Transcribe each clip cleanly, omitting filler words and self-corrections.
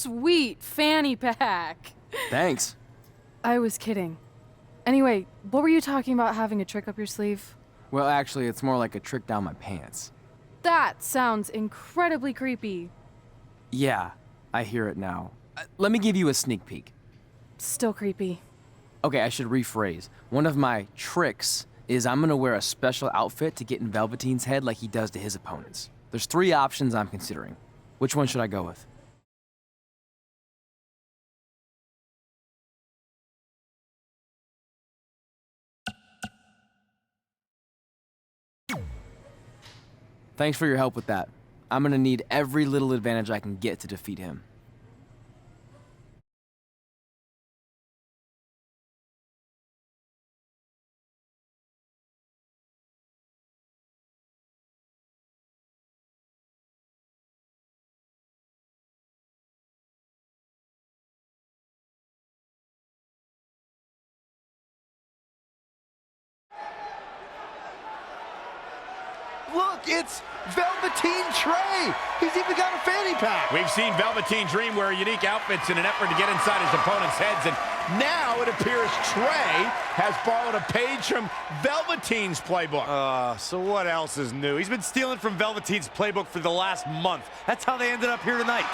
sweet fanny pack. Thanks. I was kidding. Anyway, what were you talking about having a trick up your sleeve? Well, actually, it's more like a trick down my pants. That sounds incredibly creepy. Yeah, I hear it now. Let me give you a sneak peek. Still creepy. Okay, I should rephrase. One of my tricks is I'm gonna wear a special outfit to get in Velveteen's head like he does to his opponents. There's 3 options I'm considering. Which one should I go with? Thanks for your help with that. I'm gonna need every little advantage I can get to defeat him. Look, it's Velveteen Trey. He's even got a fanny pack. We've seen Velveteen Dream wear unique outfits in an effort to get inside his opponent's heads, and now it appears Trey has borrowed a page from Velveteen's playbook. So what else is new? He's been stealing from Velveteen's playbook for the last month. That's how they ended up here tonight.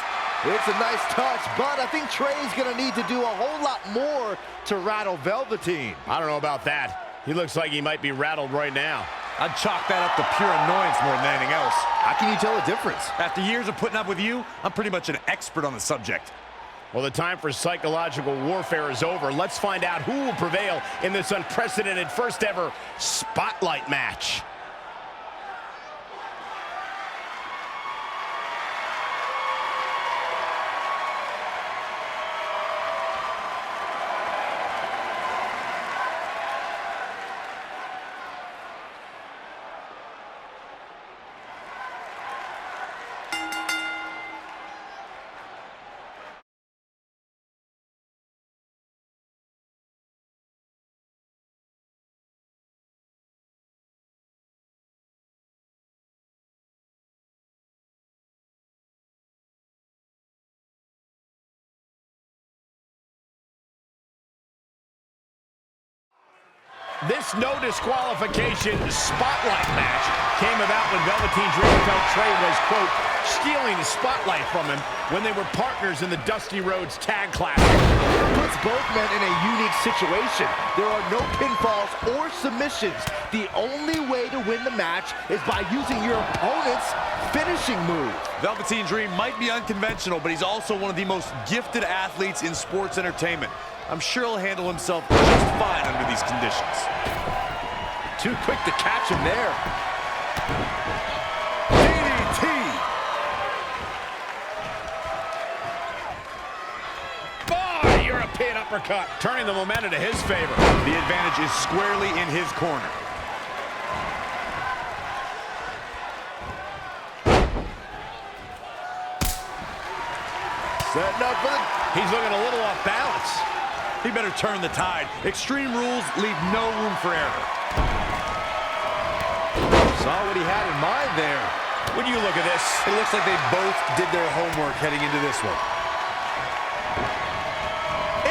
It's a nice touch, but I think Trey's gonna need to do a whole lot more to rattle Velveteen. I don't know about that. He looks like he might be rattled right now. I'd chalk that up to pure annoyance more than anything else. How can you tell the difference? After years of putting up with you, I'm pretty much an expert on the subject. Well, the time for psychological warfare is over. Let's find out who will prevail in this unprecedented first ever Spotlight match. This no disqualification spotlight match came about when Velveteen Dream felt Trey was, quote, stealing the spotlight from him when they were partners in the Dusty Rhodes Tag Classic. Puts both men in a unique situation. There are no pinfalls or submissions. The only way to win the match is by using your opponent's finishing move. Velveteen Dream might be unconventional, but he's also one of the most gifted athletes in sports entertainment. I'm sure he'll handle himself just fine under these conditions. Too quick to catch him there. DDT! Oh, European uppercut, turning the momentum to his favor. The advantage is squarely in his corner. Setting up for the... He's looking a little off balance. He better turn the tide. Extreme rules leave no room for error. Saw what he had in mind there. When you look at this, It looks like they both did their homework heading into this one.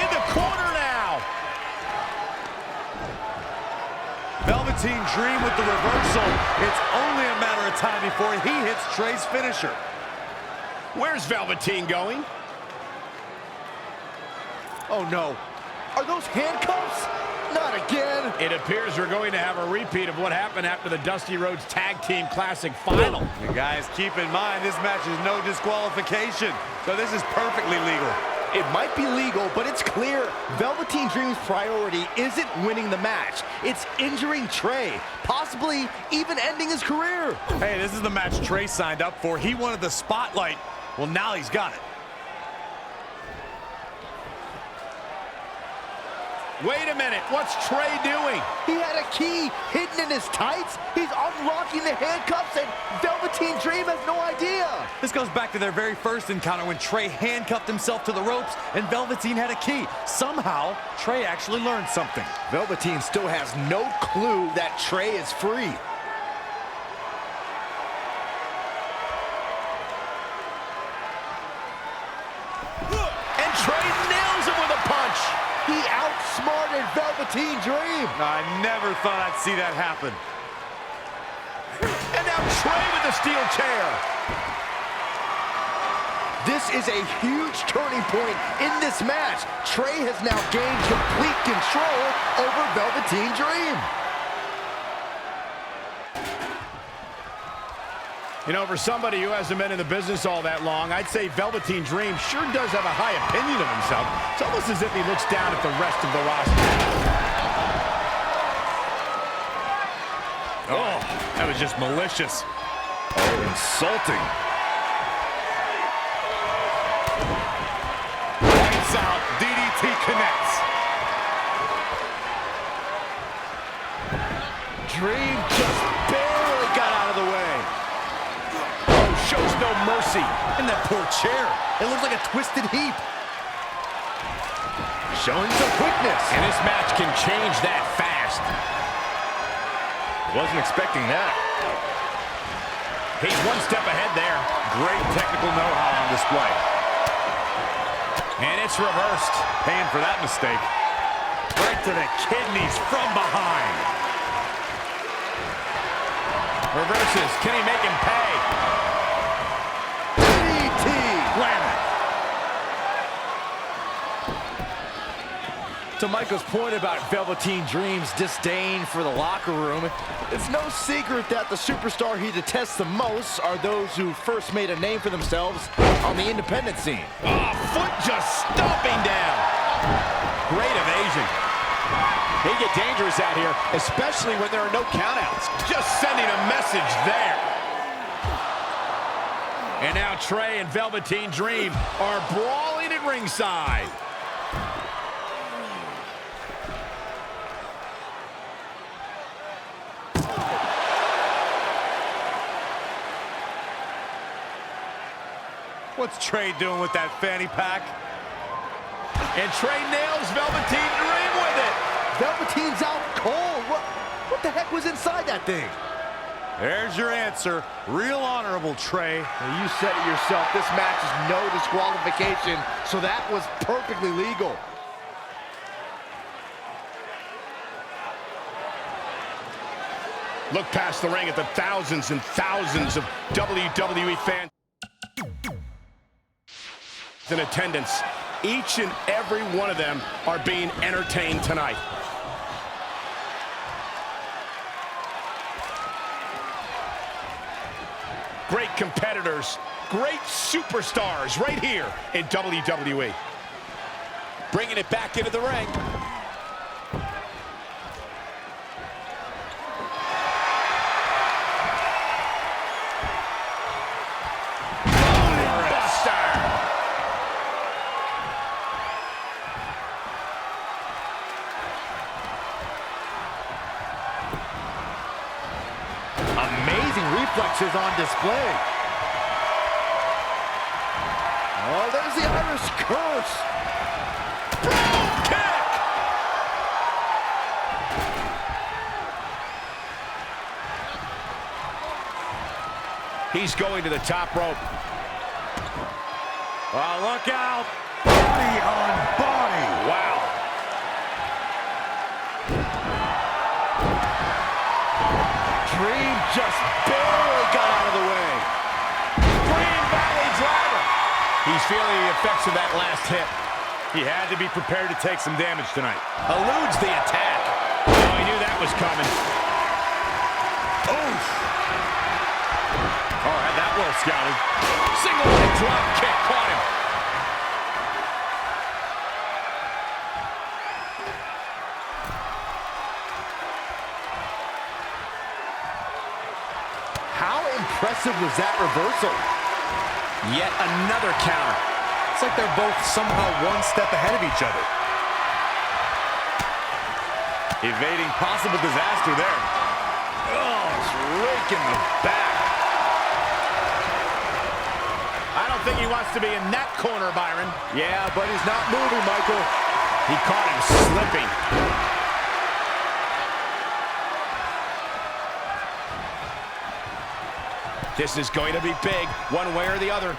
in the corner now. Velveteen Dream with the reversal. It's only a matter of time before he hits Trey's finisher. Where's Velveteen going? Oh, no. Are those handcuffs? Not again. It appears we're going to have a repeat of what happened after the Dusty Rhodes Tag Team Classic Final. And guys, keep in mind, this match is no disqualification, so this is perfectly legal. It might be legal, but it's clear Velveteen Dream's priority isn't winning the match. It's injuring Trey, possibly even ending his career. Hey, this is the match Trey signed up for. He wanted the spotlight. Well, now he's got it. Wait a minute, what's Trey doing? He had a key hidden in his tights. He's unlocking the handcuffs, and Velveteen Dream has no idea. This goes back to their very first encounter when Trey handcuffed himself to the ropes and Velveteen had a key. Somehow, Trey actually learned something. Velveteen still has no clue that Trey is free. Velveteen Dream. I never thought I'd see that happen. And now Trey with the steel chair. This is a huge turning point in this match. Trey has now gained complete control over Velveteen Dream. You know, for somebody who hasn't been in the business all that long, I'd say Velveteen Dream sure does have a high opinion of himself. It's almost as if he looks down at the rest of the roster. Oh, that was just malicious. Oh, insulting. Lights out, DDT connects. Dream just barely got out of the way. Shows no mercy. And that poor chair. It looks like a twisted heap. Showing some quickness. And this match can change that fast. Wasn't expecting that. He's one step ahead there. Great technical know-how on display. And it's reversed. Paying for that mistake. Right to the kidneys from behind. Reverses. Can he make him pay? DDT. Planet. To Michael's point about Velveteen Dream's disdain for the locker room, it's no secret that the superstar he detests the most are those who first made a name for themselves on the independent scene. Oh, foot just stomping down. Great evasion. They get dangerous out here, especially when there are no countouts. Just sending a message there. And now Trey and Velveteen Dream are brawling at ringside. What's Trey doing with that fanny pack? And Trey nails Velveteen Dream with it. Velveteen's out cold. What the heck was inside that thing? There's your answer. Real honorable, Trey. Now, you said it yourself. This match is no disqualification, so that was perfectly legal. Look past the ring at the thousands and thousands of WWE fans in attendance. Each and every one of them are being entertained tonight. Great competitors, great superstars right here in WWE. Bringing it back into the ring. Amazing reflexes on display. Oh, there's the Irish curse. Boom kick! He's going to the top rope. Oh, look out. Body on body. Wow. Dream just barely got out of the way. Green Valley driver. He's feeling the effects of that last hit. He had to be prepared to take some damage tonight. Eludes the attack. Oh, he knew that was coming. Oof. Oh, had that well scouted. Single leg drop kick caught him. How impressive was that reversal? Yet another counter. It's like they're both somehow one step ahead of each other. Evading possible disaster there. Oh, it's raking the back. I don't think he wants to be in that corner, Byron. Yeah, but he's not moving, Michael. He caught him slipping. This is going to be big, one way or the other.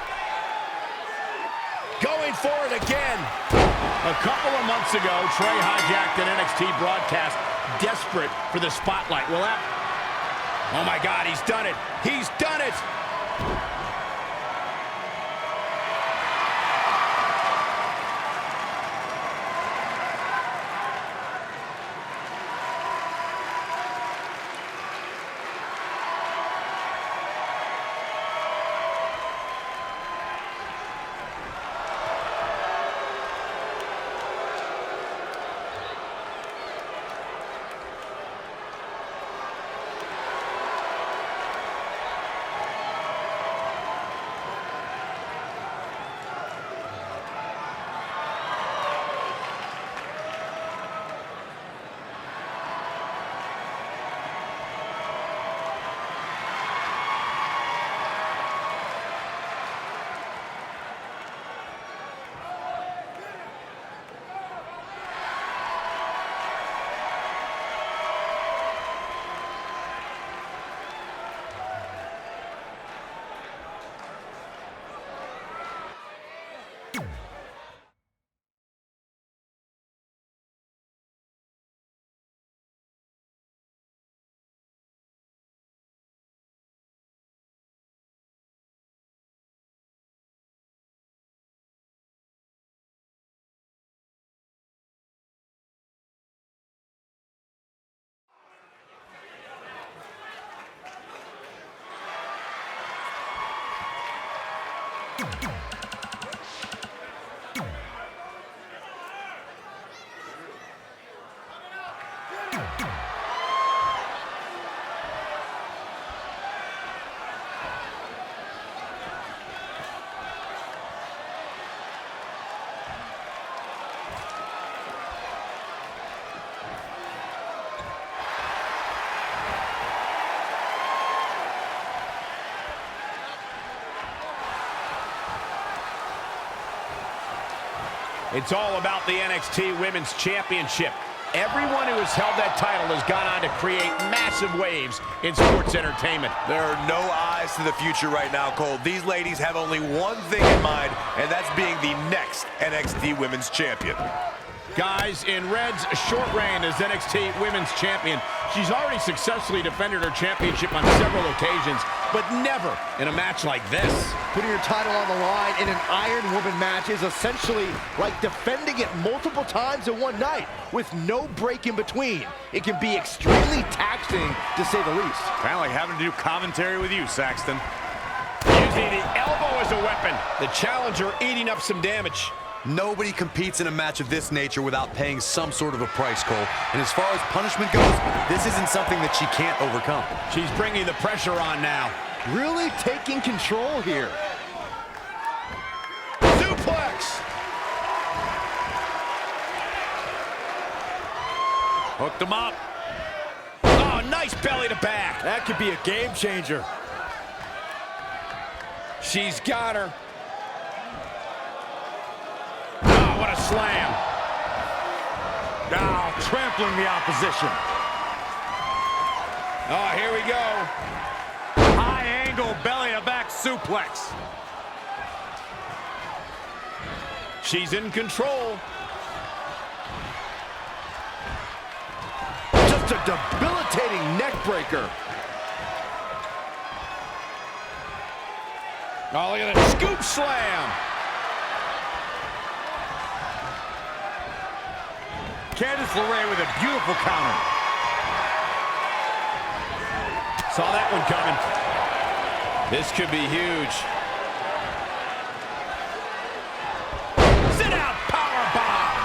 Going going for it again. A couple of months ago, Trey hijacked an NXT broadcast, desperate for the spotlight. Well, oh my God, he's done it. He's done it. It's all about the NXT Women's Championship. Everyone who has held that title has gone on to create massive waves in sports entertainment. There are no eyes to the future right now, Cole. These ladies have only one thing in mind, and that's being the next NXT Women's Champion. Guys, in Red's short reign as NXT Women's Champion, she's already successfully defended her championship on several occasions, but never in a match like this. Putting your title on the line in an Iron Woman match is essentially like defending it multiple times in one night with no break in between. It can be extremely taxing, to say the least. Kind of like having to do commentary with you, Saxton. Using the elbow as a weapon. The challenger eating up some damage. Nobody competes in a match of this nature without paying some sort of a price, Cole. And as far as punishment goes, this isn't something that she can't overcome. She's bringing the pressure on now. Really taking control here. Suplex! Hooked them up. Oh, nice belly to back. That could be a game changer. She's got her. Oh, what a slam. Now trampling the opposition. Oh, here we go. High angle belly to back suplex. She's in control. Just a debilitating neck breaker. Oh, look at that scoop slam. Candice LeRae with a beautiful counter. Saw that one coming. This could be huge. Sit out power bomb.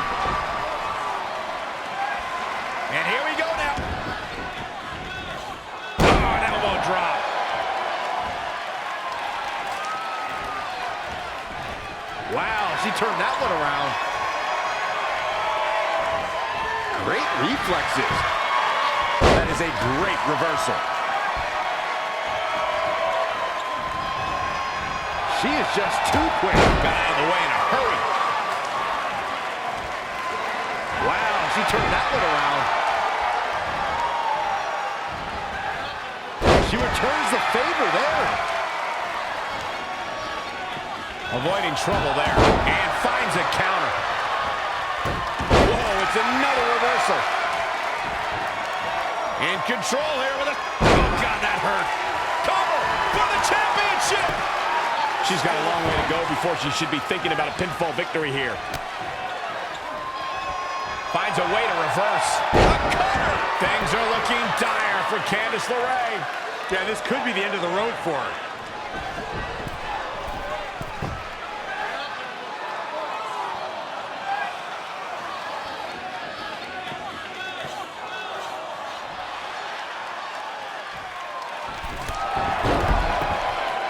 And here we go now. Oh, an elbow drop. Wow, she turned that one around. Great reflexes. That is a great reversal. She is just too quick. Got out of the way in a hurry. Wow, she turned that one around. She returns the favor there. Avoiding trouble there. And finds a counter. Whoa, it's another reversal. In control here with a... Oh, God, that hurt. Cover for the championship. She's got a long way to go before she should be thinking about a pinfall victory here. Finds a way to reverse. A cover. Things are looking dire for Candice LeRae. Yeah, this could be the end of the road for her.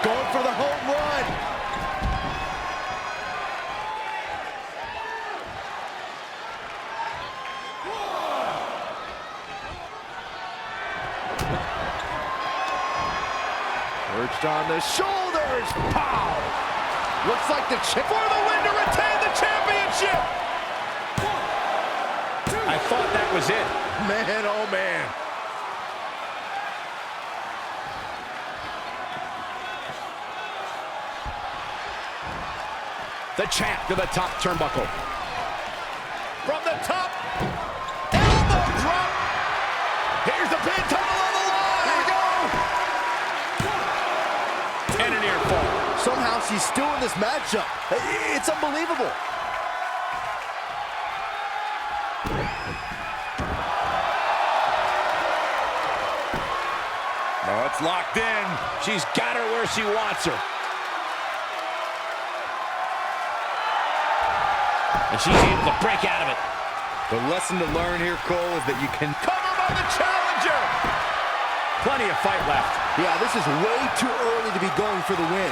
Going for the home run. Perched on the shoulders. Pow! Looks like the chip For the win to retain the championship. I thought that was it. Man, oh man. The champ to the top turnbuckle. From the top. Elbow drop. Here's the pin, title on the line. Here we go. And an ear fall. Somehow she's still in this matchup. It's unbelievable. No, it's locked in. She's got her where she wants her. And she's able to break out of it. The lesson to learn here, Cole, is that you can... Cover by the challenger. Plenty of fight left. Yeah, this is way too early to be going for the win.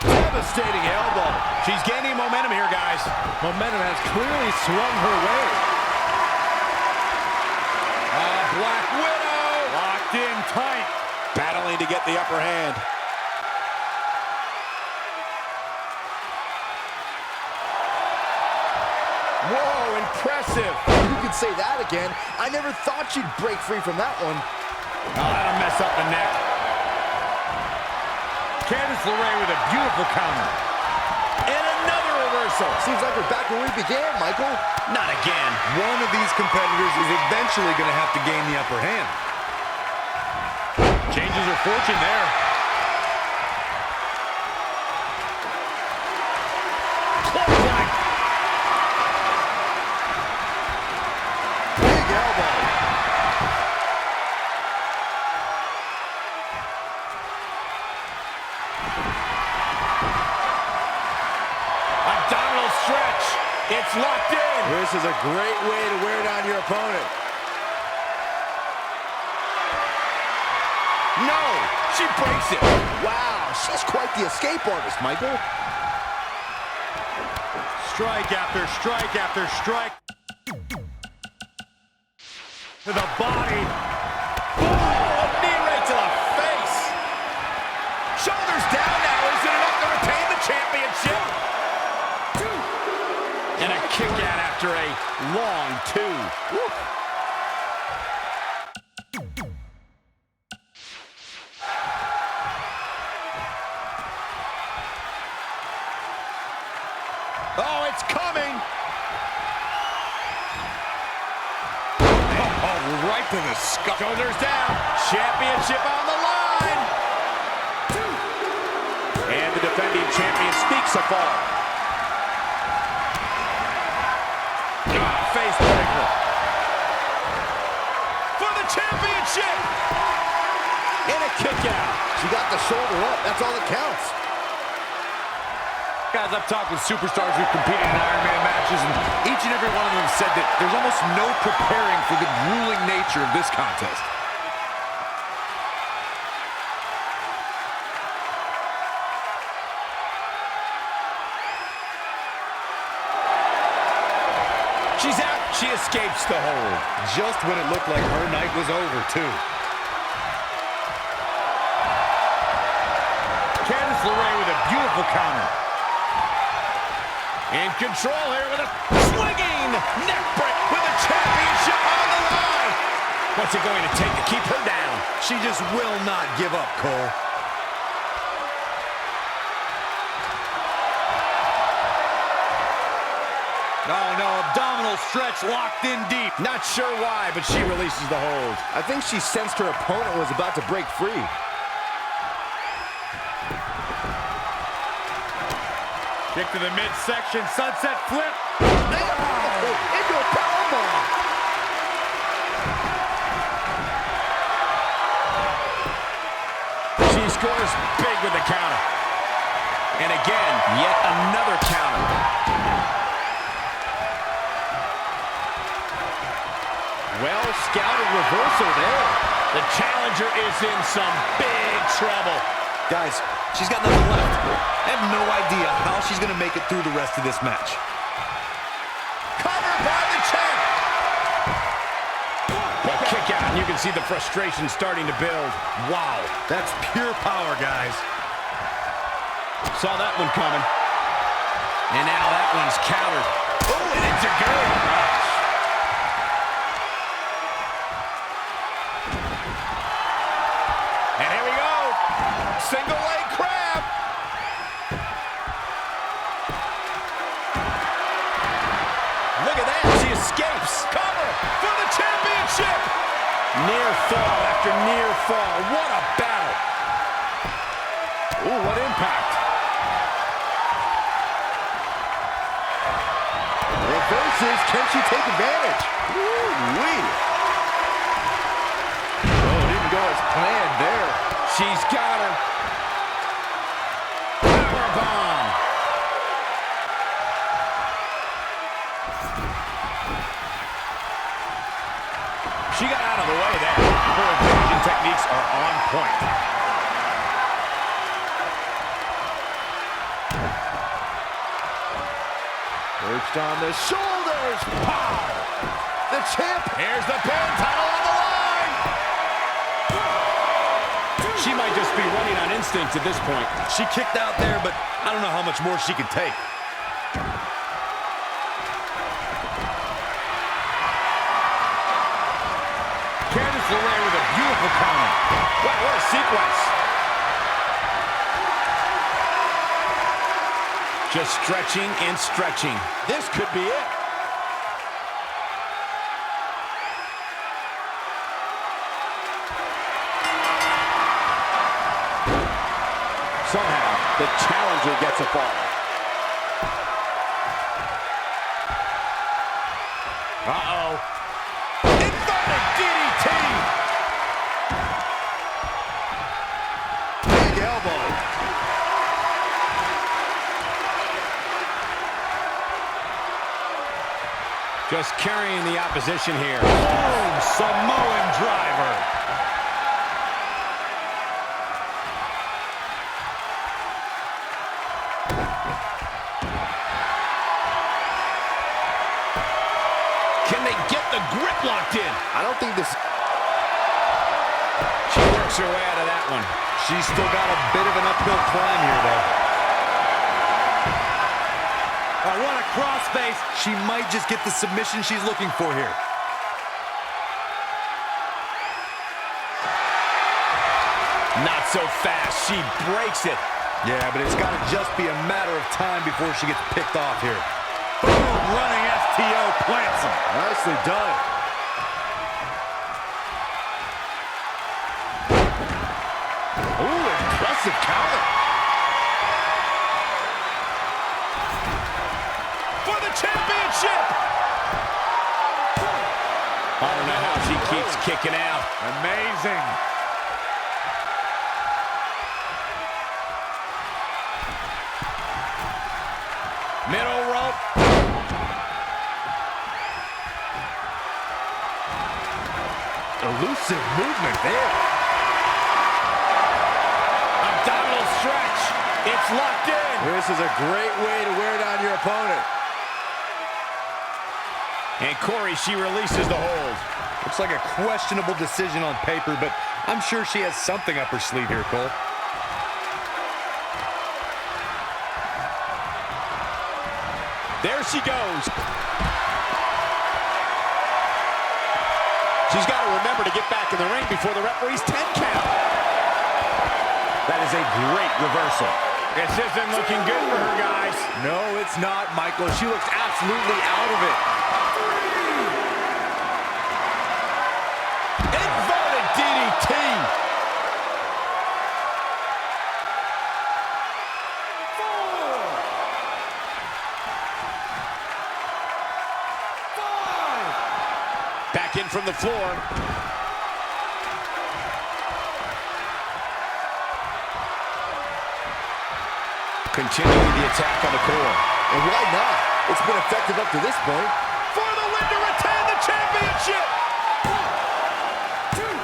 Devastating elbow. She's gaining momentum here, guys. Momentum has clearly swung her way. Black Widow. Locked in tight. Battling to get the upper hand. Whoa, impressive. You could say that again. I never thought she'd break free from that one. Oh, that'll mess up the neck. Candice LeRae with a beautiful counter. And another reversal. Seems like we're back where we began, Michael. Not again. One of these competitors is eventually going to have to gain the upper hand. Changes her fortune there. Clothesline. Big elbow. Abdominal stretch. It's locked in. This is a great way to wear down your opponent. No, she breaks it. Wow, she's quite the escape artist, Michael. Strike after strike after strike. To the body. Oh, a knee right to the face. Shoulders down now. Is it enough to retain the championship? And a kick out after a long two. Woo. Oh, it's coming. Oh, right to the skull. Shoulders down. Championship on the line. And the defending champion sneaks a fall. Face breaker. For the championship. And a kick out. She got the shoulder up. That's all that counts. Guys, I've talked with superstars who've competed in Iron Man matches, and each and every one of them said that there's almost no preparing for the grueling nature of this contest. She's out. She escapes the hold. Just when it looked like her night was over, too. Candice LeRae with a a beautiful counter. In control here with a swinging neck break with a championship on the line. What's it going to take to keep her down? She just will not give up, Cole. Oh, no, abdominal stretch locked in deep. Not sure why, but she releases the hold. I think she sensed her opponent was about to break free. Kick to the midsection, sunset flip. Into a powerbomb. She scores big with the counter. And again, yet another counter. Well scouted reversal there. The challenger is in some big trouble. Guys, she's got nothing left. I have no idea how she's going to make it through the rest of this match. Covered by the champ. Well, kick out, and you can see the frustration starting to build. Wow. That's pure power, guys. Saw that one coming. And now that one's countered. Oh, and it's a good. And here we go. Single leg crab. Look at that. She escapes. Cover for the championship. Near fall after near fall. What a battle. Ooh, what impact. Reverses. Can she take advantage? Ooh-wee. Oh, it didn't go as planned there. She's got her. Powerbomb. She got out of the way there. Her evasion techniques are on point. Perched on the shoulders. Pow! The champ. Here's the pin. Title on the line. She might just be running on instinct at this point. She kicked out there, but I don't know how much more she can take. Candice LeRae with a beautiful counter. Wow, what a sequence. Just stretching and stretching. This could be it. Somehow, the challenger gets a fall. Uh-oh. Inverted DDT! Big elbow. Just carrying the opposition here. Boom! Samoan driver. Can they get the grip locked in? I don't think this... She works her way out of that one. She's still got a bit of an uphill climb here, though. Oh, what a crossface. She might just get the submission she's looking for here. Not so fast. She breaks it. Yeah, but it's got to just be a matter of time before she gets picked off here. Boom, running STO plants him. Nicely done. Ooh, impressive counter. For the championship! I don't know how she keeps kicking out. Amazing. Middle rope. Elusive movement there. Abdominal stretch. It's locked in. This is a great way to wear down your opponent. And Corey, she releases the hold. Looks like a questionable decision on paper, but I'm sure she has something up her sleeve here, Cole. There she goes. She's got to remember to get back in the ring before the referee's 10 count. That is a great reversal. This isn't looking good for her, guys. No, it's not, Michael. She looks absolutely out of it. Inverted DDT. Back in from the floor. Continuing the attack on the core. And why not? It's been effective up to this point. For the win to retain the championship.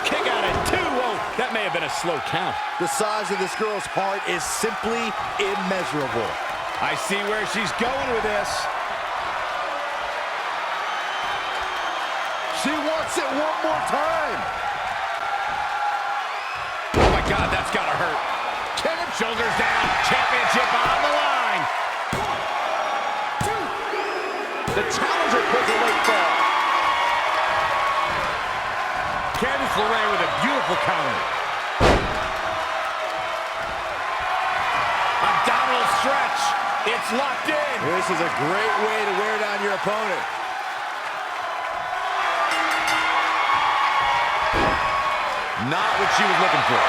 Kick out at 2. Oh, that may have been a slow count. The size of this girl's heart is simply immeasurable. I see where she's going with this. She wants it one more time. Oh my God, that's gotta hurt. Shoulders down, championship on the line. 1, 2. The challenger pulls a late fall. Candice LeRae with a beautiful counter. Abdominal stretch. It's locked in. This is a great way to wear down your opponent. Not what she was looking for.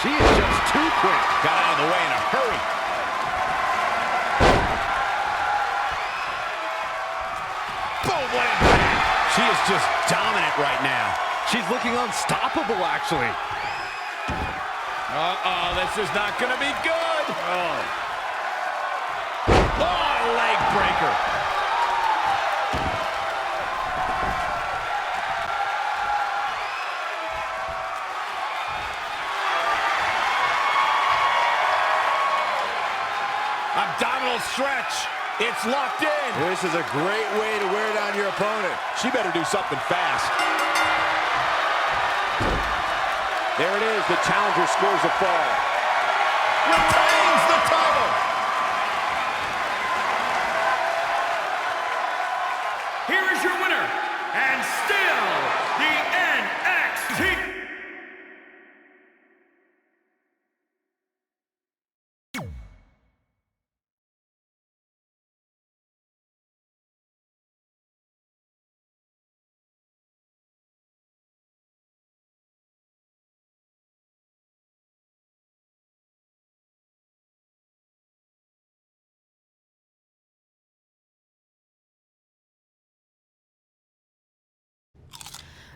She is just too quick. Got out of the way in a hurry. Boom, what impact. She is just dominant right now. She's looking unstoppable, actually. Uh-oh, this is not going to be good. Oh, leg breaker. Abdominal stretch. It's locked in. This is a great way to wear down your opponent. She better do something fast. There it is. The challenger scores a fall. Retains the title. Here is your winner, and still the NXT.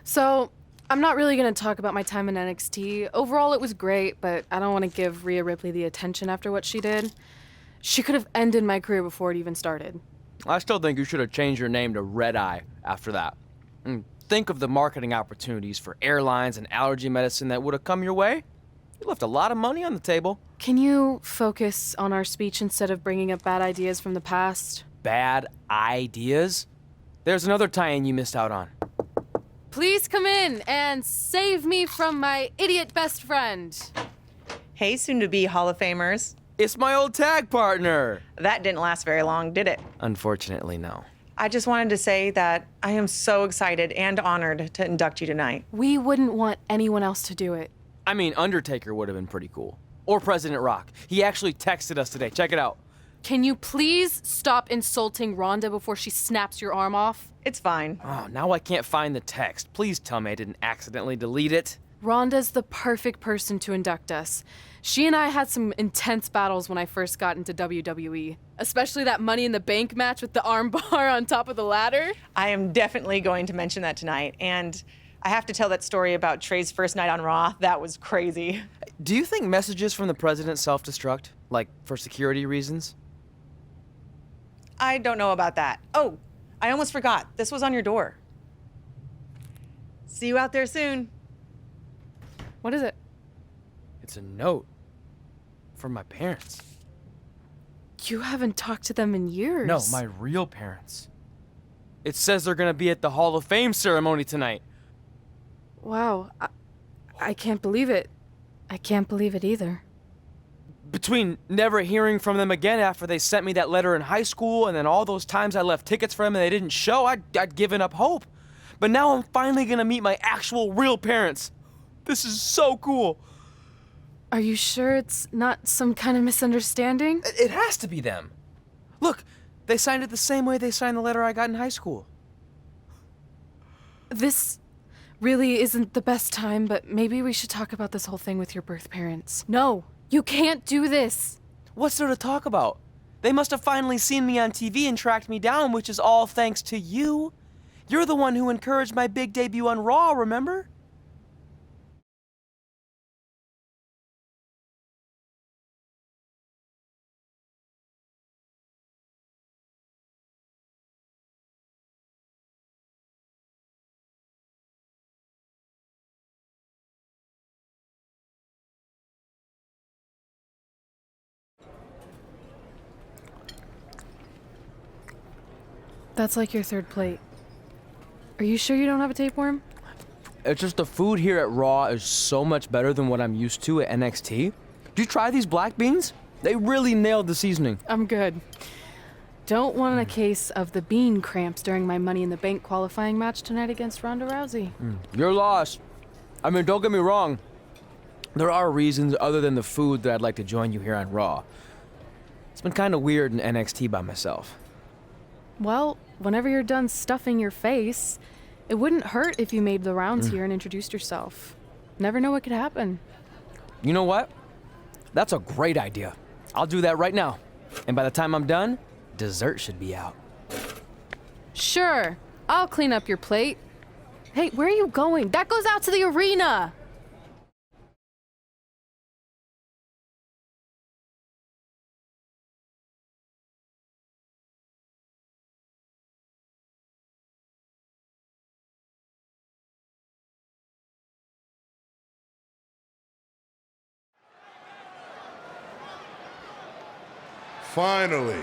So, I'm not really going to talk about my time in NXT. Overall, it was great, but I don't want to give Rhea Ripley the attention after what she did. She could have ended my career before it even started. I still think you should have changed your name to Red Eye after that. And think of the marketing opportunities for airlines and allergy medicine that would have come your way. You left a lot of money on the table. Can you focus on our speech instead of bringing up bad ideas from the past? Bad ideas? There's another tie-in you missed out on. Please come in and save me from my idiot best friend. Hey, soon-to-be Hall of Famers. It's my old tag partner. That didn't last very long, did it? Unfortunately, no. I just wanted to say that I am so excited and honored to induct you tonight. We wouldn't want anyone else to do it. I mean, Undertaker would have been pretty cool. Or President Rock. He actually texted us today. Check it out. Can you please stop insulting Rhonda before she snaps your arm off? It's fine. Oh, now I can't find the text. Please tell me I didn't accidentally delete it. Rhonda's the perfect person to induct us. She and I had some intense battles when I first got into WWE, especially that Money in the Bank match with the arm bar on top of the ladder. I am definitely going to mention that tonight, and I have to tell that story about Trey's first night on Raw. That was crazy. Do you think messages from the president self-destruct? Like, for security reasons? I don't know about that. Oh, I almost forgot. This was on your door. See you out there soon. What is it? It's a note. From my parents. You haven't talked to them in years. No, my real parents. It says they're gonna be at the Hall of Fame ceremony tonight. Wow, I can't believe it. I can't believe it either. between never hearing from them again after they sent me that letter in high school and then all those times I left tickets for them and they didn't show, I'd given up hope. But now I'm finally gonna meet my actual real parents. This is so cool. Are you sure it's not some kind of misunderstanding? It has to be them. Look, they signed it the same way they signed the letter I got in high school. This really isn't the best time, but maybe we should talk about this whole thing with your birth parents. No, you can't do this. What's there to talk about? They must have finally seen me on TV and tracked me down, which is all thanks to you. You're the one who encouraged my big debut on Raw, remember? That's like your third plate. Are you sure you don't have a tapeworm? It's just the food here at Raw is so much better than what I'm used to at NXT. Did you try these black beans? They really nailed the seasoning. I'm good. Don't want a case of the bean cramps during my Money in the Bank qualifying match tonight against Ronda Rousey. You're lost. I mean, don't get me wrong. There are reasons other than the food that I'd like to join you here on Raw. It's been kind of weird in NXT by myself. Well, whenever you're done stuffing your face, it wouldn't hurt if you made the rounds here and introduced yourself. Never know what could happen. You know what? That's a great idea. I'll do that right now. And by the time I'm done, dessert should be out. Sure, I'll clean up your plate. Hey, where are you going? That goes out to the arena! Finally,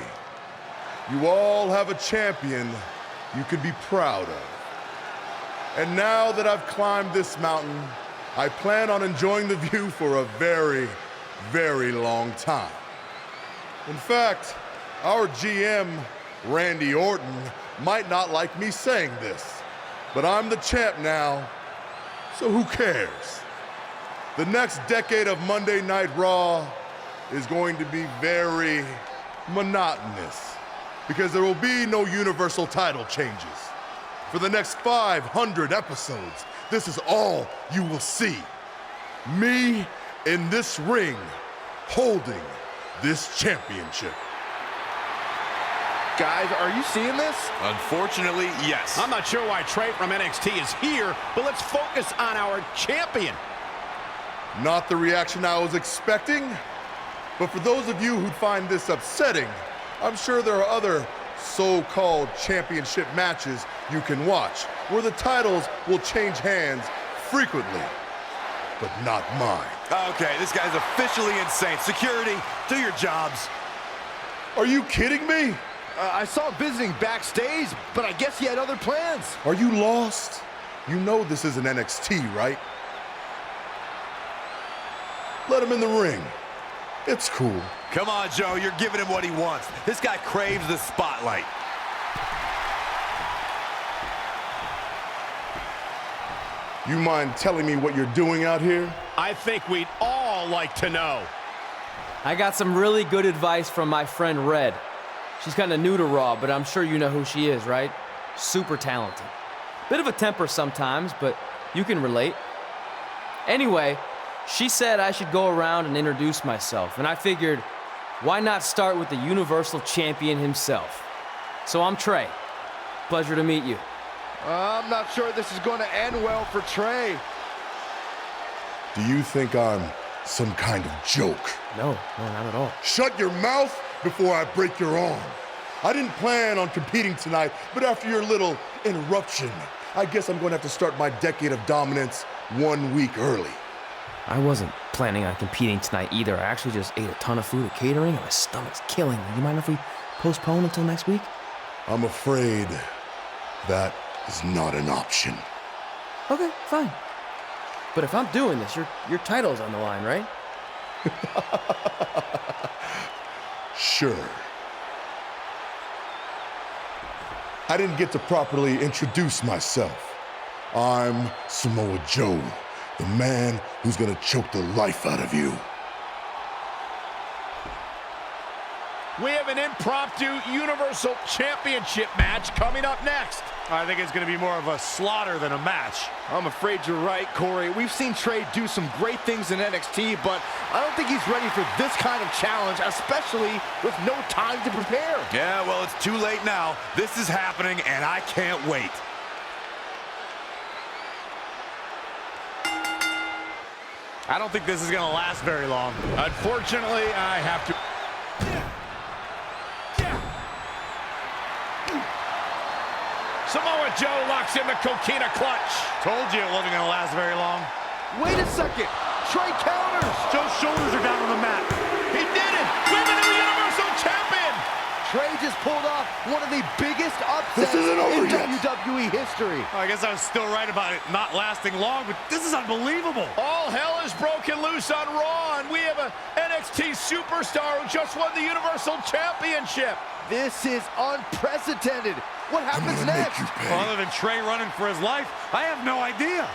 you all have a champion you can be proud of. And now that I've climbed this mountain, I plan on enjoying the view for a very, very long time. In fact, our GM, Randy Orton, might not like me saying this, but I'm the champ now, so who cares? The next decade of Monday Night Raw is going to be very monotonous because there will be no universal title changes. For the next 500 episodes, this is all you will see. Me in this ring holding this championship. Guys, are you seeing this? Unfortunately, yes. I'm not sure why Trey from NXT is here, but let's focus on our champion. Not the reaction I was expecting, but for those of you who'd find this upsetting, I'm sure there are other so-called championship matches you can watch where the titles will change hands frequently, but not mine. Okay, this guy's officially insane. Security, do your jobs. Are you kidding me? I saw him visiting backstage, but I guess he had other plans. Are you lost? You know this isn't NXT, right? Let him in the ring. It's cool. Come on, Joe, you're giving him what he wants. This guy craves the spotlight. You mind telling me what you're doing out here? I think we'd all like to know. I got some really good advice from my friend Red. She's kind of new to Raw, but I'm sure you know who she is, right? Super talented. Bit of a temper sometimes, but you can relate. Anyway, she said I should go around and introduce myself, and I figured, why not start with the Universal Champion himself? So I'm Trey. Pleasure to meet you. I'm not sure this is going to end well for Trey. Do you think I'm some kind of joke? No, not at all. Shut your mouth before I break your arm. I didn't plan on competing tonight, but after your little interruption, I guess I'm going to have to start my decade of dominance 1 week early. I wasn't planning on competing tonight either. I actually just ate a ton of food at catering and my stomach's killing me. You mind if we postpone until next week? I'm afraid that is not an option. Okay, fine. But if I'm doing this, your title's on the line, right? Sure. I didn't get to properly introduce myself. I'm Samoa Joe, the man who's gonna choke the life out of you. We have an impromptu Universal Championship match coming up next. I think it's going to be more of a slaughter than a match. I'm afraid you're right, Corey. We've seen Trey do some great things in NXT, but I don't think he's ready for this kind of challenge, especially with no time to prepare. Yeah, well, it's too late now. This is happening, and I can't wait. I don't think this is going to last very long. Unfortunately, I have to... Samoa Joe locks in the coquina clutch. Told you it wasn't going to last very long. Wait a second. Trey counters. Joe's shoulders are down on the mat. He did it. Women of the Universal Champion. Trey just pulled off one of the biggest upsets in WWE history. Well, I guess I was still right about it not lasting long, but this is unbelievable. All hell is broken loose on Raw, and we have an NXT superstar who just won the Universal Championship. This is unprecedented. What happens next? Well, other than Trey running for his life, I have no idea.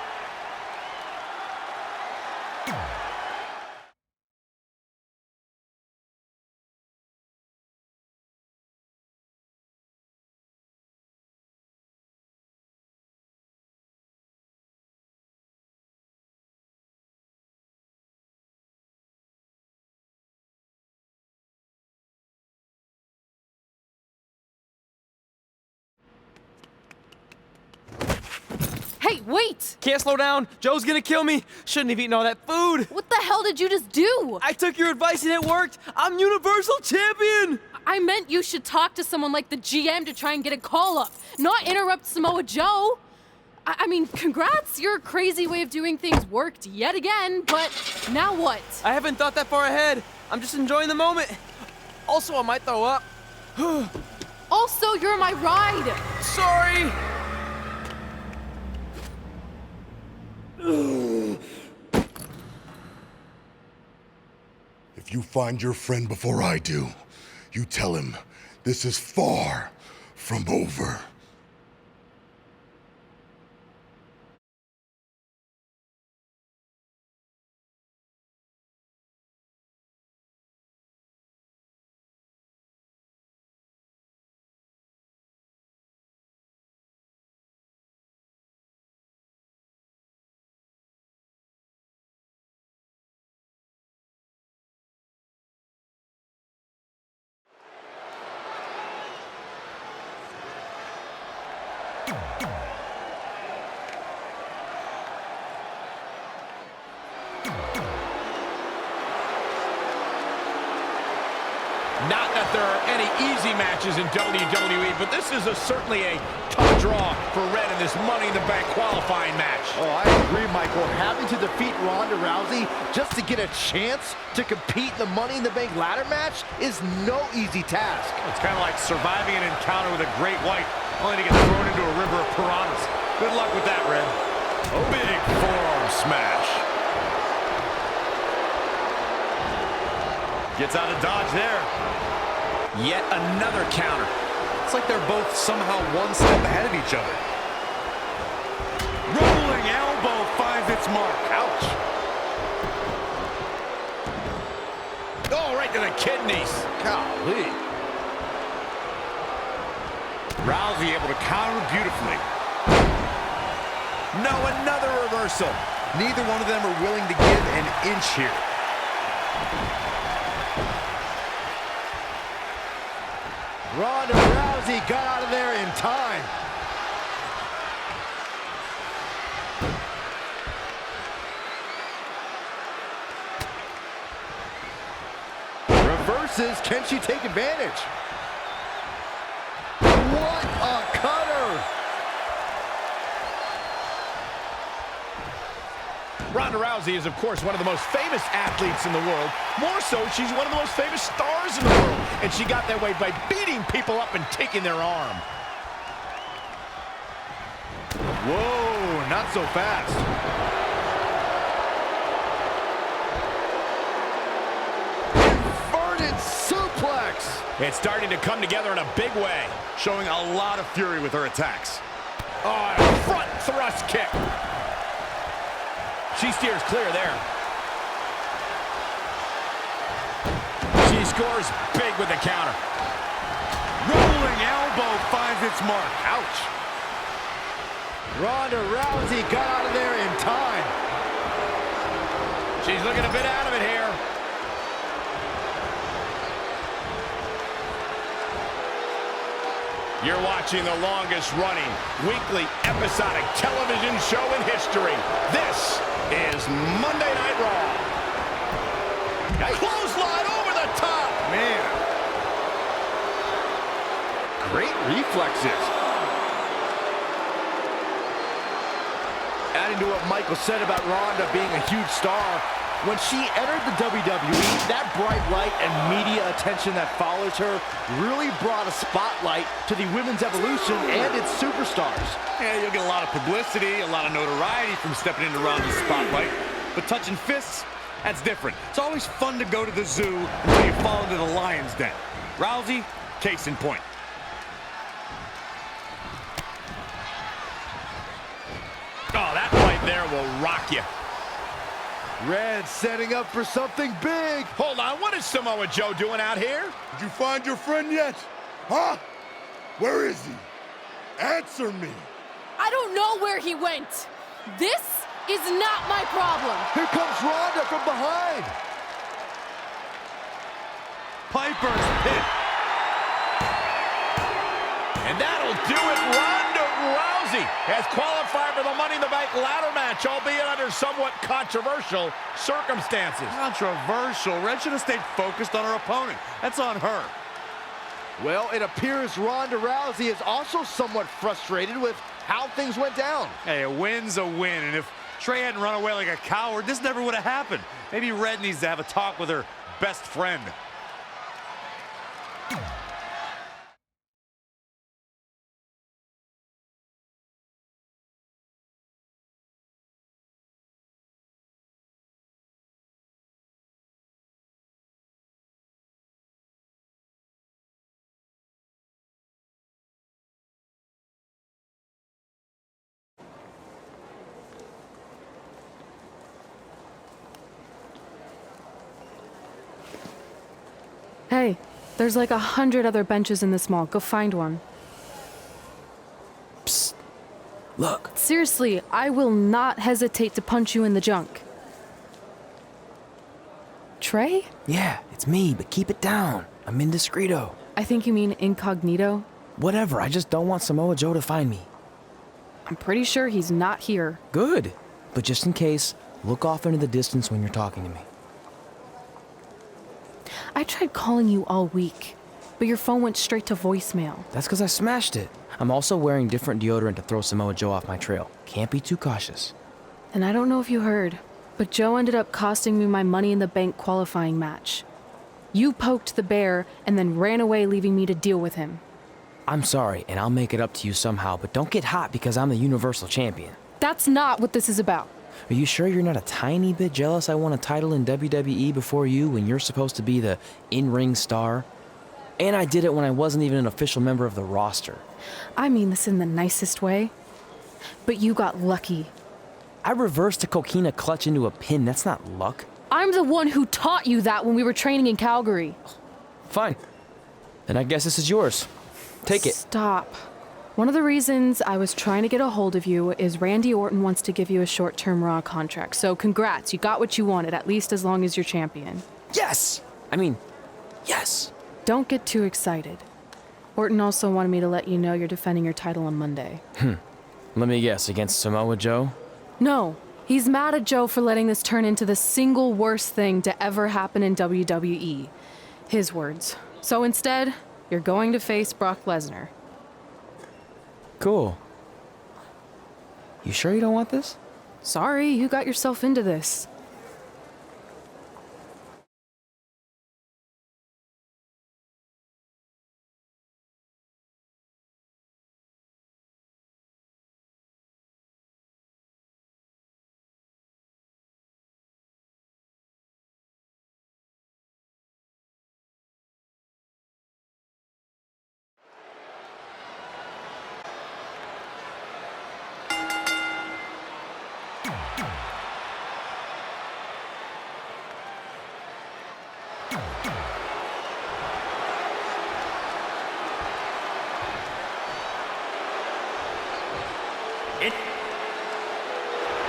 Hey, wait! Can't slow down. Joe's gonna kill me. Shouldn't have eaten all that food. What the hell did you just do? I took your advice and it worked. I'm Universal Champion. I meant you should talk to someone like the GM to try and get a call up, not interrupt Samoa Joe. I mean, congrats, your crazy way of doing things worked yet again, but now what? I haven't thought that far ahead. I'm just enjoying the moment. Also, I might throw up. Also, you're my ride. Sorry. If you find your friend before I do, you tell him this is far from over. Not that there are any easy matches in WWE, but this is certainly a tough draw for Red in this Money in the Bank qualifying match. Oh, I agree, Michael. Having to defeat Ronda Rousey just to get a chance to compete in the Money in the Bank ladder match is no easy task. It's kind of like surviving an encounter with a great white, only to get thrown into a river of piranhas. Good luck with that, Red. Big forearm smash. Gets out of dodge there. Yet another counter. It's like they're both somehow one step ahead of each other. Rolling elbow finds its mark. Ouch. Oh, right to the kidneys. Golly. Rousey able to counter beautifully. No, another reversal. Neither one of them are willing to give an inch here. Ronda Rousey got out of there in time. Reverses, can she take advantage? What a cutter! Ronda Rousey is, of course, one of the most famous athletes in the world. More so, she's one of the most famous stars in the world. And she got that way by beating people up and taking their arm. Whoa, not so fast. Russian suplex. It's starting to come together in a big way. Showing a lot of fury with her attacks. Oh, front thrust kick. She steers clear there. She scores big with the counter. Rolling elbow finds its mark. Ouch. Ronda Rousey got out of there in time. She's looking a bit out of it here. You're watching the longest running weekly episodic television show in history. This is Monday Night Raw. Clothesline over the top. Man. Great reflexes. Adding to what Michael said about Ronda being a huge star, when she entered the WWE, that bright light and media attention that follows her really brought a spotlight to the women's evolution and its superstars. Yeah, you'll get a lot of publicity, a lot of notoriety from stepping into Ronda's spotlight. But touching fists, that's different. It's always fun to go to the zoo until you fall into the lion's den. Rousey, case in point. Oh, that right there will rock you. Red setting up for something big. Hold on, what is Samoa Joe doing out here? Did you find your friend yet? Huh? Where is he? Answer me. I don't know where he went. This is not my problem. Here comes Ronda from behind. Piper's pit. And that'll do it. Ronda Rousey has qualified for the Money in the Bank ladder match, albeit under somewhat controversial circumstances. Controversial. Red should have stayed focused on her opponent. That's on her. Well, it appears Ronda Rousey is also somewhat frustrated with how things went down. Hey, a win's a win, and if Trey hadn't run away like a coward, this never would have happened. Maybe Red needs to have a talk with her best friend. Hey, there's like 100 other benches in this mall. Go find one. Psst. Look. Seriously, I will not hesitate to punch you in the junk. Trey? Yeah, it's me, but keep it down. I'm indiscreto. I think you mean incognito. Whatever, I just don't want Samoa Joe to find me. I'm pretty sure he's not here. Good. But just in case, look off into the distance when you're talking to me. I tried calling you all week, but your phone went straight to voicemail. That's because I smashed it. I'm also wearing different deodorant to throw Samoa Joe off my trail. Can't be too cautious. And I don't know if you heard, but Joe ended up costing me my Money in the Bank qualifying match. You poked the bear and then ran away, leaving me to deal with him. I'm sorry, and I'll make it up to you somehow, but don't get hot because I'm the Universal Champion. That's not what this is about. Are you sure you're not a tiny bit jealous I won a title in WWE before you when you're supposed to be the in-ring star? And I did it when I wasn't even an official member of the roster. I mean this in the nicest way. But you got lucky. I reversed a coquina clutch into a pin. That's not luck. I'm the one who taught you that when we were training in Calgary. Fine. Then I guess this is yours. Take it. Stop. One of the reasons I was trying to get a hold of you is Randy Orton wants to give you a short-term Raw contract. So congrats, you got what you wanted, at least as long as you're champion. Yes! I mean, yes! Don't get too excited. Orton also wanted me to let you know you're defending your title on Monday. Let me guess, against Samoa Joe? No, he's mad at Joe for letting this turn into the single worst thing to ever happen in WWE. His words. So instead, you're going to face Brock Lesnar. Cool. You sure you don't want this? Sorry, you got yourself into this.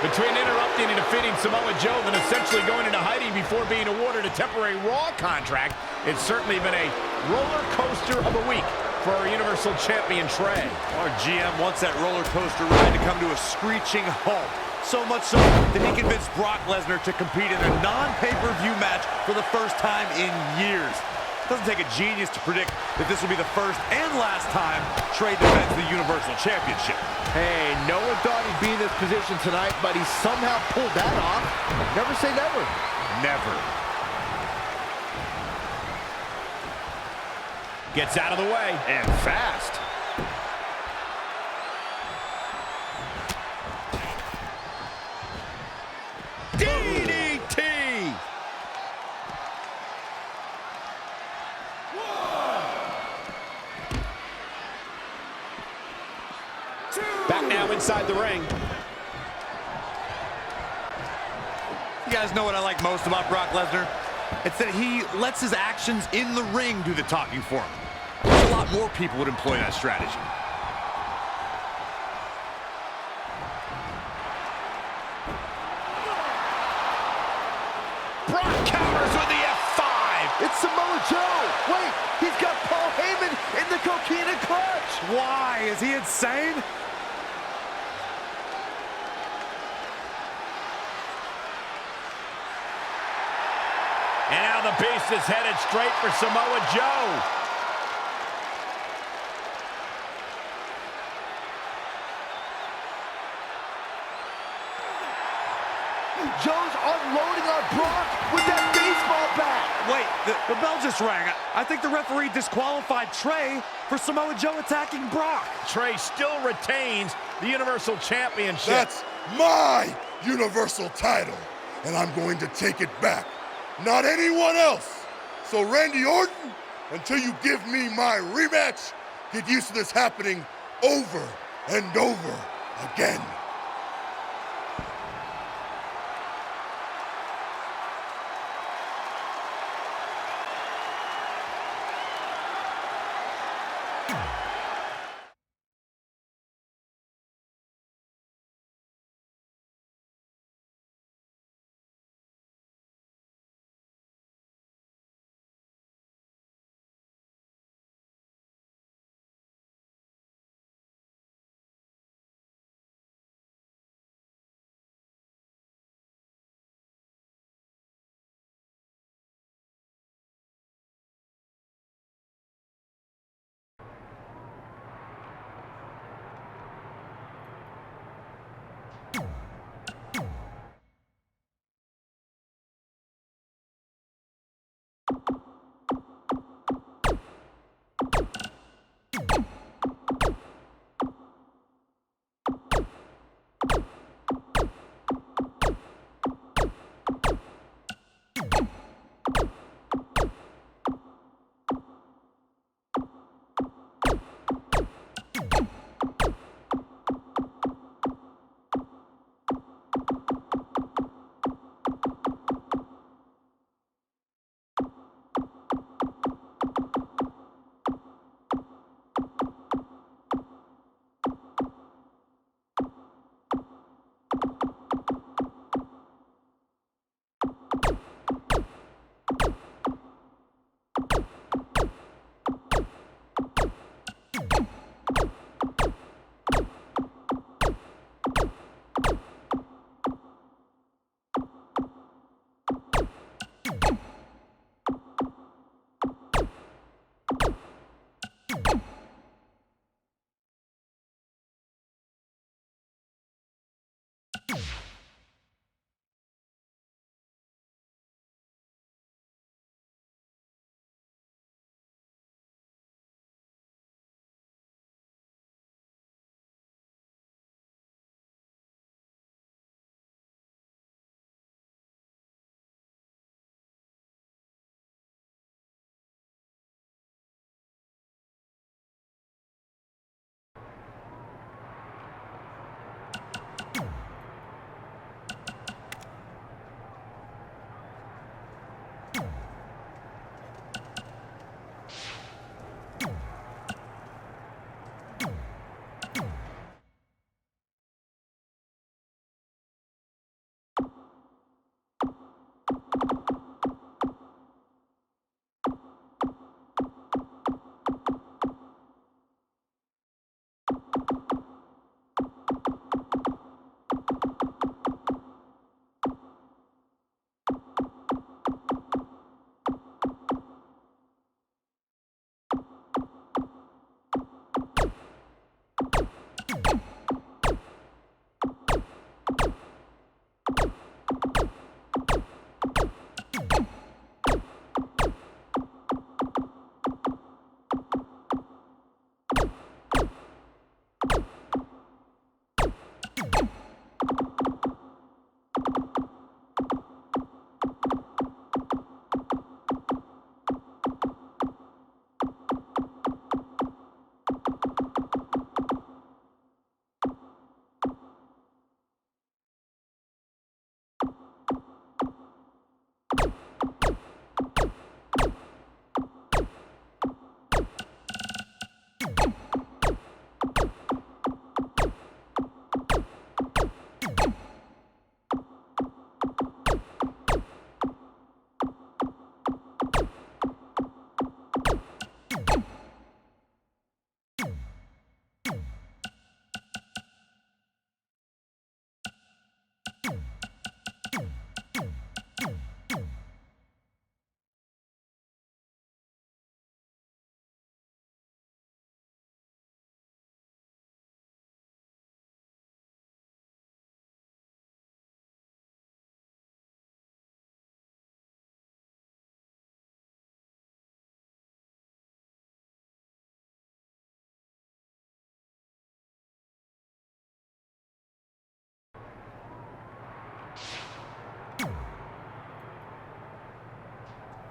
Between interrupting and defeating Samoa Joe, then essentially going into hiding before being awarded a temporary Raw contract, it's certainly been a roller coaster of a week for our Universal Champion Trey. Our GM wants that roller coaster ride to come to a screeching halt. So much so that he convinced Brock Lesnar to compete in a non-pay-per-view match for the first time in years. Doesn't take a genius to predict that this will be the first and last time Trey defends the Universal Championship. Hey, no one thought he'd be in this position tonight, but he somehow pulled that off. Never say never. Never. Gets out of the way. And fast. DDT! Back now inside the ring. You guys know what I like most about Brock Lesnar? It's that he lets his actions in the ring do the talking for him. I wish a lot more people would employ that strategy. Brock counters with the F5. It's Samoa Joe. Wait, he's got Paul Heyman in the coquina clutch. Why? Is he insane? And now the Beast is headed straight for Samoa Joe. Joe's unloading on Brock with that baseball bat. Wait, the bell just rang. I think the referee disqualified Trey for Samoa Joe attacking Brock. Trey still retains the Universal Championship. That's my Universal title, and I'm going to take it back. Not anyone else. So Randy Orton, until you give me my rematch, get used to this happening over and over again.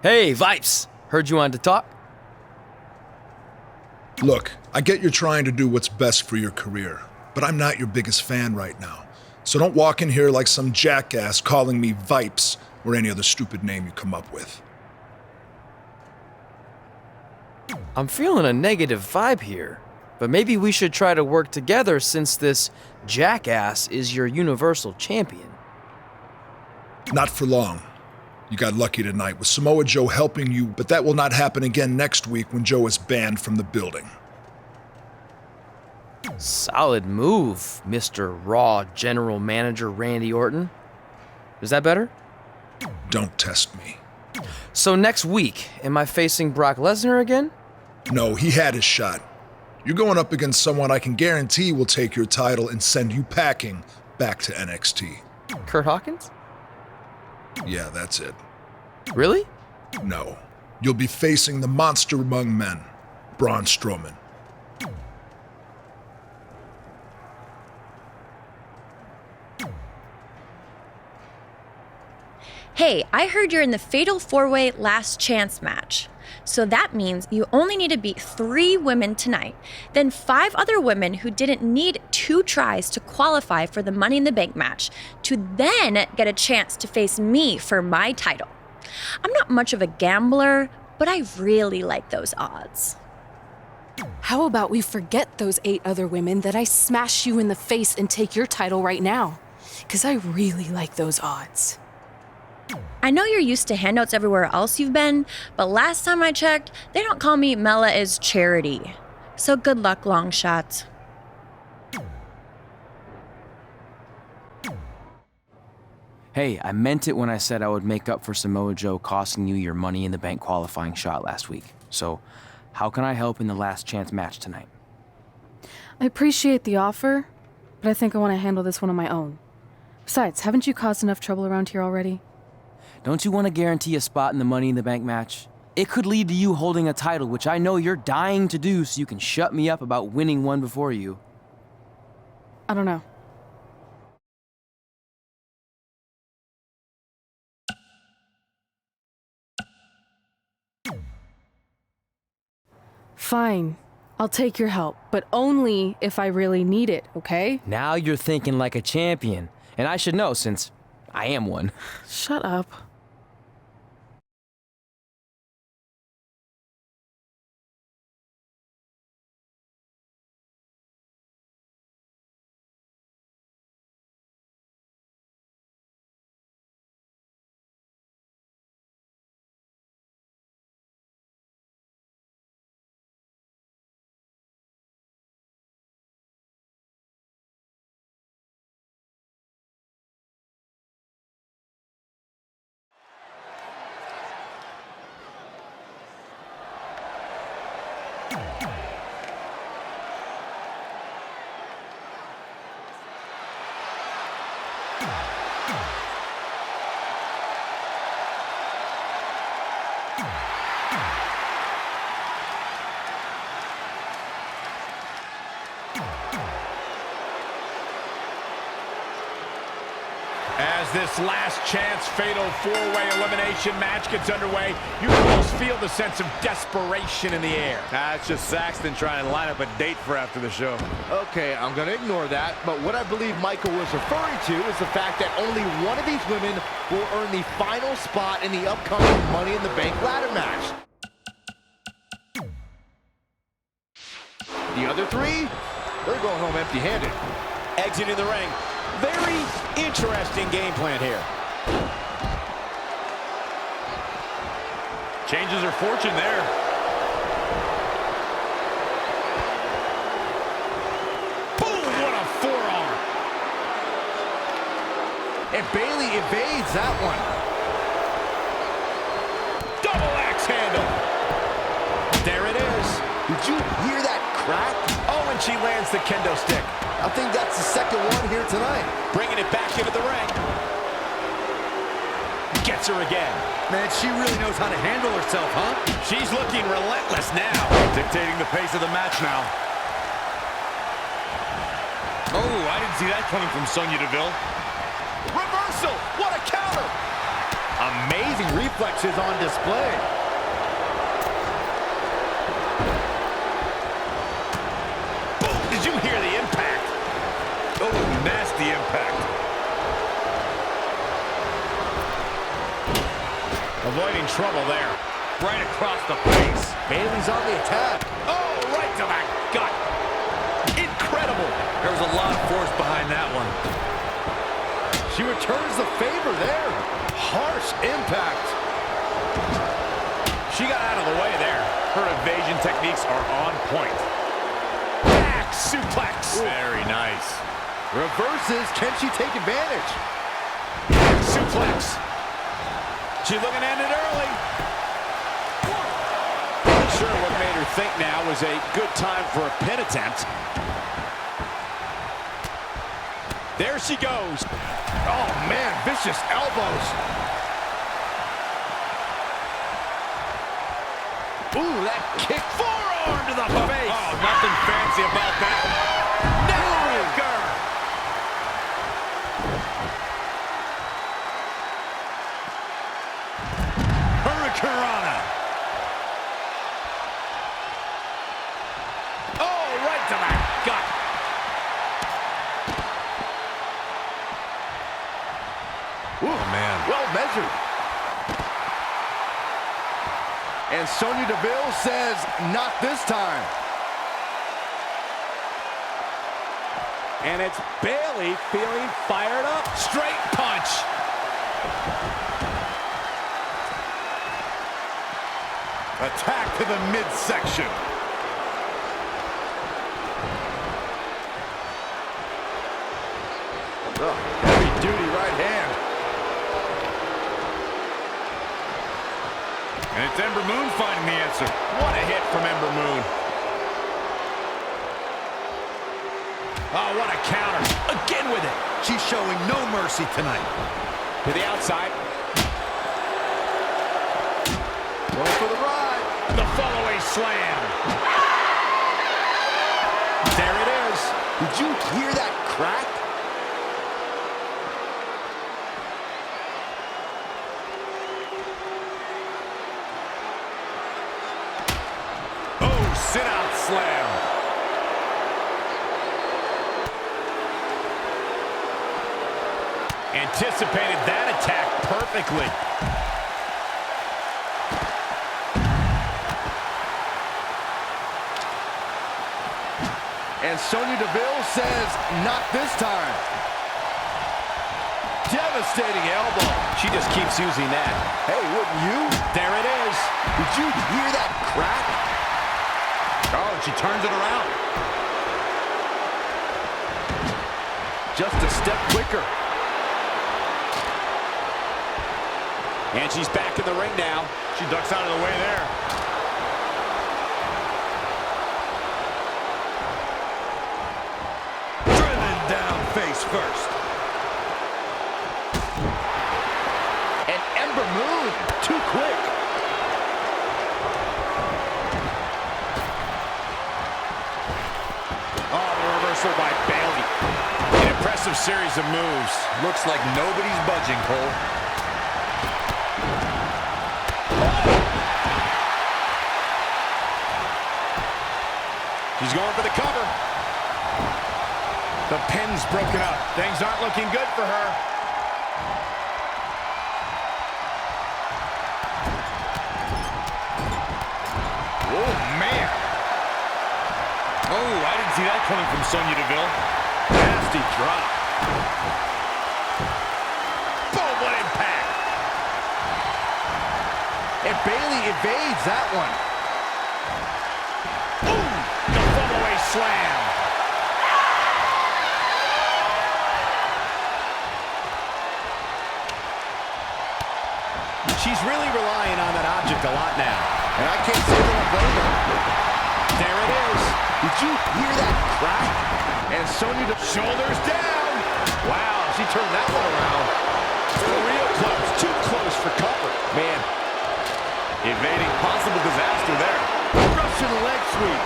Hey, Vipes. Heard you wanted to talk? Look, I get you're trying to do what's best for your career, but I'm not your biggest fan right now. So don't walk in here like some jackass calling me Vipes or any other stupid name you come up with. I'm feeling a negative vibe here, but maybe we should try to work together since this jackass is your Universal Champion. Not for long. You got lucky tonight with Samoa Joe helping you, but that will not happen again next week when Joe is banned from the building. Solid move, Mr. Raw General Manager Randy Orton. Is that better? Don't test me. So next week, am I facing Brock Lesnar again? No, he had his shot. You're going up against someone I can guarantee will take your title and send you packing back to NXT. Kurt Hawkins? Yeah, that's it. Really? No. You'll be facing the monster among men, Braun Strowman. Hey, I heard you're in the Fatal 4-Way Last Chance match. So that means you only need to beat 3 women tonight, then 5 other women who didn't need 2 tries to qualify for the Money in the Bank match to then get a chance to face me for my title. I'm not much of a gambler, but I really like those odds. How about we forget those 8 other women that I smash you in the face and take your title right now? Because I really like those odds. I know you're used to handouts everywhere else you've been, but last time I checked, they don't call me Mela is Charity. So good luck, long shots. Hey, I meant it when I said I would make up for Samoa Joe costing you your Money in the Bank qualifying shot last week. So, how can I help in the last chance match tonight? I appreciate the offer, but I think I want to handle this one on my own. Besides, haven't you caused enough trouble around here already? Don't you want to guarantee a spot in the Money in the Bank match? It could lead to you holding a title, which I know you're dying to do so you can shut me up about winning one before you. I don't know. Fine. I'll take your help, but only if I really need it, okay? Now you're thinking like a champion, and I should know since I am one. Shut up. As this last chance fatal 4-way elimination match gets underway, you can almost feel the sense of desperation in the air. It's just Saxton trying to line up a date for after the show. Okay, I'm going to ignore that, but what I believe Michael was referring to is the fact that only one of these women will earn the final spot in the upcoming Money in the Bank ladder match. The other 3, they're going home empty-handed. Exiting the ring. Very interesting game plan here. Changes her fortune there. Boom, what a forearm. And Bayley evades that one. Double axe handle. There it is. Did you hear that crack? Oh, and she lands the kendo stick. I think that's the second one here tonight. Bringing it back into the ring. Gets her again. Man, she really knows how to handle herself, huh? She's looking relentless now. Dictating the pace of the match now. Oh, I didn't see that coming from Sonya Deville. Reversal. What a counter. Amazing reflexes on display. Boom! Did you hear the impact? Oh, nasty impact. Avoiding trouble there. Right across the face. Bayley's on the attack. Oh, right to the gut. Incredible. There was a lot of force behind that one. She returns the favor there. Harsh impact. She got out of the way there. Her evasion techniques are on point. Back suplex. Very nice. Reverses. Can she take advantage? Back suplex. She's looking to end it early. Not sure what made her think now was a good time for a pin attempt. There she goes. Oh, man, vicious elbows. Ooh, that kick. Forearm to the face. Oh, nothing fancy about that. Neckbreaker. Hurricanrana. Oh, right to the gut. Ooh, man. Well measured. And Sonya Deville says, not this time. And it's Bayley feeling fired up. Straight punch. Attack to the midsection. Oh, heavy duty right hand. And it's Ember Moon finding the answer. What a hit from Ember Moon. Oh, what a counter. Again with it. She's showing no mercy tonight. To the outside. Going for the ride. The follow-away slam. There it is. Did you hear that crack? Oh, sit-out slam. Anticipated that attack perfectly. And Sonya Deville says, not this time. Devastating elbow. She just keeps using that. Hey, wouldn't you? There it is. Did you hear that crack? Oh, and she turns it around. Just a step quicker. And she's back in the ring now. She ducks out of the way there. Driven down face first. And Ember Moon, too quick. Oh, the reversal by Bayley. An impressive series of moves. Looks like nobody's budging, Cole. She's going for the cover. The pin's broken up. Things aren't looking good for her. Oh, man. Oh, I didn't see that coming from Sonya Deville. Nasty drop. Boom, what impact. And Bayley evades that one. Slam. She's really relying on that object a lot now. And I can't say that I'm blaming her. There it is. Did you hear that crack? And Sonya shoulders down. Wow, she turned that one around. Real close. Too close for cover. Man. Evading possible disaster there. Russian leg sweep.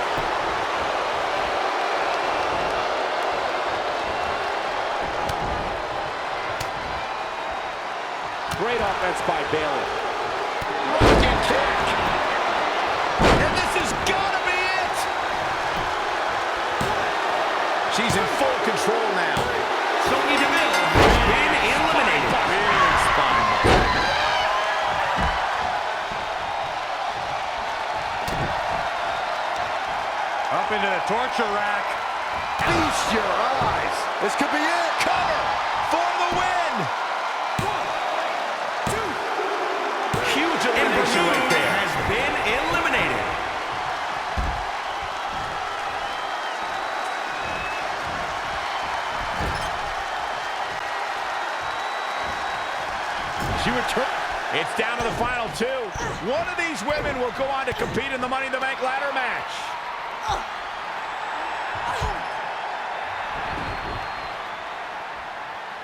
Great offense by Bayley. Rocket kick. And this has got to be it. She's in full control now. Sonya Deville has been eliminated. Big spine. Up into the torture rack. Feast your eyes. This could be it. Cover for the win. 1, 2. Huge elimination right there. Has been eliminated. She returned. It's down to the final 2. One of these women will go on to compete in the Money in the Bank ladder match.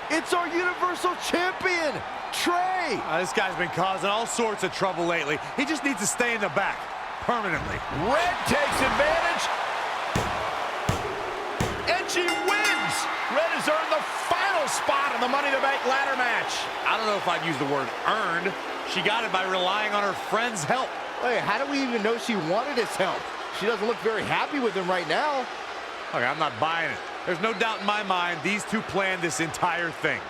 It's our Universal Champion, Trey. This guy's been causing all sorts of trouble lately. He just needs to stay in the back permanently. Red takes advantage. And she wins. Red has earned the final spot in the Money in the Bank ladder match. I don't know if I'd use the word earned. She got it by relying on her friend's help. Wait, how do we even know she wanted his help? She doesn't look very happy with him right now. Okay, I'm not buying it. There's no doubt in my mind these two planned this entire thing.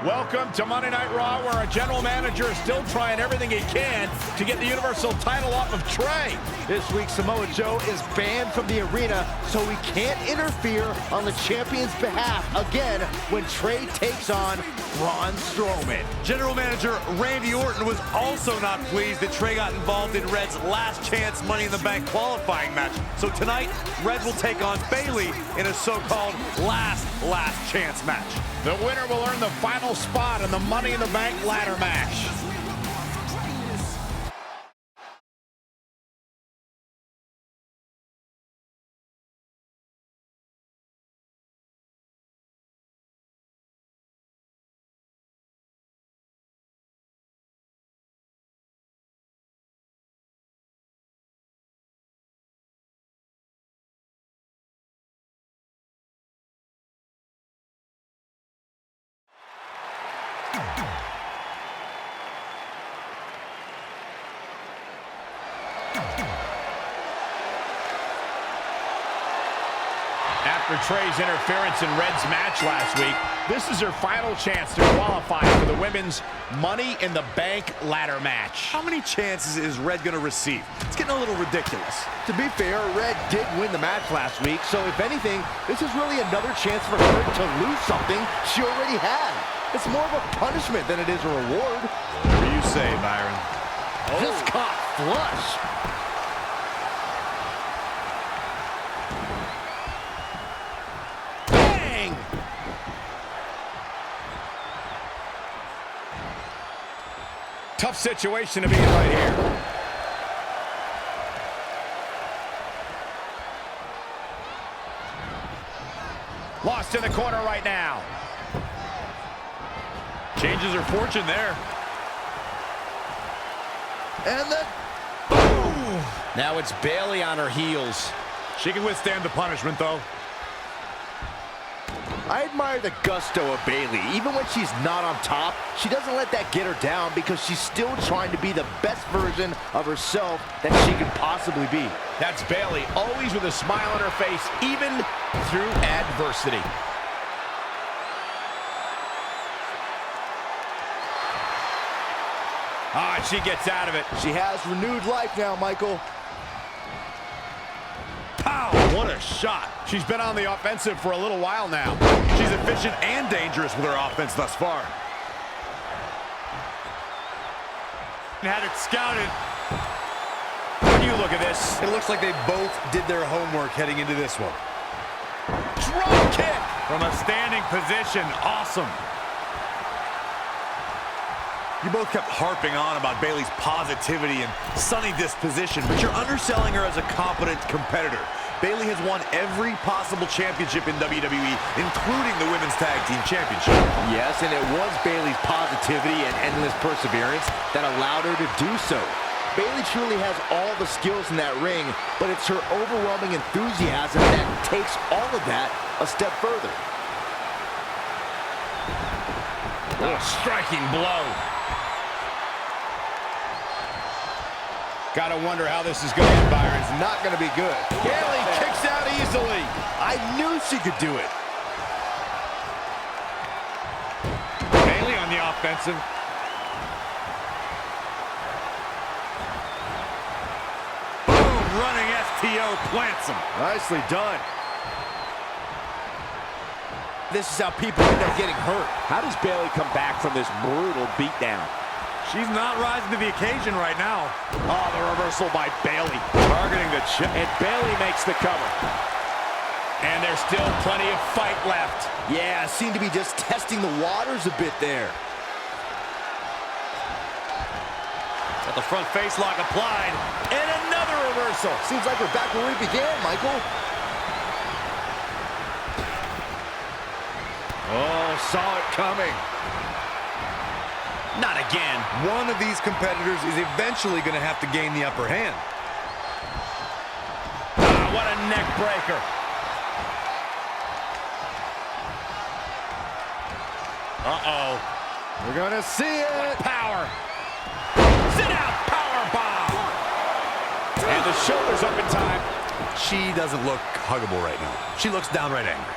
Welcome to Monday Night Raw, where our general manager is still trying everything he can to get the Universal title off of Trey. This week, Samoa Joe is banned from the arena, so he can't interfere on the champion's behalf again when Trey takes on Braun Strowman. General Manager Randy Orton was also not pleased that Trey got involved in Red's last chance Money in the Bank qualifying match. So tonight, Red will take on Bayley in a so-called last chance match. The winner will earn the final spot in the Money in the Bank ladder match. After Trey's interference in Red's match last week, this is her final chance to qualify for the women's Money in the Bank ladder match. How many chances is Red going to receive? It's getting a little ridiculous. To be fair, Red did win the match last week, so if anything, this is really another chance for her to lose something she already had. It's more of a punishment than it is a reward. Whatever you say, Byron. Just caught flush. Tough situation to be in right here. Lost in the corner right now. Changes her fortune there. And then, boom! Now it's Bayley on her heels. She can withstand the punishment, though. I admire the gusto of Bayley. Even when she's not on top, she doesn't let that get her down because she's still trying to be the best version of herself that she could possibly be. That's Bayley, always with a smile on her face, even through adversity. Ah, she gets out of it. She has renewed life now, Michael. Pow! What a shot. She's been on the offensive for a little while now. She's efficient and dangerous with her offense thus far. Had it scouted. When you look at this, it looks like they both did their homework heading into this one. Drop kick! From a standing position, awesome. You both kept harping on about Bayley's positivity and sunny disposition, but you're underselling her as a competent competitor. Bayley has won every possible championship in WWE, including the Women's Tag Team Championship. Yes, and it was Bayley's positivity and endless perseverance that allowed her to do so. Bayley truly has all the skills in that ring, but it's her overwhelming enthusiasm that takes all of that a step further. A striking blow. Gotta wonder how this is going to end, Byron. It's not going to be good. Bayley kicks out easily. I knew she could do it. Bayley on the offensive. Boom, running STO plants him. Nicely done. This is how people end up getting hurt. How does Bayley come back from this brutal beatdown? She's not rising to the occasion right now. Oh, the reversal by Bayley. Targeting the chin. And Bayley makes the cover. And there's still plenty of fight left. Yeah, seemed to be just testing the waters a bit there. Got the front face lock applied. And another reversal. Seems like we're back where we began, Michael. Oh, saw it coming. Not again. One of these competitors is eventually going to have to gain the upper hand. Ah, what a neck breaker. Uh-oh. We're going to see it. Power. Sit out. Power bomb. And the shoulder's up in time. She doesn't look huggable right now. She looks downright angry.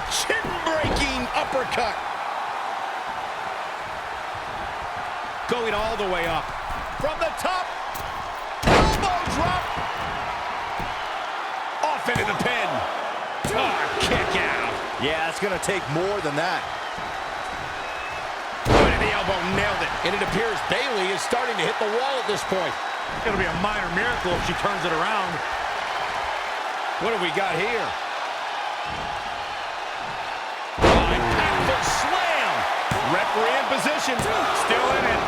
Chin-breaking uppercut. Going all the way up. From the top. Elbow drop. Off into the pin. Oh, kick out. Yeah, it's going to take more than that. Point of the elbow, nailed it. And it appears Bayley is starting to hit the wall at this point. It'll be a minor miracle if she turns it around. What have we got here? Slam! Referee in position. Still in it.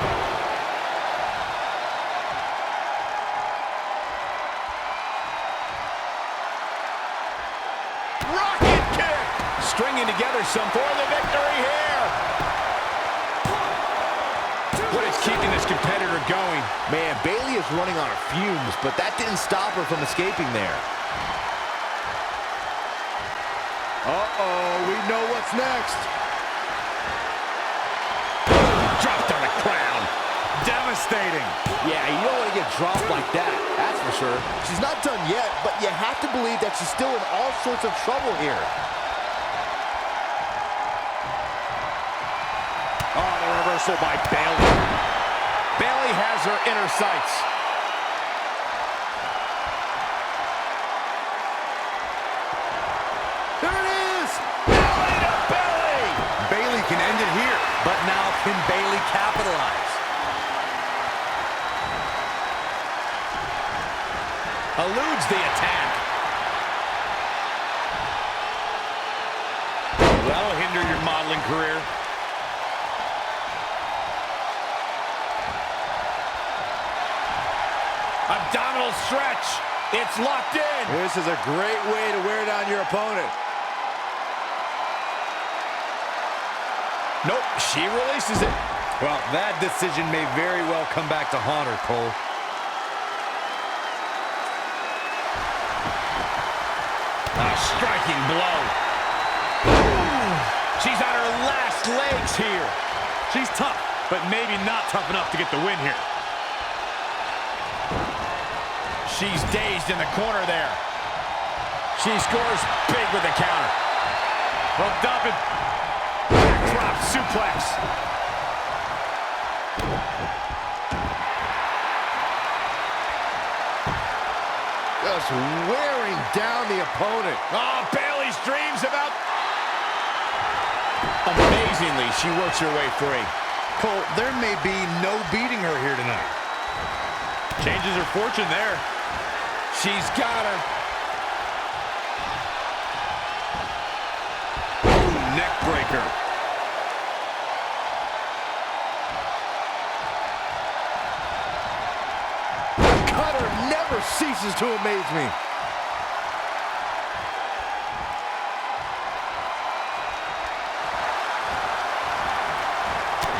Rocket kick! Stringing together some for the victory here. What is keeping this competitor going? Man, Bayley is running on her fumes, but that didn't stop her from escaping there. Uh-oh, we know what's next. Dropped on the crown. Devastating. Yeah, you don't want to get dropped like that, that's for sure. She's not done yet, but you have to believe that she's still in all sorts of trouble here. Oh, the reversal by Bayley. Bayley has her inner sights. There it is! Belly to belly! Bayley can end it here, but now can Bayley capitalize? Eludes the attack. That'll hinder your modeling career. Abdominal stretch. It's locked in. This is a great way to wear down your opponent. Nope, she releases it. Well, that decision may very well come back to haunt her, Cole. A striking blow. Ooh, she's on her last legs here. She's tough, but maybe not tough enough to get the win here. She's dazed in the corner there. She scores big with the counter. Hooked up and Backdrop suplex. Just wearing down the opponent. Oh, Bayley's dreams about... Amazingly, she works her way free. Cole, there may be no beating her here tonight. Changes her fortune there. She's got her. Ooh, neck breaker. never ceases to amaze me.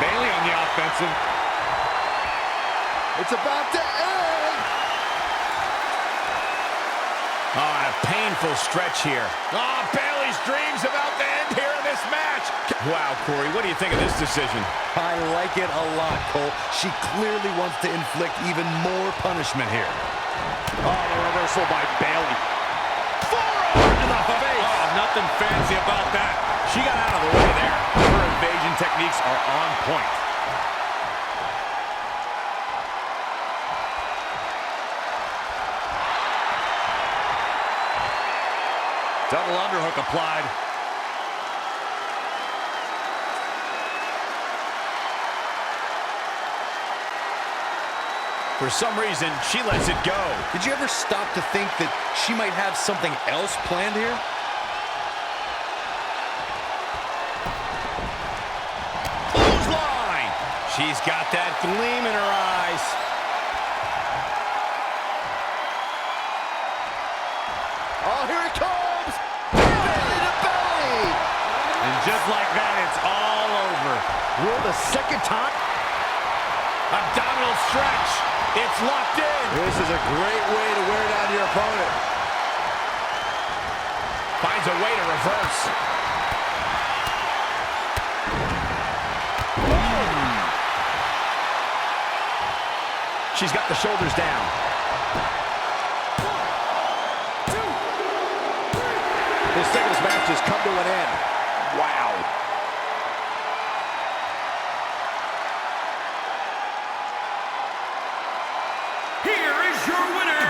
Bayley on the offensive. It's about to end. Oh, and a painful stretch here. Oh, Bayley's dreams about to end here in this match. Wow, Corey, what do you think of this decision? I like it a lot, Cole. She clearly wants to inflict even more punishment here. Oh, the reversal by Bayley. Forearm to the face. Oh, nothing fancy about that. She got out of the way there. Her evasion techniques are on point. Double underhook applied. For some reason, she lets it go. Did you ever stop to think that she might have something else planned here? Clothesline! She's got that gleam in her eyes. Oh, here it comes! Belly to belly! And just like that, it's all over. Will the second time? Abdominal stretch. It's locked in. This is a great way to wear down your opponent. Finds a way to reverse. She's got the shoulders down. This singles match has come to an end. Wow. Here is your winner,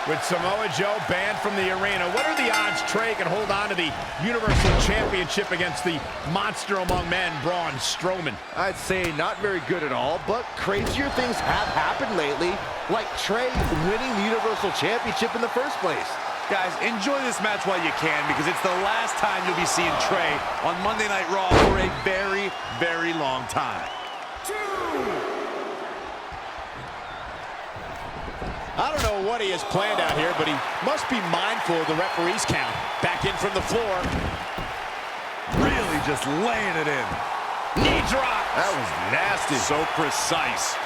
With Samoa Joe banned from the arena, what are the odds Trey can hold on to the Universal Championship against the monster among men, Braun Strowman? I'd say not very good at all, but crazier things have happened lately, like Trey winning the Universal Championship in the first place. Guys, enjoy this match while you can, because it's the last time you'll be seeing Trey on Monday Night Raw for a very, very long time. I don't know what he has planned out here, but he must be mindful of the referee's count. Back in from the floor. Really just laying it in. Knee drop. That was nasty. So precise.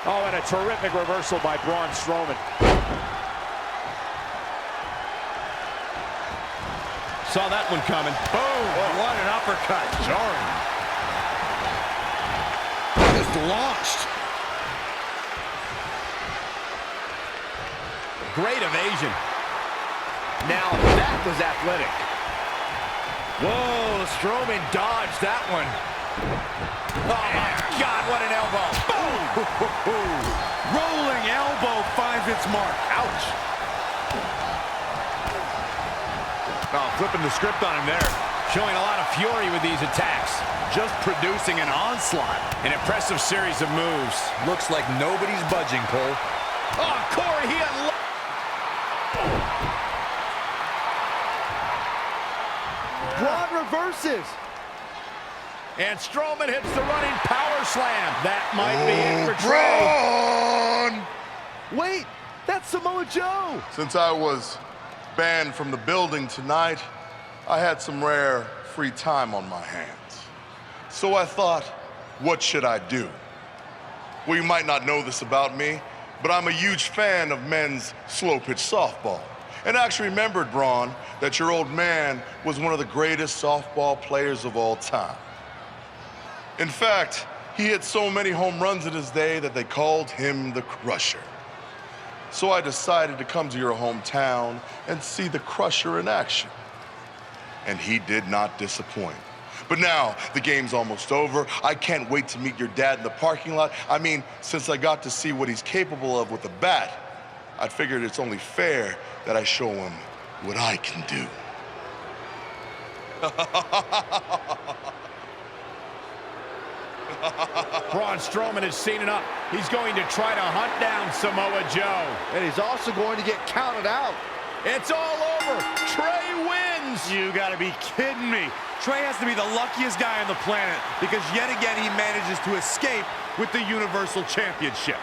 Oh, and a terrific reversal by Braun Strowman. Saw that one coming. Boom. Oh, what an uppercut. Jarring. Just launched. Great evasion. Now that was athletic. Whoa, Strowman dodged that one. Oh my God, what an elbow. Boom! Rolling elbow finds its mark. Ouch. Oh, flipping the script on him there. Showing a lot of fury with these attacks. Just producing an onslaught. An impressive series of moves. Looks like nobody's budging, Cole. Oh, Corey, he unlocked. Braun reverses. And Strowman hits the running power slam. That might be it for Trey. Braun! Wait, that's Samoa Joe. Since I was banned from the building tonight, I had some rare free time on my hands. So I thought, what should I do? Well, you might not know this about me, but I'm a huge fan of men's slow-pitch softball. And I actually remembered, Braun, that your old man was one of the greatest softball players of all time. In fact, he hit so many home runs in his day that they called him the Crusher. So I decided to come to your hometown and see the Crusher in action. And he did not disappoint. But now, the game's almost over. I can't wait to meet your dad in the parking lot. I mean, since I got to see what he's capable of with a bat, I figured it's only fair that I show him what I can do. Braun Strowman has seen enough. He's going to try to hunt down Samoa Joe. And he's also going to get counted out. It's all over. Trey wins. You gotta be kidding me. Trey has to be the luckiest guy on the planet because yet again he manages to escape with the Universal Championship.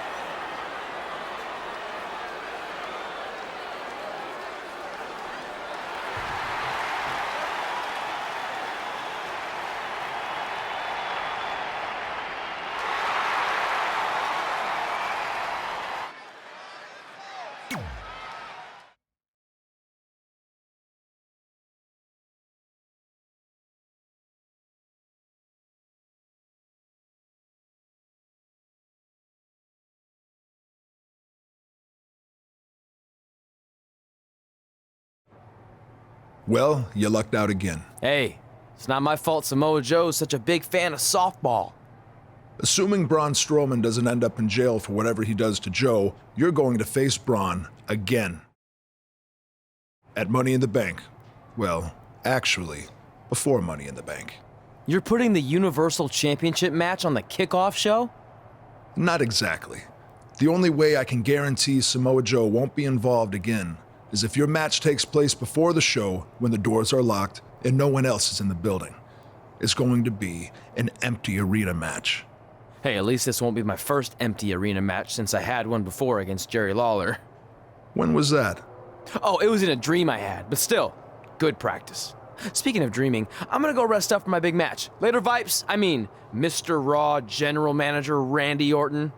Well, you lucked out again. Hey, it's not my fault Samoa Joe's such a big fan of softball. Assuming Braun Strowman doesn't end up in jail for whatever he does to Joe, you're going to face Braun again. At Money in the Bank. Well, actually, before Money in the Bank. You're putting the Universal Championship match on the kickoff show? Not exactly. The only way I can guarantee Samoa Joe won't be involved again is if your match takes place before the show when the doors are locked and no one else is in the building. It's going to be an empty arena match. Hey, at least this won't be my first empty arena match since I had one before against Jerry Lawler. When was that? Oh, it was in a dream I had, but still, good practice. Speaking of dreaming, I'm gonna go rest up for my big match. Later, Vipes. I mean, Mr. Raw General Manager Randy Orton.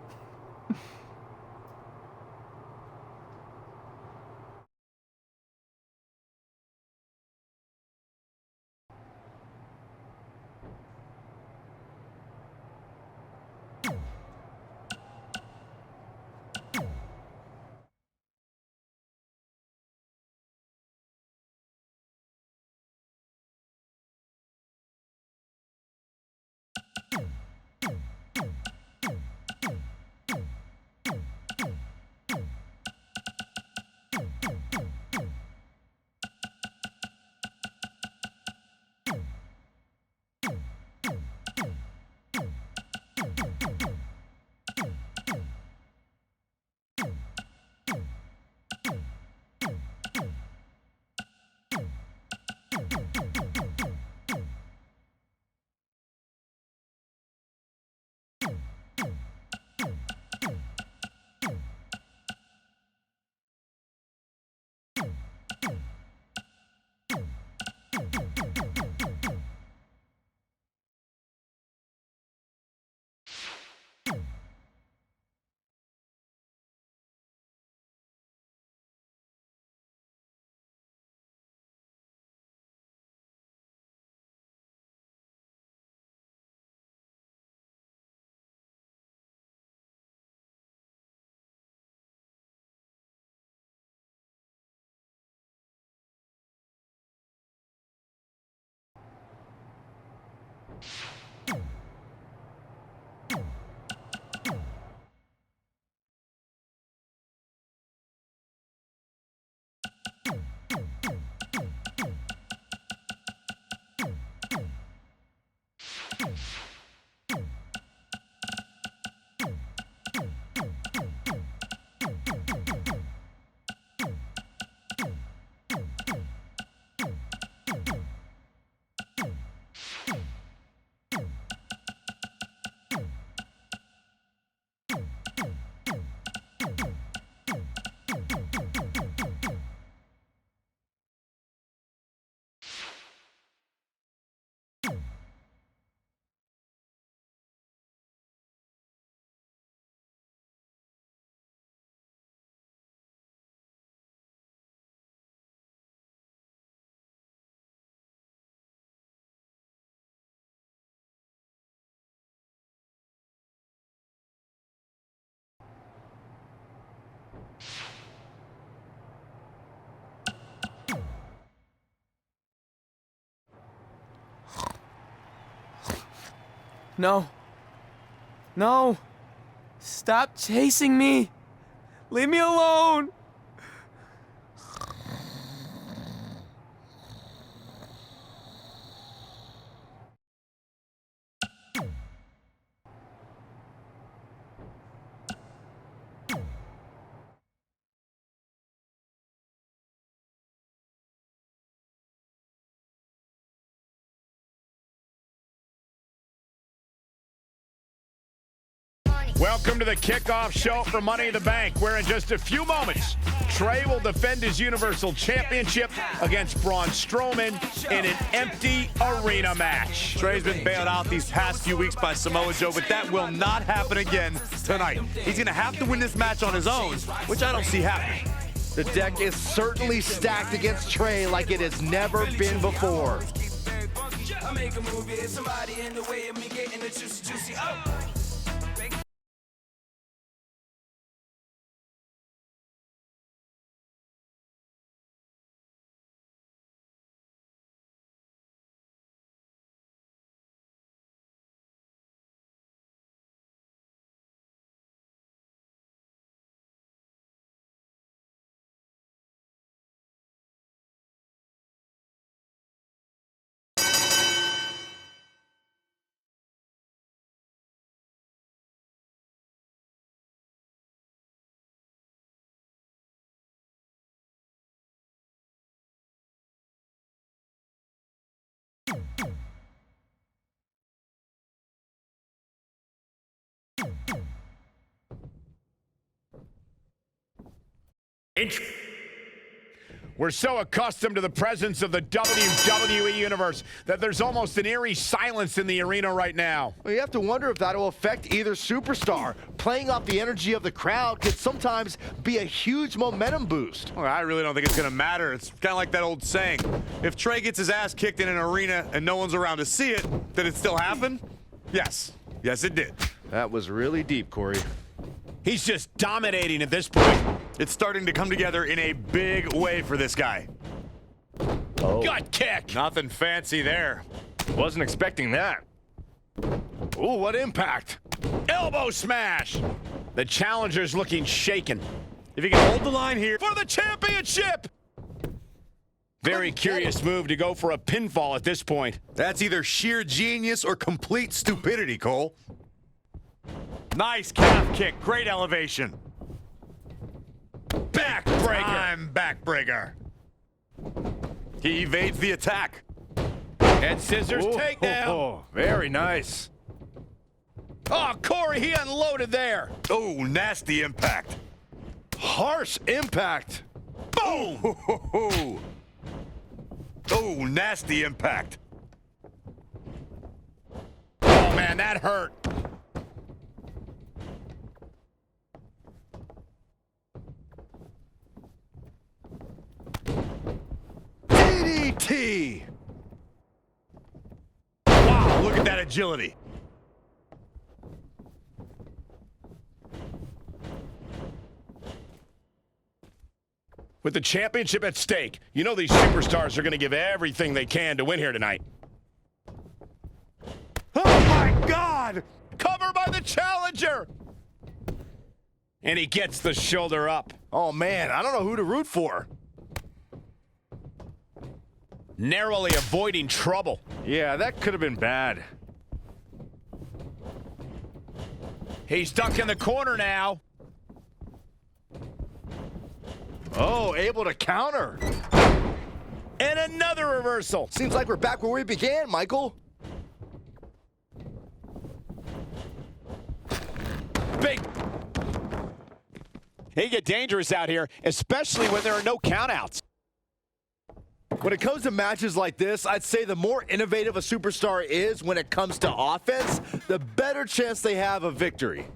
No. No. Stop chasing me. Leave me alone. Welcome to the kickoff show for Money in the Bank, where in just a few moments, Trey will defend his Universal Championship against Braun Strowman in an empty arena match. Trey's been bailed out these past few weeks by Samoa Joe, but that will not happen again tonight. He's going to have to win this match on his own, which I don't see happening. The deck is certainly stacked against Trey like it has never been before. We're so accustomed to the presence of the WWE Universe that there's almost an eerie silence in the arena right now. Well, you have to wonder if that'll affect either superstar. Playing off the energy of the crowd could sometimes be a huge momentum boost. Well, I really don't think it's going to matter. It's kind of like that old saying. If Trey gets his ass kicked in an arena and no one's around to see it, did it still happen? Yes. Yes, it did. That was really deep, Corey. He's just dominating at this point. It's starting to come together in a big way for this guy. Gut kick. Nothing fancy there. Wasn't expecting that. Ooh, what impact. Elbow smash. The challenger's looking shaken. If he can hold the line here For the championship. Very curious move to go for a pinfall at this point. that's either sheer genius or complete stupidity, Cole. Nice calf kick. Great elevation. Backbreaker. Time backbreaker. He evades the attack. Head scissors takedown. Oh, very nice. Oh, Corey, he unloaded there. Oh, nasty impact. Harsh impact. Boom! Oh, nasty impact. Oh, man, that hurt. DDT. Wow, look at that agility. With the championship at stake, you know these superstars are going to give everything they can to win here tonight. Oh, my God! Cover by the challenger. And he gets the shoulder up. Oh, man, I don't know who to root for. Narrowly avoiding trouble. Yeah, that could have been bad. He's stuck in the corner now. Oh, able to counter. And another reversal. Seems like we're back where we began, Michael. Big. They get dangerous out here, especially when there are no countouts. When it comes to matches like this, I'd say the more innovative a superstar is when it comes to offense, the better chance they have of victory.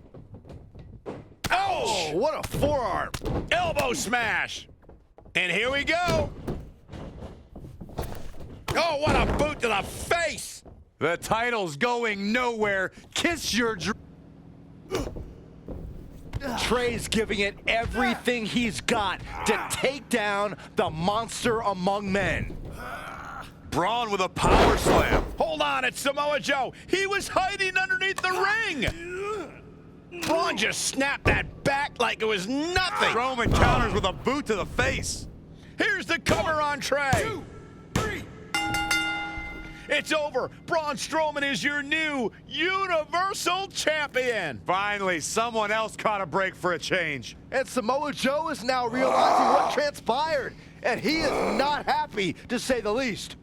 Oh, what a forearm. Elbow smash. And here we go. Oh, what a boot to the face. The title's going nowhere. Kiss your dream. Trey's giving it everything he's got to take down the monster among men. Braun with a power slam. Hold on, it's Samoa Joe. He was hiding underneath the ring. Braun just snapped that back like it was nothing. Strowman counters with a boot to the face. Here's the cover on Trey. 2, 3. It's over. Braun Strowman is your new Universal Champion. Finally, someone else caught a break for a change. And Samoa Joe is now realizing what transpired, and he is not happy, to say the least.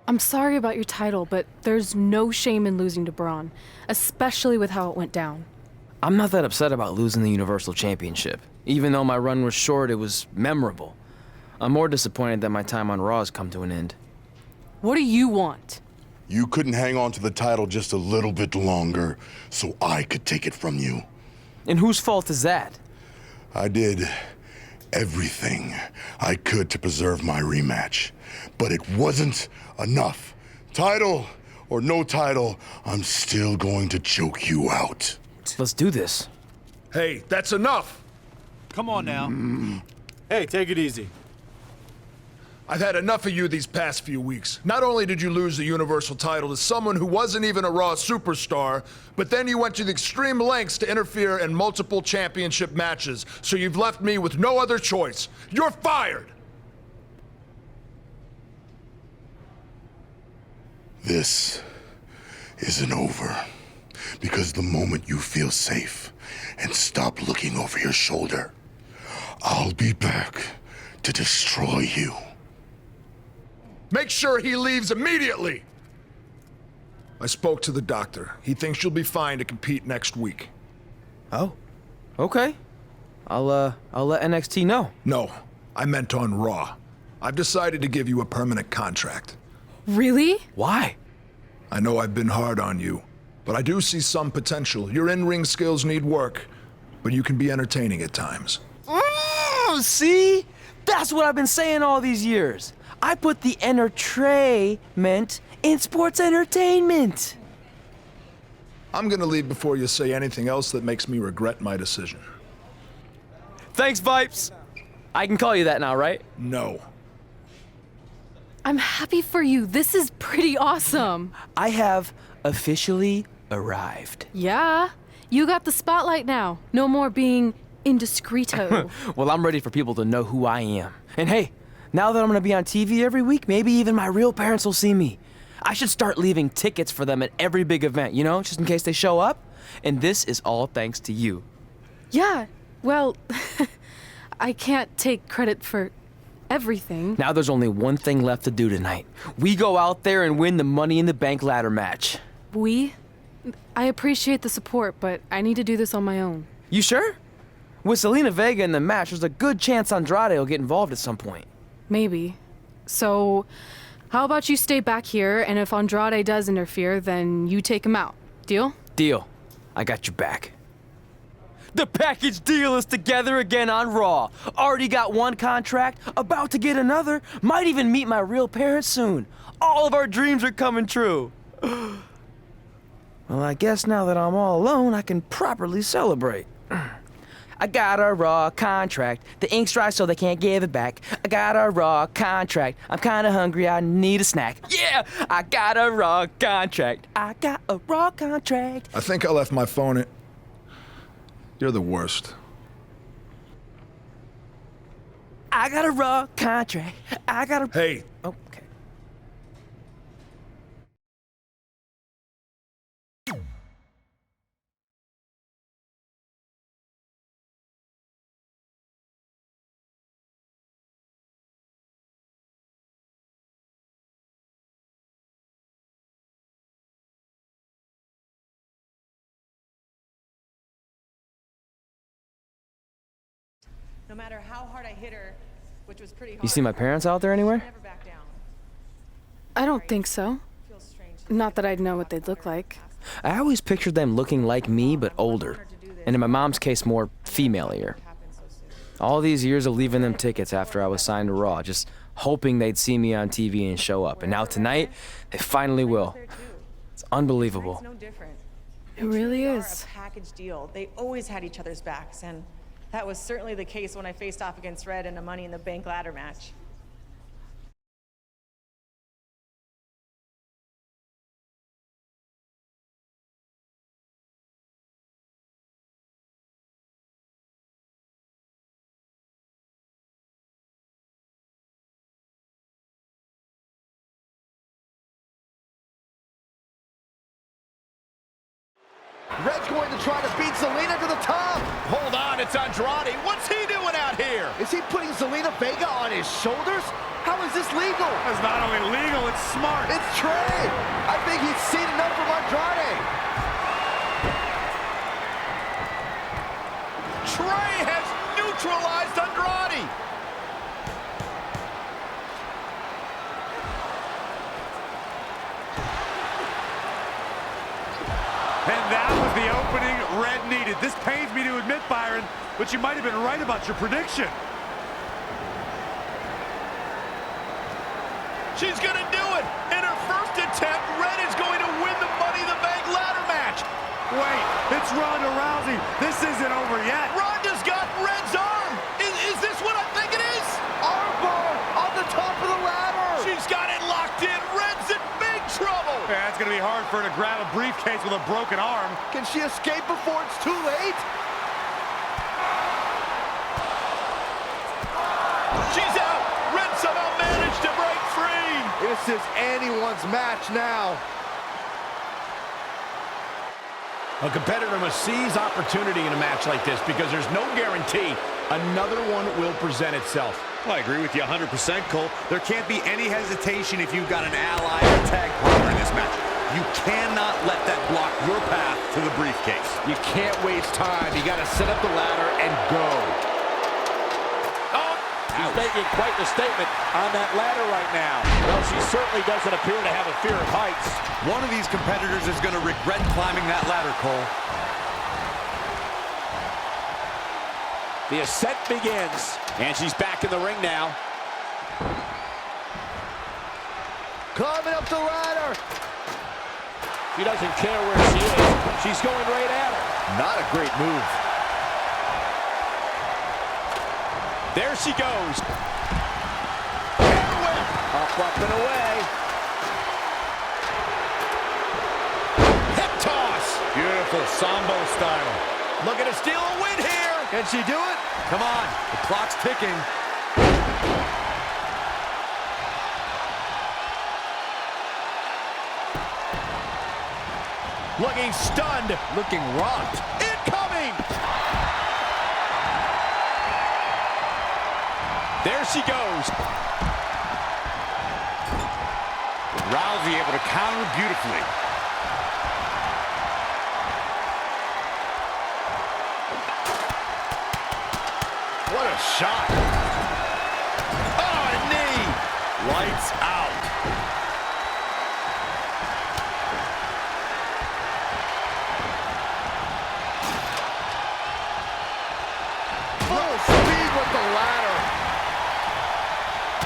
I'm sorry about your title, but there's no shame in losing to Braun, especially with how it went down. I'm not that upset about losing the Universal Championship. Even though my run was short, it was memorable. I'm more disappointed that my time on Raw has come to an end. What do you want? You couldn't hang on to the title just a little bit longer so I could take it from you. And whose fault is that? I did everything I could to preserve my rematch, but it wasn't enough. Title or no title, I'm still going to choke you out. Let's do this. Hey, that's enough! Come on now. Hey, take it easy. I've had enough of you these past few weeks. Not only did you lose the Universal title to someone who wasn't even a Raw superstar, but then you went to the extreme lengths to interfere in multiple championship matches, so you've left me with no other choice. You're fired! This isn't over, because the moment you feel safe and stop looking over your shoulder, I'll be back to destroy you. Make sure he leaves immediately! I spoke to the doctor. He thinks you'll be fine to compete next week. Oh, okay. I'll let NXT know. No, I meant on Raw. I've decided to give you a permanent contract. Really? Why? I know I've been hard on you, but I do see some potential. Your in-ring skills need work, but you can be entertaining at times. See? That's what I've been saying all these years. I put the entertainment in sports entertainment. I'm gonna leave before you say anything else that makes me regret my decision. Thanks, Vipes. I can call you that now, right? No. I'm happy for you. This is pretty awesome. I have officially arrived. Yeah, you got the spotlight now. No more being indiscreto. Well, I'm ready for people to know who I am. And hey, now that I'm gonna be on TV every week, maybe even my real parents will see me. I should start leaving tickets for them at every big event, you know, just in case they show up. And this is all thanks to you. Yeah, well, I can't take credit for everything. Now there's only one thing left to do tonight. We go out there and win the Money in the Bank ladder match. I appreciate the support, but I need to do this on my own. You sure? With Selena Vega in the match, there's a good chance Andrade will get involved at some point. Maybe. So, how about you stay back here, and if Andrade does interfere, then you take him out. Deal? Deal. I got your back. The package deal is together again on Raw. Already got one contract, about to get another, might even meet my real parents soon. All of our dreams are coming true. Well, I guess now that I'm all alone, I can properly celebrate. I got a Raw contract. The ink's dry so they can't give it back. I got a Raw contract. I'm kinda hungry, I need a snack. Yeah! I got a Raw contract. I got a Raw contract. I think I left my phone in... You're the worst. I got a Raw contract. I got a... Hey. Oh, okay. No matter how hard I hit her, which was pretty hard. You see my parents out there anywhere? Never back down. I don't think so. Feels strange to Not that I'd know what they'd look like. I always pictured them looking like me, but older. And in my mom's case, more female-ier. All these years of leaving them tickets after I was signed to Raw, just hoping they'd see me on TV and show up. And now tonight, they finally will. It's unbelievable. It's no different. It really is. A package deal. They always had each other's backs, and that was certainly the case when I faced off against Red in a Money in the Bank ladder match. Red's going to try to beat Zelina to the top. Hold on, it's Andrade. What's he doing out here? Is he putting Zelina Vega on his shoulders? How is this legal? It's not only legal, it's smart. It's Trey. I think he's seen enough from Andrade. Trey has neutralized Andrade. And that was the opening Red needed. This pains me to admit, Byron, but you might have been right about your prediction. She's gonna do it. In her first attempt, Red is going to win the Money in the Bank ladder match. Wait, it's Ronda Rousey. This isn't over yet. Ronda's got Red's arm. Is this what I think it is? Armbar on the top of the ladder. She's got it locked in. Red's in big trouble. Yeah, it's going to be hard for her to grab a briefcase with a broken arm. Can she escape before it's too late? She's out. Red somehow managed to break free. This is anyone's match now. A competitor must seize opportunity in a match like this because there's no guarantee another one will present itself. Well, I agree with you 100%, Cole. There can't be any hesitation if you've got an ally or tag partner in this match. You cannot let that block your path to the briefcase. You can't waste time. You got to set up the ladder and go. Oh, she's making quite the statement on that ladder right now. Well, she certainly doesn't appear to have a fear of heights. One of these competitors is going to regret climbing that ladder, Cole. The ascent begins, and she's back in the ring now. Climbing up the ladder. She doesn't care where she is. She's going right at her. Not a great move. There she goes. Air whip. Up and away. Hip toss. Beautiful Sambo style. Looking to steal a win here. Can she do it? Come on, the clock's ticking. Looking stunned. Looking rocked. Incoming. There she goes. Rousey able to counter beautifully. What a shot. Oh, a knee. Lights out. Full speed with the ladder.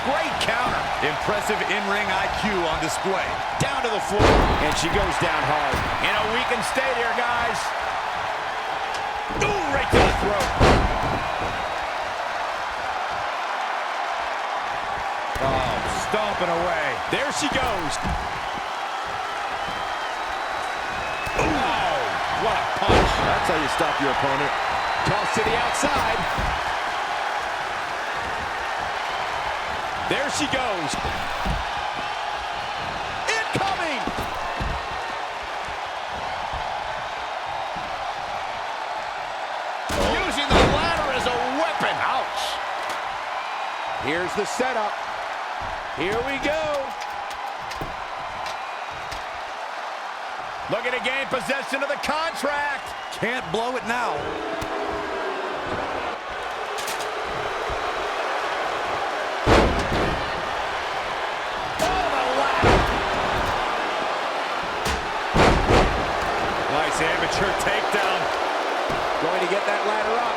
Great counter. Impressive in-ring IQ on display. Down to the floor. And she goes down hard. In a weakened state here, guys. Ooh, right to the throat. Oh, stomping away. There she goes. Oh, what a punch. That's how you stop your opponent. Toss to the outside. There she goes. Incoming. Using the ladder as a weapon. Ouch. Here's the setup. Here we go. Looking to gain possession of the contract. Can't blow it now. signature takedown. Going to get that ladder up.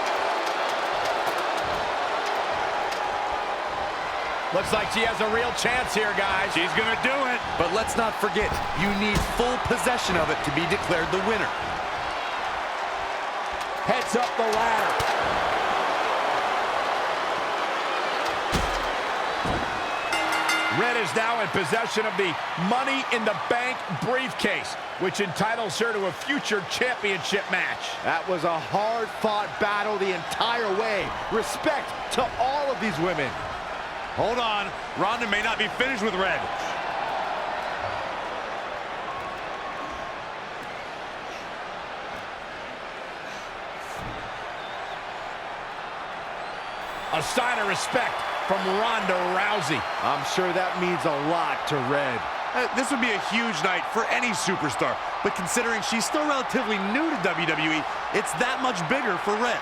Looks like she has a real chance here, guys. She's gonna do it. But let's not forget, you need full possession of it to be declared the winner. Heads up the ladder. Red is now in possession of the Money in the Bank briefcase, which entitles her to a future championship match. That was a hard-fought battle the entire way. Respect to all of these women. Hold on, Ronda may not be finished with Red. A sign of respect from Ronda Rousey. I'm sure that means a lot to Red. This would be a huge night for any superstar, but considering she's still relatively new to WWE, it's that much bigger for Red.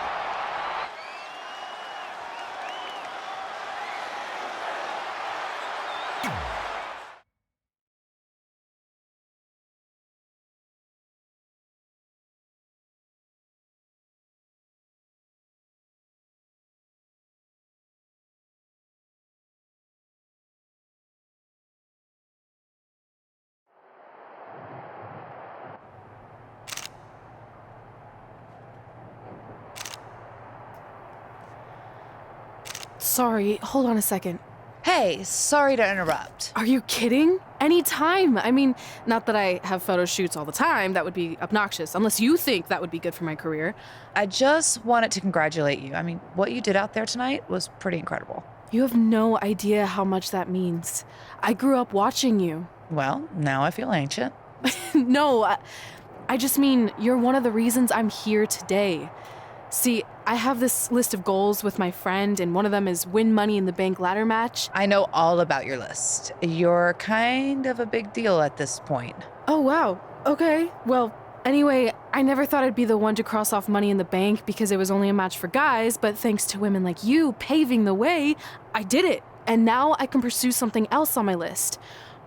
Sorry, hold on a second. Hey, sorry to interrupt. Are you kidding? Anytime. I mean, not that I have photo shoots all the time. That would be obnoxious, unless you think that would be good for my career. I just wanted to congratulate you. I mean, what you did out there tonight was pretty incredible. You have no idea how much that means. I grew up watching you. Well, now I feel ancient. No, I just mean you're one of the reasons I'm here today. See, I have this list of goals with my friend, and one of them is win Money in the Bank ladder match. I know all about your list. You're kind of a big deal at this point. Oh, wow. Okay. Well, anyway, I never thought I'd be the one to cross off Money in the Bank because it was only a match for guys, but thanks to women like you paving the way, I did it. And now I can pursue something else on my list.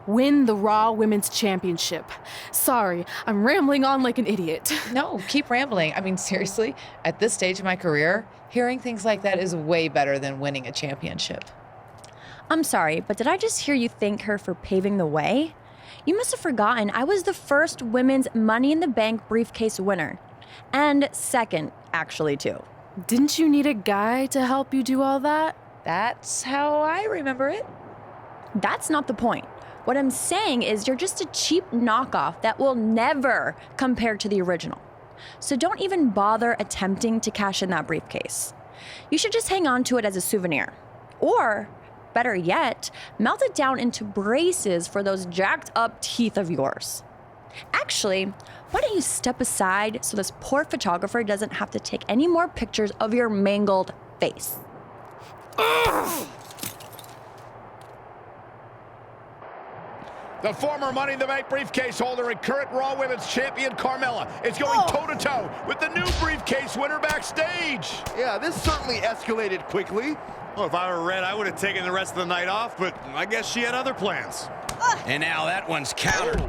Win the Raw Women's Championship. Sorry, I'm rambling on like an idiot. No, keep rambling. I mean, seriously, at this stage of my career, hearing things like that is way better than winning a championship. I'm sorry, but did I just hear you thank her for paving the way? You must have forgotten I was the first women's Money in the Bank briefcase winner. And second, actually, too. Didn't you need a guy to help you do all that? That's how I remember it. That's not the point. What I'm saying is you're just a cheap knockoff that will never compare to the original. So don't even bother attempting to cash in that briefcase. You should just hang on to it as a souvenir. Or, better yet, melt it down into braces for those jacked up teeth of yours. Actually, why don't you step aside so this poor photographer doesn't have to take any more pictures of your mangled face? The former Money in the Bank briefcase holder and current Raw Women's Champion Carmella is going toe-to-toe with the new briefcase winner backstage. Yeah, this certainly escalated quickly. Well, if I were Red, I would have taken the rest of the night off, but I guess she had other plans. And now that one's countered.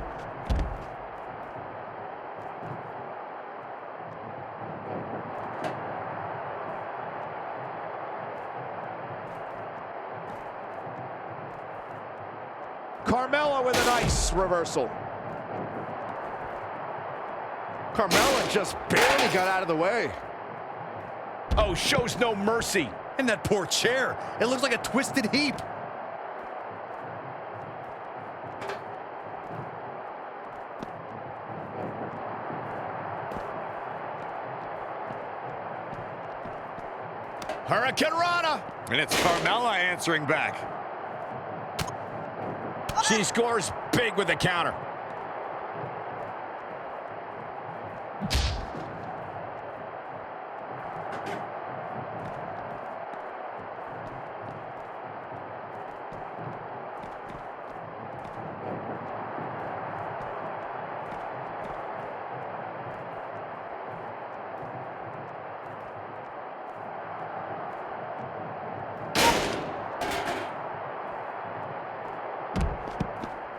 Carmella with a nice reversal. Carmella just barely got out of the way. Oh, shows no mercy. And that poor chair. It looks like a twisted heap. Hurricane Rana. And it's Carmella answering back. She scores big with the counter.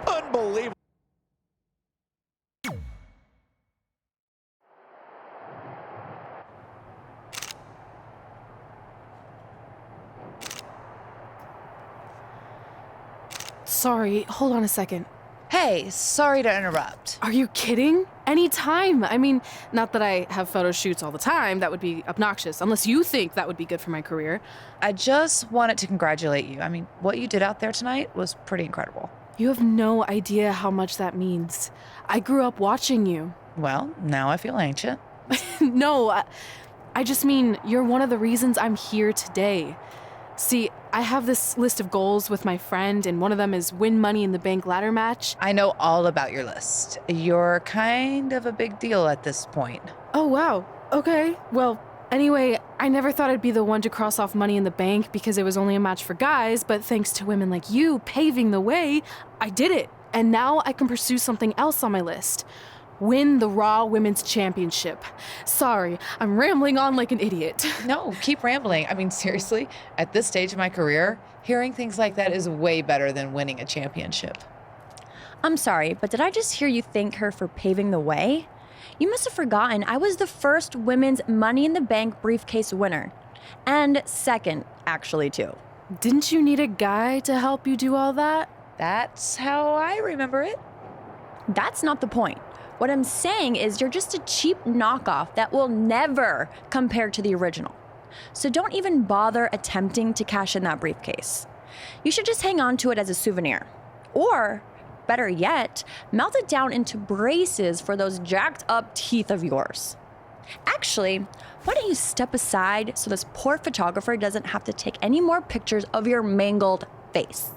Unbelievable. Sorry, hold on a second. Hey, sorry to interrupt. Are you kidding? Anytime. I mean, not that I have photo shoots all the time. That would be obnoxious, unless you think that would be good for my career. I just wanted to congratulate you. I mean, what you did out there tonight was pretty incredible. You have no idea how much that means. I grew up watching you. Well, now I feel ancient. No, I just mean you're one of the reasons I'm here today. See, I have this list of goals with my friend, and one of them is win Money in the Bank ladder match. I know all about your list. You're kind of a big deal at this point. Oh, wow. Okay. Well, anyway, I never thought I'd be the one to cross off Money in the Bank because it was only a match for guys, but thanks to women like you paving the way, I did it. And now I can pursue something else on my list. Win the Raw Women's Championship. Sorry, I'm rambling on like an idiot. No, keep rambling. I mean, seriously, at this stage of my career, hearing things like that is way better than winning a championship. I'm sorry, but did I just hear you thank her for paving the way? You must have forgotten I was the first women's Money in the Bank briefcase winner. And second, actually, too. Didn't you need a guy to help you do all that? That's how I remember it. That's not the point. What I'm saying is you're just a cheap knockoff that will never compare to the original. So don't even bother attempting to cash in that briefcase. You should just hang on to it as a souvenir. Or, better yet, melt it down into braces for those jacked up teeth of yours. Actually, why don't you step aside so this poor photographer doesn't have to take any more pictures of your mangled face?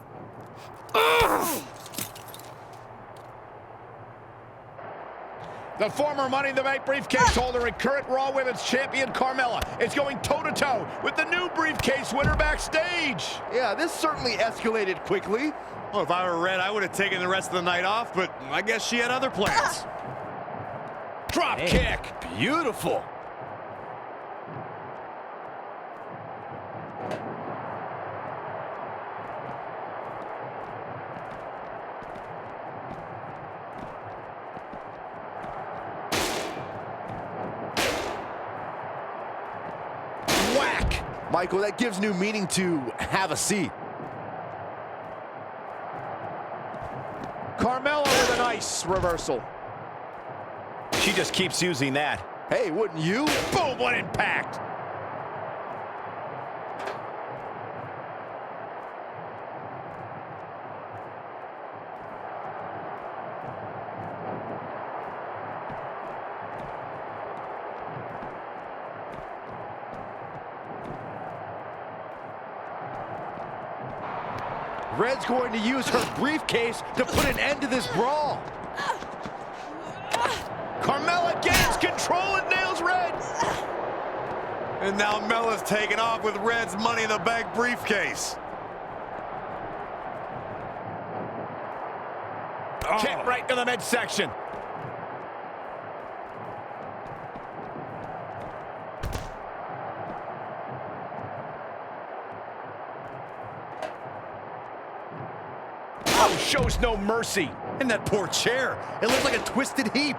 The former Money in the Bank briefcase holder and current Raw Women's Champion Carmella is going toe-to-toe with the new briefcase winner backstage. Yeah, this certainly escalated quickly. Well, if I were Red, I would have taken the rest of the night off, but I guess she had other plans. Drop kick. Beautiful. Whack. Michael, that gives new meaning to have a seat. Carmella with a nice reversal. She just keeps using that. Hey, wouldn't you? Boom, what impact. Red's going to use her briefcase to put an end to this brawl. Carmella gains control and nails Red. And now Mella's taking off with Red's Money in the Bank briefcase. Kick right to the midsection. Oh, shows no mercy. And that poor chair. It looks like a twisted heap.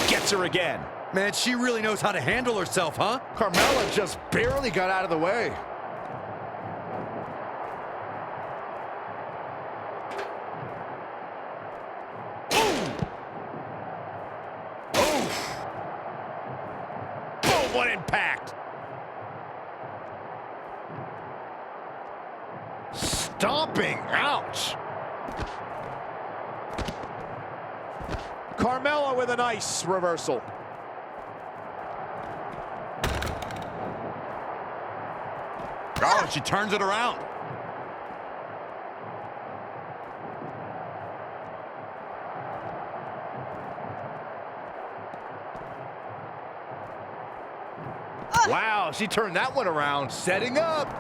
Gets her again. Man, she really knows how to handle herself, huh? Carmella just barely got out of the way. Boom, what impact. Stomping, ouch. Carmella with a nice reversal. Oh, she turns it around. Wow, she turned that one around. Setting up.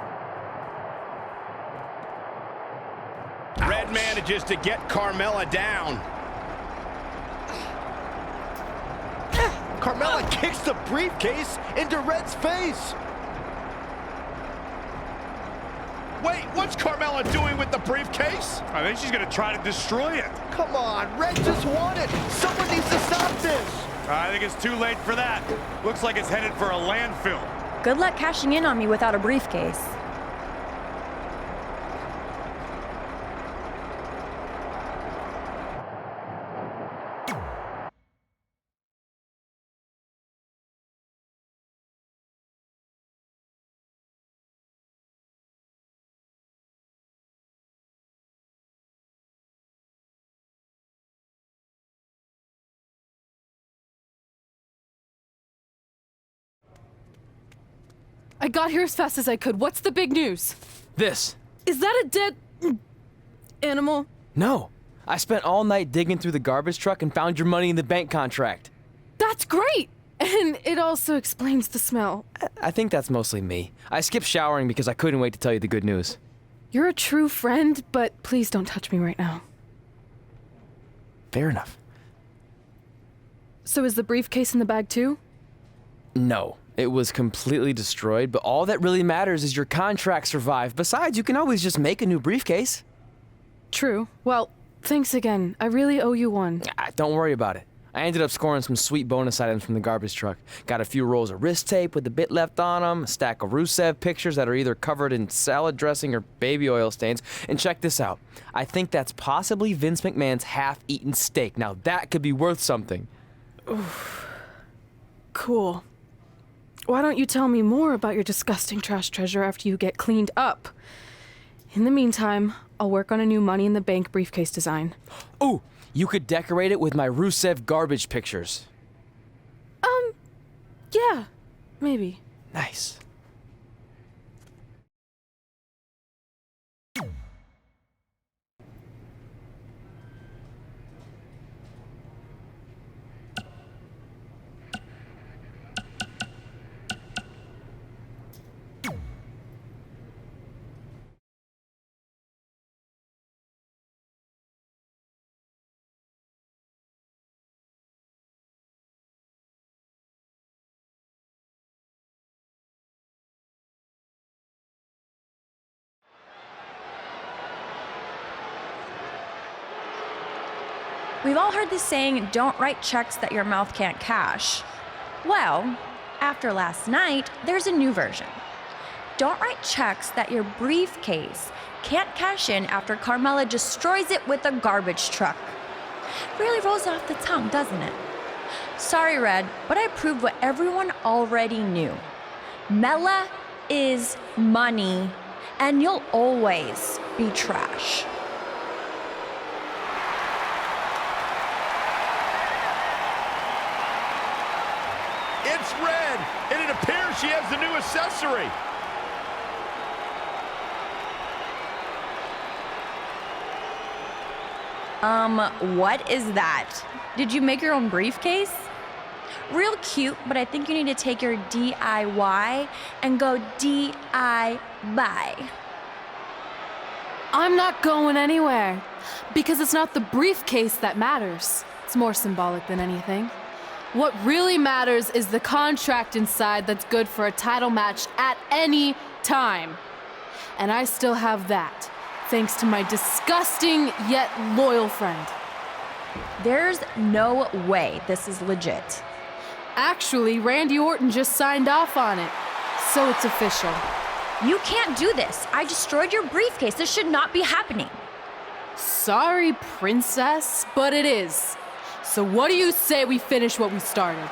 Red manages to get Carmella down. Carmella kicks the briefcase into Red's face. Wait, what's Carmella doing with the briefcase? I think she's going to try to destroy it. Come on, Red just won it. Someone needs to stop this. I think it's too late for that. Looks like it's headed for a landfill. Good luck cashing in on me without a briefcase. got here as fast as I could. What's the big news? This. Is that a dead animal? No. I spent all night digging through the garbage truck and found your money in the bank contract. That's great! And it also explains the smell. I think that's mostly me. I skipped showering because I couldn't wait to tell you the good news. You're a true friend, but please don't touch me right now. Fair enough. So is the briefcase in the bag too? No. It was completely destroyed, but all that really matters is your contract survived. Besides, you can always just make a new briefcase. True. Well, thanks again. I really owe you one. Don't worry about it. I ended up scoring some sweet bonus items from the garbage truck. Got a few rolls of wrist tape with a bit left on them, a stack of Rusev pictures that are either covered in salad dressing or baby oil stains. And check this out. I think that's possibly Vince McMahon's half-eaten steak. Now that could be worth something. Oof. Cool. Why don't you tell me more about your disgusting trash treasure after you get cleaned up? In the meantime, I'll work on a new Money in the Bank briefcase design. Ooh, you could decorate it with my Rusev garbage pictures. Yeah, maybe. Nice. We've all heard the saying, don't write checks that your mouth can't cash. Well, after last night, there's a new version. Don't write checks that your briefcase can't cash in after Carmella destroys it with a garbage truck. Really rolls off the tongue, doesn't it? Sorry, Red, but I proved what everyone already knew. Mella is money, and you'll always be trash. It's Red, and it appears she has the new accessory. What is that? Did you make your own briefcase? Real cute, but I think you need to take your DIY and go DI-buy. I'm not going anywhere, because it's not the briefcase that matters. It's more symbolic than anything. What really matters is the contract inside that's good for a title match at any time. And I still have that, thanks to my disgusting yet loyal friend. There's no way this is legit. Actually, Randy Orton just signed off on it, so it's official. You can't do this. I destroyed your briefcase. This should not be happening. Sorry, princess, but it is. So what do you say we finish what we started?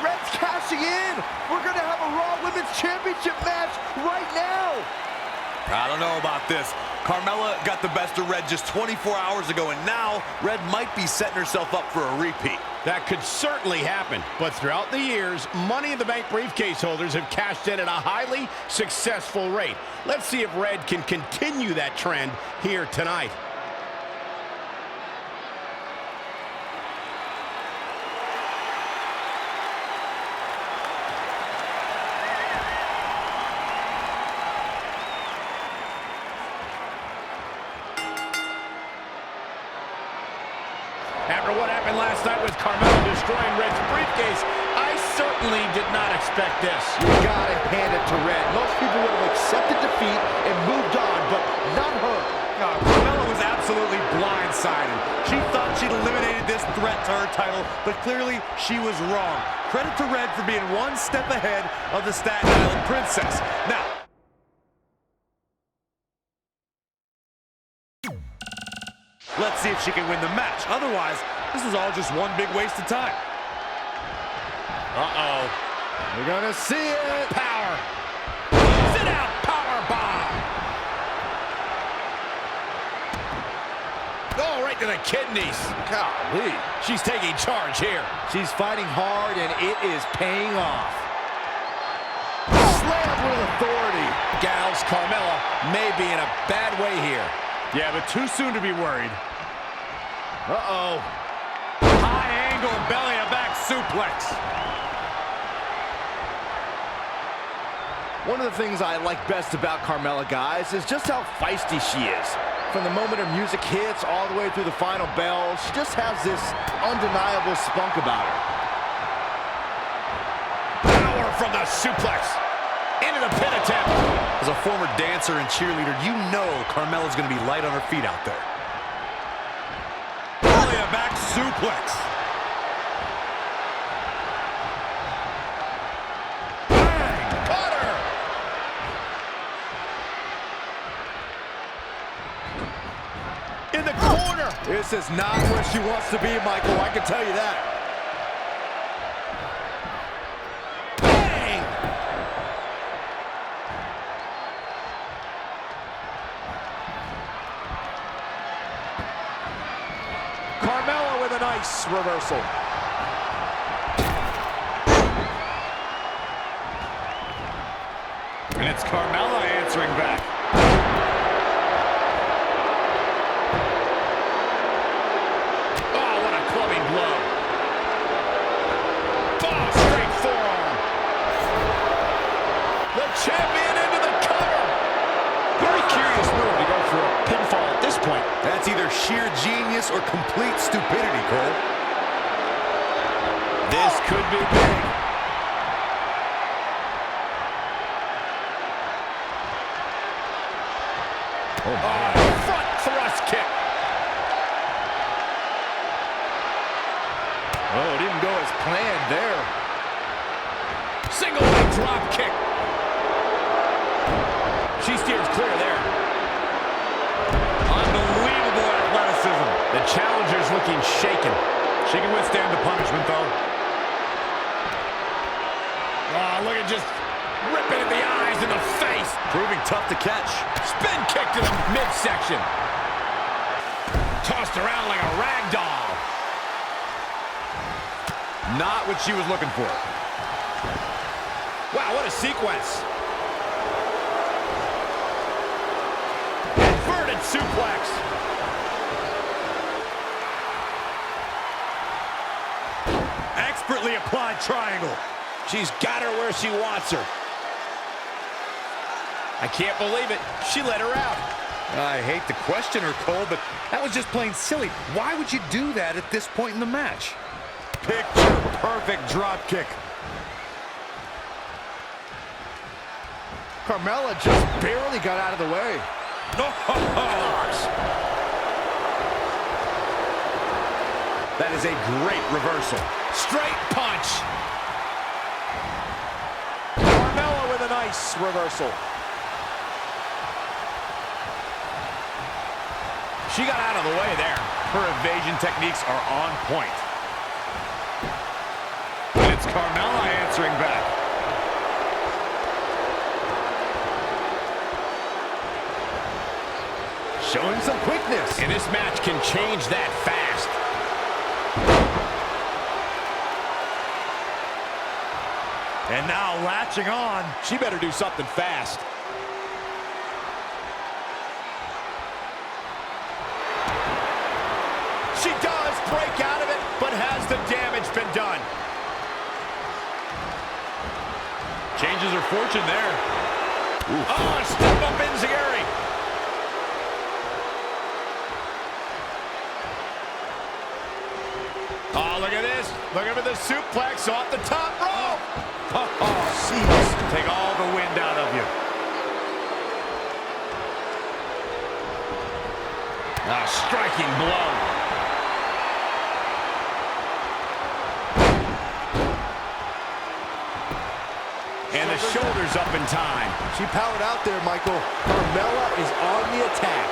Red's cashing in. We're going to have a Raw Women's Championship match right now. I don't know about this. Carmella got the best of Red just 24 hours ago, and now Red might be setting herself up for a repeat. That could certainly happen, but throughout the years, Money in the Bank briefcase holders have cashed in at a highly successful rate. Let's see if Red can continue that trend here tonight. After what happened last night with Carmella destroying Red's briefcase, I certainly did not expect this. You gotta hand it to Red. Most people would have accepted defeat and moved on, but not her. Carmella was absolutely blindsided. She thought she'd eliminated this threat to her title, but clearly she was wrong. Credit to Red for being one step ahead of the Staten Island Princess. Now, let's see if she can win the match. Otherwise, this is all just one big waste of time. Uh-oh. We're gonna see it. Power. Sit out. Power bomb. Oh, right right to the kidneys. Golly. She's taking charge here. She's fighting hard, and it is paying off. Slam with authority. Gals, Carmella may be in a bad way here. Yeah, but too soon to be worried. Uh-oh. High angle belly-to-back suplex. One of the things I like best about Carmella, guys, is just how feisty she is. From the moment her music hits all the way through the final bell, she just has this undeniable spunk about her. Power from the suplex. Into the pin attempt. As a former dancer and cheerleader, you know Carmella's going to be light on her feet out there. Belly-to-back suplex. In the corner. This is not where she wants to be, Michael. I can tell you that. Bang! Carmella with a nice reversal. And it's Carmella answering back. Champion into the cover. Very curious move to go for a pinfall at this point. That's either sheer genius or complete stupidity, Cole. This could be big. Front thrust kick. Oh, it didn't go as planned there. Single leg drop kick. She steers clear there. Unbelievable athleticism. The challenger's looking shaken. She can withstand the punishment, though. Oh, look at just ripping at the eyes and the face. Proving tough to catch. Spin kick to the midsection. Tossed around like a rag doll. Not what she was looking for. Wow, what a sequence. Suplex. Expertly applied triangle. She's got her where she wants her. I can't believe it. She let her out. I hate to question her, Cole, but that was just plain silly. Why would you do that at this point in the match? Picture perfect drop kick. Carmella just barely got out of the way. That is a great reversal. Straight punch. Carmella with a nice reversal. She got out of the way there. Her evasion techniques are on point. And it's Carmella answering back. Showing some quickness. And this match can change that fast. And now latching on. She better do something fast. She does break out of it, but has the damage been done? Changes her fortune there. Oof. Oh, step up Enziguri. Oh, look at this. Look at the suplex off the top rope. Oh, jeez. Take all the wind out of you. A striking blow. And the shoulders up in time. She powered out there, Michael. Carmella is on the attack.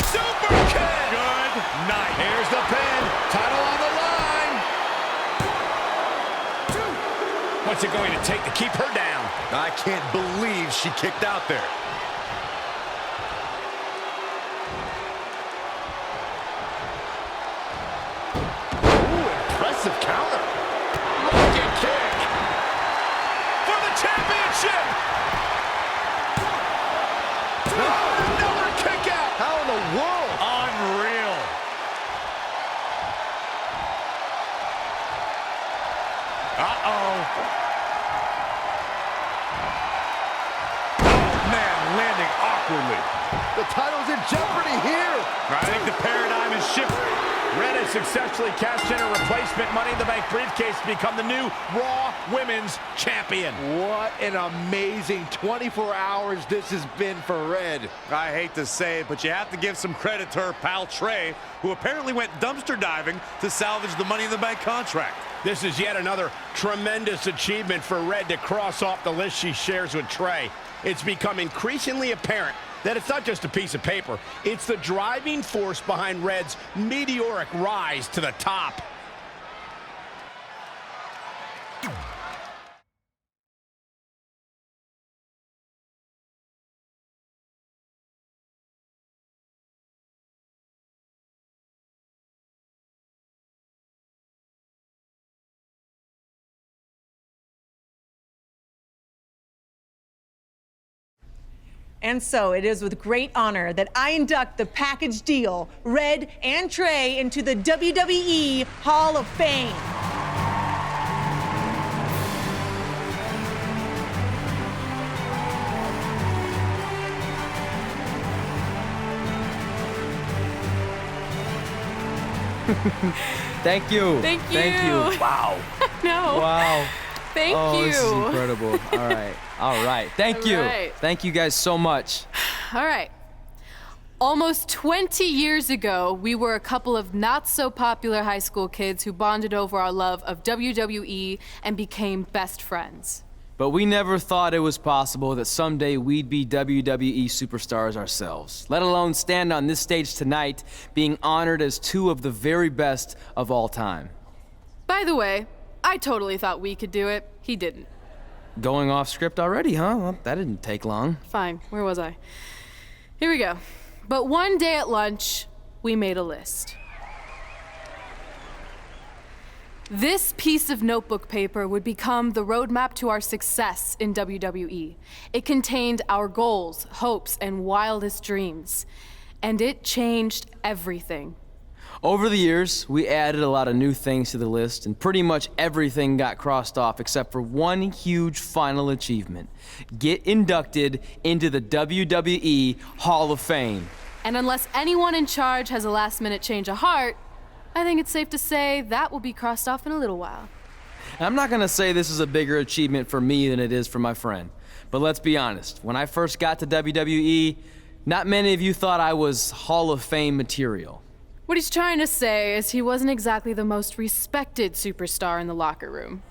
Super kick. Good night. Here's the pin. Title on the line. What's it going to take to keep her down? I can't believe she kicked out there. Uh-oh. Man, landing awkwardly. The title's in jeopardy here. I think the paradigm is shifting. Red has successfully cashed in a replacement Money in the Bank briefcase to become the new Raw Women's Champion. What an amazing 24 hours this has been for Red. I hate to say it, but you have to give some credit to her pal Trey, who apparently went dumpster diving to salvage the Money in the Bank contract. This is yet another tremendous achievement for Red to cross off the list she shares with Trey. It's become increasingly apparent that it's not just a piece of paper, it's the driving force behind Red's meteoric rise to the top. And so it is with great honor that I induct the package deal, Red and Trey, into the WWE Hall of Fame. Thank you. Thank you. Thank you. Wow. No. Wow. Thank oh, you. This is incredible. All right. All right. Thank you. right. Thank you guys so much. All right. Almost 20 years ago, we were a couple of not-so-popular high school kids who bonded over our love of WWE and became best friends. But we never thought it was possible that someday we'd be WWE superstars ourselves, let alone stand on this stage tonight being honored as two of the very best of all time. By the way, I totally thought we could do it. He didn't. Going off script already, huh? Well, that didn't take long. Fine. Where was I? Here we go. But one day at lunch, we made a list. This piece of notebook paper would become the roadmap to our success in WWE. It contained our goals, hopes, and wildest dreams. And it changed everything. Over the years, we added a lot of new things to the list, and pretty much everything got crossed off except for one huge final achievement: get inducted into the WWE Hall of Fame. And unless anyone in charge has a last-minute change of heart, I think it's safe to say that will be crossed off in a little while. I'm not gonna say this is a bigger achievement for me than it is for my friend, but let's be honest, when I first got to WWE, not many of you thought I was Hall of Fame material. What he's trying to say is he wasn't exactly the most respected superstar in the locker room.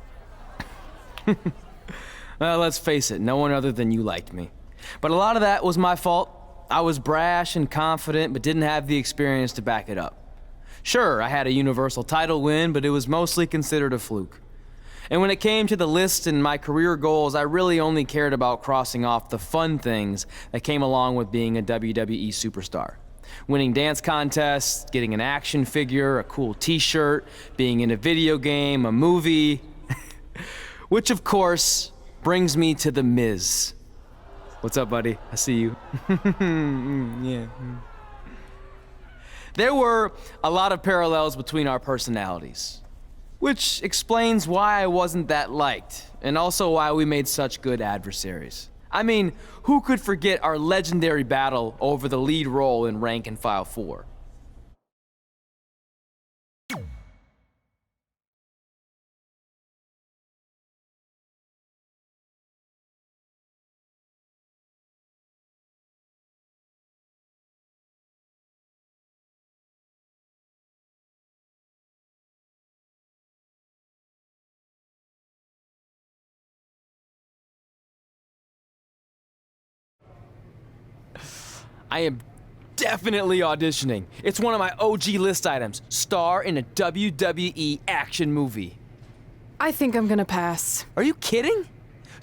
Well, let's face it, no one other than you liked me. But a lot of that was my fault. I was brash and confident, but didn't have the experience to back it up. Sure, I had a Universal title win, but it was mostly considered a fluke. And when it came to the list and my career goals, I really only cared about crossing off the fun things that came along with being a WWE superstar. Winning dance contests, getting an action figure, a cool t-shirt, being in a video game, a movie. Which, of course, brings me to The Miz. What's up, buddy? I see you. Yeah. There were a lot of parallels between our personalities, which explains why I wasn't that liked, and also why we made such good adversaries. I mean, who could forget our legendary battle over the lead role in Rank and File 4? I am definitely auditioning. It's one of my OG list items. Star in a WWE action movie. I think I'm gonna pass. Are you kidding?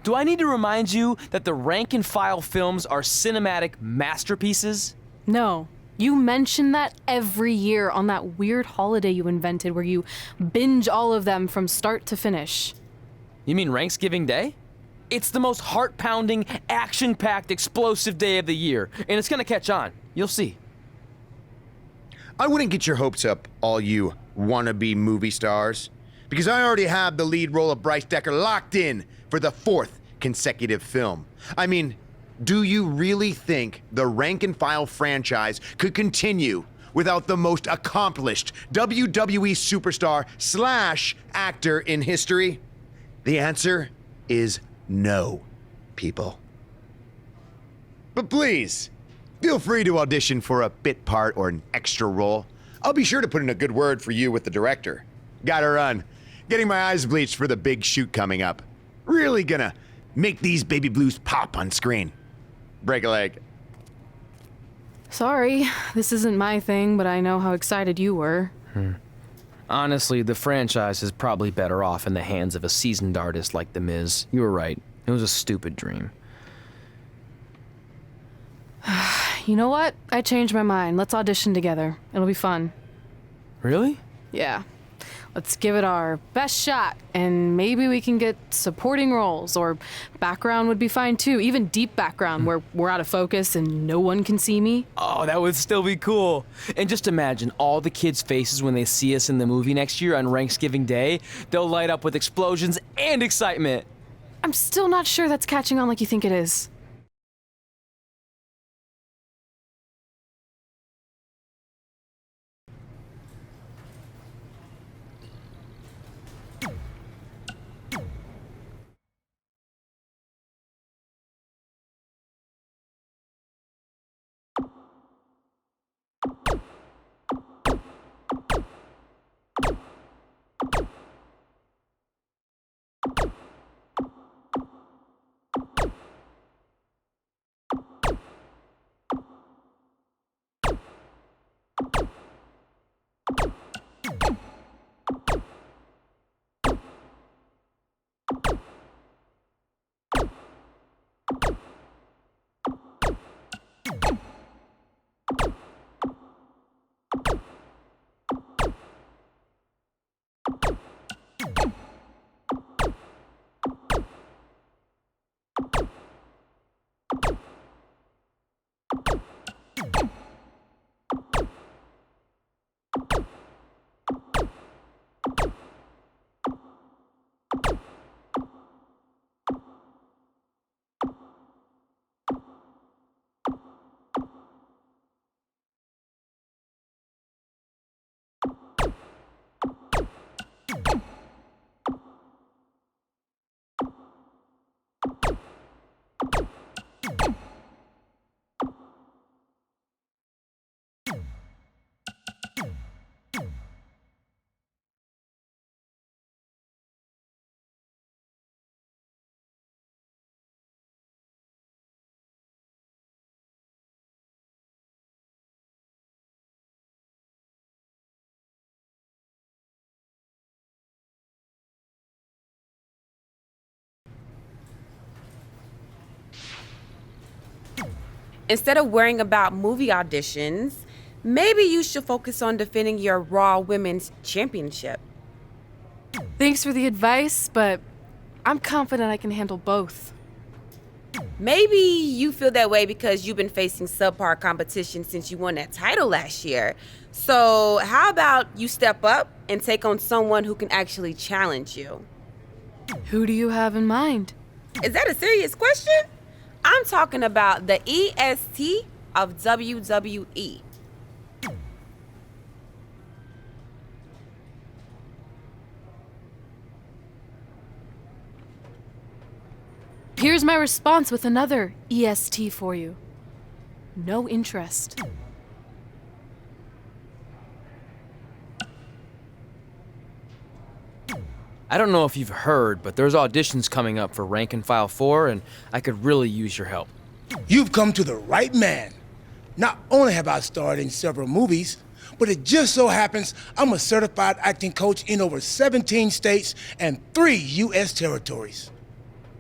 Do I need to remind you that the Rank and File films are cinematic masterpieces? No. You mention that every year on that weird holiday you invented where you binge all of them from start to finish. You mean Ranksgiving Day? It's the most heart-pounding, action-packed, explosive day of the year, and it's gonna catch on. You'll see. I wouldn't get your hopes up, all you wannabe movie stars. because I already have the lead role of Bryce Decker locked in for the 4th consecutive film. I mean, do you really think the rank and file franchise could continue without the most accomplished WWE superstar / actor in history? The answer is no, people. But please, feel free to audition for a bit part or an extra role. I'll be sure to put in a good word for you with the director. Gotta run. Getting my eyes bleached for the big shoot coming up. Really gonna make these baby blues pop on screen. Break a leg. Sorry, this isn't my thing, but I know how excited you were. Honestly, the franchise is probably better off in the hands of a seasoned artist like The Miz. You were right. It was a stupid dream. You know what? I changed my mind. Let's audition together. It'll be fun. Really? Yeah. Let's give it our best shot, and maybe we can get supporting roles, or background would be fine too. Even deep background where we're out of focus and no one can see me. Oh, that would still be cool. And just imagine all the kids' faces when they see us in the movie next year on Thanksgiving Day. They'll light up with explosions and excitement. I'm still not sure that's catching on like you think it is. Instead of worrying about movie auditions, maybe you should focus on defending your Raw Women's Championship. Thanks for the advice, but I'm confident I can handle both. Maybe you feel that way because you've been facing subpar competition since you won that title last year. So how about you step up and take on someone who can actually challenge you? Who do you have in mind? Is that a serious question? I'm talking about the EST of WWE. Here's my response with another EST for you. No interest. I don't know if you've heard, but there's auditions coming up for Rank and File 4, and I could really use your help. You've come to the right man. Not only have I starred in several movies, but it just so happens I'm a certified acting coach in over 17 states and 3 U.S. territories.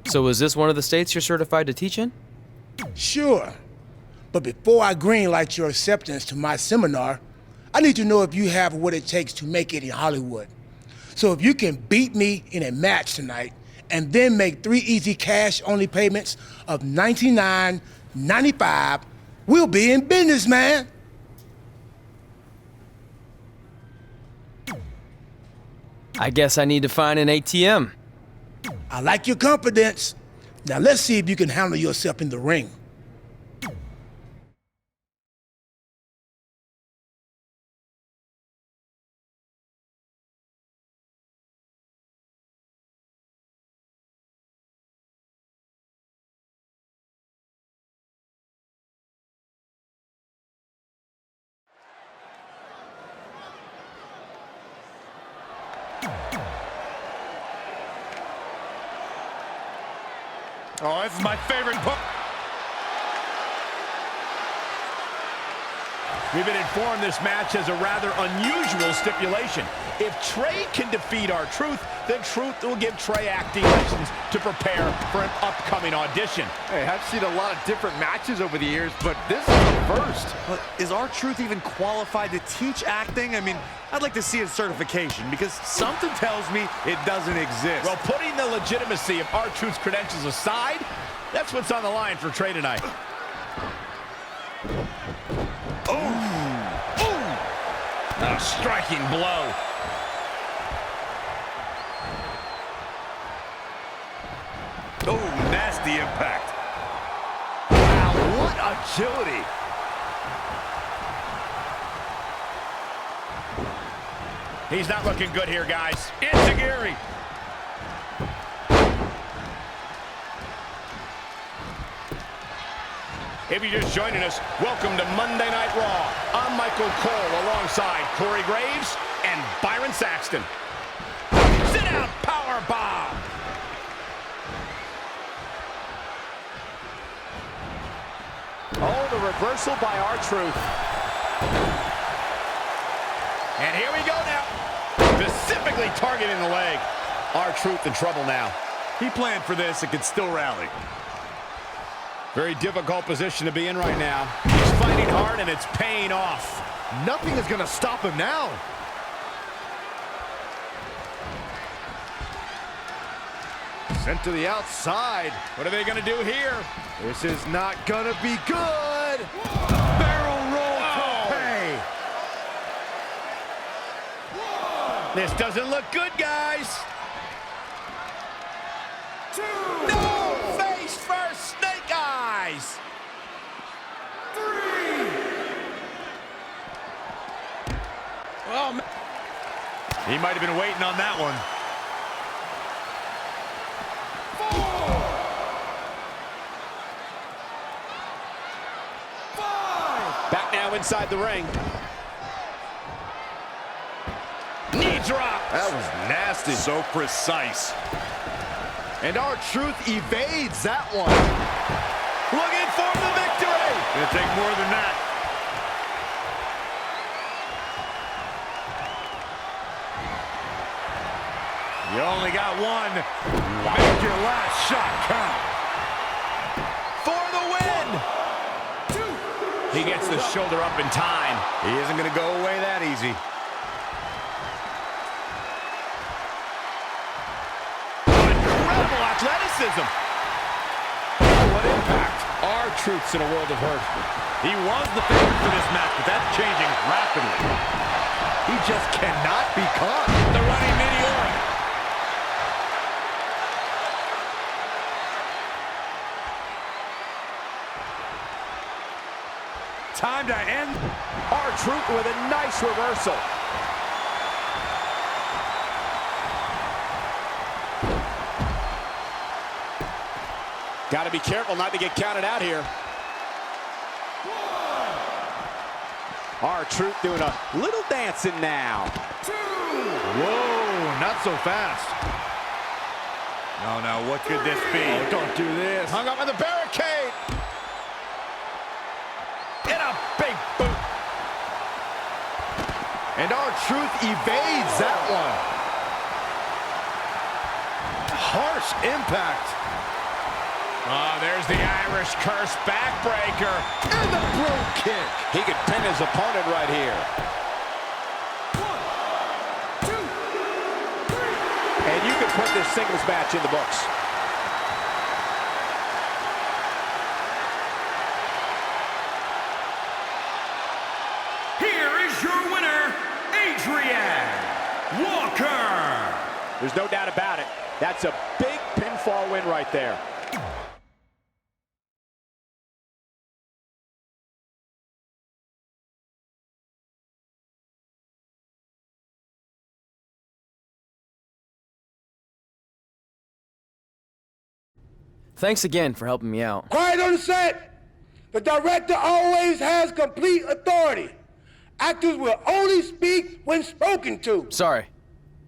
So is this one of the states you're certified to teach in? Sure. But before I greenlight your acceptance to my seminar, I need to know if you have what it takes to make it in Hollywood. So if you can beat me in a match tonight and then make 3 easy cash-only payments of $99.95, we'll be in business, man. I guess I need to find an ATM. I like your confidence. Now let's see if you can handle yourself in the ring. Oh, this is my favorite part. We've been informed this match has a rather unusual stipulation. If Trey can defeat R-Truth, then Truth will give Trey acting lessons to prepare for an upcoming audition. Hey, I've seen a lot of different matches over the years, but this is the first. But is R-Truth even qualified to teach acting? I mean, I'd like to see his certification because something tells me it doesn't exist. Well, putting the legitimacy of R-Truth's credentials aside, that's what's on the line for Trey tonight. A striking blow. Oh, nasty impact. Wow, what agility. He's not looking good here, guys. Enziguri. If you're just joining us, welcome to Monday Night Raw. I'm Michael Cole alongside Corey Graves and Byron Saxton. Sit down, power bomb. Oh, the reversal by R-Truth. And here we go now. Specifically targeting the leg. R-Truth in trouble now. He planned for this and could still rally. Very difficult position to be in right now. He's fighting hard and it's paying off. Nothing is going to stop him now. Sent to the outside. What are they going to do here? This is not going to be good. Barrel roll to pay. This doesn't look good, guys. No! Face first, snake eyes. Oh, man. He might have been waiting on that one. Back now inside the ring. Knee drop. That was nasty. So precise. And R-Truth evades that one. Looking for the victory. Gonna take more than that. You only got one. Make your last shot count. For the win. He gets the shoulder up in time. He isn't gonna go away that easy. Incredible athleticism. What impact. R-Truth's in a world of hurt. He was the favorite for this match, but that's changing rapidly. He just cannot be caught. The running meteoric. Time to end. R-Truth with a nice reversal. Got to be careful not to get counted out here. R-Truth doing a little dancing now. Whoa, not so fast. Oh, no, what could this be? Oh, don't do this. Hung up on the barricade. And a big boot. And R-Truth evades that one. Harsh impact. Oh, there's the Irish curse backbreaker. And the brogue kick. He could pin his opponent right here. 1, 2, 3. And you can put this singles match in the books. Here is your winner, Adrian Walker. There's no doubt about it. That's a big pinfall win right there. Thanks again for helping me out. Quiet on the set. The director always has complete authority. Actors will only speak when spoken to. Sorry.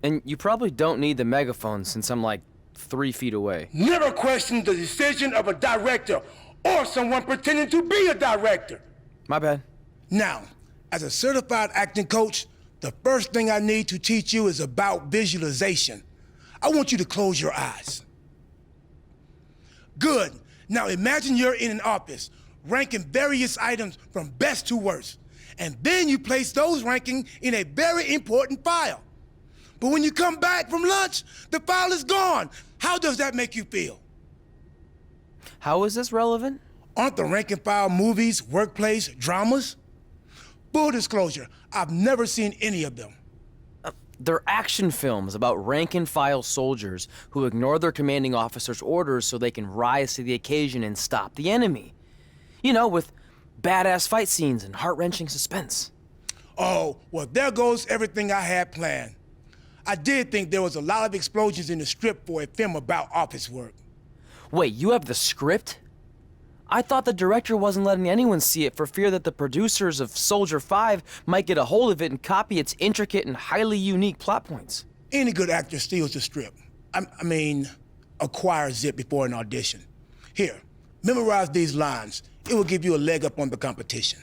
And you probably don't need the megaphone since I'm like 3 feet away. Never question the decision of a director or someone pretending to be a director. My bad. Now, as a certified acting coach, the first thing I need to teach you is about visualization. I want you to close your eyes. Good. Now imagine you're in an office, ranking various items from best to worst. And then you place those rankings in a very important file. But when you come back from lunch, the file is gone. How does that make you feel? How is this relevant? Aren't the rank and file movies, workplace, dramas? Full disclosure, I've never seen any of them. They're action films about rank-and-file soldiers who ignore their commanding officer's orders so they can rise to the occasion and stop the enemy. You know, with badass fight scenes and heart-wrenching suspense. Oh, well, there goes everything I had planned. I did think there was a lot of explosions in the script for a film about office work. Wait, you have the script? I thought the director wasn't letting anyone see it for fear that the producers of Soldier 5 might get a hold of it and copy its intricate and highly unique plot points. Any good actor steals the script. I mean, acquires it before an audition. Here, memorize these lines. It will give you a leg up on the competition.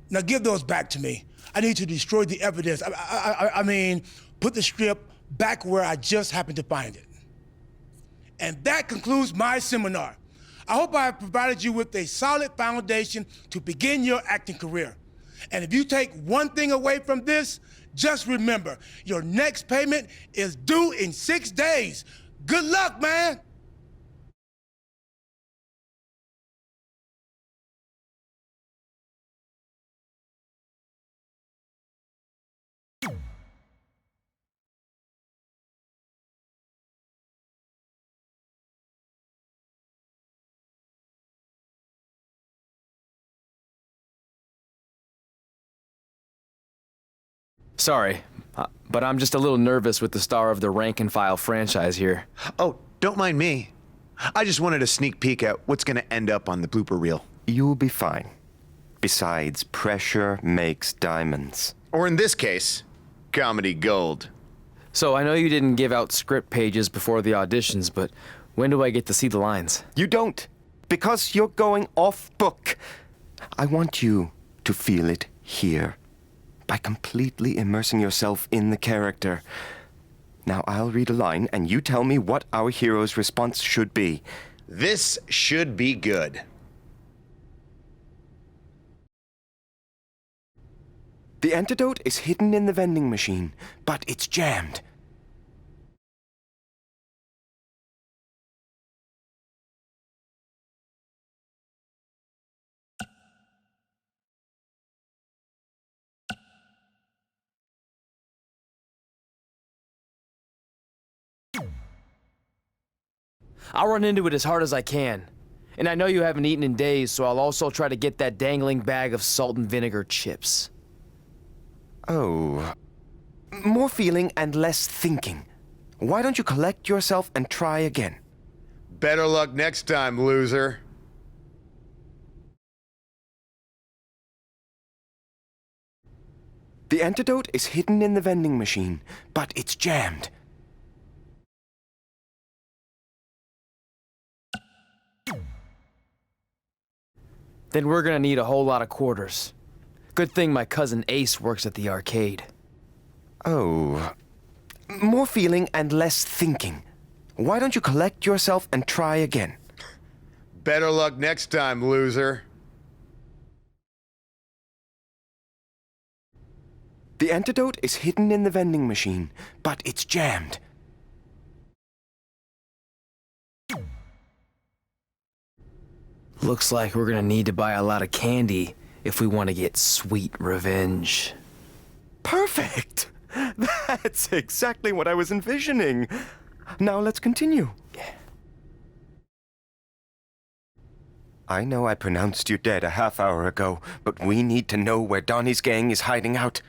Now give those back to me. I need to destroy the evidence. I mean, put the script back where I just happened to find it. And that concludes my seminar. I hope I have provided you with a solid foundation to begin your acting career. And if you take one thing away from this, just remember, your next payment is due in 6 days. Good luck, man. Sorry, but I'm just a little nervous with the star of the rank-and-file franchise here. Oh, don't mind me. I just wanted a sneak peek at what's going to end up on the blooper reel. You'll be fine. Besides, pressure makes diamonds. Or in this case, comedy gold. So I know you didn't give out script pages before the auditions, but when do I get to see the lines? You don't, because you're going off book. I want you to feel it here, by completely immersing yourself in the character. Now I'll read a line, and you tell me what our hero's response should be. This should be good. The antidote is hidden in the vending machine, but it's jammed. I'll run into it as hard as I can. And I know you haven't eaten in days, so I'll also try to get that dangling bag of salt and vinegar chips. Oh. More feeling and less thinking. Why don't you collect yourself and try again? Better luck next time, loser. The antidote is hidden in the vending machine, but it's jammed. Then we're gonna need a whole lot of quarters. Good thing my cousin Ace works at the arcade. Oh. More feeling and less thinking. Why don't you collect yourself and try again? Better luck next time, loser. The antidote is hidden in the vending machine, but it's jammed. Looks like we're gonna need to buy a lot of candy if we want to get sweet revenge. Perfect! That's exactly what I was envisioning. Now let's continue. I know I pronounced you dead a half hour ago, but we need to know where Donnie's gang is hiding out.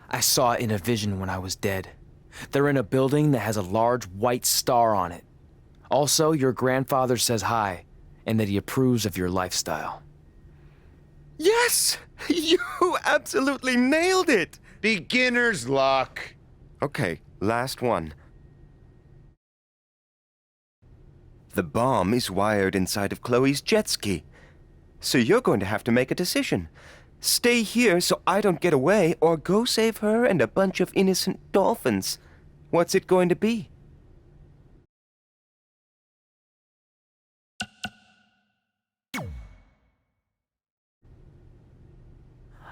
I saw it in a vision when I was dead. They're in a building that has a large white star on it. Also, your grandfather says hi, and that he approves of your lifestyle. Yes! You absolutely nailed it! Beginner's luck. Okay, last one. The bomb is wired inside of Chloe's jet ski. So you're going to have to make a decision. Stay here so I don't get away, or go save her and a bunch of innocent dolphins. What's it going to be?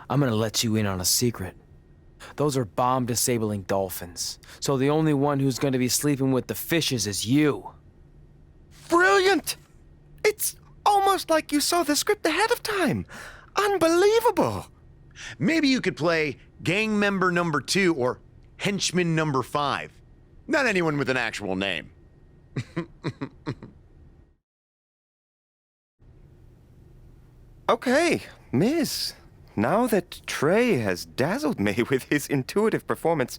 I'm gonna let you in on a secret. Those are bomb-disabling dolphins, so the only one who's gonna be sleeping with the fishes is you. Brilliant! It's almost like you saw the script ahead of time. Unbelievable! Maybe you could play gang member number 2 or henchman number 5. Not anyone with an actual name. Okay, Miss. Now that Trey has dazzled me with his intuitive performance,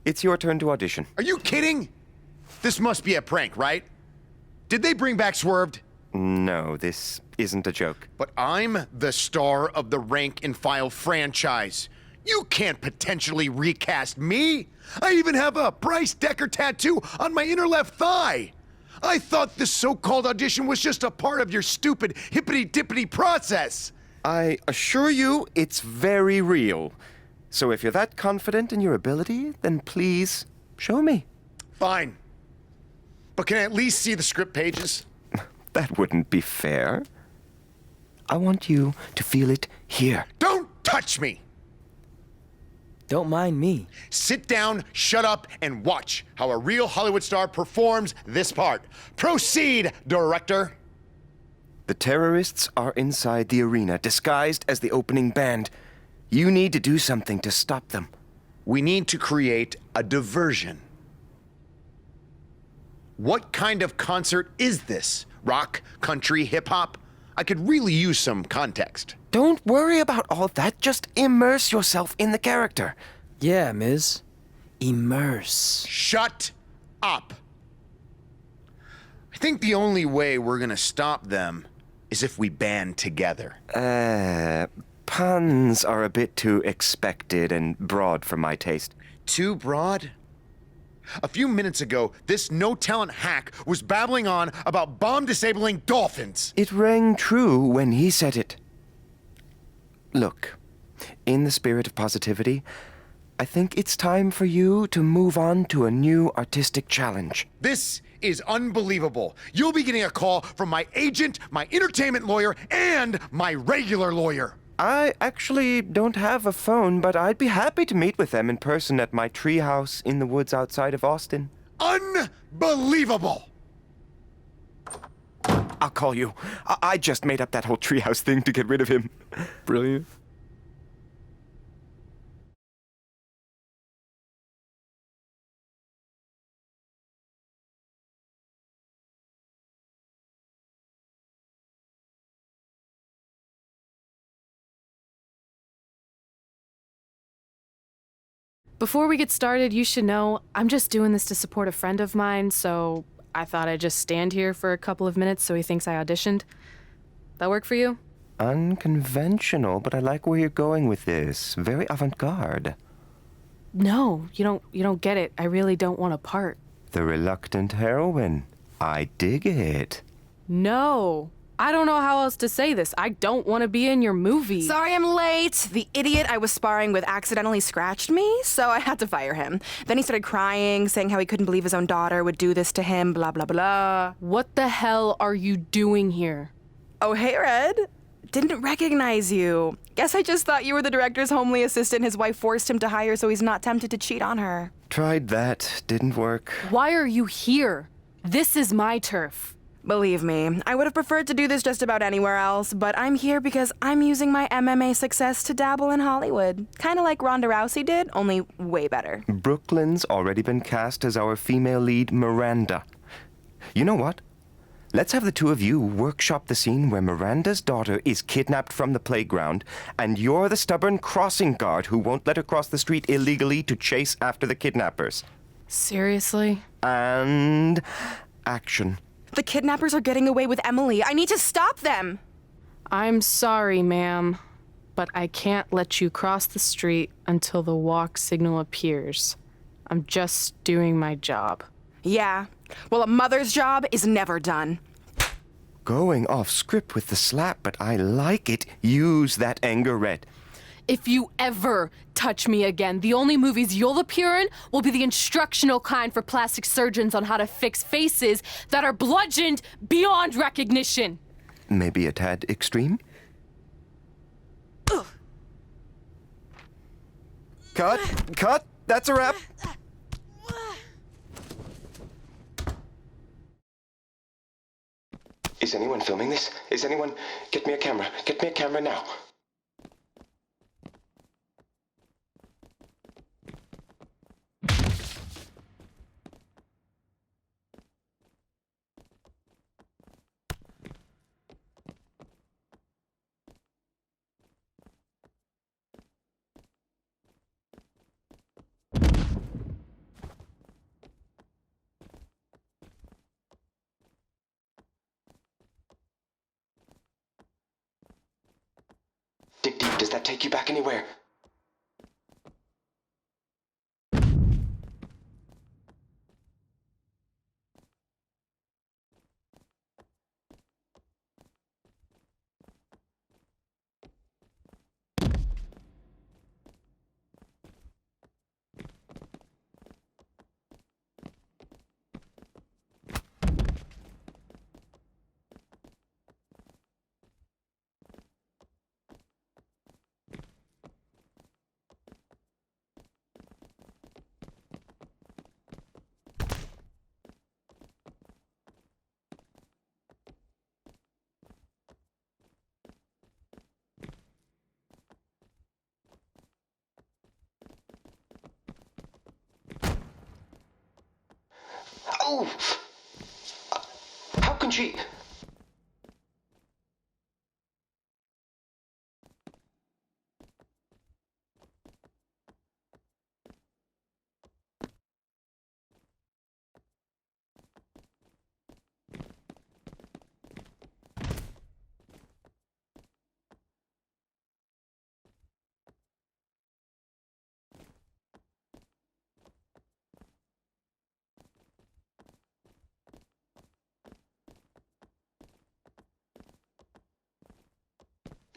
it's your turn to audition. Are you kidding? This must be a prank, right? Did they bring back Swerved? No, this isn't a joke. But I'm the star of the Rank and File franchise. You can't potentially recast me. I even have a Bryce Decker tattoo on my inner left thigh. I thought this so-called audition was just a part of your stupid hippity-dippity process. I assure you, it's very real. So if you're that confident in your ability, then please show me. Fine. But can I at least see the script pages? That wouldn't be fair. I want you to feel it here. Don't touch me! Don't mind me. Sit down, shut up, and watch how a real Hollywood star performs this part. Proceed, director. The terrorists are inside the arena, disguised as the opening band. You need to do something to stop them. We need to create a diversion. What kind of concert is this? Rock, country, hip-hop? I could really use some context. Don't worry about all that. Just immerse yourself in the character. Yeah, Ms. Immerse. Shut up. I think the only way we're gonna stop them is if we band together. Puns are a bit too expected and broad for my taste. Too broad? A few minutes ago, this no-talent hack was babbling on about bomb-disabling dolphins. It rang true when he said it. Look, in the spirit of positivity, I think it's time for you to move on to a new artistic challenge. This is unbelievable. You'll be getting a call from my agent, my entertainment lawyer, and my regular lawyer. I actually don't have a phone, but I'd be happy to meet with them in person at my treehouse in the woods outside of Austin. Unbelievable! I'll call you. I just made up that whole treehouse thing to get rid of him. Brilliant. Before we get started, you should know I'm just doing this to support a friend of mine, so I thought I'd just stand here for a couple of minutes so he thinks I auditioned. That work for you? Unconventional, but I like where you're going with this. Very avant-garde. No, you don't get it. I really don't want a part. The reluctant heroine. I dig it. No. I don't know how else to say this. I don't want to be in your movie. Sorry I'm late. The idiot I was sparring with accidentally scratched me, so I had to fire him. Then he started crying, saying how he couldn't believe his own daughter would do this to him, blah, blah, blah. What the hell are you doing here? Oh, hey, Red. Didn't recognize you. Guess I just thought you were the director's homely assistant his wife forced him to hire so he's not tempted to cheat on her. Tried that, didn't work. Why are you here? This is my turf. Believe me, I would have preferred to do this just about anywhere else, but I'm here because I'm using my MMA success to dabble in Hollywood. Kind of like Ronda Rousey did, only way better. Brooklyn's already been cast as our female lead, Miranda. You know what? Let's have the two of you workshop the scene where Miranda's daughter is kidnapped from the playground, and you're the stubborn crossing guard who won't let her cross the street illegally to chase after the kidnappers. Seriously? And action. The kidnappers are getting away with Emily. I need to stop them! I'm sorry, ma'am, but I can't let you cross the street until the walk signal appears. I'm just doing my job. Yeah. Well, a mother's job is never done. Going off script with the slap, but I like it. Use that anger, Red. If you ever touch me again, the only movies you'll appear in will be the instructional kind for plastic surgeons on how to fix faces that are bludgeoned beyond recognition. Maybe a tad extreme? Ugh. Cut! That's a wrap! Is anyone filming this? Is anyone... Get me a camera. Get me a camera now. Dig deep. Does that take you back anywhere? Oh! How can she...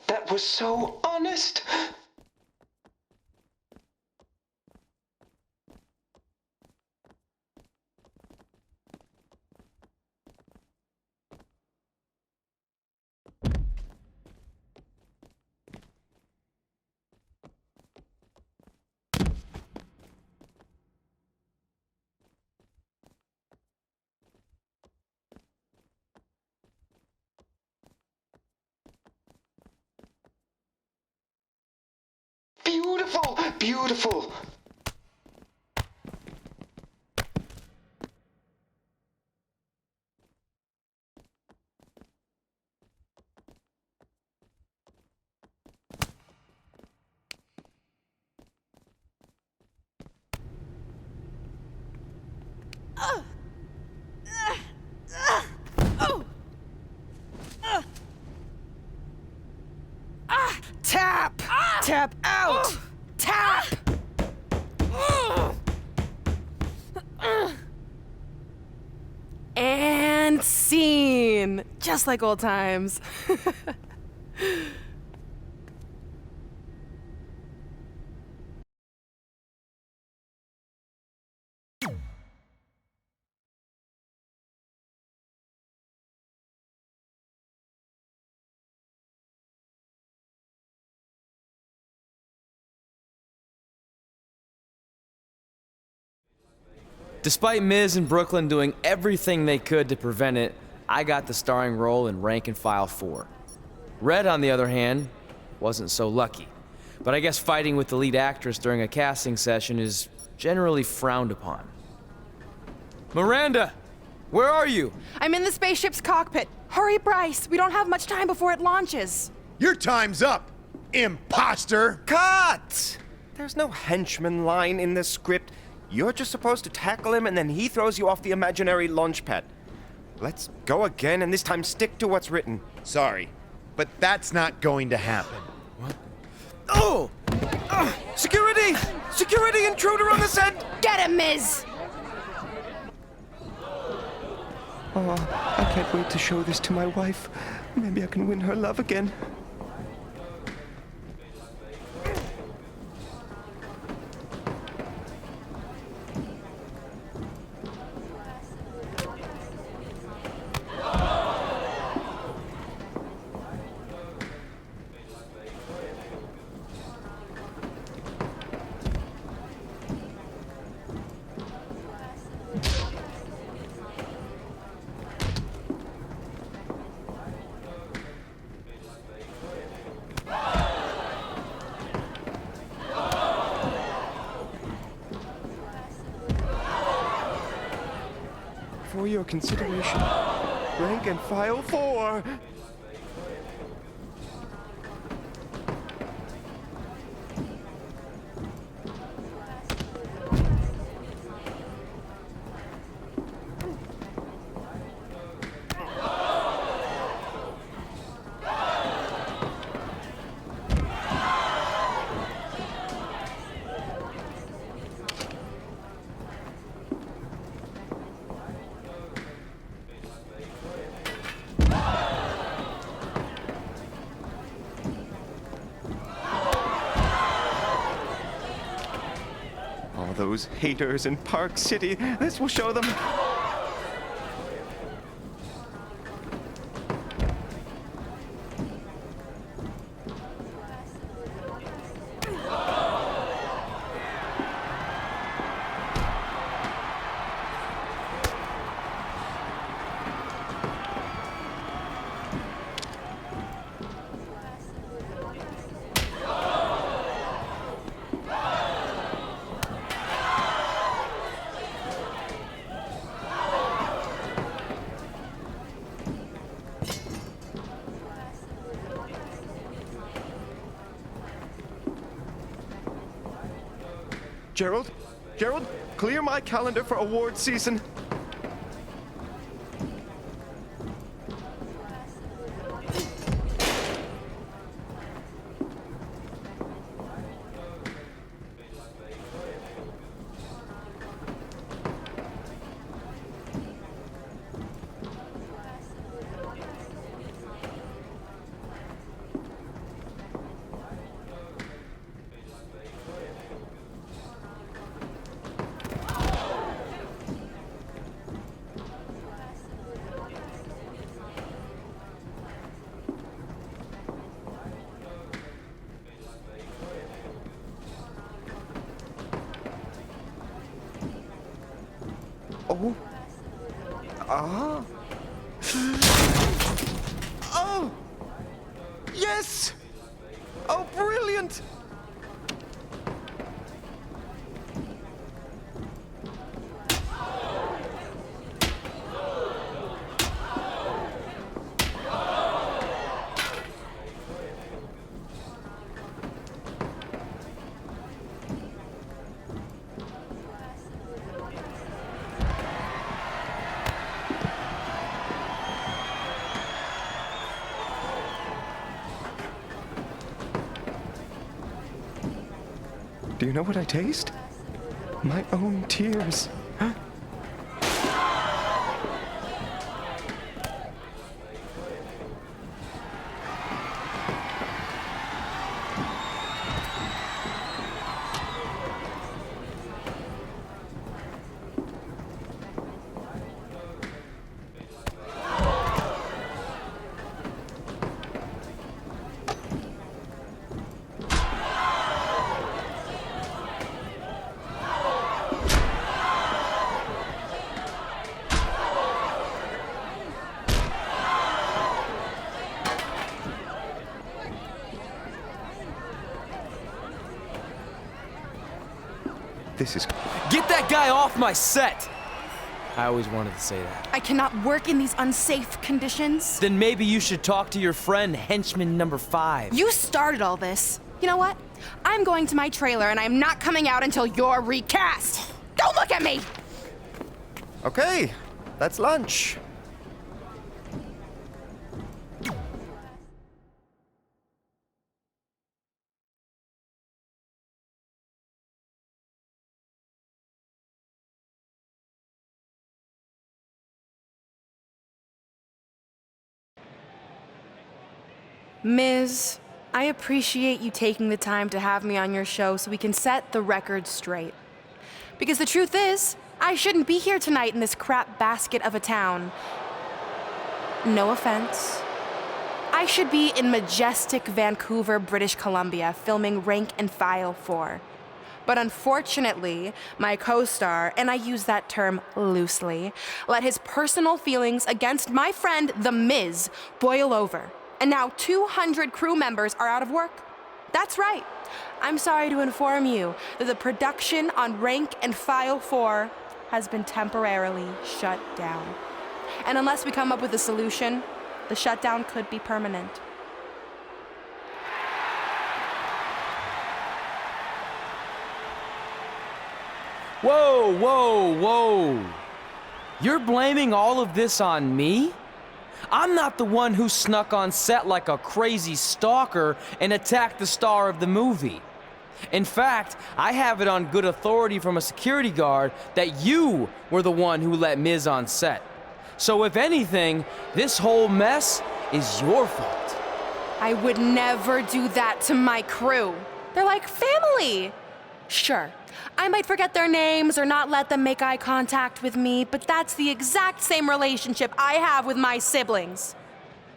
That was so honest. Beautiful, beautiful. Tap! Tap out! Tap! And scene. mean, just like old times. Despite Miz and Brooklyn doing everything they could to prevent it, I got the starring role in Rank and File 4. Red, on the other hand, wasn't so lucky. But I guess fighting with the lead actress during a casting session is generally frowned upon. Miranda! Where are you? I'm in the spaceship's cockpit. Hurry, Bryce. We don't have much time before it launches. Your time's up, imposter! Cut! There's no henchman line in this script. You're just supposed to tackle him and then he throws you off the imaginary launch pad. Let's go again and this time stick to what's written. Sorry, but that's not going to happen. What? Oh! Security! Security intruder on the set! Get him, Miz! Oh, I can't wait to show this to my wife. Maybe I can win her love again. For your consideration, Rank and File 4. All those haters in Park City, this will show them. Gerald? Gerald, clear my calendar for award season. Oh. Ah. Oh. Yes. Oh, brilliant. Do you know what I taste? My own tears. This is... Get that guy off my set! I always wanted to say that. I cannot work in these unsafe conditions. Then maybe you should talk to your friend, henchman number 5. You started all this. You know what? I'm going to my trailer and I'm not coming out until you're recast. Don't look at me! Okay, that's lunch. Ms., I appreciate you taking the time to have me on your show so we can set the record straight. Because the truth is, I shouldn't be here tonight in this crap basket of a town. No offense. I should be in majestic Vancouver, British Columbia, filming Rank and File 4. But unfortunately, my co-star, and I use that term loosely, let his personal feelings against my friend, The Miz, boil over. And now 200 crew members are out of work. That's right. I'm sorry to inform you that the production on Rank and File 4 has been temporarily shut down. And unless we come up with a solution, the shutdown could be permanent. Whoa, whoa, whoa. You're blaming all of this on me? I'm not the one who snuck on set like a crazy stalker and attacked the star of the movie. In fact, I have it on good authority from a security guard that you were the one who let Miz on set. So if anything, this whole mess is your fault. I would never do that to my crew. They're like family. Sure, I might forget their names or not let them make eye contact with me, but that's the exact same relationship I have with my siblings.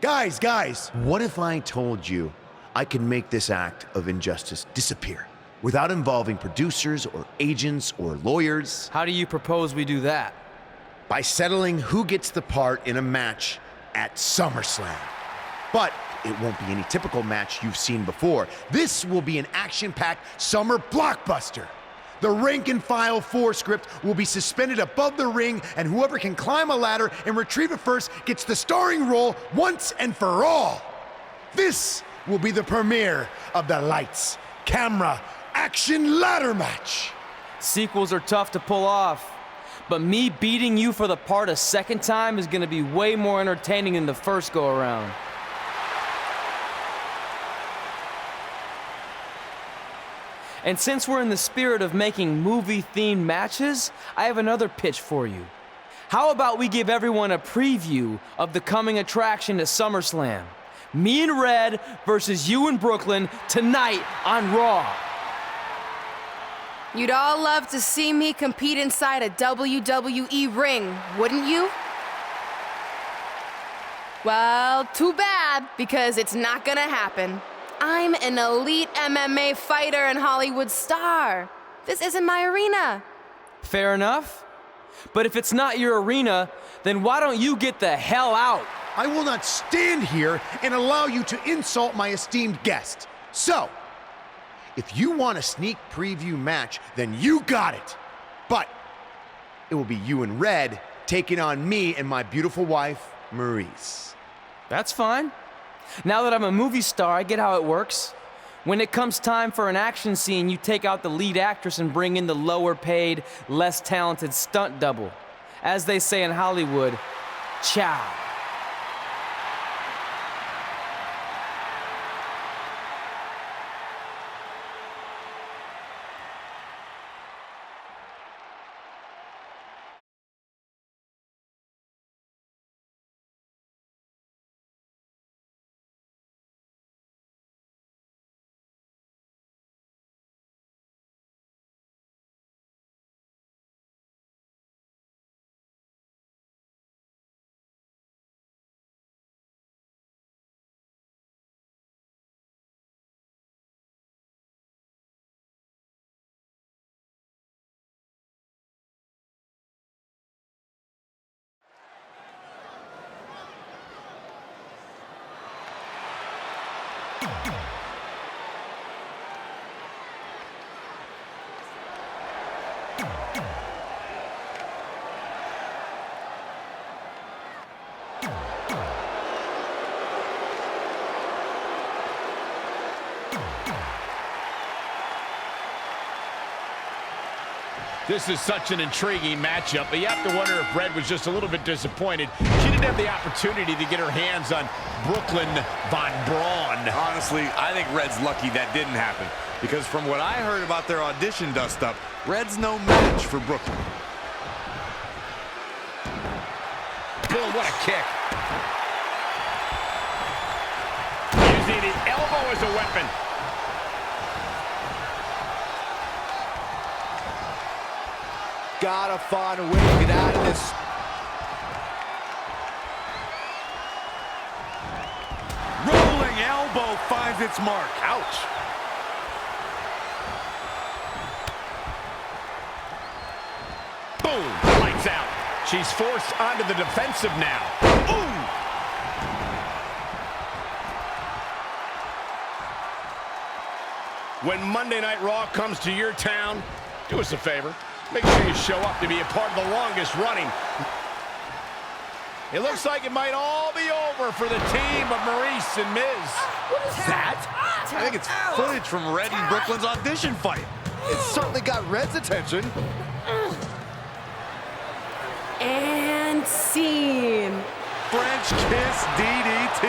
Guys, what if I told you I could make this act of injustice disappear without involving producers or agents or lawyers? How do you propose we do that? By settling who gets the part in a match at SummerSlam. But it won't be any typical match you've seen before. This will be an action-packed summer blockbuster. The Rank and File 4 script will be suspended above the ring, and whoever can climb a ladder and retrieve it first gets the starring role once and for all. This will be the premiere of the lights, camera, action ladder match. Sequels are tough to pull off, but me beating you for the part a second time is gonna be way more entertaining than the first go-around. And since we're in the spirit of making movie-themed matches, I have another pitch for you. How about we give everyone a preview of the coming attraction to SummerSlam? Me and Red versus you in Brooklyn tonight on Raw. You'd all love to see me compete inside a WWE ring, wouldn't you? Well, too bad, because it's not gonna happen. I'm an elite MMA fighter and Hollywood star. This isn't my arena. Fair enough. But if it's not your arena, then why don't you get the hell out? I will not stand here and allow you to insult my esteemed guest. So, if you want a sneak preview match, then you got it. But it will be you and Red taking on me and my beautiful wife, Maurice. That's fine. Now that I'm a movie star, I get how it works. When it comes time for an action scene, you take out the lead actress and bring in the lower paid, less talented stunt double. As they say in Hollywood, ciao. This is such an intriguing matchup, but you have to wonder if Red was just a little bit disappointed. She didn't have the opportunity to get her hands on Brooklyn Von Braun. Honestly, I think Red's lucky that didn't happen, because from what I heard about their audition dust-up, Red's no match for Brooklyn. Boom, what a kick. Using the elbow as a weapon. Gotta find a way to get out of this. Rolling elbow finds its mark. Ouch. Boom, lights out. She's forced onto the defensive now. Ooh! When Monday Night Raw comes to your town, do us a favor. Make sure you show up to be a part of the longest running. It looks like it might all be over for the team of Maurice and Miz. What is that? I think it's footage from Red and Brooklyn's audition fight. It certainly got Red's attention. And scene. French kiss DDT.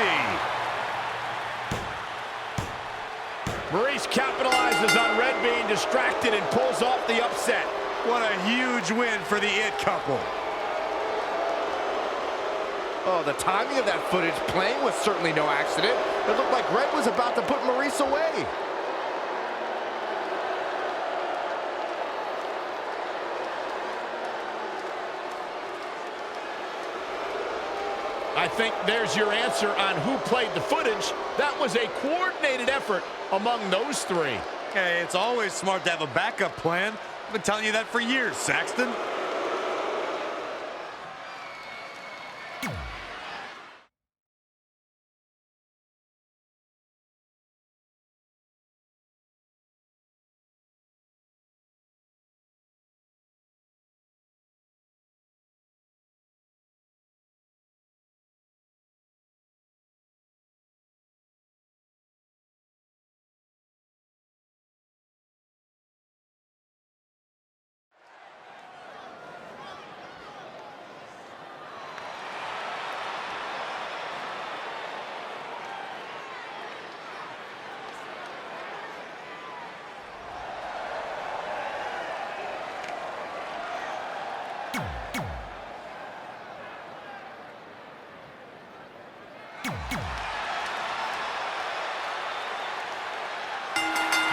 Maurice capitalizes on Red being distracted and pulls off the upset. What a huge win for the It couple. Oh, the timing of that footage playing was certainly no accident. It looked like Red was about to put Maurice away. I think there's your answer on who played the footage. That was a coordinated effort among those three. Hey, it's always smart to have a backup plan. I've been telling you that for years, Saxton.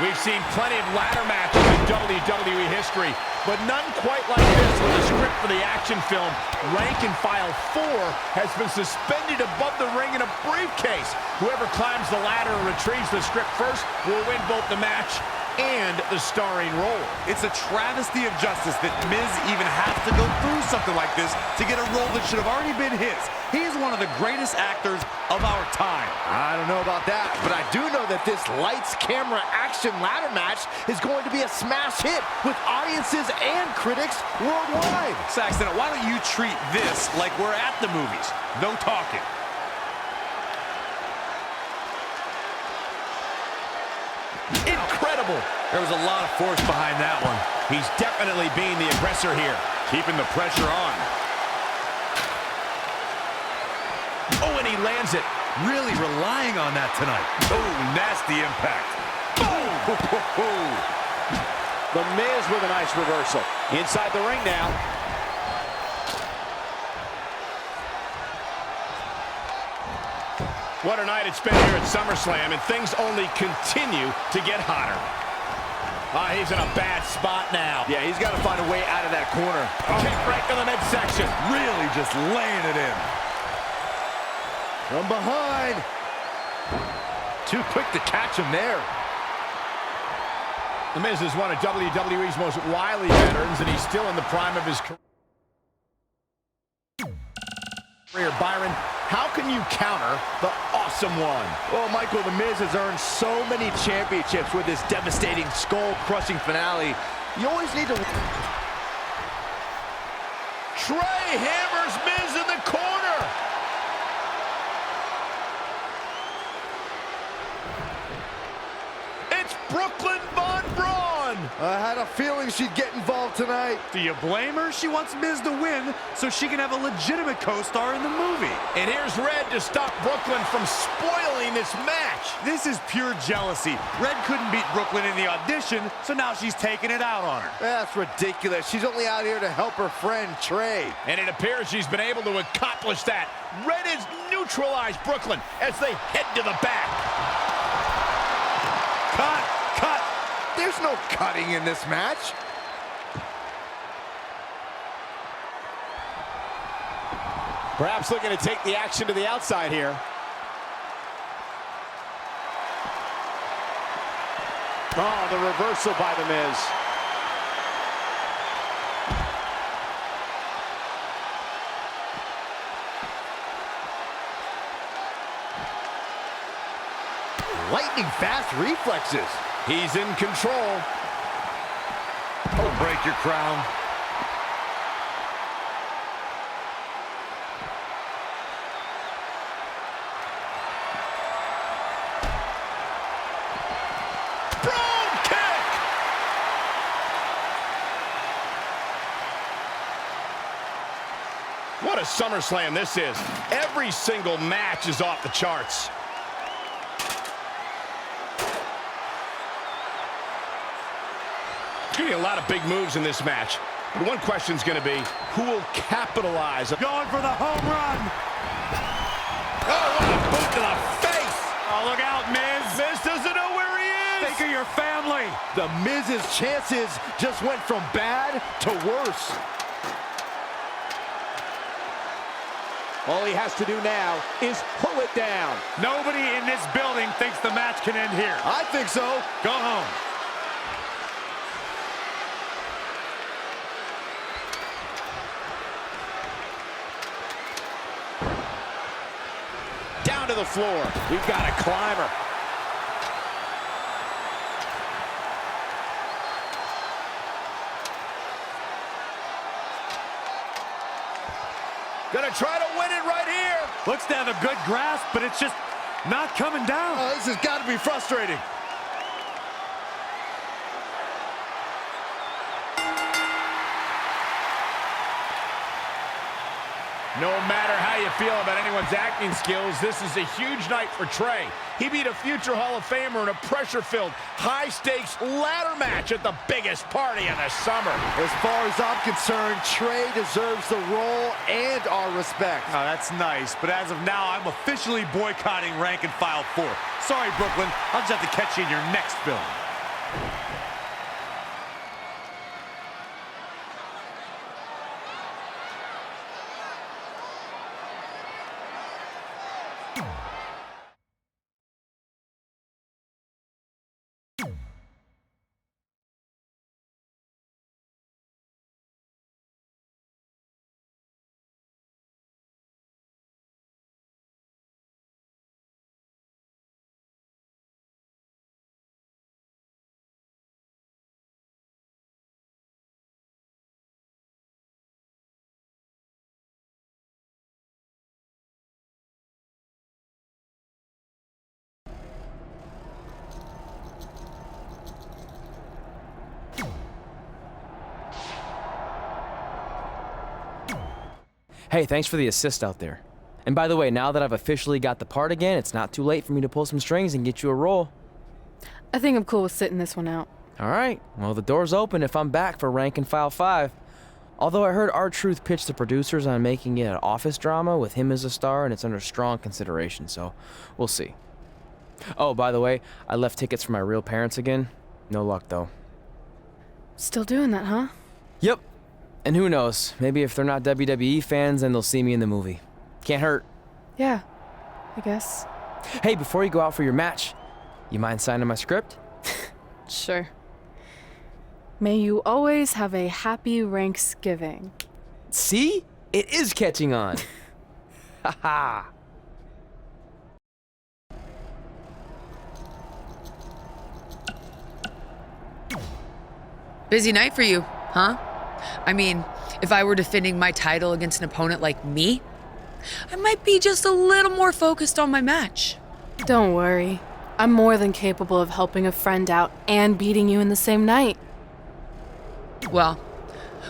We've seen plenty of ladder matches in WWE history, but none quite like this with a script for the action film. Rank and File 4 has been suspended above the ring in a briefcase. Whoever climbs the ladder and retrieves the script first will win both the match and the starring role. It's a travesty of justice that Miz even has to go through something like this to get a role that should have already been his. He's one of the greatest actors of our time. I don't know about that, but I do know that this lights, camera, action ladder match is going to be a smash hit with audiences and critics worldwide. Saxton, why don't you treat this like we're at the movies? No talking. Incredible. There was a lot of force behind that one. He's definitely being the aggressor here. Keeping the pressure on. Oh, and he lands it. Really relying on that tonight. Oh, nasty impact. Boom! The Miz with a nice reversal. Inside the ring now. What a night it's been here at SummerSlam, and things only continue to get hotter. He's in a bad spot now. Yeah, he's got to find a way out of that corner. Kick right to the midsection. Really just laying it in. From behind. Too quick to catch him there. The Miz is one of WWE's most wily veterans, and he's still in the prime of his career. Byron, how can you counter the awesome one? Well, Michael, The Miz has earned so many championships with his devastating skull-crushing finale. You always need to... Trey hammers Miz in the corner. It's Brooklyn Von Braun. one. I had a feeling she'd get involved tonight. Do you blame her? She wants Miz to win so she can have a legitimate co-star in the movie. And here's Red to stop Brooklyn from spoiling this match. This is pure jealousy. Red couldn't beat Brooklyn in the audition, so now she's taking it out on her. That's ridiculous. She's only out here to help her friend Trey. And it appears she's been able to accomplish that. Red has neutralized Brooklyn as they head to the back. Cut! There's no cutting in this match. Perhaps looking to take the action to the outside here. Oh, the reversal by The Miz. Lightning fast reflexes. He's in control. Don't break your crown. What a SummerSlam this is. Every single match is off the charts. There's going to be a lot of big moves in this match. But one question's going to be, who will capitalize? Going for the home run. Oh, what a boot to the face. Oh, look out, Miz. Miz doesn't know where he is. Think of your family. The Miz's chances just went from bad to worse. All he has to do now is pull it down. Nobody in this building thinks the match can end here. I think so. Go home. Down to the floor. We've got a climber. Gonna try to win it right here. Looks to have a good grasp, but it's just not coming down. Oh, this has got to be frustrating. No matter how you feel about anyone's acting skills, this is a huge night for Trey. He beat a future Hall of Famer in a pressure-filled, high-stakes ladder match at the biggest party of the summer. As far as I'm concerned, Trey deserves the role and our respect. Oh, that's nice, but as of now, I'm officially boycotting Rank and File 4. Sorry, Brooklyn. I'll just have to catch you in your next film. Hey, thanks for the assist out there. And by the way, now that I've officially got the part again, it's not too late for me to pull some strings and get you a role. I think I'm cool with sitting this one out. All right, well, the door's open if I'm back for Rank and File 5. Although I heard R-Truth pitch the producers on making it an office drama with him as a star, and it's under strong consideration, so we'll see. Oh, by the way, I left tickets for my real parents again. No luck, though. Still doing that, huh? Yep. And who knows, maybe if they're not WWE fans, then they'll see me in the movie. Can't hurt. Yeah, I guess. Hey, before you go out for your match, you mind signing my script? Sure. May you always have a happy Ranksgiving. See? It is catching on. Haha. Busy night for you, huh? I mean, if I were defending my title against an opponent like me, I might be just a little more focused on my match. Don't worry. I'm more than capable of helping a friend out and beating you in the same night. Well,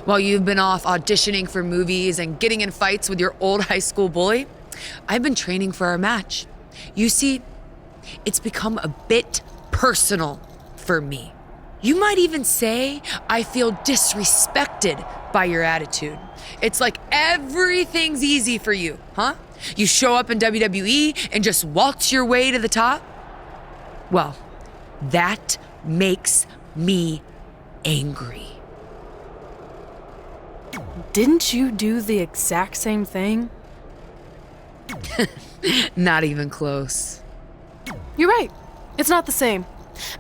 while you've been off auditioning for movies and getting in fights with your old high school bully, I've been training for our match. You see, it's become a bit personal for me. You might even say I feel disrespected by your attitude. It's like everything's easy for you, huh? You show up in WWE and just waltz your way to the top? Well, that makes me angry. Didn't you do the exact same thing? Not even close. You're right. It's not the same.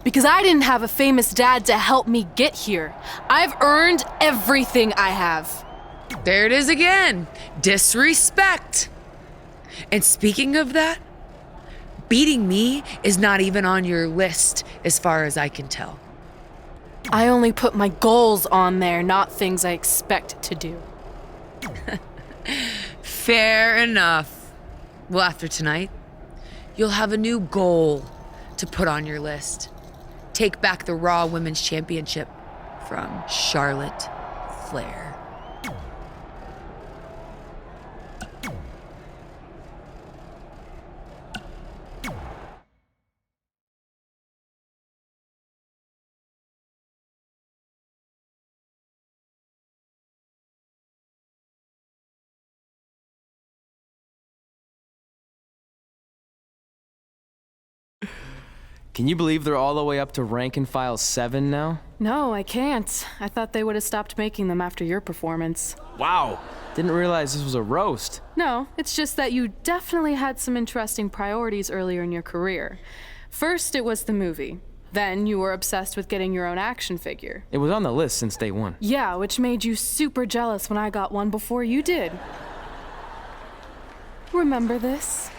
Because I didn't have a famous dad to help me get here. I've earned everything I have. There it is again. Disrespect. And speaking of that, beating me is not even on your list as far as I can tell. I only put my goals on there, not things I expect to do. Fair enough. Well, after tonight, you'll have a new goal to put on your list. Take back the Raw Women's Championship from Charlotte Flair. Can you believe they're all the way up to rank and file 7 now? No, I can't. I thought they would have stopped making them after your performance. Wow. Didn't realize this was a roast. No, it's just that you definitely had some interesting priorities earlier in your career. First, it was the movie. Then you were obsessed with getting your own action figure. It was on the list since day one. Yeah, which made you super jealous when I got one before you did. Remember this?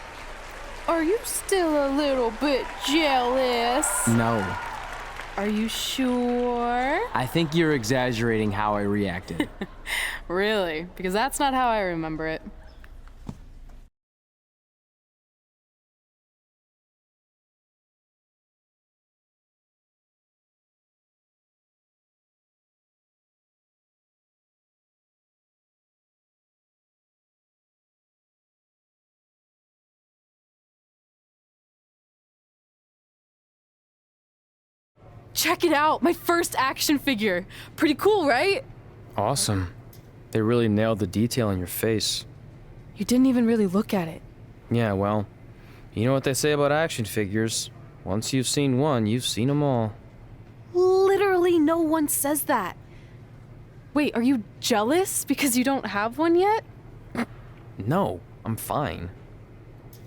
Are you still a little bit jealous? No. Are you sure? I think you're exaggerating how I reacted. Really? Because that's not how I remember it. Check it out, my first action figure. Pretty cool, right? Awesome. They really nailed the detail in your face. You didn't even really look at it. Yeah, well, you know what they say about action figures. Once you've seen one, you've seen them all. Literally no one says that. Wait, are you jealous because you don't have one yet? No, I'm fine.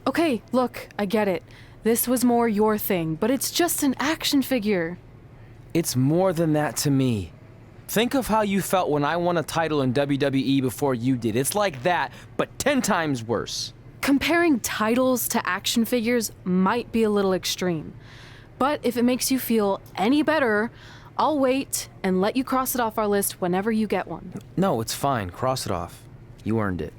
Okay, look, I get it. This was more your thing, but it's just an action figure. It's more than that to me. Think of how you felt when I won a title in WWE before you did. It's like that, but 10 times worse. Comparing titles to action figures might be a little extreme. But if it makes you feel any better, I'll wait and let you cross it off our list whenever you get one. No, it's fine. Cross it off. You earned it.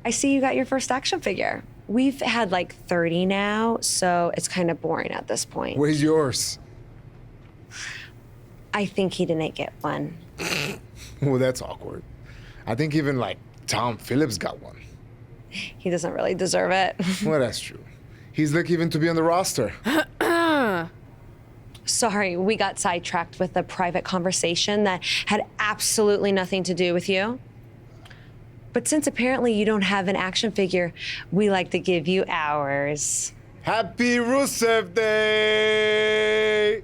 I see you got your first action figure. We've had like 30 now, so it's kind of boring at this point. Where's yours? I think he didn't get one. Well, that's awkward. I think even like Tom Phillips got one. He doesn't really deserve it. Well, that's true. He's lucky even to be on the roster. Sorry, we got sidetracked with a private conversation that had absolutely nothing to do with you. But since apparently you don't have an action figure, we like to give you ours. Happy Rusev Day!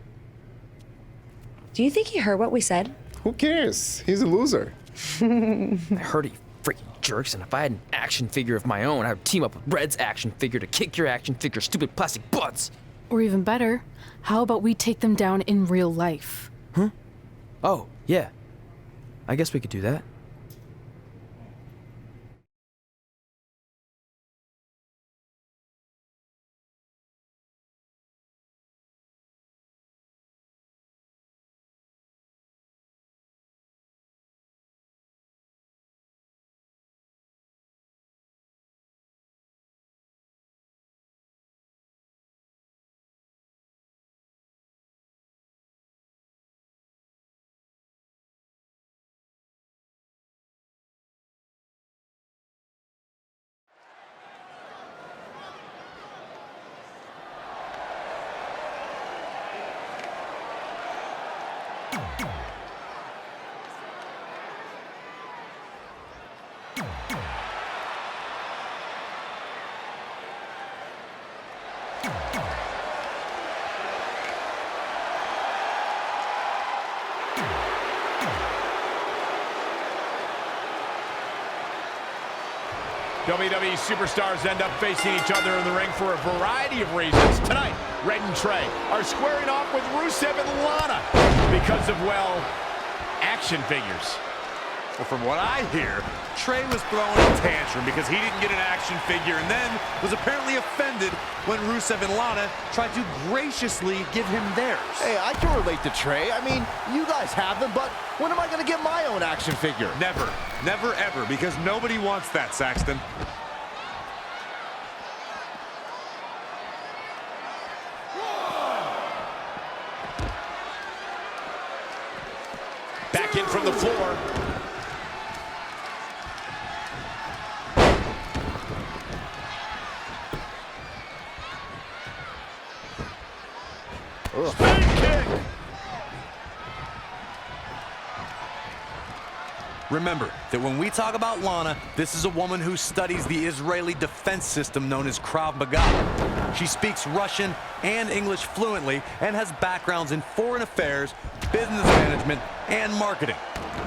Do you think he heard what we said? Who cares? He's a loser. I heard he freaking jerks, and if I had an action figure of my own, I would team up with Red's action figure to kick your action figure stupid plastic butts. Or even better, how about we take them down in real life? Huh? Oh, yeah. I guess we could do that. WWE superstars end up facing each other in the ring for a variety of reasons. Tonight, Red and Trey are squaring off with Rusev and Lana because of, well, action figures. Well, from what I hear, Trey was throwing a tantrum because he didn't get an action figure and then was apparently offended when Rusev and Lana tried to graciously give him theirs. Hey, I can relate to Trey. I mean, you guys have them, but when am I going to get my own action figure? Never. Never, ever, because nobody wants that, Saxton. Back in from the floor. Spin kick! Remember that when we talk about Lana, this is a woman who studies the Israeli defense system known as Krav Maga. She speaks Russian and English fluently and has backgrounds in foreign affairs, business management, and marketing.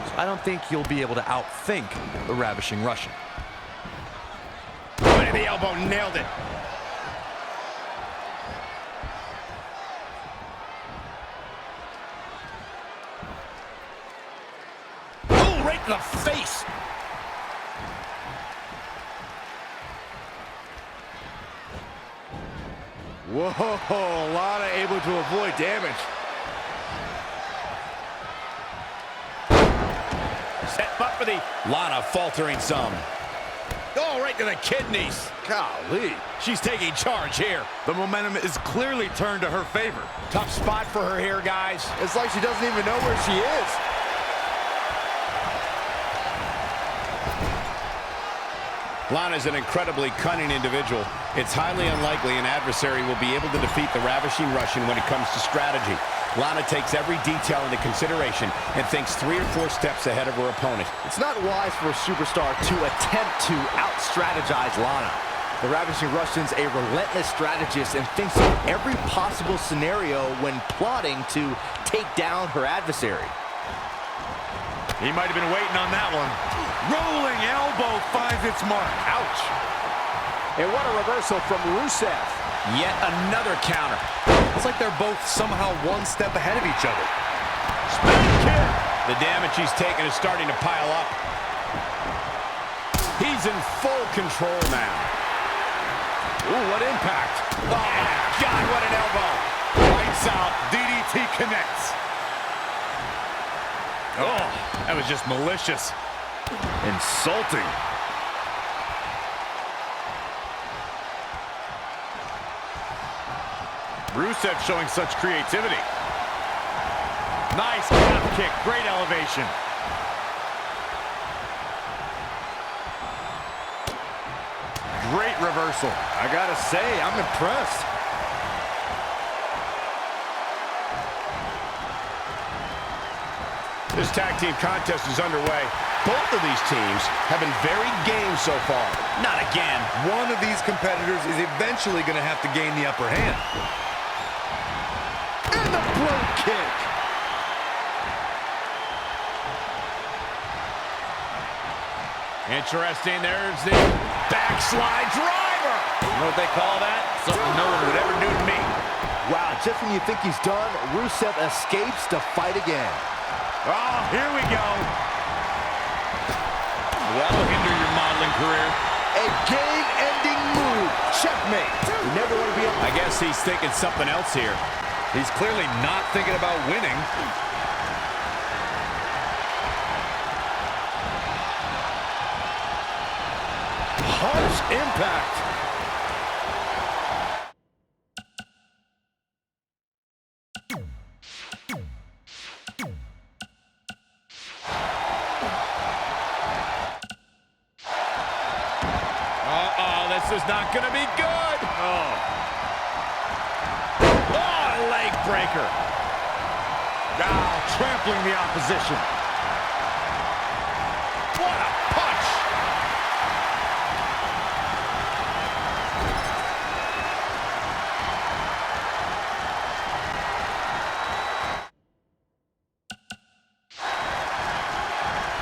So I don't think you'll be able to outthink the ravishing Russian. Right at the elbow, nailed it. Right in the face. Whoa, Lana able to avoid damage. Set up for the Lana faltering some. Oh, right to the kidneys. Golly. She's taking charge here. The momentum is clearly turned to her favor. Tough spot for her here, guys. It's like she doesn't even know where she is. Lana's an incredibly cunning individual. It's highly unlikely an adversary will be able to defeat the ravishing Russian when it comes to strategy. Lana takes every detail into consideration and thinks 3 or 4 steps ahead of her opponent. It's not wise for a superstar to attempt to out-strategize Lana. The ravishing Russian's a relentless strategist and thinks of every possible scenario when plotting to take down her adversary. He might have been waiting on that one. Rolling elbow finds its mark. Ouch. And what a reversal from Rusev. Yet another counter. It's like they're both somehow one step ahead of each other. Spin kick. The damage he's taken is starting to pile up. He's in full control now. Ooh, what impact. Oh, God, what an elbow. Lights out. DDT connects. Oh, that was just malicious. Insulting. Rusev showing such creativity. Nice calf kick, great elevation. Great reversal. I gotta say, I'm impressed. This tag team contest is underway. Both of these teams have been very game so far. Not again. One of these competitors is eventually going to have to gain the upper hand. And the brogue kick. Interesting. There's the backslide driver. You know what they call that? Something no one would ever do to me. Wow, just when you think he's done, Rusev escapes to fight again. Oh, here we go. That'll hinder your modeling career. A game-ending move. Checkmate. You never want to be I guess he's thinking something else here. He's clearly not thinking about winning. Harsh impact. This is not going to be good. Oh, leg breaker. Now trampling the opposition. What a punch.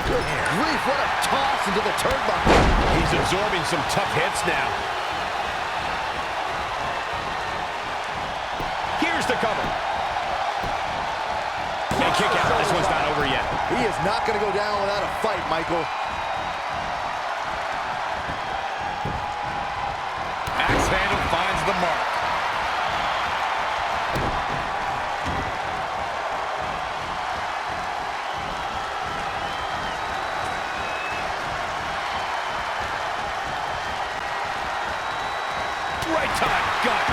Good grief, what a toss into the turnbuckle. He's absorbing some tough hits now. Here's the cover. And kick out. This one's not over yet. He is not going to go down without a fight, Michael. Axe handle finds the mark. Right to the gut.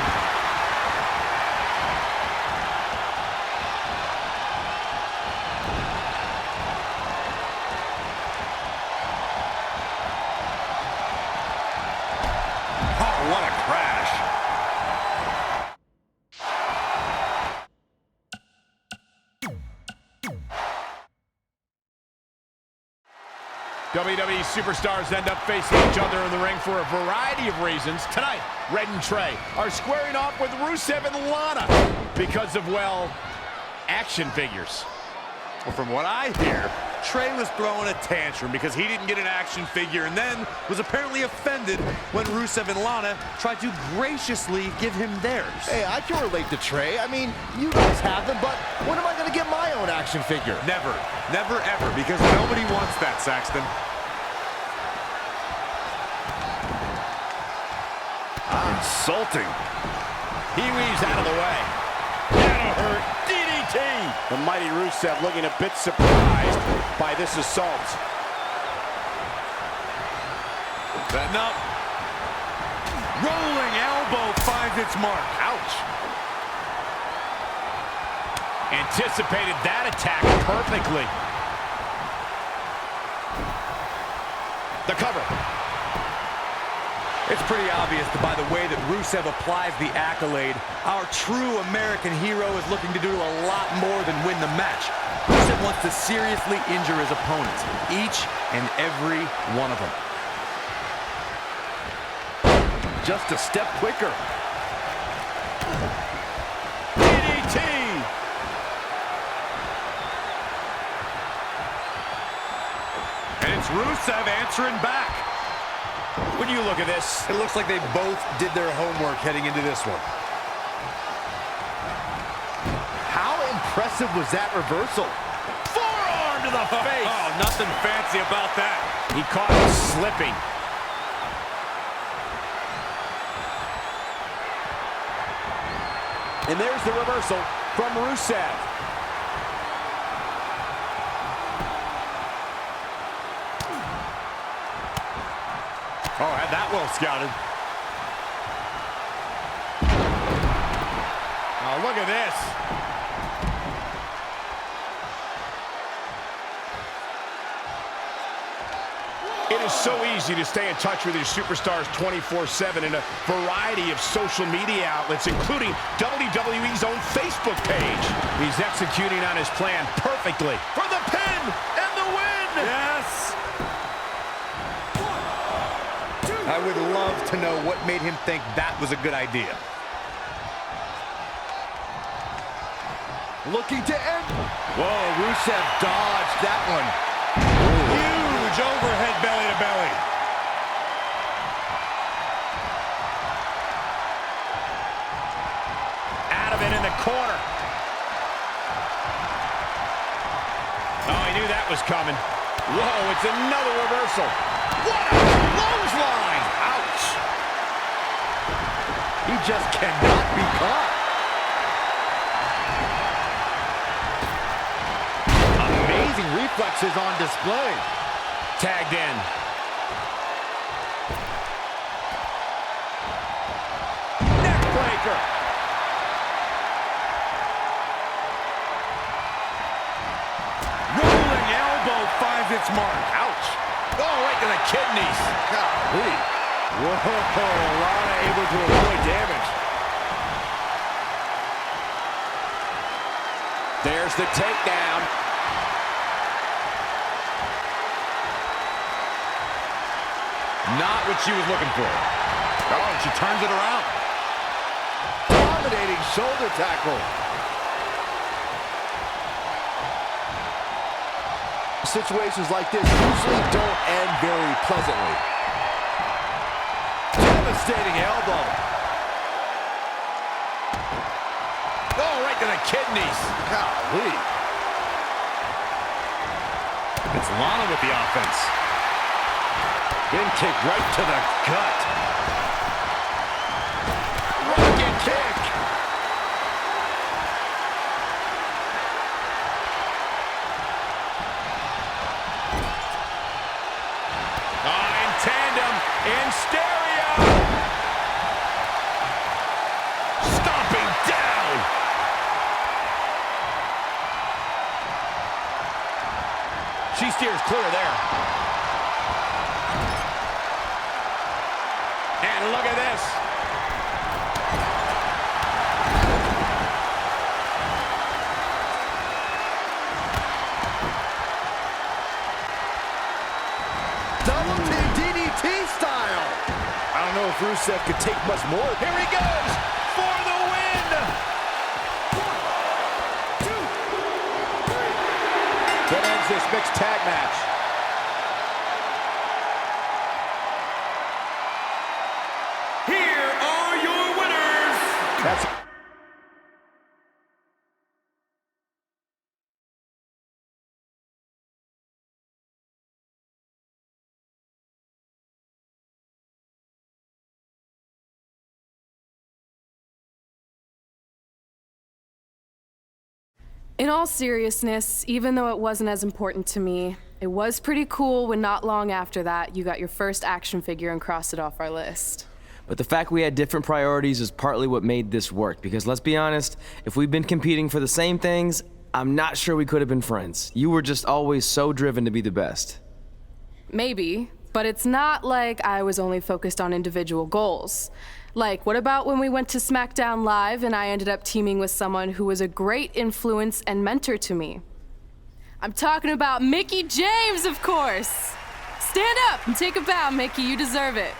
Oh, what a crash. WWE superstars end up facing each other in the ring for a variety of reasons. Tonight, Red and Trey are squaring off with Rusev and Lana because of, well, action figures. Well, from what I hear, Trey was throwing a tantrum because he didn't get an action figure and then was apparently offended when Rusev and Lana tried to graciously give him theirs. Hey, I can relate to Trey. I mean, you guys have them, but when am I going to get my own action figure? Never. Never, ever, because nobody wants that, Saxton. Insulting. He weaves out of the way. That'll hurt. DDT. The mighty Rusev looking a bit surprised by this assault. Setting up. Rolling elbow finds its mark. Ouch. Anticipated that attack perfectly. The cover. It's pretty obvious that by the way that Rusev applies the accolade, our true American hero is looking to do a lot more than win the match. Rusev wants to seriously injure his opponents, each and every one of them. Just a step quicker. DDT! And it's Rusev answering back. When you look at this, it looks like they both did their homework heading into this one. How impressive was that reversal? Forearm to the face! Oh, nothing fancy about that. He caught him slipping. And there's the reversal from Rusev. Oh, had that well scouted. Oh, look at this. It is so easy to stay in touch with your superstars 24/7 in a variety of social media outlets, including WWE's own Facebook page. He's executing on his plan perfectly for the pin and the win! Yes! I would love to know what made him think that was a good idea. Looking to end. Whoa, Rusev dodged that one. Huge overhead belly to belly. Out of it in the corner. Oh, he knew that was coming. Whoa, it's another reversal. What a clothesline! Ouch! He just cannot be caught. Amazing reflexes on display. Tagged in. Neckbreaker. Rolling elbow finds its mark. Ouch. Oh, right to the kidneys. Golly. Whoa, Lana able to avoid damage. There's the takedown. Not what she was looking for. Oh, and she turns it around. Dominating shoulder tackle. Situations like this usually don't end very pleasantly. Devastating elbow. Oh, right to the kidneys. Golly. It's Lana with the offense. Then kick right to the gut. Rocket kick. In tandem, in stereo. Stomping down. She steers clear there. And look at this. Double team DDT style. I don't know if Rusev could take much more. Here he goes for the win. 1, 2, 3. That ends this mixed tag match. Here are your winners. That's In all seriousness, even though it wasn't as important to me, it was pretty cool when not long after that, you got your first action figure and crossed it off our list. But the fact we had different priorities is partly what made this work, because let's be honest, if we'd been competing for the same things, I'm not sure we could have been friends. You were just always so driven to be the best. Maybe, but it's not like I was only focused on individual goals. Like, what about when we went to SmackDown Live and I ended up teaming with someone who was a great influence and mentor to me? I'm talking about Mickie James, of course! Stand up and take a bow, Mickie, you deserve it.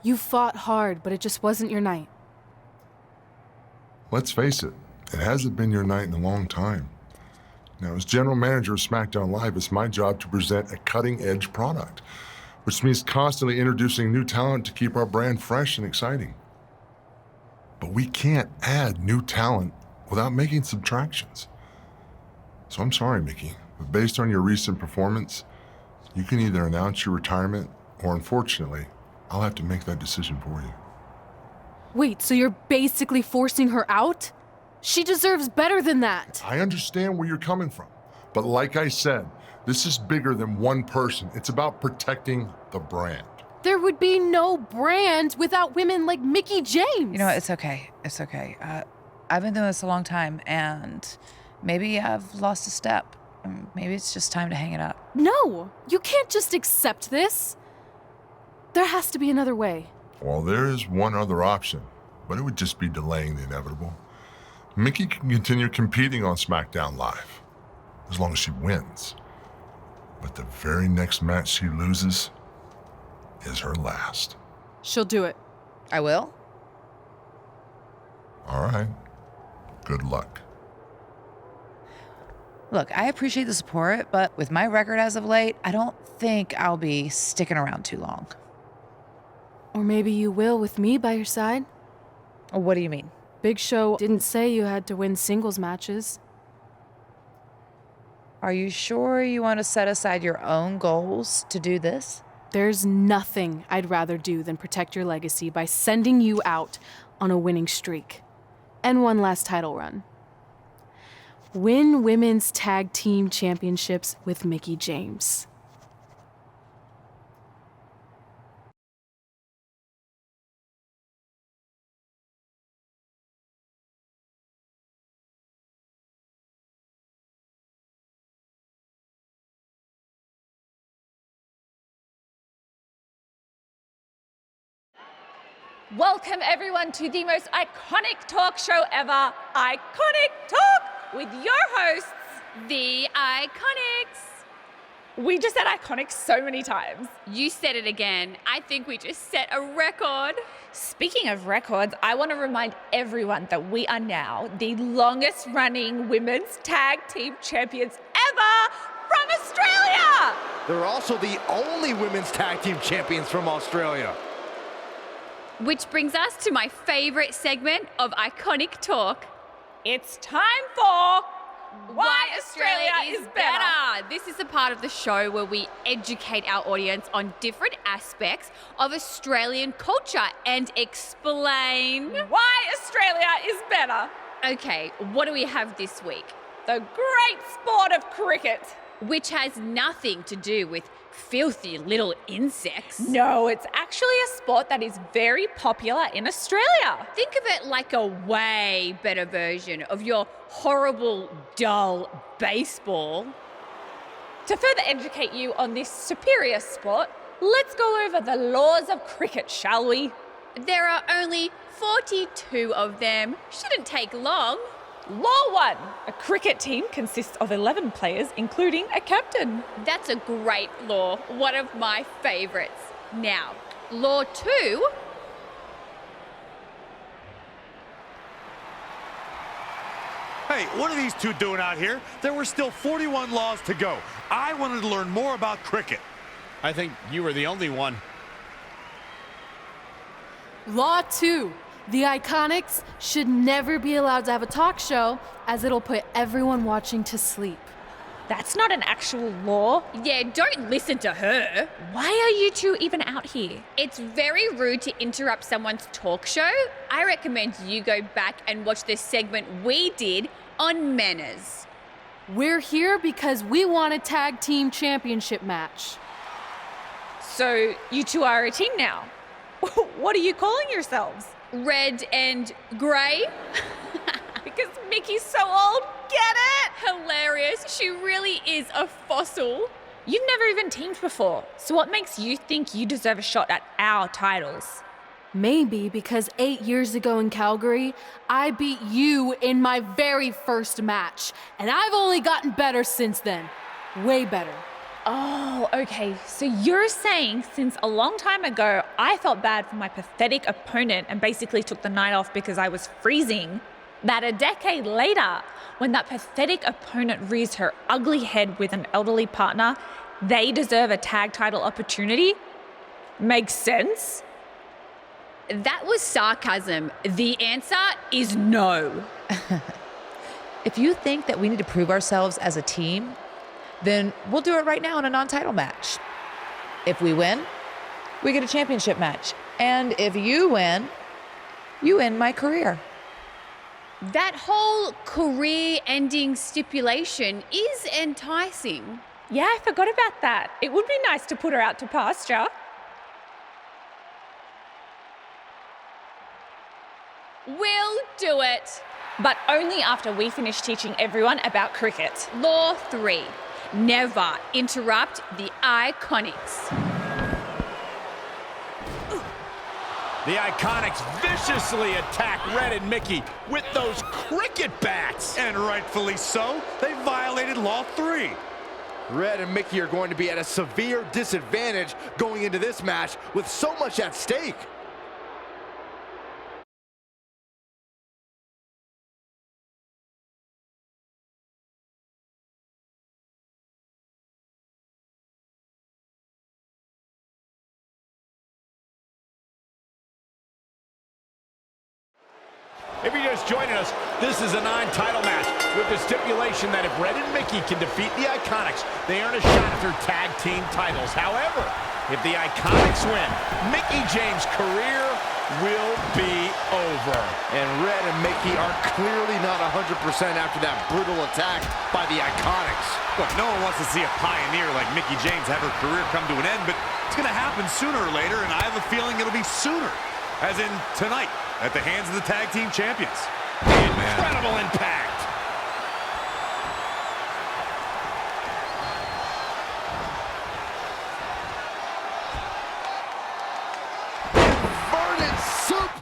You fought hard, but it just wasn't your night. Let's face it, it hasn't been your night in a long time. Now, as general manager of SmackDown Live, it's my job to present a cutting-edge product, which means constantly introducing new talent to keep our brand fresh and exciting. But we can't add new talent without making subtractions. So I'm sorry, Mickie, but based on your recent performance, you can either announce your retirement or, unfortunately, I'll have to make that decision for you. Wait, so you're basically forcing her out? She deserves better than that. I understand where you're coming from, but like I said, this is bigger than one person. It's about protecting the brand. There would be no brand without women like Mickie James. You know what? It's okay. It's okay. I've been doing this a long time, and maybe I've lost a step. Maybe it's just time to hang it up. No, you can't just accept this. There has to be another way. Well, there is one other option, but it would just be delaying the inevitable. Mickie can continue competing on SmackDown Live, as long as she wins. But the very next match she loses is her last. She'll do it. I will? All right. Good luck. Look, I appreciate the support, but with my record as of late, I don't think I'll be sticking around too long. Or maybe you will with me by your side. What do you mean? Big Show didn't say you had to win singles matches. Are you sure you want to set aside your own goals to do this? There's nothing I'd rather do than protect your legacy by sending you out on a winning streak. And one last title run. Win Women's Tag Team Championships with Mickie James. Welcome everyone to the most iconic talk show ever, Iconic Talk, with your hosts, the Iconics. We just said iconic so many times. You said it again. I think we just set a record. Speaking of records, I want to remind everyone that we are now the longest running women's tag team champions ever from Australia. They're also the only women's tag team champions from Australia. Which brings us to my favorite segment of Iconic Talk. It's time for Why Australia is Better. This is a part of the show where we educate our audience on different aspects of Australian culture and explain why Australia is better. Okay, what do we have this week? The great sport of cricket. Which has nothing to do with filthy little insects. No, it's actually a sport that is very popular in Australia. Think of it like a way better version of your horrible, dull baseball. To further educate you on this superior sport, let's go over the laws of cricket, shall we? There are only 42 of them. Shouldn't take long. Law 1. A cricket team consists of 11 players, including a captain. That's a great law. One of my favorites. Now, Law 2. Hey, what are these two doing out here? There were still 41 laws to go. I wanted to learn more about cricket. I think you were the only one. Law 2. The Iconics should never be allowed to have a talk show, as it'll put everyone watching to sleep. That's not an actual law. Yeah, don't listen to her. Why are you two even out here? It's very rude to interrupt someone's talk show. I recommend you go back and watch the segment we did on manners. We're here because we want a tag team championship match. So you two are a team now. What are you calling yourselves? Red and grey? Because Mickey's so old, get it? Hilarious, she really is a fossil. You've never even teamed before, so what makes you think you deserve a shot at our titles? Maybe because 8 years ago in Calgary, I beat you in my very first match, and I've only gotten better since then. Way better. Oh, okay. So you're saying since a long time ago, I felt bad for my pathetic opponent and basically took the night off because I was freezing, that a decade later, when that pathetic opponent rears her ugly head with an elderly partner, they deserve a tag title opportunity? Makes sense? That was sarcasm. The answer is no. If you think that we need to prove ourselves as a team, then we'll do it right now in a non-title match. If we win, we get a championship match. And if you win, you end my career. That whole career-ending stipulation is enticing. Yeah, I forgot about that. It would be nice to put her out to pasture. We'll do it. But only after we finish teaching everyone about cricket. Law 3. Never interrupt the Iconics. The Iconics viciously attack Red and Mickey with those cricket bats. And rightfully so. They violated Law 3. Red and Mickey are going to be at a severe disadvantage going into this match with so much at stake. If you're just joining us, this is a non-title match with the stipulation that if Red and Mickey can defeat the Iconics, they earn a shot at their tag team titles. However, if the Iconics win, Mickey James' career will be over. And Red and Mickey are clearly not 100% after that brutal attack by the Iconics. Look, no one wants to see a pioneer like Mickey James have her career come to an end, but it's going to happen sooner or later, and I have a feeling it'll be sooner, as in tonight, at the hands of the tag team champions. Incredible impact. Inverted suplex.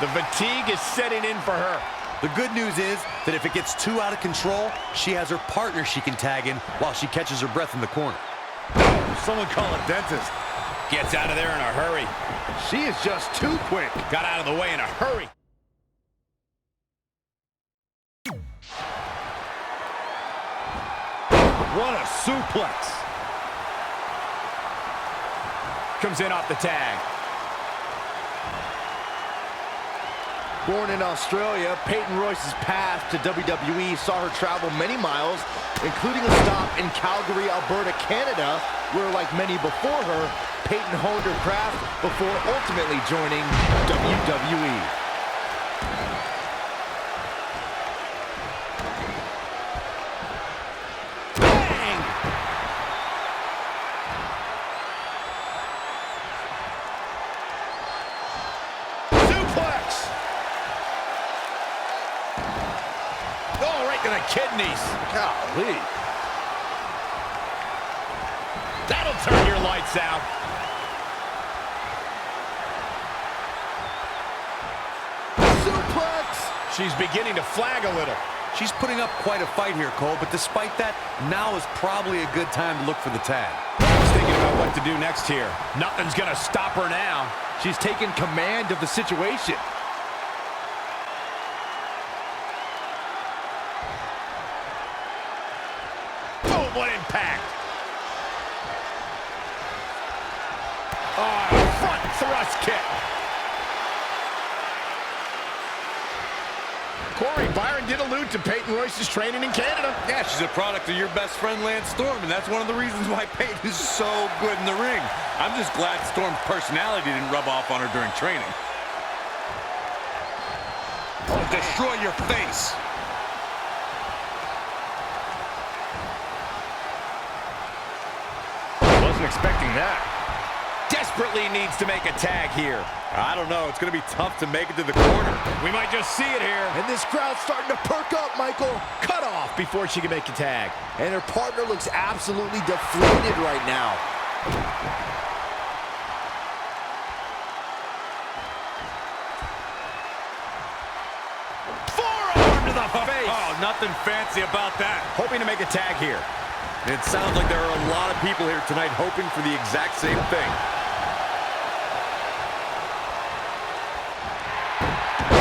The fatigue is setting in for her. The good news is that if it gets too out of control, she has her partner she can tag in while she catches her breath in the corner. Someone call a dentist. Gets out of there in a hurry. She is just too quick. Got out of the way in a hurry. What a suplex. Comes in off the tag. Born in Australia, Peyton Royce's path to WWE saw her travel many miles, including a stop in Calgary, Alberta, Canada, where, like many before her, Peyton honed her craft before ultimately joining WWE. To the kidneys. Golly. That'll turn your lights out. Suplex. She's beginning to flag a little. She's putting up quite a fight here, Cole, but despite that, now is probably a good time to look for the tag. She's thinking about what to do next here. Nothing's gonna stop her now. She's taken command of the situation. What impact! Oh, front thrust kick. Corey, Byron did allude to Peyton Royce's training in Canada. Yeah, she's a product of your best friend, Lance Storm, and that's one of the reasons why Peyton is so good in the ring. I'm just glad Storm's personality didn't rub off on her during training. Oh, destroy your face. Wasn't expecting that. Desperately needs to make a tag here. I don't know. It's going to be tough to make it to the corner. We might just see it here. And this crowd's starting to perk up, Michael. Cut off before she can make a tag. And her partner looks absolutely deflated right now. Forearm to the face. Oh, nothing fancy about that. Hoping to make a tag here. It sounds like there are a lot of people here tonight hoping for the exact same thing.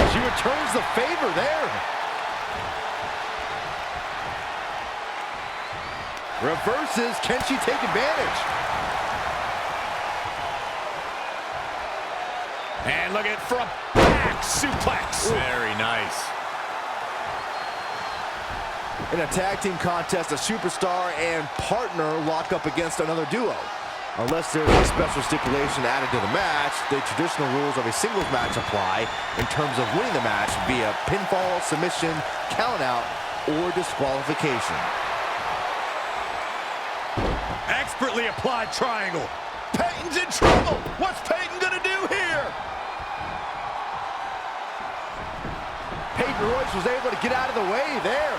She returns the favor there. Reverses. Can she take advantage? And look at from back suplex. Very nice. In a tag team contest, a superstar and partner lock up against another duo. Unless there's a special stipulation added to the match, the traditional rules of a singles match apply in terms of winning the match via pinfall, submission, countout, or disqualification. Expertly applied triangle. Peyton's in trouble. What's Peyton gonna do here? Peyton Royce was able to get out of the way there.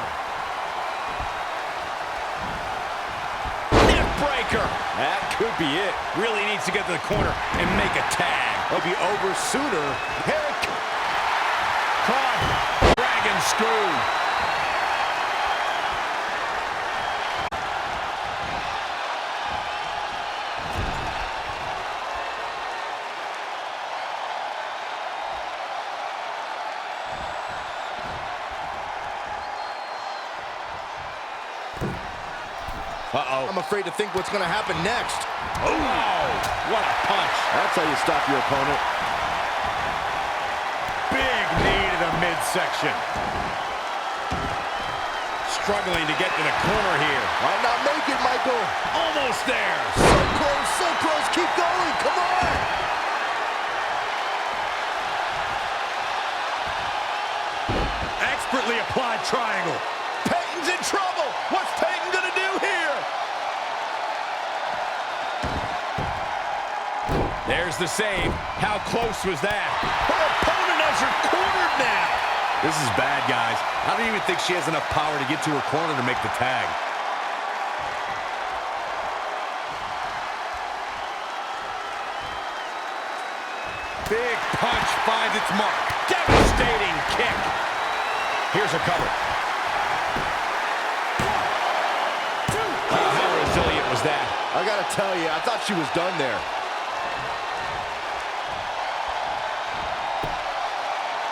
Breaker. That could be it. Really needs to get to the corner and make a tag. It'll be over sooner. Herrick. Caught. Dragon screw. Uh-oh. I'm afraid to think what's going to happen next. Oh, what a punch. That's how you stop your opponent. Big knee to the midsection. Struggling to get to the corner here. Might not make it, Michael. Almost there. So close, so close. Keep going. Come on. Expertly applied triangle. Peyton's in trouble. What's Peyton gonna do here? There's the save. How close was that? Her opponent has her cornered now. This is bad, guys. I don't even think she has enough power to get to her corner to make the tag. Big punch finds its mark. Devastating kick. Here's a cover. How resilient was that? I gotta tell you, I thought she was done there.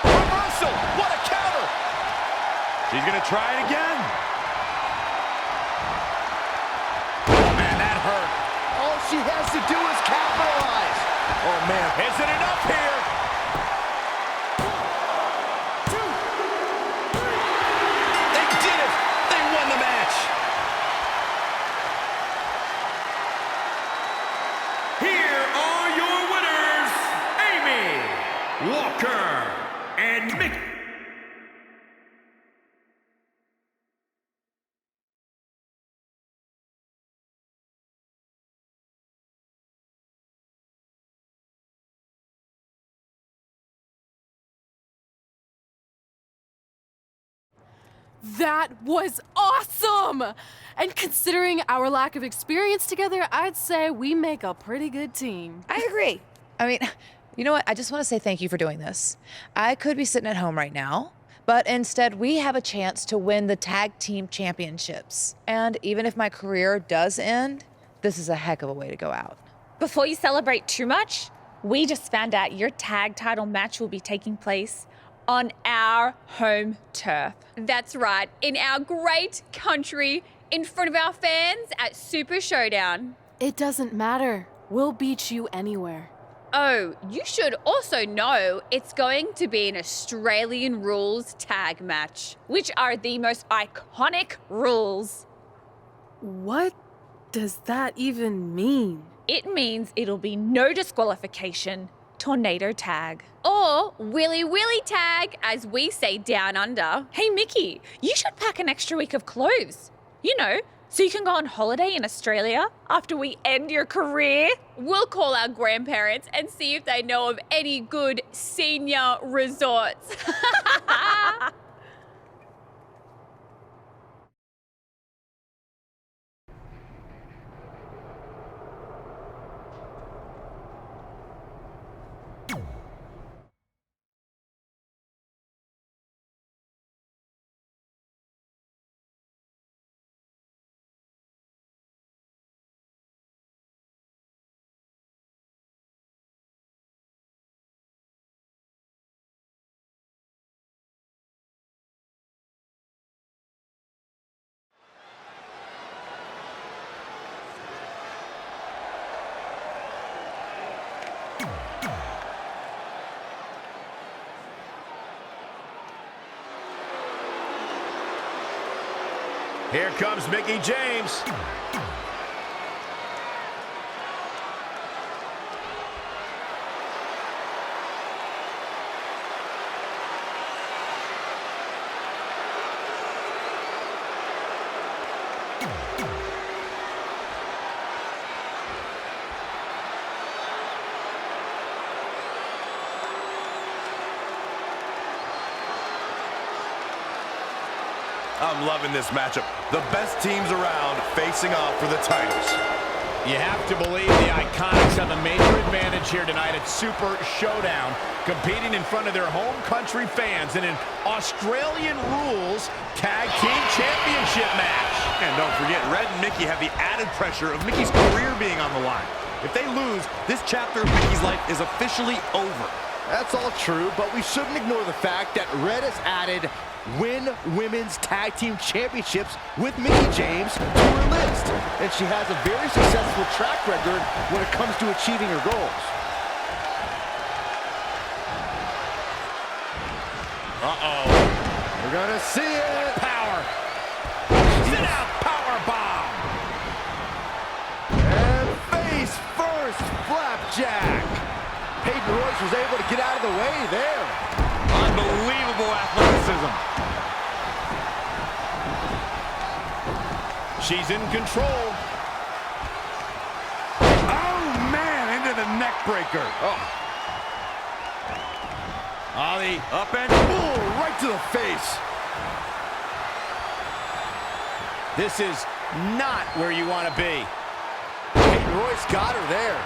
Reversal! What a counter! She's gonna try it again. Oh, man, that hurt. All she has to do is capitalize. Oh, man. Is it enough here? They did it! They won the match! Here are your winners, Amy, Walker, and Mick. That was awesome! And considering our lack of experience together, I'd say we make a pretty good team. I agree. I mean, you know what? I just want to say thank you for doing this. I could be sitting at home right now, but instead we have a chance to win the tag team championships. And even if my career does end, this is a heck of a way to go out. Before you celebrate too much, we just found out your tag title match will be taking place on our home turf. That's right, in our great country, in front of our fans at Super Showdown. It doesn't matter. We'll beat you anywhere. Oh, you should also know it's going to be an Australian rules tag match, which are the most iconic rules. What does that even mean? It means it'll be no disqualification, tornado tag. Or willy willy tag, as we say down under. Hey Mickey, you should pack an extra week of clothes. You know, so you can go on holiday in Australia after we end your career. We'll call our grandparents and see if they know of any good senior resorts. Here comes Mickie James. I'm loving this matchup. The best teams around facing off for the titles. You have to believe the Iconics have a major advantage here tonight at Super Showdown, competing in front of their home country fans in an Australian rules tag team championship match. And don't forget, Red and Mickey have the added pressure of Mickey's career being on the line. If they lose, this chapter of Mickey's life is officially over. That's all true, but we shouldn't ignore the fact that Red has added women's tag team championships with Mickie James to her list. And she has a very successful track record when it comes to achieving her goals. Uh-oh. We're gonna see it. Power. Sit out, power bomb. And face first, flapjack. Peyton Royce was able to get out of the way there. Unbelievable athleticism. She's in control. Oh, man, into the neck breaker. Oh, the up and boom, right to the face. This is not where you want to be. Peyton Royce got her there.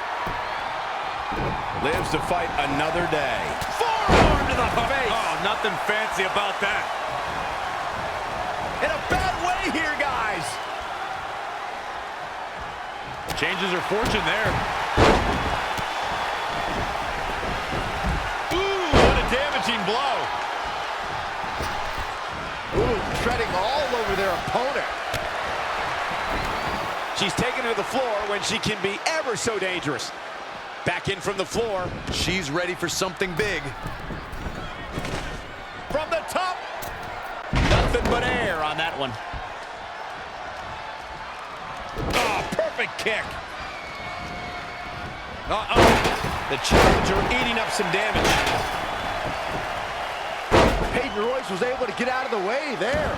Lives to fight another day. Forearm to the face. Oh, nothing fancy about that. in a bad way here, guys. Changes her fortune there. Ooh, what a damaging blow. Ooh, treading all over their opponent. She's taken to the floor when she can be ever so dangerous. Back in from the floor. She's ready for something big. From the top. Nothing but air on that one. Oh, perfect kick. The challenger eating up some damage. Peyton Royce was able to get out of the way there.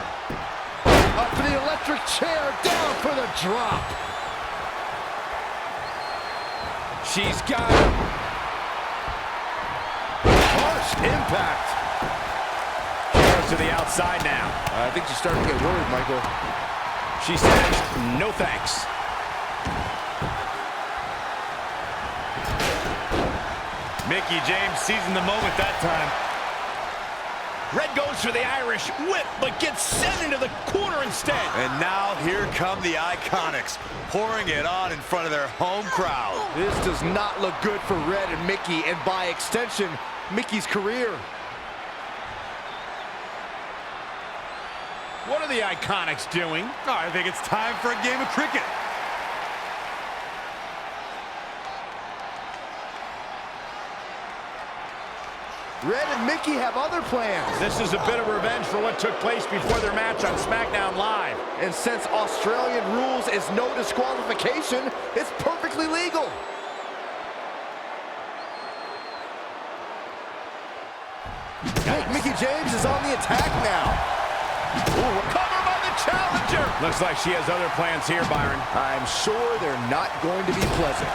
Up for the electric chair, down for the drop. She's got him. Harsh impact. She goes to the outside now. I think she's starting to get worried, Michael. She says, no thanks. Mickie James seizing the moment that time. Red goes for the Irish whip, but gets sent into the corner instead. And now here come the Iconics, pouring it on in front of their home crowd. This does not look good for Red and Mickie, and by extension, Mickie's career. What are the Iconics doing? Oh, I think it's time for a game of cricket. Red and Mickie have other plans. This is a bit of revenge for what took place before their match on SmackDown Live. And since Australian rules is no disqualification, it's perfectly legal. Mickie James is on the attack now. Ooh, cover by the challenger. Looks like she has other plans here, Byron. I'm sure they're not going to be pleasant.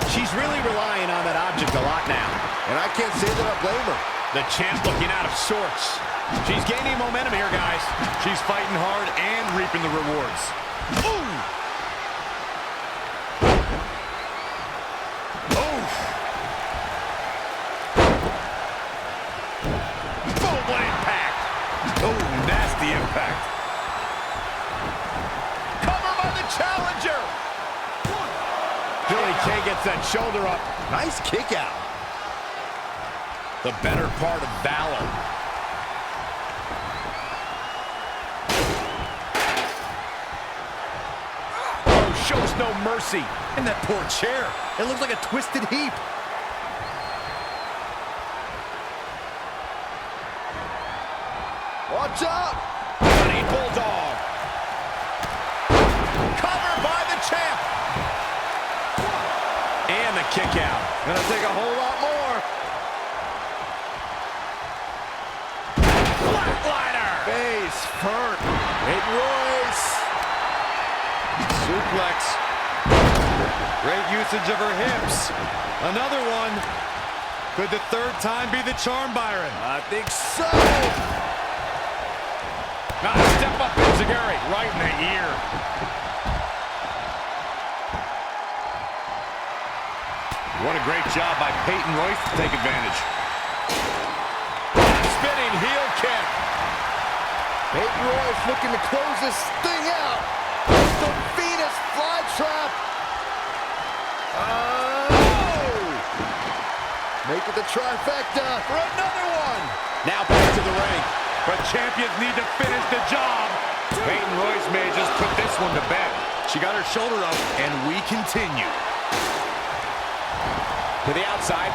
She's really relying on that object a lot now. And I can't say that I blame her. The champ looking out of sorts. She's gaining momentum here, guys. She's fighting hard and reaping the rewards. Ooh! Ooh! Boom, what impact! Oh, nasty impact. Cover by the challenger! Billie Kay gets that shoulder up. Nice kick out. The better part of valor. Oh, shows no mercy. And that poor chair. It looks like a twisted heap. Watch out! Running bulldog. Cover by the champ. And the kick out. Gonna take a whole lot more. Flatliner. Face first. Peyton Royce. Suplex. Great usage of her hips. Another one. Could the third time be the charm, Byron? I think so. Step up Enziguri right in the ear. What a great job by Peyton Royce to take advantage. Spinning heel kick. Peyton Royce looking to close this thing out. The Venus flytrap. Make it the trifecta. For another one. Now back to the ring. But champions need to finish the job. Peyton Royce may just put this one to bed. She got her shoulder up, and we continue. To the outside.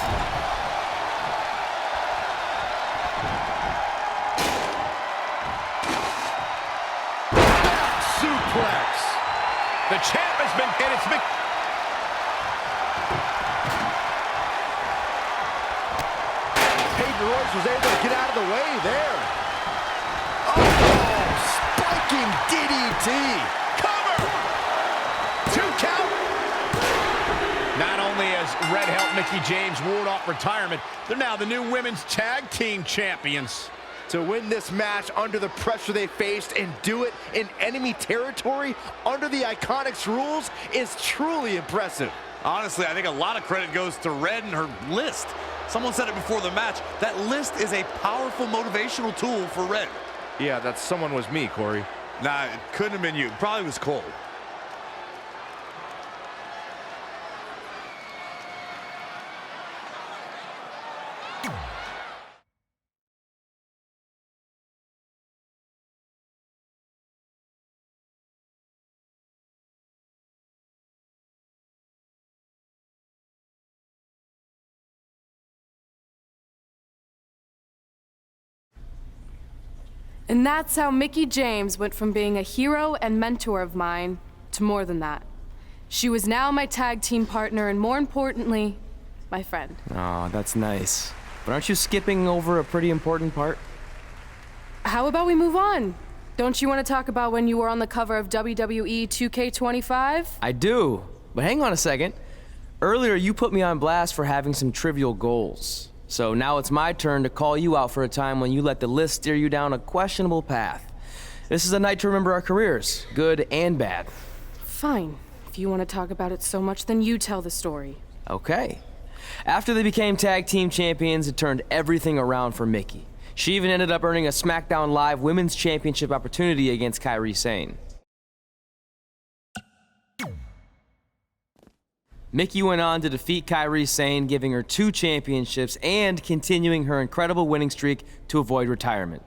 Back suplex. The champ has been hit. It's been... Peyton Royce was able to get out of the way there. Oh, spiking DDT. Cover. 2 count. Not only has Red helped Mickie James ward off retirement, they're now the new women's tag team champions. To win this match under the pressure they faced and do it in enemy territory under the Iconics rules is truly impressive. Honestly, I think a lot of credit goes to Red and her list. Someone said it before the match, that list is a powerful motivational tool for Red. Yeah, that someone was me, Corey. Nah, it couldn't have been you. Probably was Cole. And that's how Mickie James went from being a hero and mentor of mine to more than that. She was now my tag team partner and, more importantly, my friend. Aw, that's nice. But aren't you skipping over a pretty important part? How about we move on? Don't you want to talk about when you were on the cover of WWE 2K25? I do, but hang on a second. Earlier, you put me on blast for having some trivial goals. So now it's my turn to call you out for a time when you let the list steer you down a questionable path. This is a night to remember our careers, good and bad. Fine. If you want to talk about it so much, then you tell the story. Okay. After they became tag team champions, it turned everything around for Mickie. She even ended up earning a SmackDown Live Women's Championship opportunity against Kairi Sane. Mickie went on to defeat Kairi Sane, giving her 2 championships and continuing her incredible winning streak to avoid retirement.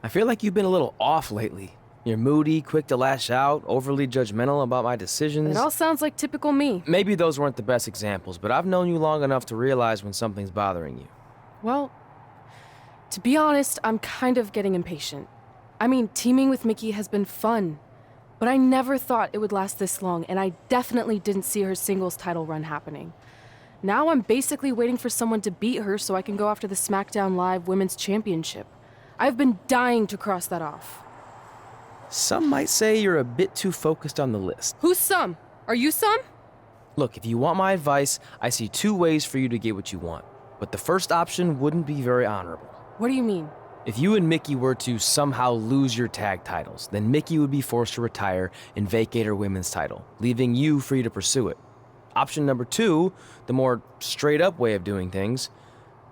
I feel like you've been a little off lately. You're moody, quick to lash out, overly judgmental about my decisions. It all sounds like typical me. Maybe those weren't the best examples, but I've known you long enough to realize when something's bothering you. Well, to be honest, I'm kind of getting impatient. I mean, teaming with Mickie has been fun, but I never thought it would last this long, and I definitely didn't see her singles title run happening. Now I'm basically waiting for someone to beat her so I can go after the SmackDown Live Women's Championship. I've been dying to cross that off. Some might say you're a bit too focused on the list. Who's some? Are you some? Look, if you want my advice, I see 2 ways for you to get what you want. But the first option wouldn't be very honorable. What do you mean? If you and Mickie were to somehow lose your tag titles, then Mickie would be forced to retire and vacate her women's title, leaving you free to pursue it. Option number 2, the more straight-up way of doing things,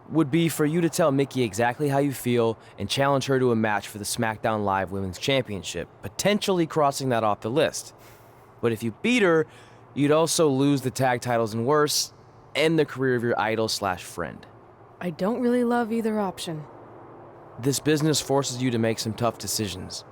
would be for you to tell Mickie exactly how you feel and challenge her to a match for the SmackDown Live Women's Championship, potentially crossing that off the list. But if you beat her, you'd also lose the tag titles and worse, end the career of your idol/friend. I don't really love either option. This business forces you to make some tough decisions.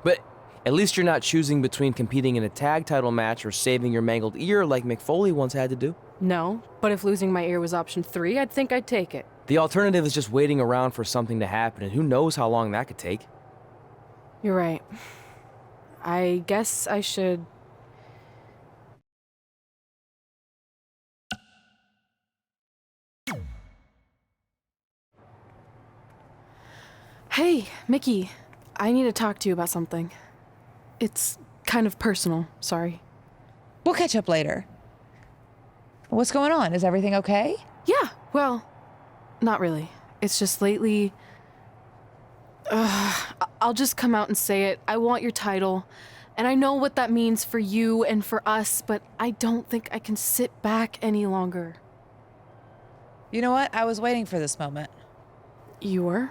But at least you're not choosing between competing in a tag title match or saving your mangled ear like Mick Foley once had to do. No, but if losing my ear was option 3, I'd think I'd take it. The alternative is just waiting around for something to happen, and who knows how long that could take. You're right. I guess I should... Hey, Mickie. I need to talk to you about something. It's kind of personal, sorry. We'll catch up later. What's going on? Is everything okay? Yeah, well, not really. It's just lately... I'll just come out and say it. I want your title. And I know what that means for you and for us, but I don't think I can sit back any longer. You know what? I was waiting for this moment. You were?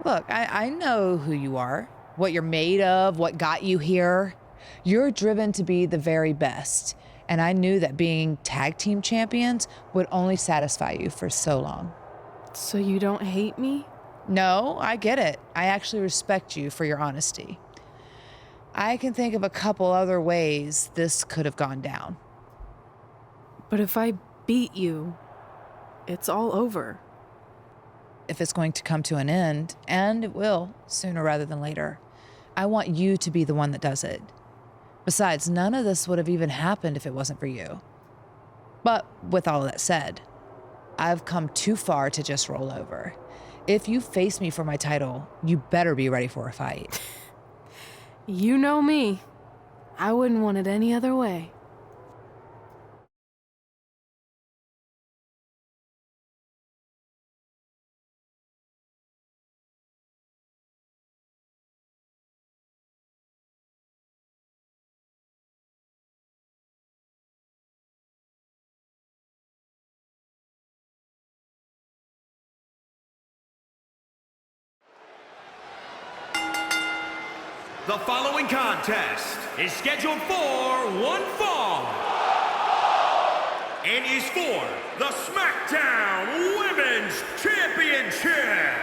Look, I know who you are, what you're made of, what got you here. You're driven to be the very best. And I knew that being tag team champions would only satisfy you for so long. So you don't hate me? No, I get it. I actually respect you for your honesty. I can think of a couple other ways this could have gone down. But if I beat you, it's all over. If it's going to come to an end, and it will, sooner rather than later, I want you to be the one that does it. Besides, none of this would have even happened if it wasn't for you. But with all of that said, I've come too far to just roll over. If you face me for my title, you better be ready for a fight. You know me. I wouldn't want it any other way. The following contest is scheduled for one fall and is for the SmackDown Women's Championship.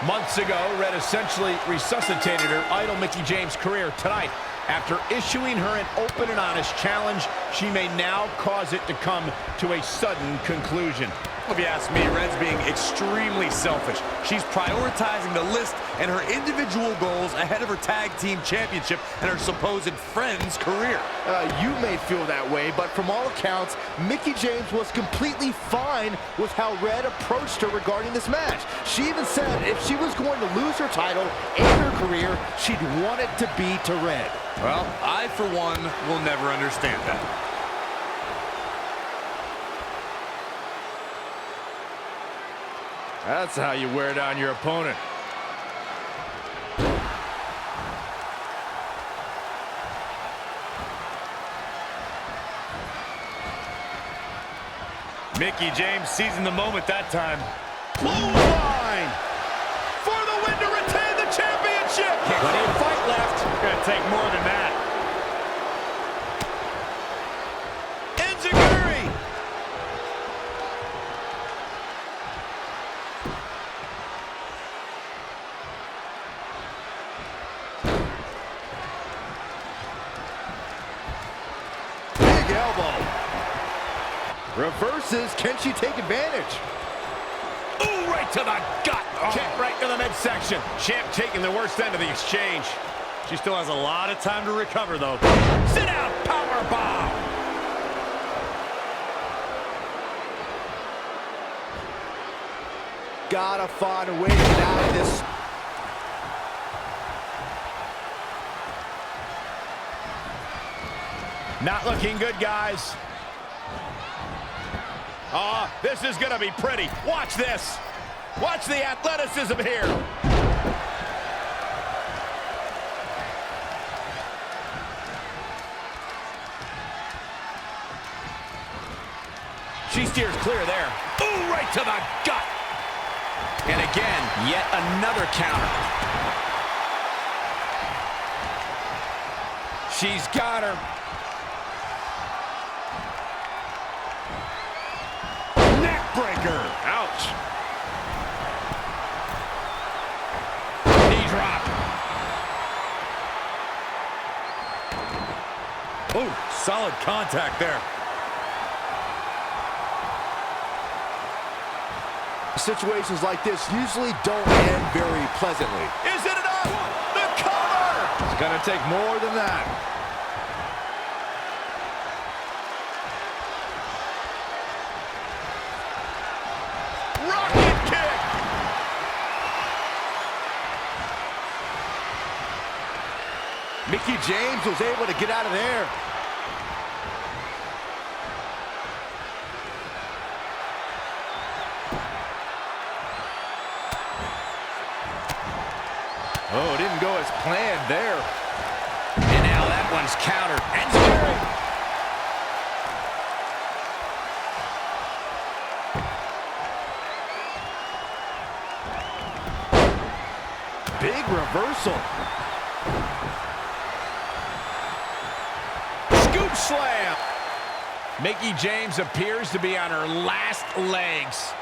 Months ago, Red essentially resuscitated her idol Mickie James' career. Tonight, after issuing her an open and honest challenge, she may now cause it to come to a sudden conclusion. If you ask me, Red's being extremely selfish. She's prioritizing the list and her individual goals ahead of her tag team championship and her supposed friend's career. You may feel that way, but from all accounts, Mickie James was completely fine with how Red approached her regarding this match. She even said if she was going to lose her title and her career, she'd want it to be to Red. Well, I, for one, will never understand that. That's how you wear down your opponent. Mickie James seizing the moment that time. Clothesline! For the win to retain the championship! Plenty of fight left. Gonna take more than that. Enziguri! Big elbow. Reverses. Can she take advantage? Ooh, right to the gut. Kick right to the midsection. Champ taking the worst end of the exchange. She still has a lot of time to recover, though. Sit down, power bomb. Gotta find a way to get out of this. Not looking good, guys. This is gonna be pretty. Watch this. Watch the athleticism here. She steers clear there. Ooh, right to the gut. And again, yet another counter. She's got her. Neckbreaker. Ouch. Knee drop. Oh, solid contact there. Situations like this usually don't end very pleasantly. Is it enough? The cover! It's gonna take more than that. Rocket kick! Mickie James was able to get out of there. Oh, it didn't go as planned there. And now that one's countered. And scary. Big reversal. Scoop slam. Mickie James appears to be on her last legs.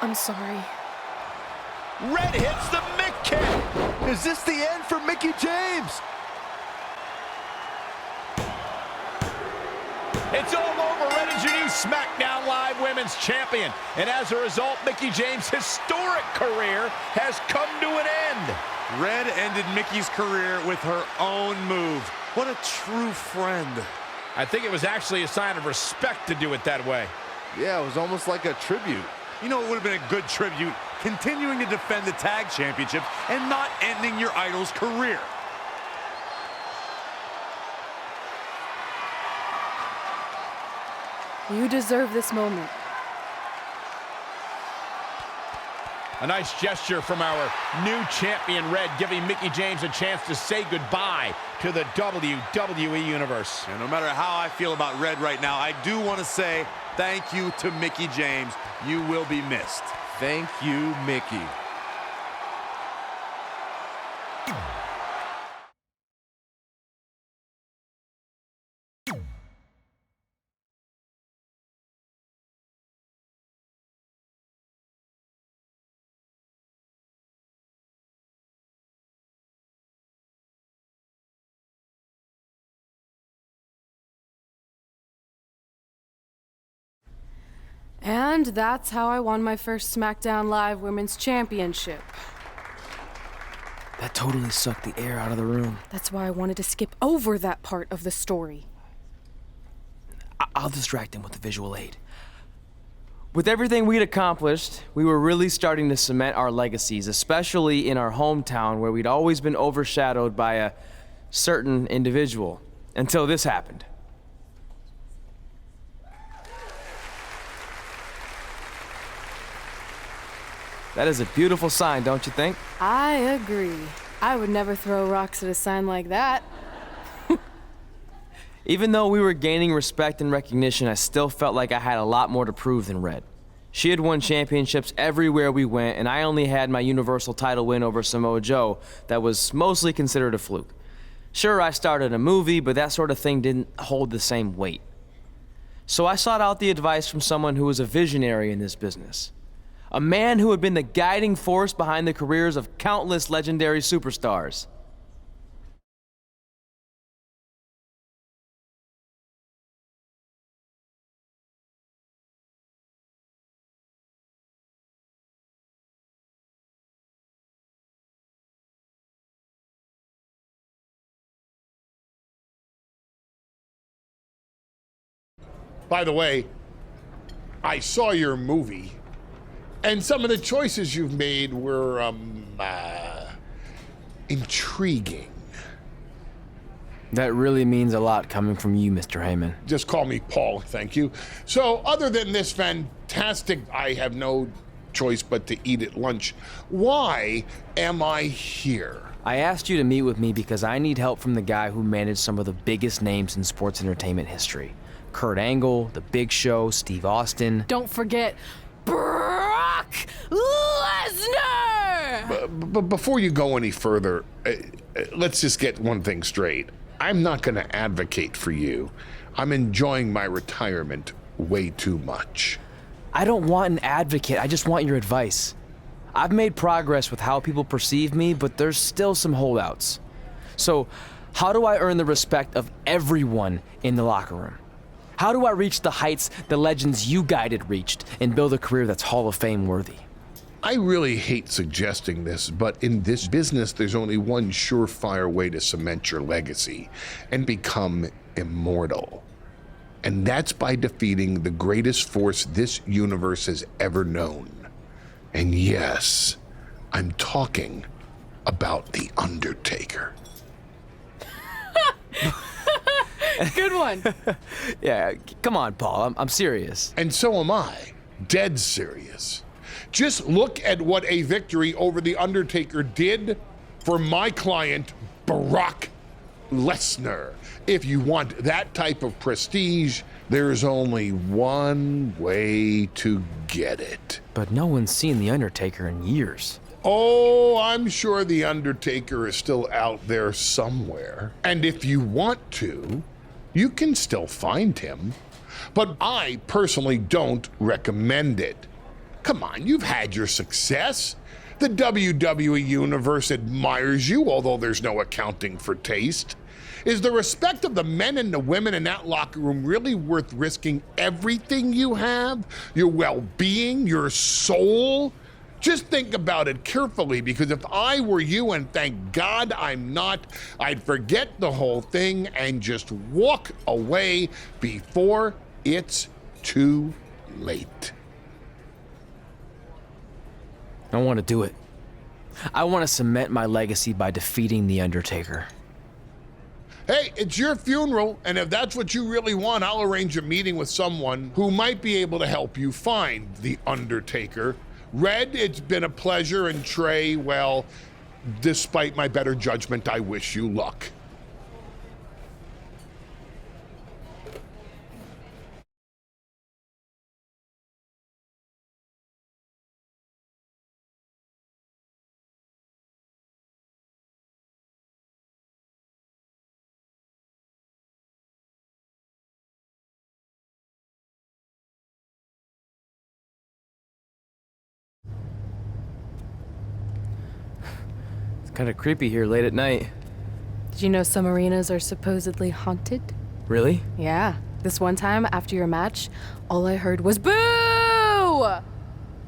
I'm sorry. Red hits the Mick kick. Is this the end for Mickie James? It's all over. Red is your new SmackDown Live Women's Champion. And as a result, Mickie James' historic career has come to an end. Red ended Mickie's career with her own move. What a true friend. I think it was actually a sign of respect to do it that way. Yeah, it was almost like a tribute. You know, it would have been a good tribute, continuing to defend the tag championship and not ending your idol's career. You deserve this moment. A nice gesture from our new champion, Red, giving Mickie James a chance to say goodbye to the WWE Universe. And no matter how I feel about Red right now, I do want to say thank you to Mickie James. You will be missed. Thank you, Mickie. And that's how I won my first SmackDown Live Women's Championship. That totally sucked the air out of the room. That's why I wanted to skip over that part of the story. I'll distract him with the visual aid. With everything we'd accomplished, we were really starting to cement our legacies, especially in our hometown where we'd always been overshadowed by a certain individual, until this happened. That is a beautiful sign, don't you think? I agree. I would never throw rocks at a sign like that. Even though we were gaining respect and recognition, I still felt like I had a lot more to prove than Red. She had won championships everywhere we went, and I only had my Universal title win over Samoa Joe that was mostly considered a fluke. Sure, I started a movie, but that sort of thing didn't hold the same weight. So I sought out the advice from someone who was a visionary in this business. A man who had been the guiding force behind the careers of countless legendary superstars. By the way, I saw your movie, and some of the choices you've made were, intriguing. That really means a lot coming from you, Mr. Heyman. Just call me Paul, thank you. So, other than this fantastic, I have no choice but to eat at lunch, why am I here? I asked you to meet with me because I need help from the guy who managed some of the biggest names in sports entertainment history. Kurt Angle, The Big Show, Steve Austin. Don't forget Brock Lesnar! But before you go any further, let's just get one thing straight. I'm not going to advocate for you. I'm enjoying my retirement way too much. I don't want an advocate, I just want your advice. I've made progress with how people perceive me, but there's still some holdouts. So, how do I earn the respect of everyone in the locker room? How do I reach the heights the legends you guided reached and build a career that's Hall of Fame worthy? I really hate suggesting this, but in this business, there's only one surefire way to cement your legacy and become immortal. And that's by defeating the greatest force this universe has ever known. And yes, I'm talking about The Undertaker. Good one. Yeah, come on, Paul, I'm serious. And so am I, dead serious. Just look at what a victory over The Undertaker did for my client, Brock Lesnar. If you want that type of prestige, there's only one way to get it. But no one's seen The Undertaker in years. Oh, I'm sure The Undertaker is still out there somewhere. And if you want to, you can still find him. But I personally don't recommend it. Come on, you've had your success. The WWE Universe admires you, although there's no accounting for taste. Is the respect of the men and the women in that locker room really worth risking everything you have? Your well-being, your soul? Just think about it carefully, because if I were you, and thank God I'm not, I'd forget the whole thing and just walk away before it's too late. I want to do it. I want to cement my legacy by defeating The Undertaker. Hey, it's your funeral, and if that's what you really want, I'll arrange a meeting with someone who might be able to help you find The Undertaker. Red, it's been a pleasure, and Trey, well, despite my better judgment, I wish you luck. Kind of creepy here late at night. Did you know some arenas are supposedly haunted? Really? Yeah. This one time, after your match, all I heard was boo!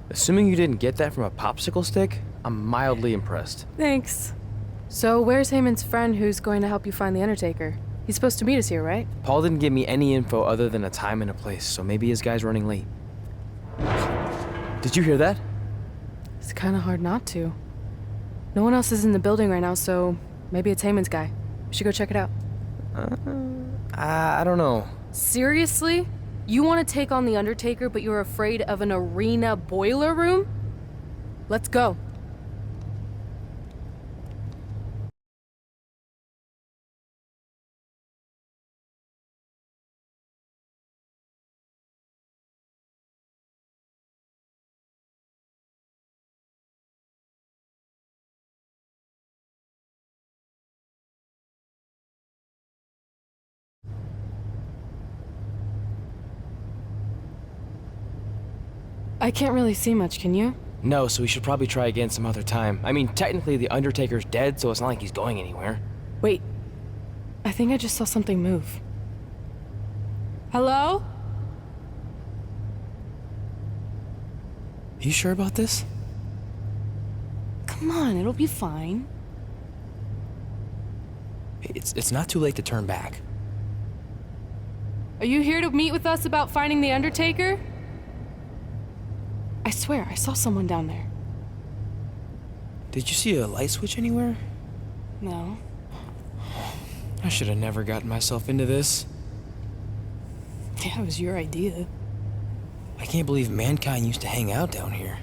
Assuming you didn't get that from a popsicle stick, I'm mildly impressed. Thanks. So where's Heyman's friend who's going to help you find The Undertaker? He's supposed to meet us here, right? Paul didn't give me any info other than a time and a place, so maybe his guy's running late. Did you hear that? It's kind of hard not to. No one else is in the building right now, so maybe it's Heyman's guy. We should go check it out. I don't know. Seriously? You want to take on The Undertaker, but you're afraid of an arena boiler room? Let's go. I can't really see much, can you? No, so we should probably try again some other time. I mean, technically The Undertaker's dead, so it's not like he's going anywhere. Wait. I think I just saw something move. Hello? You sure about this? Come on, it'll be fine. It's not too late to turn back. Are you here to meet with us about finding The Undertaker? I swear, I saw someone down there. Did you see a light switch anywhere? No. I should have never gotten myself into this. Yeah, it was your idea. I can't believe mankind used to hang out down here.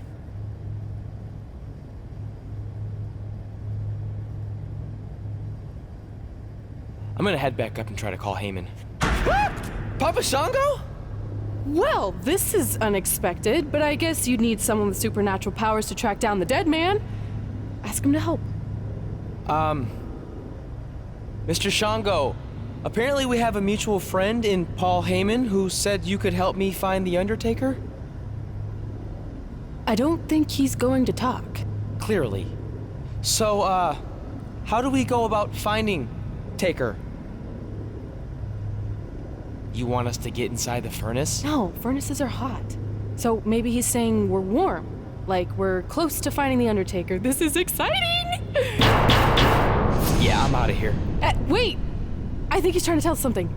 I'm gonna head back up and try to call Heyman. Papa Shango? Well, this is unexpected, but I guess you'd need someone with supernatural powers to track down the dead man. Ask him to help. Mr. Shango, apparently we have a mutual friend in Paul Heyman who said you could help me find The Undertaker? I don't think he's going to talk. Clearly. So, how do we go about finding Taker? You want us to get inside the furnace? No, furnaces are hot. So maybe he's saying we're warm. Like we're close to finding The Undertaker. This is exciting! Yeah, I'm out of here. Wait! I think he's trying to tell us something.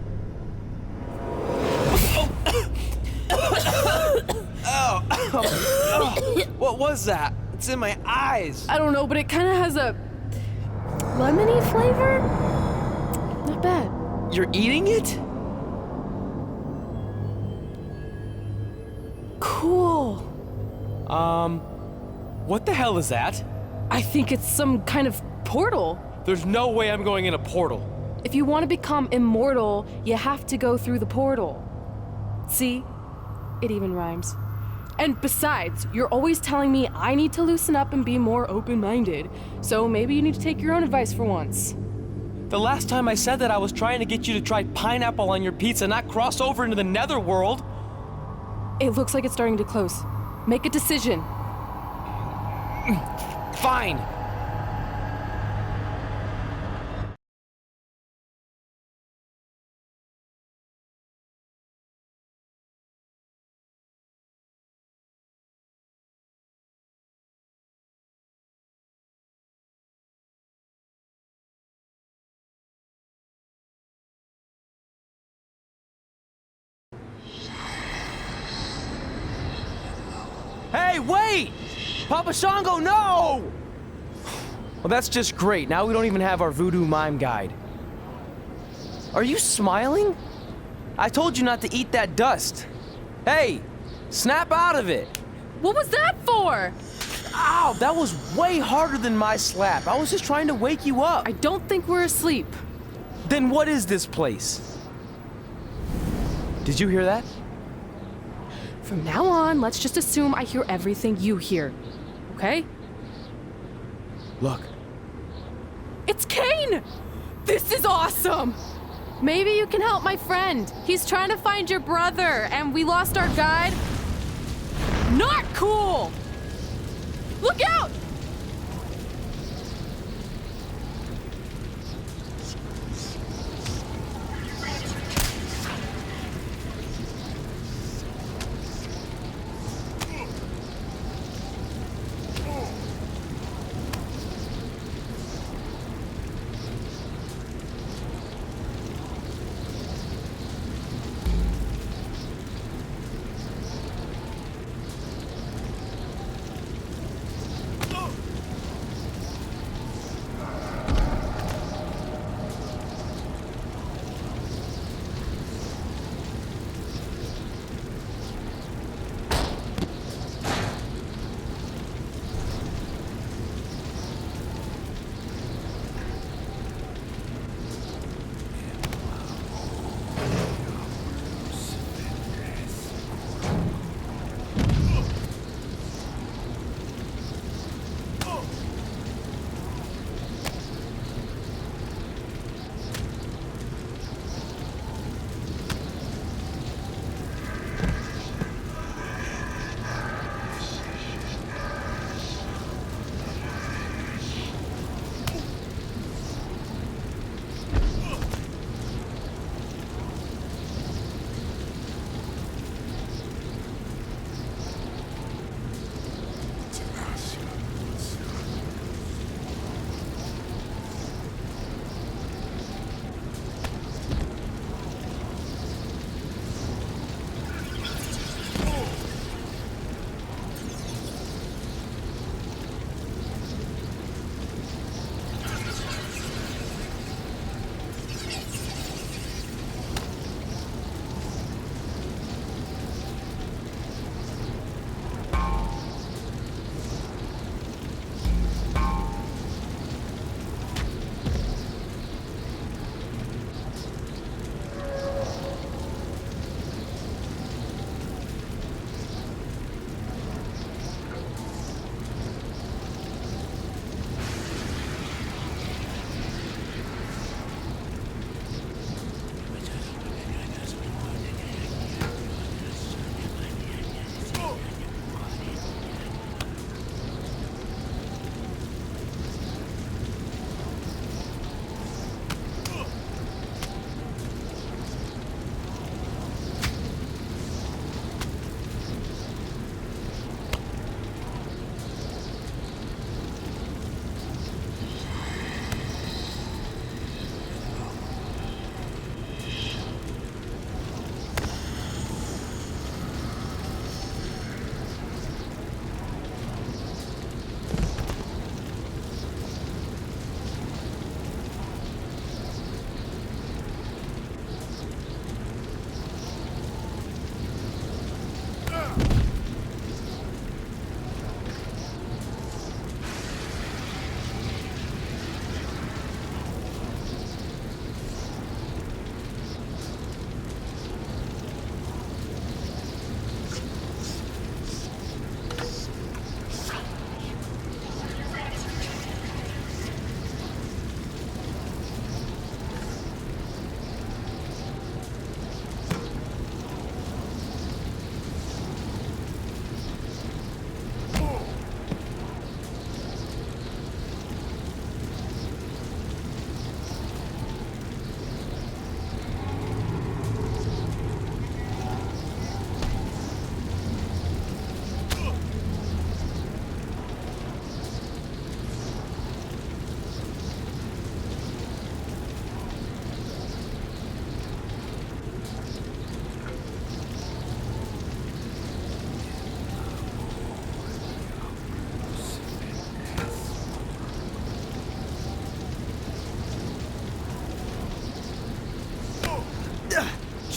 What was that? It's in my eyes. I don't know, but it kind of has a lemony flavor? Not bad. You're eating it? Cool. What the hell is that? I think it's some kind of portal. There's no way I'm going in a portal. If you want to become immortal, you have to go through the portal. See? It even rhymes. And besides, you're always telling me I need to loosen up and be more open-minded. So maybe you need to take your own advice for once. The last time I said that, I was trying to get you to try pineapple on your pizza, not cross over into the netherworld. It looks like it's starting to close. Make a decision. Fine. Hey, wait! Papa Shango, no! Well, that's just great. Now we don't even have our voodoo mime guide. Are you smiling? I told you not to eat that dust. Hey, snap out of it. What was that for? Ow, that was way harder than my slap. I was just trying to wake you up. I don't think we're asleep. Then what is this place? Did you hear that? From now on, let's just assume I hear everything you hear. Okay? Look. It's Kane! This is awesome! Maybe you can help my friend. He's trying to find your brother, and we lost our guide. Not cool! Look out!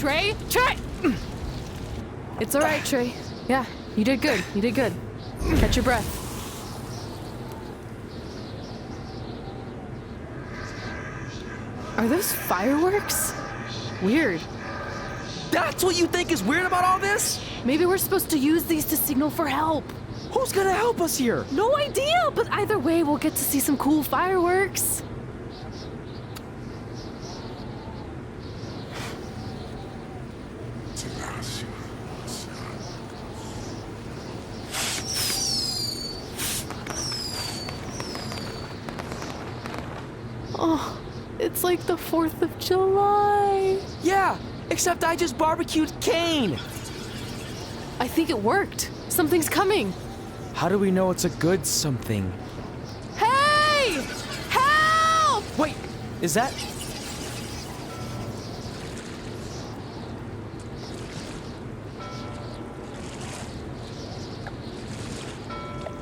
Trey! Trey! It's all right, Trey. Yeah, you did good. You did good. Catch your breath. Are those fireworks? Weird. That's what you think is weird about all this? Maybe we're supposed to use these to signal for help. Who's gonna help us here? No idea, but either way, we'll get to see some cool fireworks. Oh, it's like the 4th of July. Yeah, except I just barbecued Kane. I think it worked. Something's coming. How do we know it's a good something? Hey! Help! Wait, is that...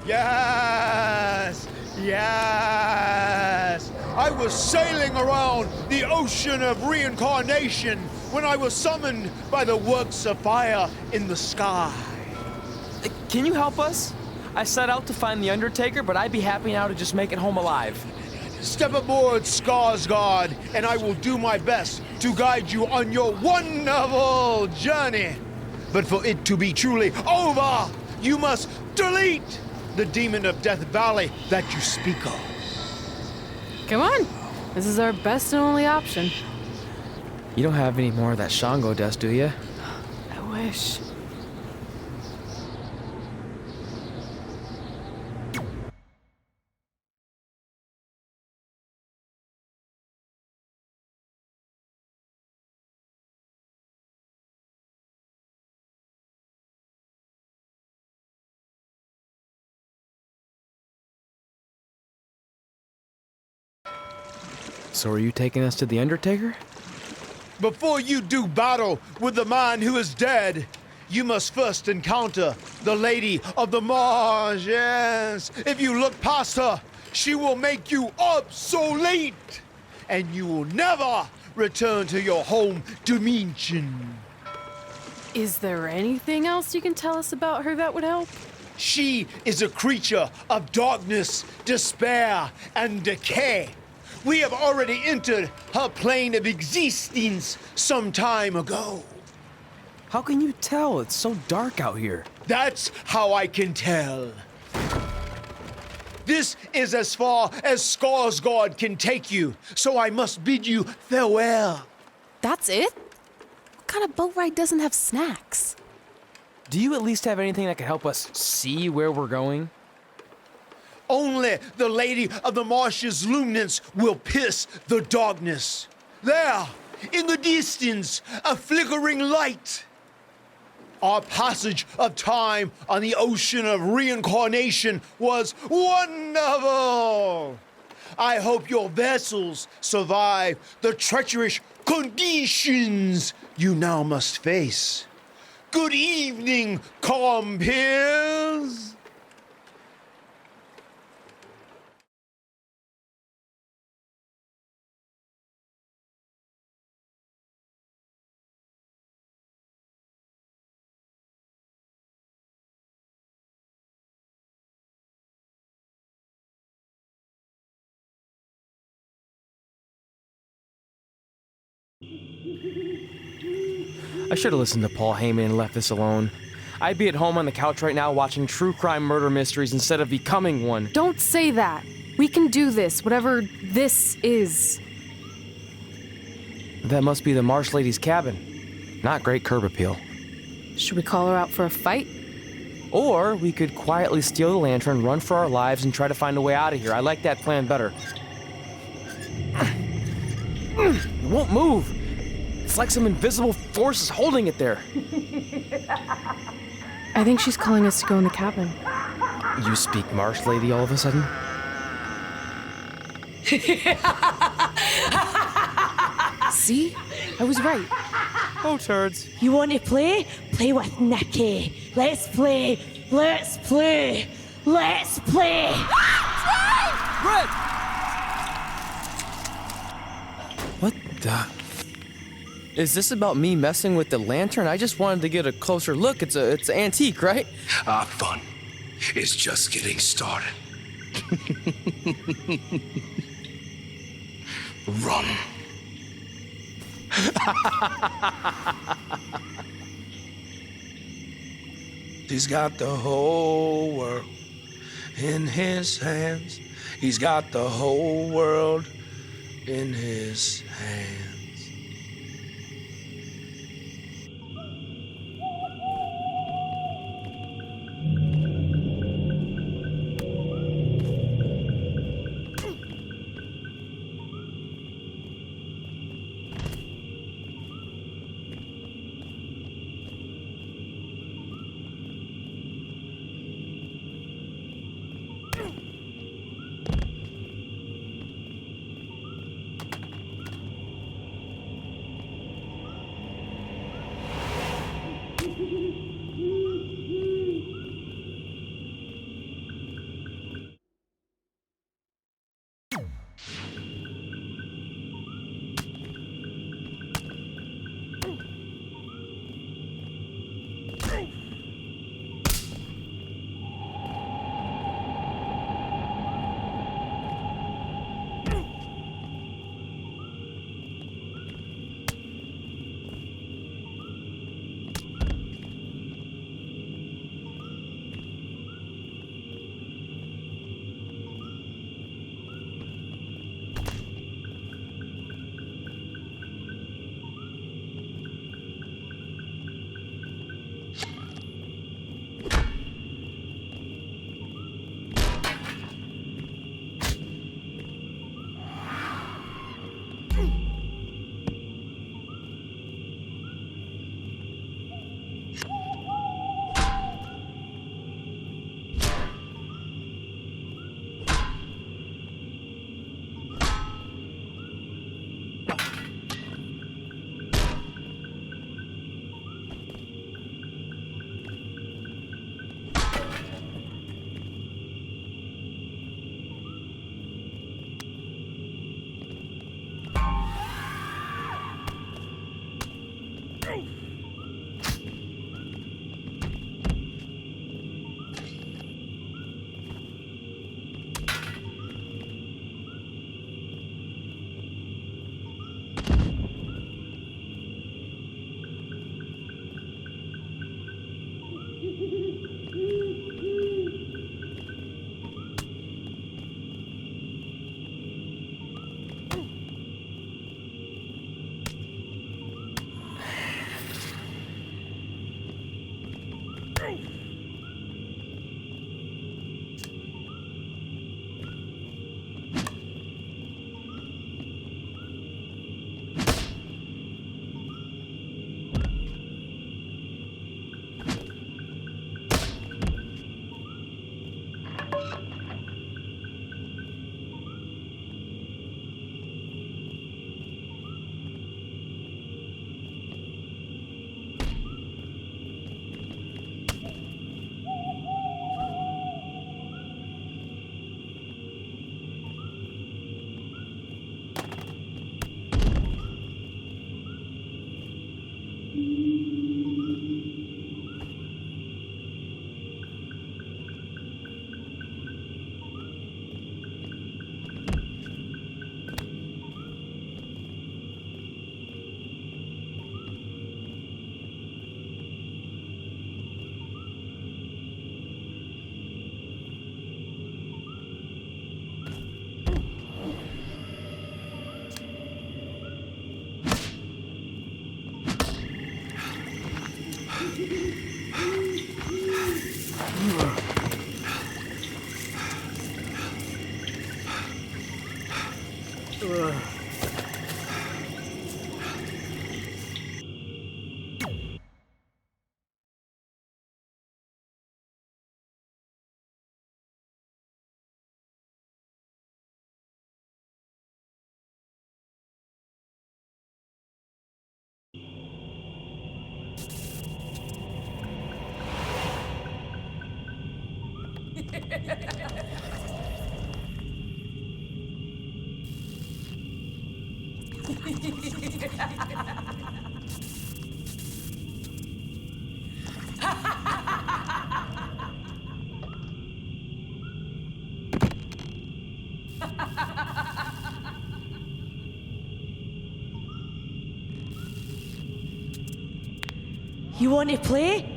Yes! Yes! I was sailing around the ocean of reincarnation when I was summoned by the works of fire in the sky. Can you help us? I set out to find the Undertaker, but I'd be happy now to just make it home alive. Step aboard, Skarsgård, and I will do my best to guide you on your wonderful journey. But for it to be truly over, you must delete the demon of Death Valley that you speak of. Come on. This is our best and only option. You don't have any more of that Shango dust, do you? I wish. So are you taking us to the Undertaker? Before you do battle with the man who is dead, you must first encounter the Lady of the Marsh. Yes. If you look past her, she will make you obsolete, and you will never return to your home dimension. Is there anything else you can tell us about her that would help? She is a creature of darkness, despair, and decay. We have already entered her plane of existence some time ago. How can you tell? It's so dark out here. That's how I can tell. This is as far as Skarsgård can take you, so I must bid you farewell. That's it? What kind of boat ride doesn't have snacks? Do you at least have anything that can help us see where we're going? Only the Lady of the Marsh's luminance will pierce the darkness. There, in the distance, a flickering light. Our passage of time on the ocean of reincarnation was wonderful. I hope your vessels survive the treacherous conditions you now must face. Good evening, compeers. I should have listened to Paul Heyman and left this alone. I'd be at home on the couch right now watching true crime murder mysteries instead of becoming one. Don't say that. We can do this, whatever this is. That must be the Marsh Lady's cabin. Not great curb appeal. Should we call her out for a fight? Or we could quietly steal the lantern, run for our lives, and try to find a way out of here. I like that plan better. It won't move. It's like some invisible force is holding it there. I think she's calling us to go in the cabin. You speak Marsh Lady all of a sudden? See? I was right. Oh, turds. You want to play? Play with Nikki. Let's play. Let's play. Let's play. Red! What the? Is this about me messing with the lantern? I just wanted to get a closer look. It's an antique, right? Our fun is just getting started. Run. He's got the whole world in his hands. He's got the whole world in his hands. You want to play?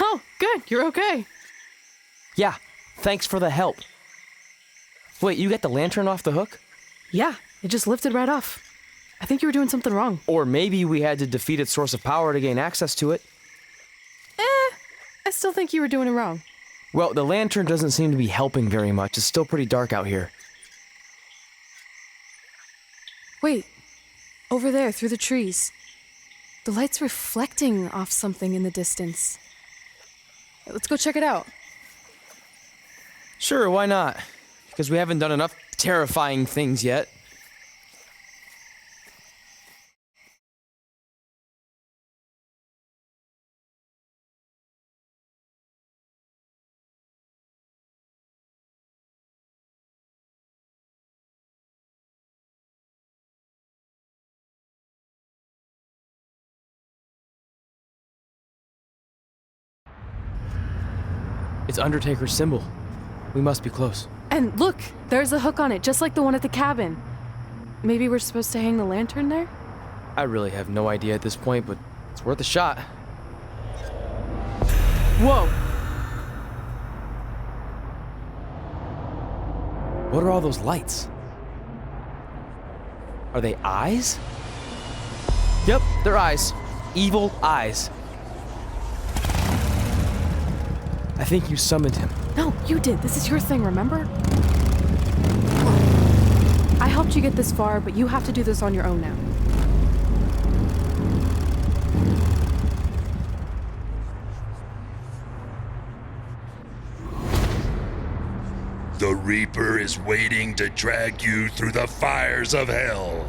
Oh, good. You're okay. Yeah, thanks for the help. Wait, you got the lantern off the hook? Yeah, it just lifted right off. I think you were doing something wrong. Or maybe we had to defeat its source of power to gain access to it. I still think you were doing it wrong. Well, the lantern doesn't seem to be helping very much. It's still pretty dark out here. Wait, over there, through the trees. The light's reflecting off something in the distance. Let's go check it out. Sure, why not? Because we haven't done enough terrifying things yet. It's Undertaker's symbol. We must be close. And look, there's a hook on it, just like the one at the cabin. Maybe we're supposed to hang the lantern there? I really have no idea at this point, but it's worth a shot. Whoa! What are all those lights? Are they eyes? Yep, they're eyes. Evil eyes. I think you summoned him. No, you did. This is your thing, remember? I helped you get this far, but you have to do this on your own now. The Reaper is waiting to drag you through the fires of hell.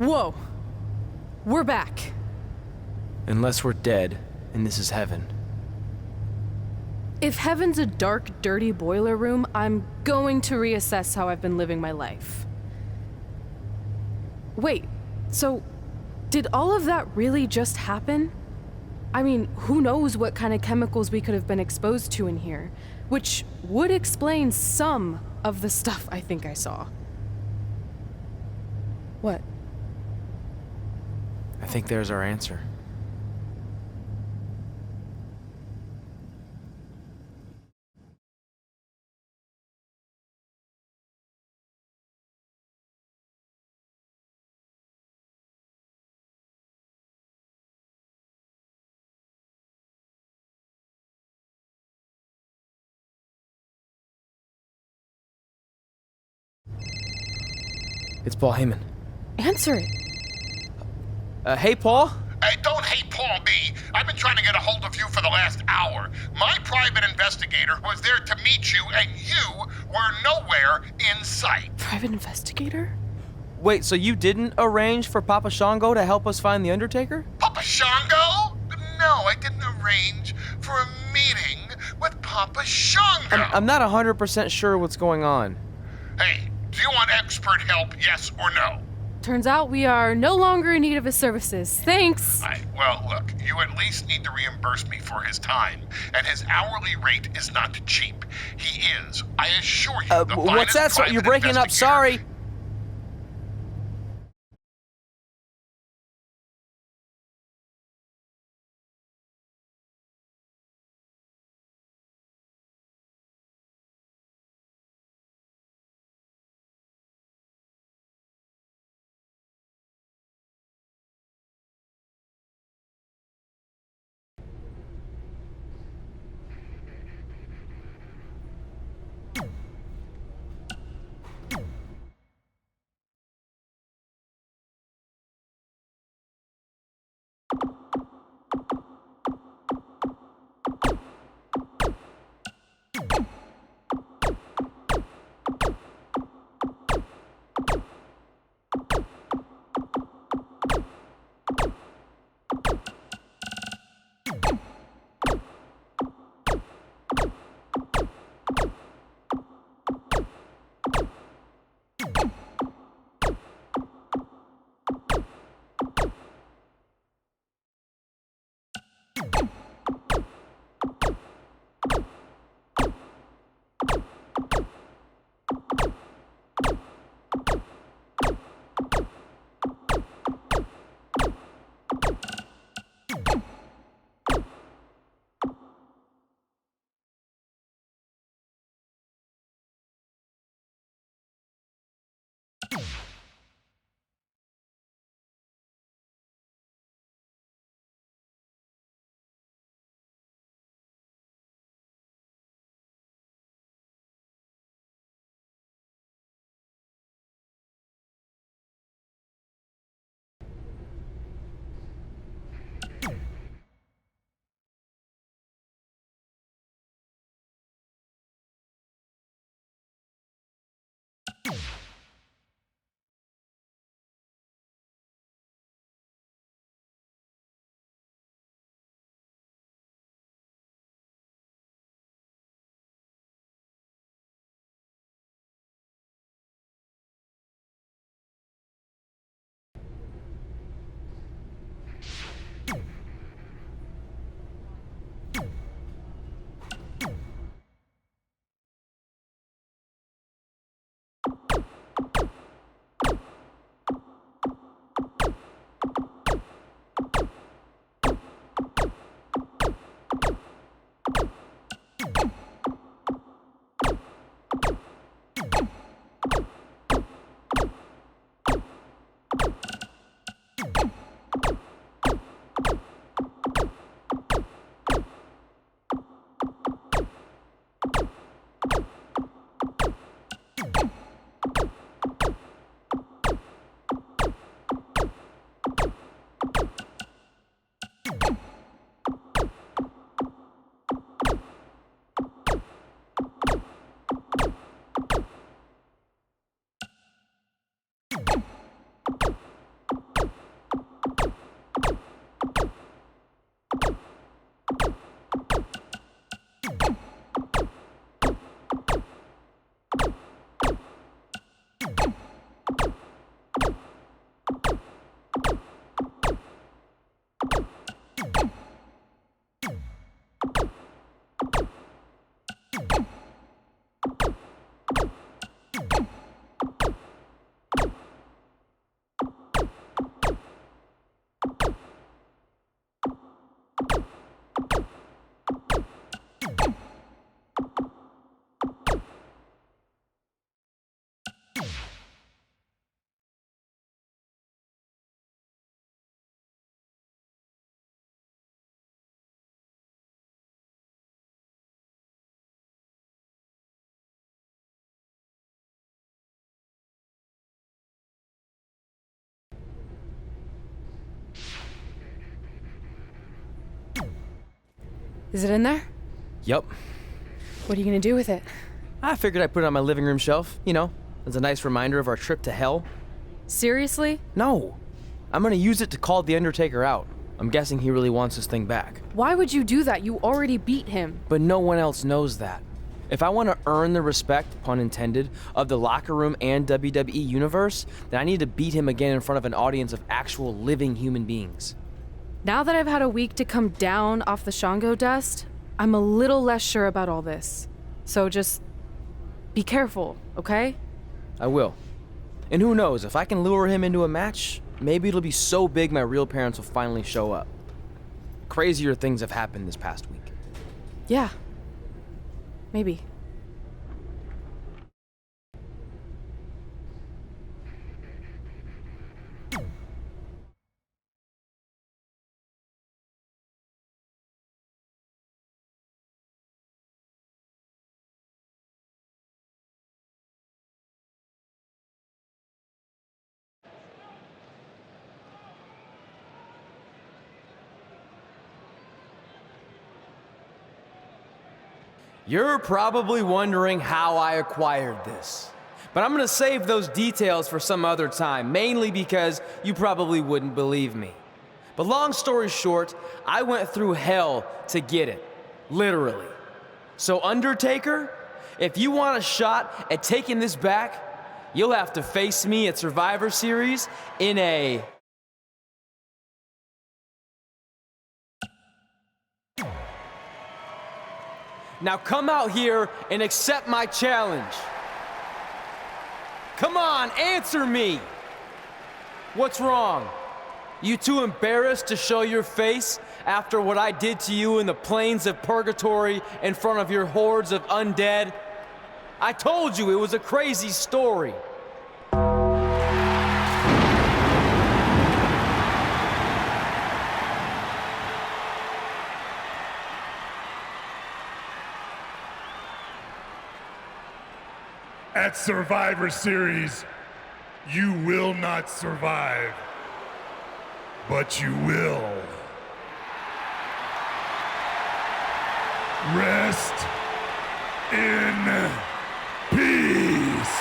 Whoa. We're back. Unless we're dead, and this is heaven. If heaven's a dark, dirty boiler room, I'm going to reassess how I've been living my life. Wait, so did all of that really just happen? I mean, who knows what kind of chemicals we could have been exposed to in here, which would explain some of the stuff I think I saw. What? I think there's our answer. It's Paul Heyman. Answer it. Hey, Paul? Hey, don't hate Paul me. I've been trying to get a hold of you for the last hour. My private investigator was there to meet you, and you were nowhere in sight. Private investigator? Wait, so you didn't arrange for Papa Shango to help us find The Undertaker? Papa Shango? No, I didn't arrange for a meeting with Papa Shango. I'm not 100% sure what's going on. Hey, do you want expert help, yes or no? Turns out we are no longer in need of his services. Thanks. Well, look, you at least need to reimburse me for his time, and his hourly rate is not cheap. He is, I assure you, the what's that? finest You're breaking up. Sorry. Is it in there? Yup. What are you gonna do with it? I figured I'd put it on my living room shelf, you know, as a nice reminder of our trip to hell. Seriously? No. I'm gonna use it to call The Undertaker out. I'm guessing he really wants this thing back. Why would you do that? You already beat him. But no one else knows that. If I want to earn the respect, pun intended, of the locker room and WWE universe, then I need to beat him again in front of an audience of actual living human beings. Now that I've had a week to come down off the Shango dust, I'm a little less sure about all this. So just be careful, okay? I will. And who knows, if I can lure him into a match, maybe it'll be so big my real parents will finally show up. Crazier things have happened this past week. Yeah. Maybe. You're probably wondering how I acquired this. But I'm gonna save those details for some other time, mainly because you probably wouldn't believe me. But long story short, I went through hell to get it. Literally. So Undertaker, if you want a shot at taking this back, you'll have to face me at Survivor Series in a... Now come out here and accept my challenge. Come on, answer me. What's wrong? You too embarrassed to show your face after what I did to you in the plains of purgatory in front of your hordes of undead? I told you it was a crazy story. At Survivor Series, you will not survive, but you will. Rest in peace.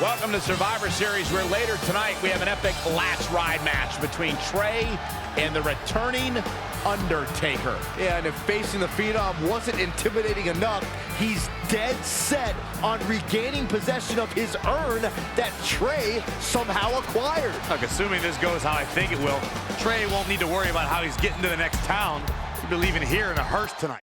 Welcome to Survivor Series, where later tonight we have an epic last ride match between Trey and the returning Undertaker. Yeah, and if facing the Phenom wasn't intimidating enough, he's dead set on regaining possession of his urn that Trey somehow acquired. Look, assuming this goes how I think it will, Trey won't need to worry about how he's getting to the next town. He'll be leaving here in a hearse tonight.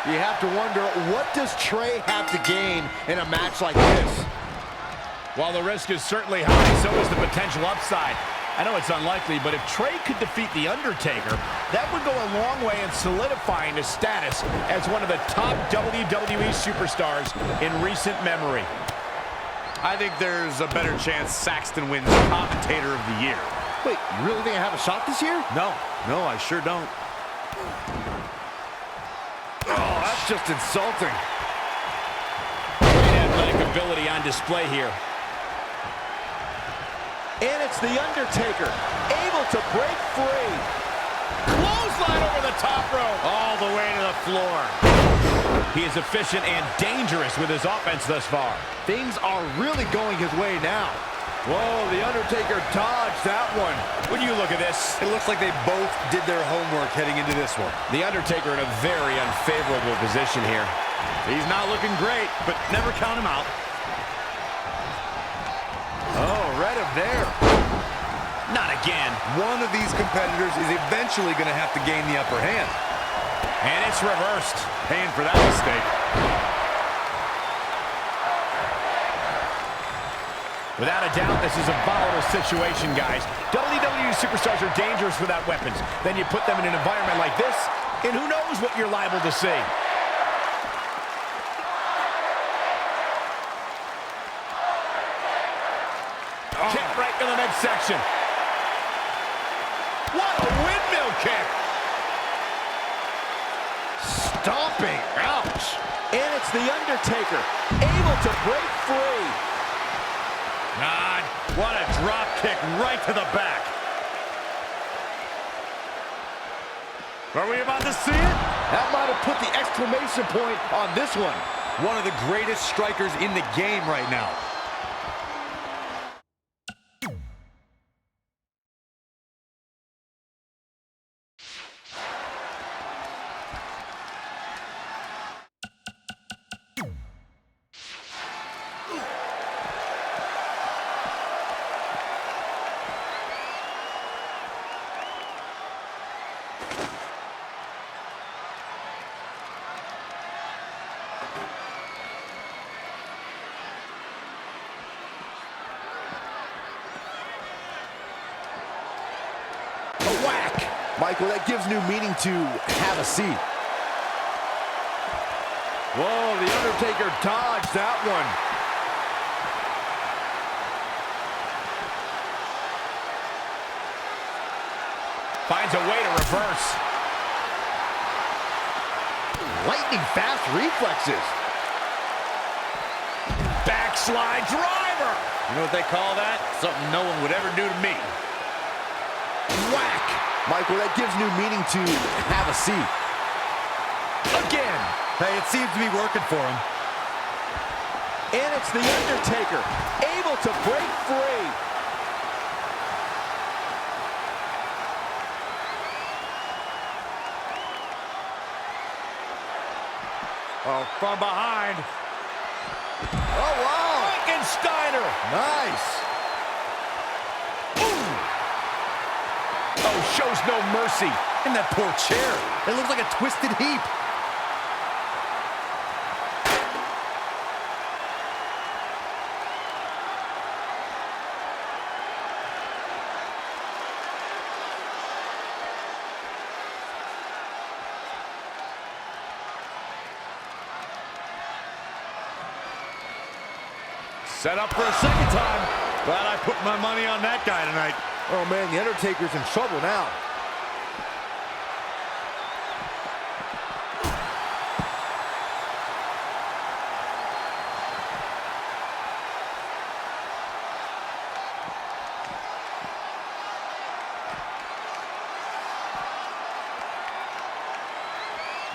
You have to wonder, what does Trey have to gain in a match like this? While the risk is certainly high, so is the potential upside. I know it's unlikely, but if Trey could defeat The Undertaker, that would go a long way in solidifying his status as one of the top WWE superstars in recent memory. I think there's a better chance Saxton wins Commentator of the Year. Wait, you really think I have a shot this year? No, I sure don't. Oh, that's just insulting. Great athletic ability on display here. And it's The Undertaker, able to break free. Clothesline over the top rope. All the way to the floor. He is efficient and dangerous with his offense thus far. Things are really going his way now. Whoa, The Undertaker dodged that one. When you look at this, It looks like they both did their homework heading into this one. The Undertaker in a very unfavorable position here. He's not looking great, but never count him out. Oh, right up there. Not again. One of these competitors is eventually going to have to gain the upper hand. And it's reversed. Paying for that mistake. Without a doubt, this is a volatile situation, guys. WWE superstars are dangerous without weapons. Then you put them in an environment like this, and who knows what you're liable to see. Kick right to the midsection. What a windmill kick. Stomping, ouch. And it's The Undertaker, able to break free. God, what a drop kick right to the back. Are we about to see it? That might have put the exclamation point on this one. One of the greatest strikers in the game right now. Michael, that gives new meaning to have a seat. Whoa, The Undertaker dodged that one. Finds a way to reverse. Lightning fast reflexes. Backslide driver. You know what they call that? Something no one would ever do to me. Whack! Michael, that gives new meaning to have a seat. Again! Hey, it seems to be working for him. And it's The Undertaker, able to break free. Oh, from behind. Oh, wow! Frankensteiner! Nice! Oh, shows no mercy. And that poor chair. It looks like a twisted heap. Set up for a second time. Glad I put my money on that guy tonight. Oh, man, The Undertaker's in trouble now.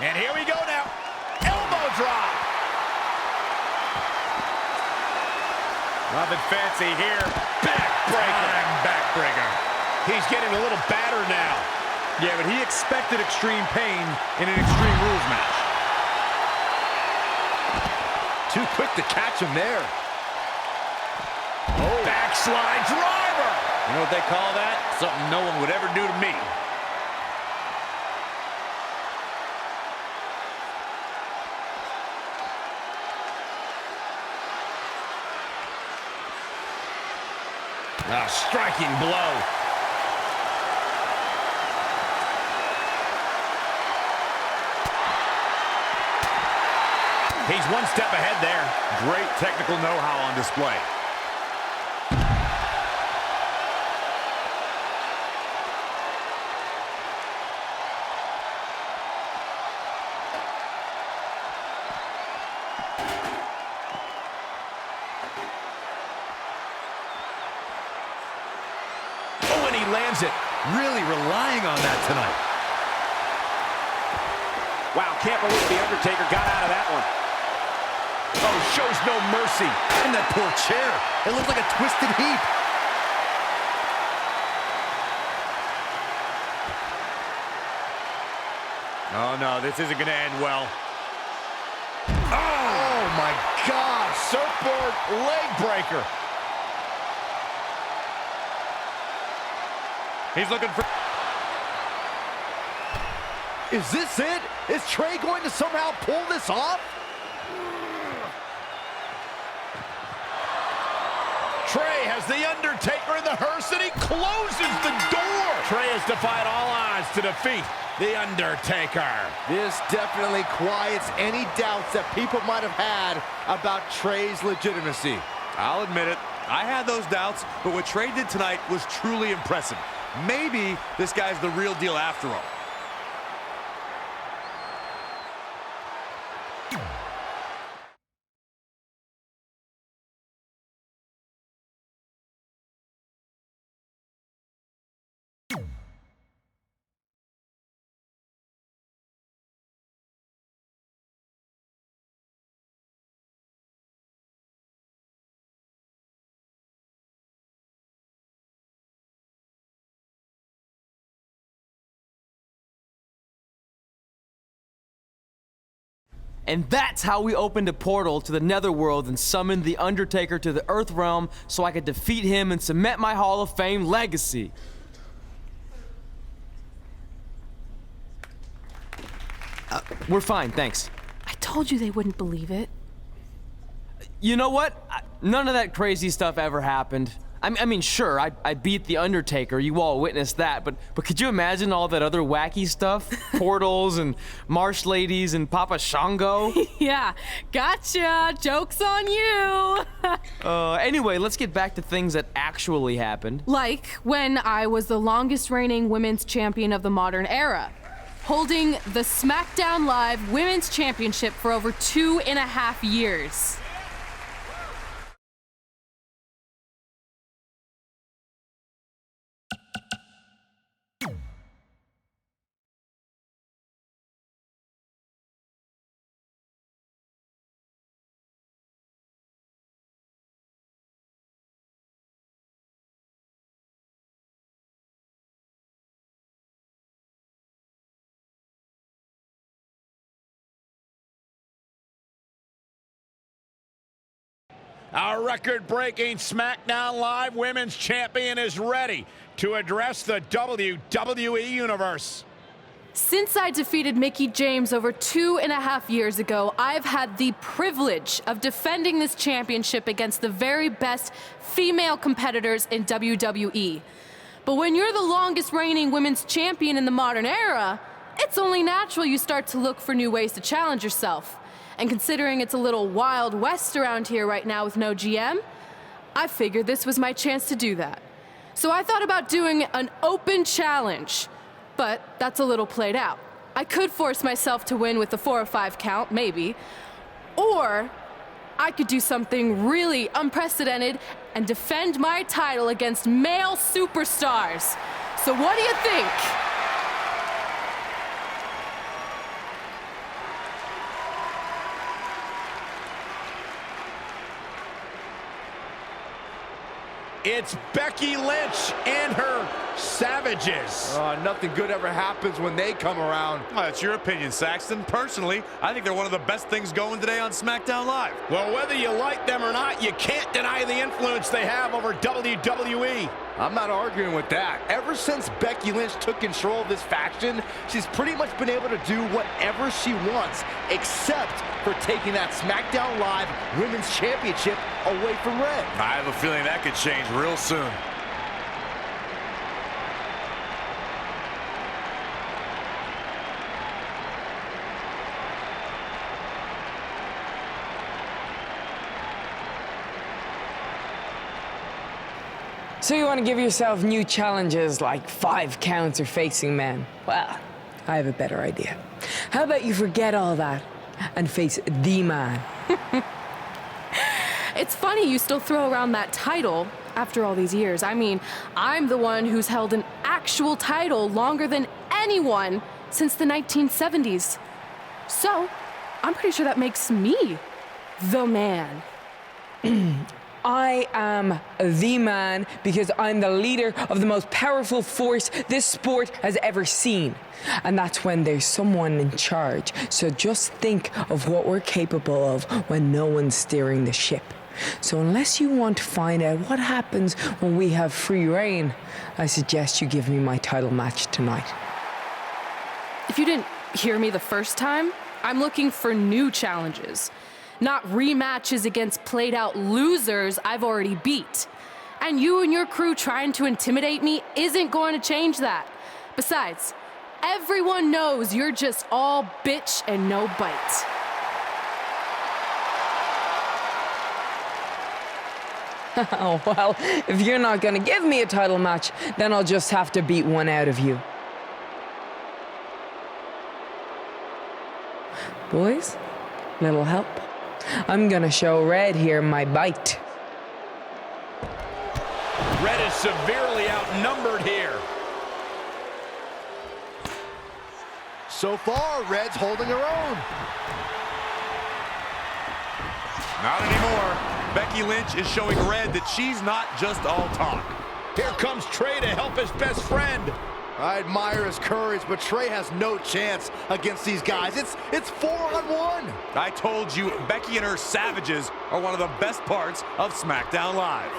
And here we go now. Elbow drop. Nothing fancy here. Backbreaker. Backbreaker. He's getting a little battered now. Yeah, but he expected extreme pain in an Extreme Rules match. Too quick to catch him there. Oh. Backslide driver. You know what they call that? Something no one would ever do to me. A striking blow. He's one step ahead there. Great technical know-how on display. earns it. Really relying on that tonight. Wow, can't believe The Undertaker got out of that one. Oh, shows no mercy. And that poor chair. It looked like a twisted heap. Oh, no, this isn't going to end well. Oh my God, surfboard leg breaker. He's looking for... Is this it? Is Trey going to somehow pull this off? Trey has The Undertaker in the hearse, and he closes the door. Trey has defied all odds to defeat The Undertaker. This definitely quiets any doubts that people might have had about Trey's legitimacy. I'll admit it. I had those doubts, but what Trey did tonight was truly impressive. Maybe this guy's the real deal after all. And that's how we opened a portal to the Netherworld and summoned The Undertaker to the Earth Realm so I could defeat him and cement my Hall of Fame legacy. We're fine, thanks. I told you they wouldn't believe it. You know what? None of that crazy stuff ever happened. I mean, sure, I beat The Undertaker, you all witnessed that, but could you imagine all that other wacky stuff? Portals and marsh ladies and Papa Shango? Yeah, gotcha. Joke's on you. Anyway, let's get back to things that actually happened. Like when I was the longest reigning women's champion of the modern era, holding the SmackDown Live Women's Championship for over 2.5 years. Our record-breaking SmackDown Live Women's Champion is ready to address the WWE Universe. Since I defeated Mickie James over 2.5 years ago, I've had the privilege of defending this championship against the very best female competitors in WWE. But when you're the longest reigning women's champion in the modern era, it's only natural you start to look for new ways to challenge yourself. And considering it's a little Wild West around here right now with no GM, I figured this was my chance to do that. So I thought about doing an open challenge, but that's a little played out. I could force myself to win with the 4 or 5 count, maybe, or I could do something really unprecedented and defend my title against male superstars. So what do you think? It's Becky Lynch and her Savages. Nothing good ever happens when they come around. Well, that's your opinion, Saxton. Personally, I think they're one of the best things going today on SmackDown Live. Well, whether you like them or not, you can't deny the influence they have over WWE. I'm not arguing with that. Ever since Becky Lynch took control of this faction, she's pretty much been able to do whatever she wants, except for taking that SmackDown Live Women's Championship away from Red. I have a feeling that could change real soon. So you want to give yourself new challenges like 5 counts or facing men? Well, I have a better idea. How about you forget all that and face the man? It's funny you still throw around that title after all these years. I mean, I'm the one who's held an actual title longer than anyone since the 1970s. So, I'm pretty sure that makes me the man. I am the man because I'm the leader of the most powerful force this sport has ever seen. And that's when there's someone in charge. So just think of what we're capable of when no one's steering the ship. So unless you want to find out what happens when we have free reign, I suggest you give me my title match tonight. If you didn't hear me the first time, I'm looking for new challenges. Not rematches against played-out losers I've already beat. And you and your crew trying to intimidate me isn't going to change that. Besides, everyone knows you're just all bitch and no bite. Oh, well, if you're not gonna give me a title match, then I'll just have to beat one out of you. Boys, little help? I'm gonna show Red here my bite. Red is severely outnumbered here. So far, Red's holding her own. Not anymore. Becky Lynch is showing Red that she's not just all talk. Here comes Trey to help his best friend. I admire his courage, but Trey has no chance against these guys. It's 4-on-1. I told you, Becky and her savages are one of the best parts of SmackDown Live.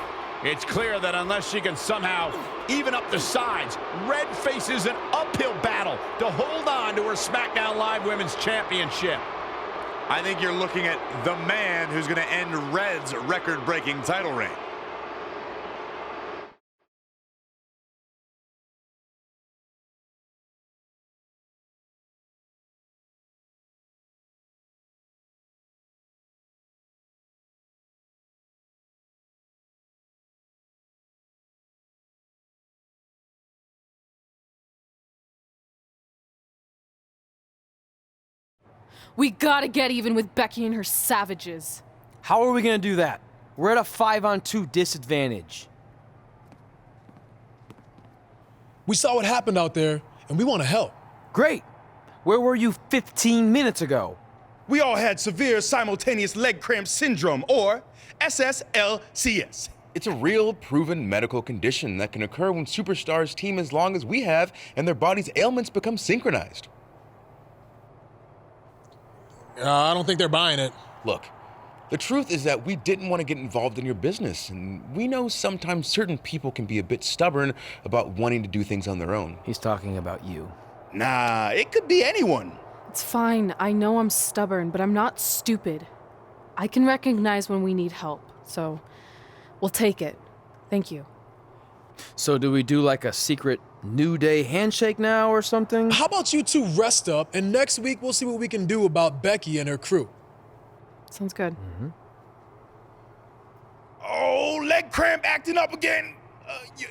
It's clear that unless she can somehow even up the sides, Red faces an uphill battle to hold on to her SmackDown Live Women's Championship. I think you're looking at the man who's going to end Red's record-breaking title reign. We gotta get even with Becky and her savages. How are we gonna do that? We're at a 5-on-2 disadvantage. We saw what happened out there, and we want to help. Great. Where were you 15 minutes ago? We all had severe simultaneous leg cramp syndrome, or SSLCS. It's a real, proven medical condition that can occur when superstars team as long as we have and their body's ailments become synchronized. I don't think they're buying it. Look, the truth is that we didn't want to get involved in your business, and we know sometimes certain people can be a bit stubborn about wanting to do things on their own. He's talking about you. Nah, it could be anyone. It's fine. I know I'm stubborn, but I'm not stupid. I can recognize when we need help, so we'll take it. Thank you. So do we do like a secret New Day handshake now or something? How about you two rest up, and next week we'll see what we can do about Becky and her crew. Sounds good. Mm-hmm. Oh, leg cramp acting up again.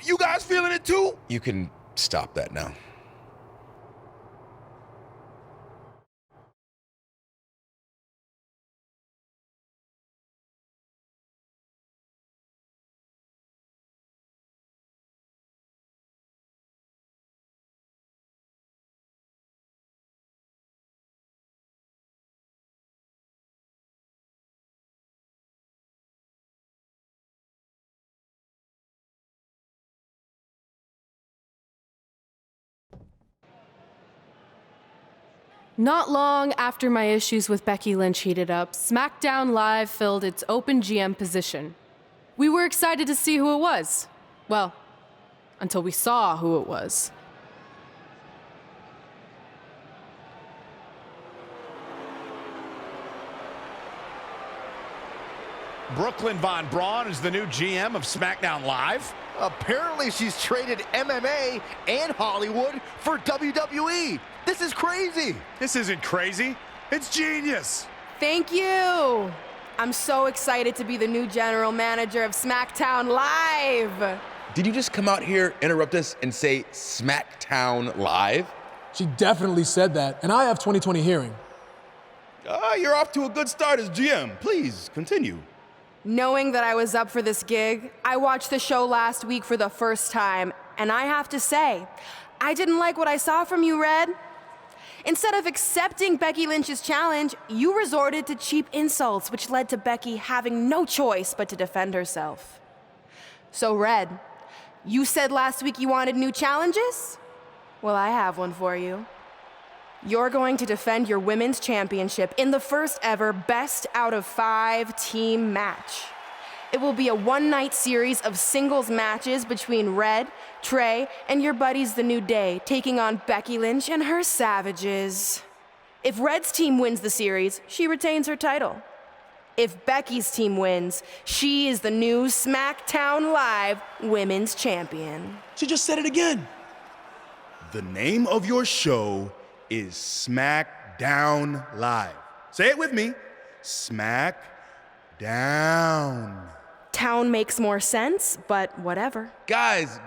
You guys feeling it too? You can stop that now. Not long after my issues with Becky Lynch heated up, SmackDown Live filled its open GM position. We were excited to see who it was. Well, until we saw who it was. Brooklyn Von Braun is the new GM of SmackDown Live. Apparently she's traded MMA and Hollywood for WWE. This is crazy. This isn't crazy. It's genius. Thank you. I'm so excited to be the new general manager of SmackDown Live. Did you just come out here, interrupt us, and say SmackDown Live? She definitely said that, and I have 20/20 hearing. You're off to a good start as GM. Please, continue. Knowing that I was up for this gig, I watched the show last week for the first time, And I have to say, I didn't like what I saw from you, Red. Instead of accepting Becky Lynch's challenge, you resorted to cheap insults, which led to Becky having no choice but to defend herself. So, Red, you said last week you wanted new challenges? Well, I have one for you. You're going to defend your women's championship in the first ever best out of 5 team match. It will be a one-night series of singles matches between Red, Trey, and your buddies The New Day, taking on Becky Lynch and her Savages. If Red's team wins the series, she retains her title. If Becky's team wins, she is the new SmackDown Live Women's Champion. She just said it again. The name of your show is SmackDown Live. Say it with me. SmackDown. Town makes more sense, but whatever. Guys,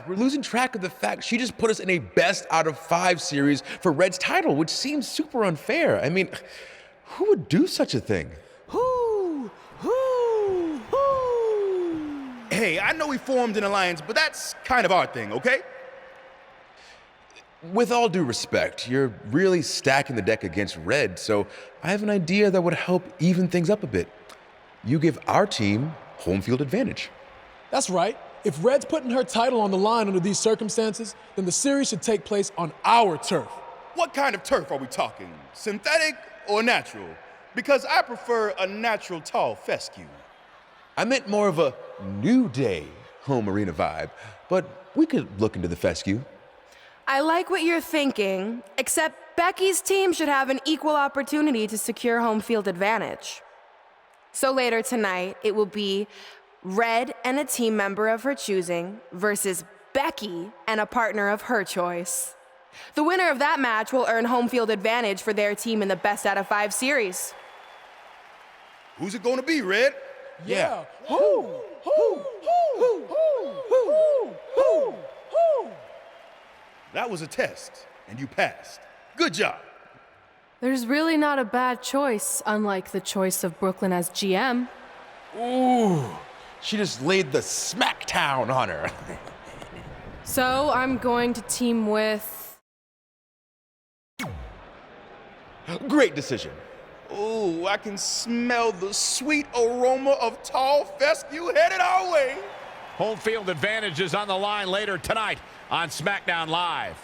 we're losing track of the fact she just put us in a best out of 5 series for Red's title, which seems super unfair. I mean, who would do such a thing? Hey, I know we formed an alliance, but that's kind of our thing, okay? With all due respect, you're really stacking the deck against Red, so I have an idea that would help even things up a bit. You give our team home field advantage. That's right. If Red's putting her title on the line under these circumstances, then the series should take place on our turf. What kind of turf are we talking? Synthetic or natural? Because I prefer a natural tall fescue. I meant more of a New Day home arena vibe, but we could look into the fescue. I like what you're thinking, except Becky's team should have an equal opportunity to secure home field advantage. So later tonight, it will be Red and a team member of her choosing versus Becky and a partner of her choice. The winner of that match will earn home field advantage for their team in the best out of 5 series. Who's it going to be, Red? Yeah. That was a test, and you passed. Good job. There's really not a bad choice, unlike the choice of Brooklyn as GM. Ooh, she just laid the smackdown on her. So I'm going to team with... Great decision. Ooh, I can smell the sweet aroma of tall fescue headed our way. Home field advantage is on the line later tonight on SmackDown Live.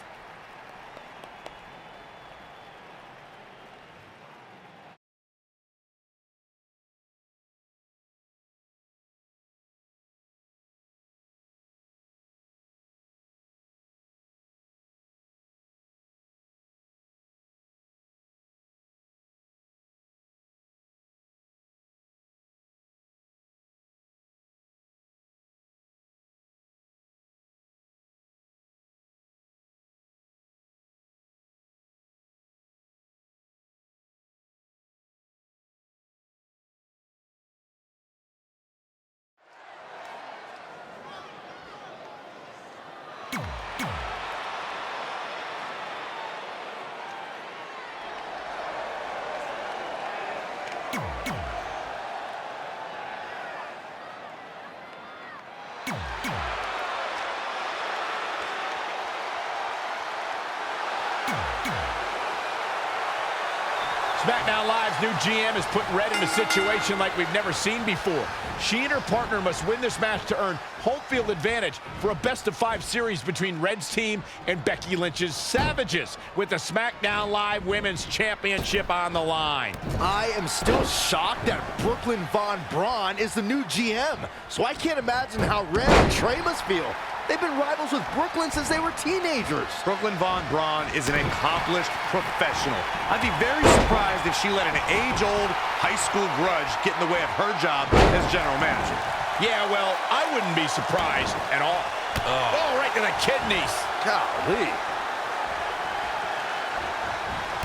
SmackDown Live's new GM is putting Red in a situation like we've never seen before. She and her partner must win this match to earn home field advantage for a best-of-5 series between Red's team and Becky Lynch's Savages, with the SmackDown Live Women's Championship on the line. I am still shocked that Brooklyn Von Braun is the new GM, so I can't imagine how Red and Trey must feel. They've been rivals with Brooklyn since they were teenagers. Brooklyn Von Braun is an accomplished professional. I'd be very surprised if she let an age-old high school grudge get in the way of her job as general manager. Yeah, well, I wouldn't be surprised at all. Oh, right to the kidneys. Golly.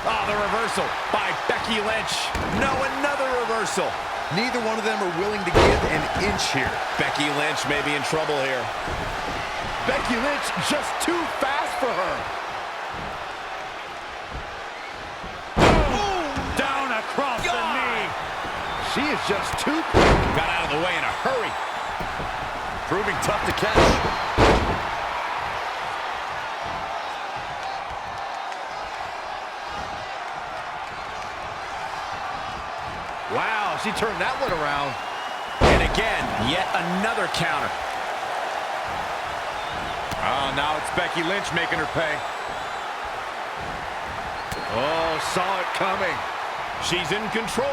Oh, the reversal by Becky Lynch. No, another reversal. Neither one of them are willing to give an inch here. Becky Lynch may be in trouble here. Becky Lynch just too fast for her. Boom! Down across the knee. She is just too quick. Got out of the way in a hurry. Proving tough to catch. Wow, she turned that one around. And again, yet another counter. Oh, now it's Becky Lynch making her pay. Oh, saw it coming. She's in control.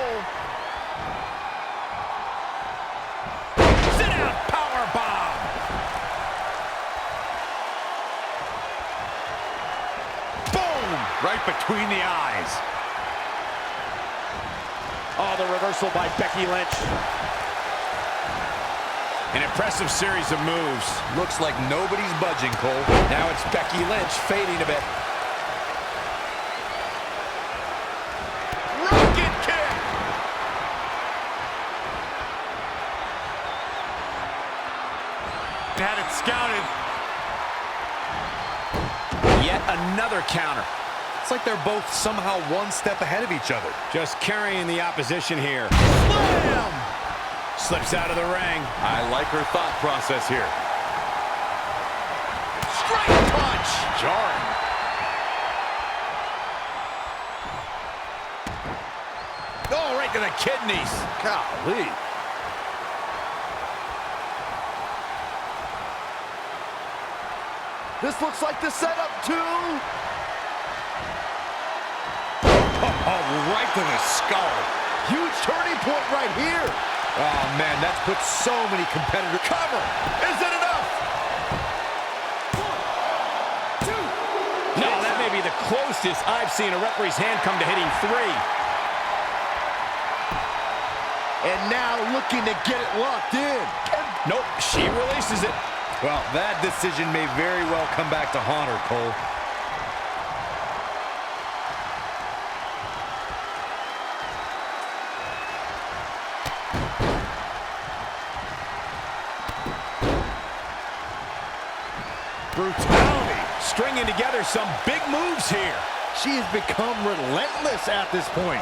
Sit down, power bomb. Boom, right between the eyes. Oh, the reversal by Becky Lynch. An impressive series of moves. Looks like nobody's budging, Cole. Now it's Becky Lynch fading a bit. Rocket kick! Had it scouted. Yet another counter. It's like they're both somehow one step ahead of each other. Just carrying the opposition here. Slam! Slips out of the ring. I like her thought process here. Straight punch! Jarring. Oh, right to the kidneys. Golly. This looks like the setup, too. Oh, right to the skull. Huge turning point right here. Oh, man, that's put so many competitors. Cover. Is it enough? 1, 2. No, that may be the closest I've seen a referee's hand come to hitting 3. And now looking to get it locked in. Nope, she releases it. Well, that decision may very well come back to haunt her, Cole. Brutality. Stringing together some big moves here. She has become relentless at this point.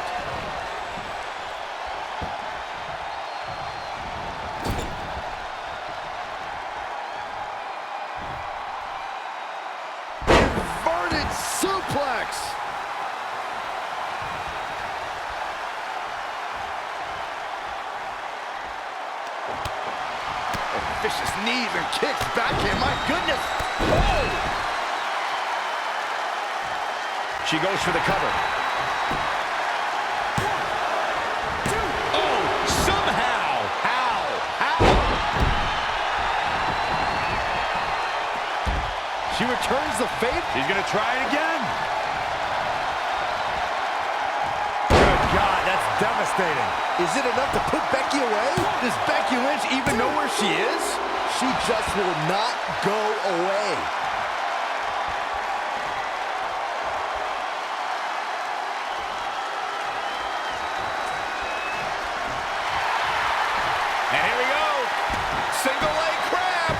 Inverted suplex. Vicious knees and kicks back in. My goodness. Oh! She goes for the cover. 1, 2. Oh, somehow. How? She returns the favor. She's going to try it again. Good God, that's devastating. Is it enough to put Becky away? Does Becky Lynch even know where she is? She just will not go away. And here we go. Single leg crab.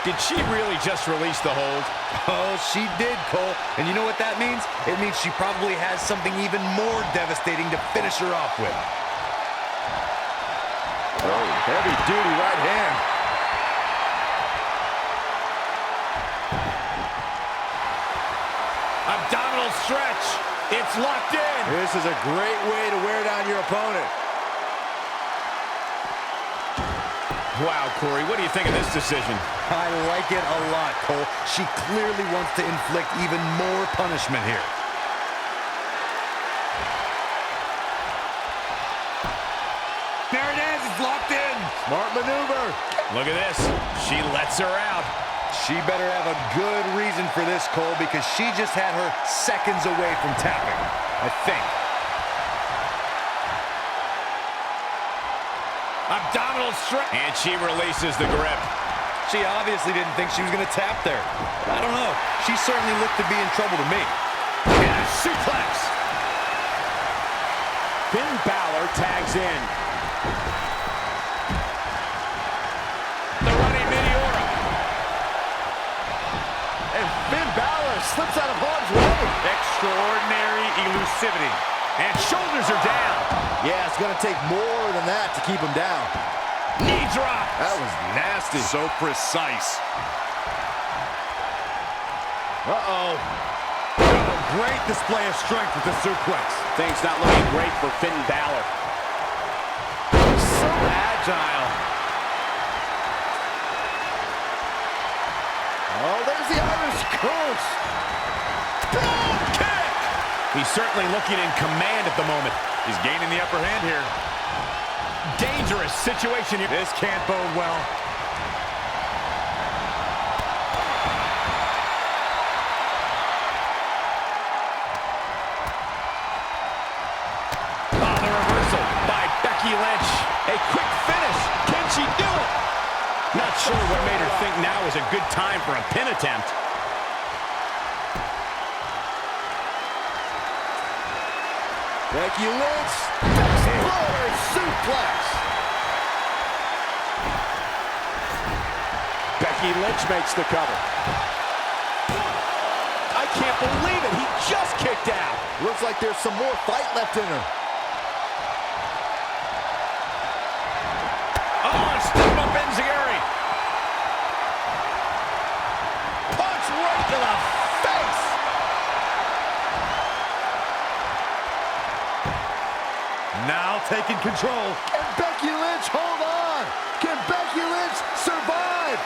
Did she really just release the hold? Oh, she did, Cole. And you know what that means? It means she probably has something even more devastating to finish her off with. Oh, heavy duty right hand. Abdominal stretch. It's locked in. This is a great way to wear down your opponent. Wow, Corey, what do you think of this decision? I like it a lot, Cole. She clearly wants to inflict even more punishment here. There it is. It's locked in. Smart maneuver. Look at this. She lets her out. She better have a good reason for this, Cole, because she just had her seconds away from tapping, I think. Abdominal stretch. And she releases the grip. She obviously didn't think she was going to tap there. I don't know. She certainly looked to be in trouble to me. And a suplex. Finn Balor tags in. The running Meteora. And Finn Balor slips out of harm's way. Extraordinary elusivity. And shoulders are down. Yeah, it's going to take more than that to keep him down. Knee drop. That was nasty. So precise. Uh-oh. Great display of strength with the suplex. Things not looking great for Finn Balor. So agile. Oh, there's the Irish curse. Drop kick! He's certainly looking in command at the moment. He's gaining the upper hand here. Dangerous situation here. This can't bode well. Oh, the reversal by Becky Lynch. A quick finish. Can she do it? Not sure what made her think now is a good time for a pin attempt. Becky Lynch, exploder suplex. Becky Lynch makes the cover. I can't believe it. He just kicked out. Looks like there's some more fight left in her. Oh, step up Enziguri. Punch right to the face. Now taking control. And Becky Lynch, hold on. Can Becky Lynch survive?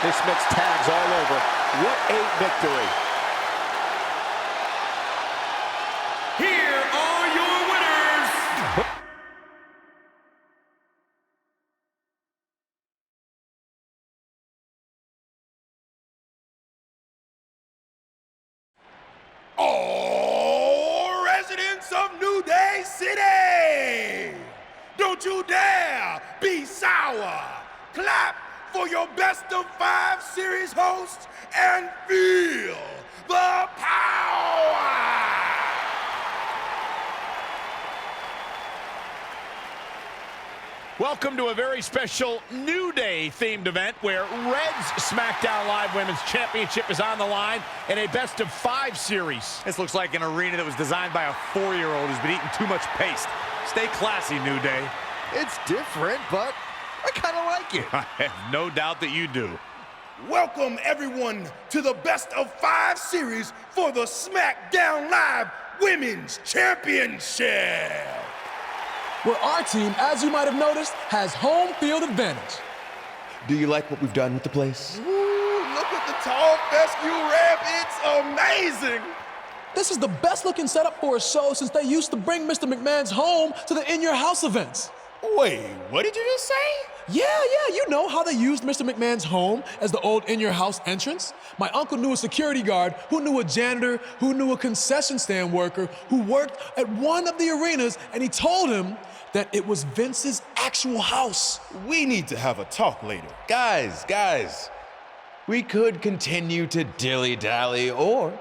This makes tags all over. What a victory. Here are your winners. All residents of New Day City, don't you dare be sour. Clap for your best of 5 series hosts and feel the power. Welcome to a very special New Day themed event where Red's SmackDown Live Women's Championship is on the line in a best of 5 series. This looks like an arena that was designed by a 4-year-old who's been eating too much paste. Stay classy, New Day. It's different, but I kind of like it. I have no doubt that you do. Welcome, everyone, to the best of 5 series for the SmackDown Live Women's Championship. Where our team, as you might have noticed, has home field advantage. Do you like what we've done with the place? Ooh, look at the tall fescue ramp. It's amazing. This is the best looking setup for a show since they used to bring Mr. McMahon's home to the In Your House events. Wait, what did you just say? Yeah, you know how they used Mr. McMahon's home as the old In Your House entrance? My uncle knew a security guard, who knew a janitor, who knew a concession stand worker, who worked at one of the arenas, and he told him that it was Vince's actual house. We need to have a talk later. Guys, we could continue to dilly-dally, or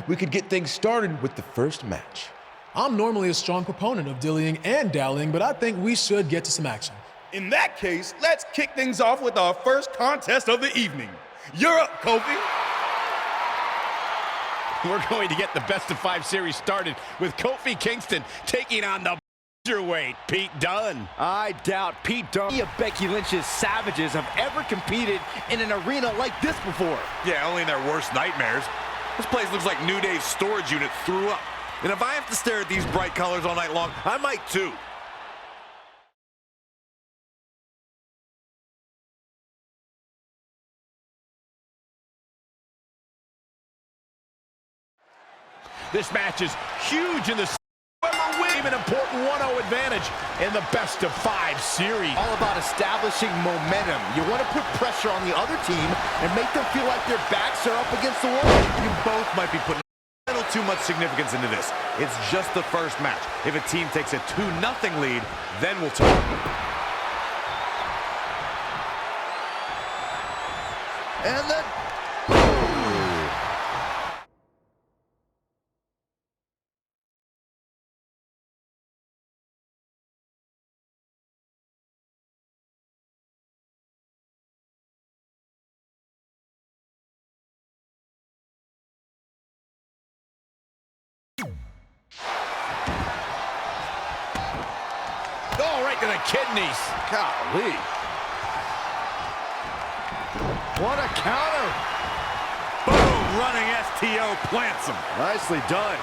we could get things started with the first match. I'm normally a strong proponent of dillying and dallying, but I think we should get to some action. In that case, let's kick things off with our first contest of the evening. You're up, Kofi. We're going to get the best of 5 series started with Kofi Kingston taking on the weight, Pete Dunne. I doubt Pete Dunne or Becky Lynch's Savages have ever competed in an arena like this before. Yeah, only in their worst nightmares. This place looks like New Day's storage unit threw up. And if I have to stare at these bright colors all night long, I might too. This match is huge in the an important 1-0 advantage in the best of 5 series. All about establishing momentum. You want to put pressure on the other team and make them feel like their backs are up against the wall. You both might be putting a little too much significance into this. It's just the first match. If a team takes a 2-0 lead, then we'll talk. And then Oh, right to the kidneys. golly. What a counter. Boom, running STO plants him. Nicely done.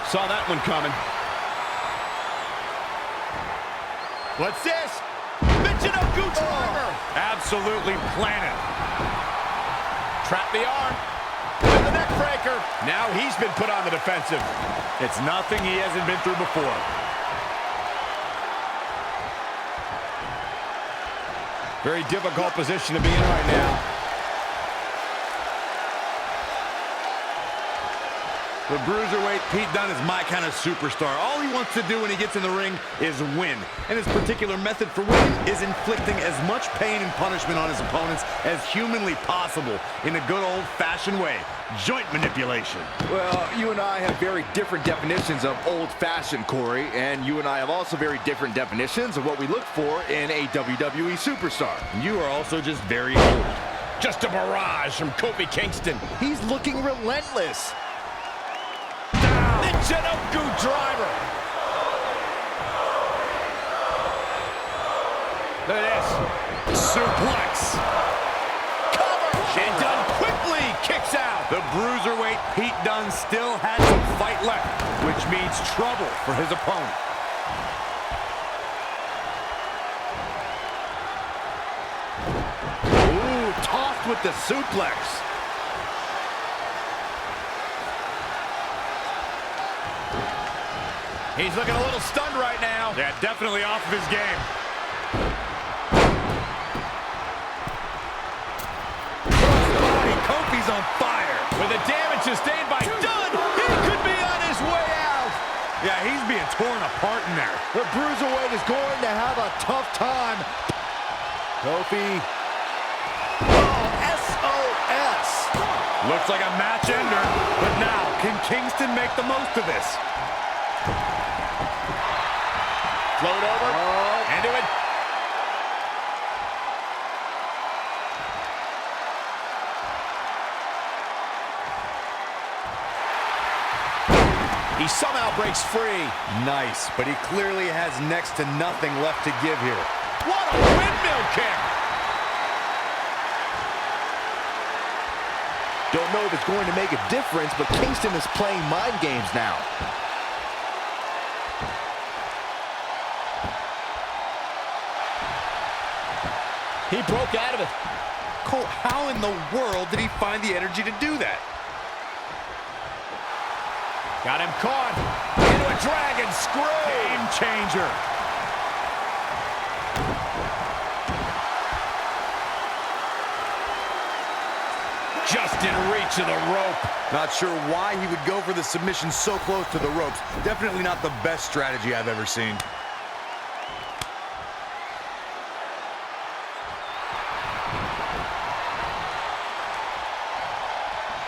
Saw that one coming. What's this? Michinoku driver. Absolutely planted. Trap the arm. And the neck breaker. Now he's been put on the defensive. It's nothing he hasn't been through before. Very difficult position to be in right now. The Bruiserweight Pete Dunne is my kind of superstar. All he wants to do when he gets in the ring is win. And his particular method for winning is inflicting as much pain and punishment on his opponents as humanly possible in a good old-fashioned way. Joint manipulation. Well, you and I have very different definitions of old-fashioned, Corey, and you and I have also very different definitions of what we look for in a WWE superstar. You are also just very old. Just a barrage from Kofi Kingston. He's looking relentless. Michinoku driver. Look at this. Suplex. Cover. And Dunne quickly kicks out. The Bruiserweight Pete Dunne still has some fight left, which means trouble for his opponent. Ooh, tossed with the suplex. He's looking a little stunned right now. Yeah, definitely off of his game. Kofi's on fire. With the damage sustained by Dunne, he could be on his way out. Yeah, he's being torn apart in there. The Bruiserweight is going to have a tough time. Kofi. Oh, SOS. Looks like a match ender. But now, can Kingston make the most of this? Float over. Into it. He somehow breaks free. Nice, but he clearly has next to nothing left to give here. What a windmill kick. Don't know if it's going to make a difference, but Kingston is playing mind games now. He broke out of it. Cole, how in the world did he find the energy to do that? Got him caught into a dragon screw. Game changer. Just in reach of the rope. Not sure why he would go for the submission so close to the ropes. Definitely not the best strategy I've ever seen.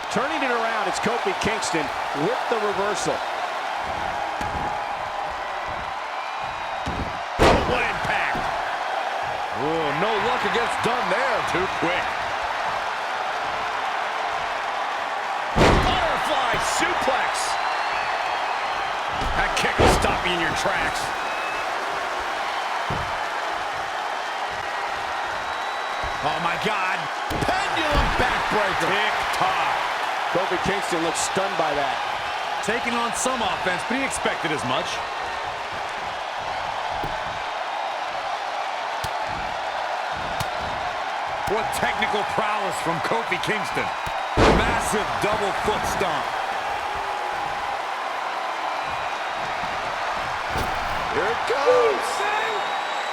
Turning it around, it's Kofi Kingston with the reversal. What impact! Ooh, no luck against Dunne there. Too quick. Butterfly suplex. That kick will stop you in your tracks. Oh my God! Pendulum backbreaker. Tick-tock. Kofi Kingston looks stunned by that. Taking on some offense, but he expected as much. What technical prowess from Kofi Kingston. Massive double foot stomp. Here it goes.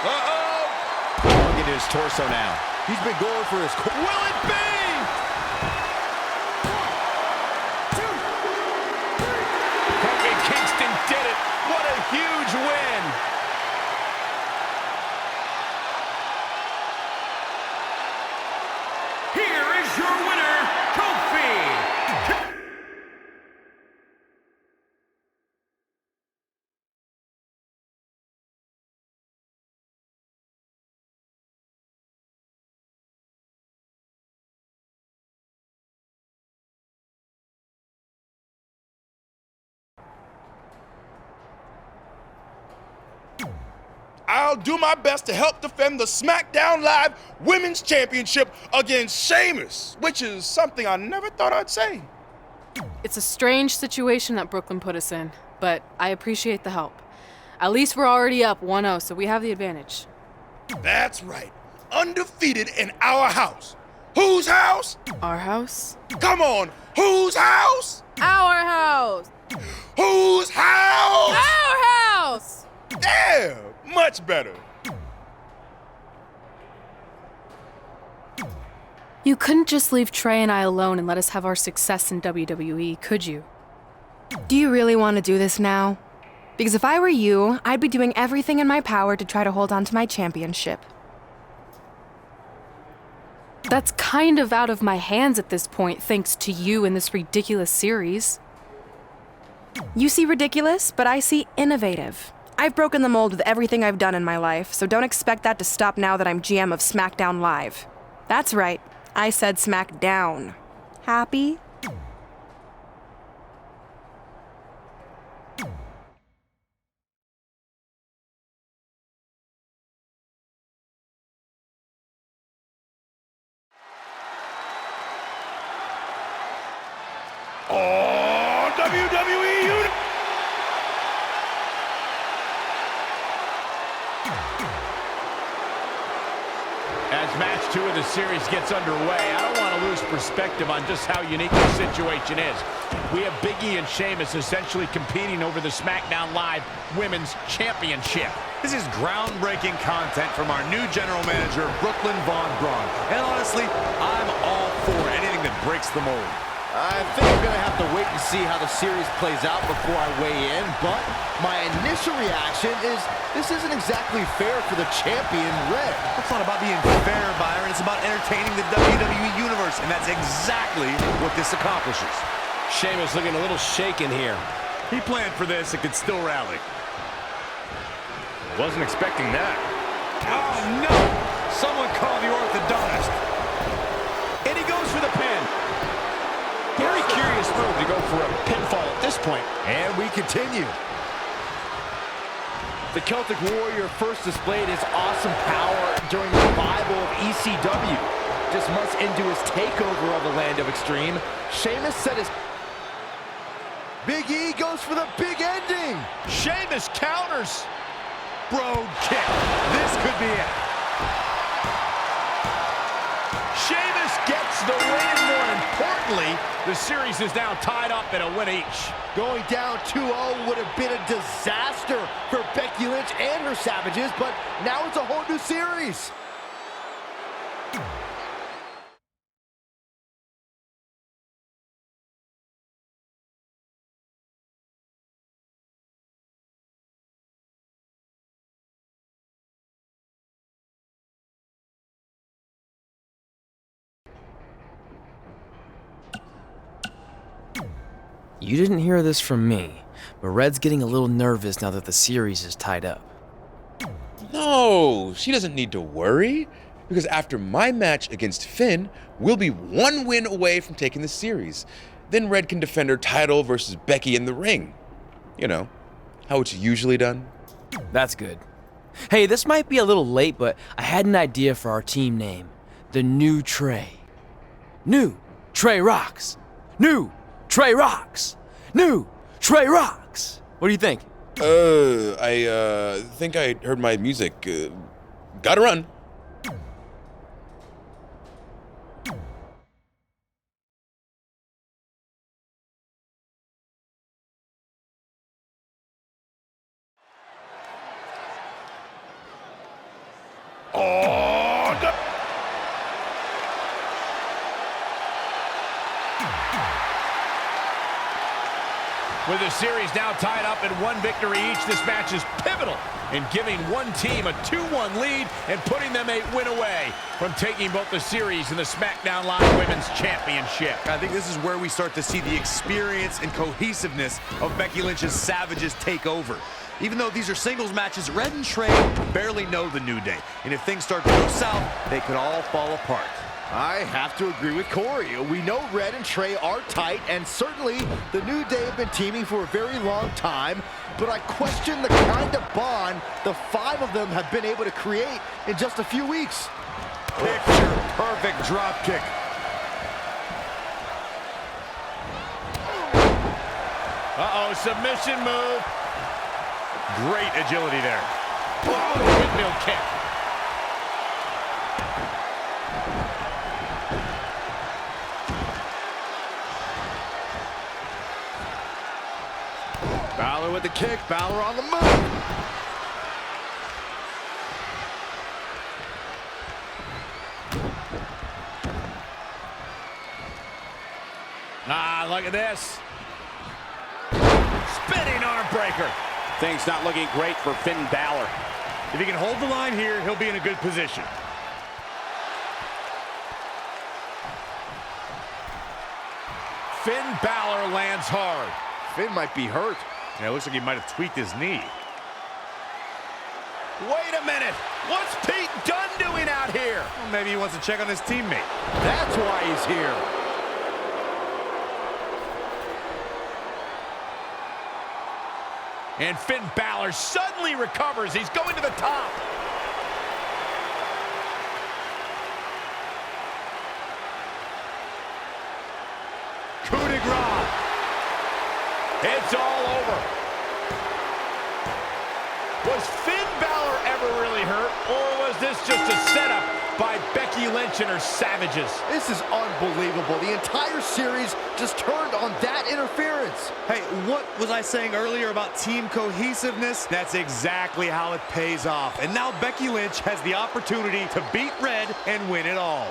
Uh-oh. Target his torso now. He's been going for his... Will it be? Kofi Kingston did it. What a huge win. Here is your winner, Kofi. I'll do my best to help defend the SmackDown Live Women's Championship against Sheamus, which is something I never thought I'd say. It's a strange situation that Brooklyn put us in, but I appreciate the help. At least we're already up 1-0, so we have the advantage. That's right. Undefeated in our house. Whose house? Our house? Come on, whose house? Our house! Whose house? Our house! Yeah, much better. You couldn't just leave Trey and I alone and let us have our success in WWE, could you? Do you really want to do this now? Because if I were you, I'd be doing everything in my power to try to hold on to my championship. That's kind of out of my hands at this point, thanks to you and this ridiculous series. You see ridiculous, but I see innovative. I've broken the mold with everything I've done in my life, so don't expect that to stop now that I'm GM of SmackDown Live. That's right, I said SmackDown. Happy? Oh, WWE Universe! As match 2 of the series gets underway, I don't want to lose perspective on just how unique the situation is. We have Big E and Sheamus essentially competing over the SmackDown Live Women's Championship. This is groundbreaking content from our new general manager, Brooklyn Von Braun. And honestly, I'm all for anything that breaks the mold. I think I'm going to have to wait and see how the series plays out before I weigh in, but my initial reaction is this isn't exactly fair for the champion, Red. It's not about being fair, Byron. It's about entertaining the WWE Universe, and that's exactly what this accomplishes. Sheamus looking a little shaken here. He planned for this and could still rally. Wasn't expecting that. Oh, no! Someone call the orthodontist. And he goes for the pin. Very curious move to go for a pinfall at this point. And we continue. The Celtic Warrior first displayed his awesome power during the revival of ECW. Just months into his takeover of the Land of Extreme, Sheamus set his... Big E goes for the big ending. Sheamus counters. Brogue kick. This could be it. Sheamus gets the win. More importantly, the series is now tied up at a win each. Going down 2-0 would have been a disaster for Becky Lynch and her Savages, but now it's a whole new series. You didn't hear this from me, but Red's getting a little nervous now that the series is tied up. No, she doesn't need to worry, because after my match against Finn, we'll be 1 win away from taking the series. Then Red can defend her title versus Becky in the ring. You know, how it's usually done. That's good. Hey, this might be a little late, but I had an idea for our team name. The New Trey. New Trey Rocks. New Trey Rocks. New Trey Rocks. What do you think? I think I heard my music. Gotta run. With the series now tied up at 1 victory each, this match is pivotal in giving one team a 2-1 lead and putting them a win away from taking both the series and the SmackDown Live Women's Championship. I think this is where we start to see the experience and cohesiveness of Becky Lynch's Savages take over. Even though these are singles matches, Red and Trey barely know the New Day. And if things start to go south, they could all fall apart. I have to agree with Corey. We know Red and Trey are tight, and certainly the New Day have been teaming for a very long time, but I question the kind of bond the 5 of them have been able to create in just a few weeks. Picture-perfect drop kick. Uh-oh, submission move. Great agility there. Oh, windmill kick. Balor with the kick, Balor on the move. Ah, look at this. Spinning arm breaker. Things not looking great for Finn Balor. If he can hold the line here, he'll be in a good position. Finn Balor lands hard. Finn might be hurt. Yeah, it looks like he might have tweaked his knee. Wait a minute. What's Pete Dunne doing out here? Well, maybe he wants to check on his teammate. That's why he's here. And Finn Balor suddenly recovers. He's going to the top. Coup de grace. It's all over. Was Finn Balor ever really hurt, or was this just a setup by Becky Lynch and her savages? This is unbelievable. The entire series just turned on that interference. Hey, what was I saying earlier about team cohesiveness? That's exactly how it pays off. And now Becky Lynch has the opportunity to beat Red and win it all.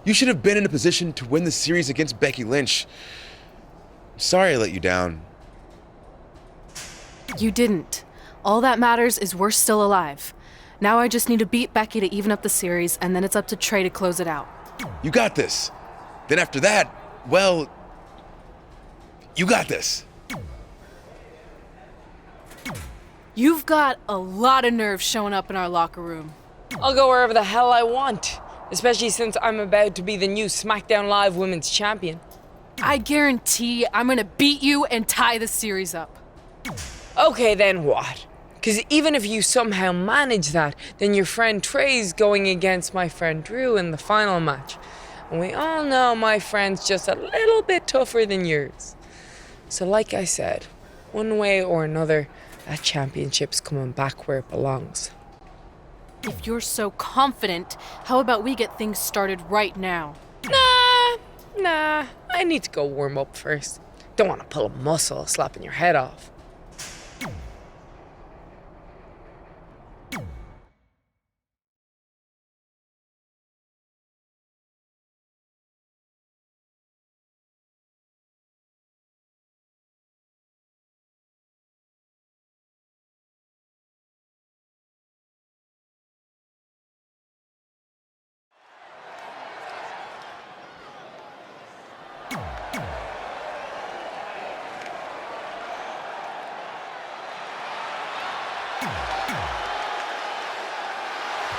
You should have been in a position to win the series against Becky Lynch. Sorry I let you down. You didn't. All that matters is we're still alive. Now I just need to beat Becky to even up the series, and then it's up to Trey to close it out. You got this. Then after that, well, you got this. You've got a lot of nerve showing up in our locker room. I'll go wherever the hell I want, especially since I'm about to be the new SmackDown Live Women's Champion. I guarantee I'm gonna beat you and tie the series up. Okay, then what? Because even if you somehow manage that, then your friend Trey's going against my friend Drew in the final match. And we all know my friend's just a little bit tougher than yours. So like I said, one way or another, that championship's coming back where it belongs. If you're so confident, how about we get things started right now? Nah, I need to go warm up first. Don't want to pull a muscle slapping your head off.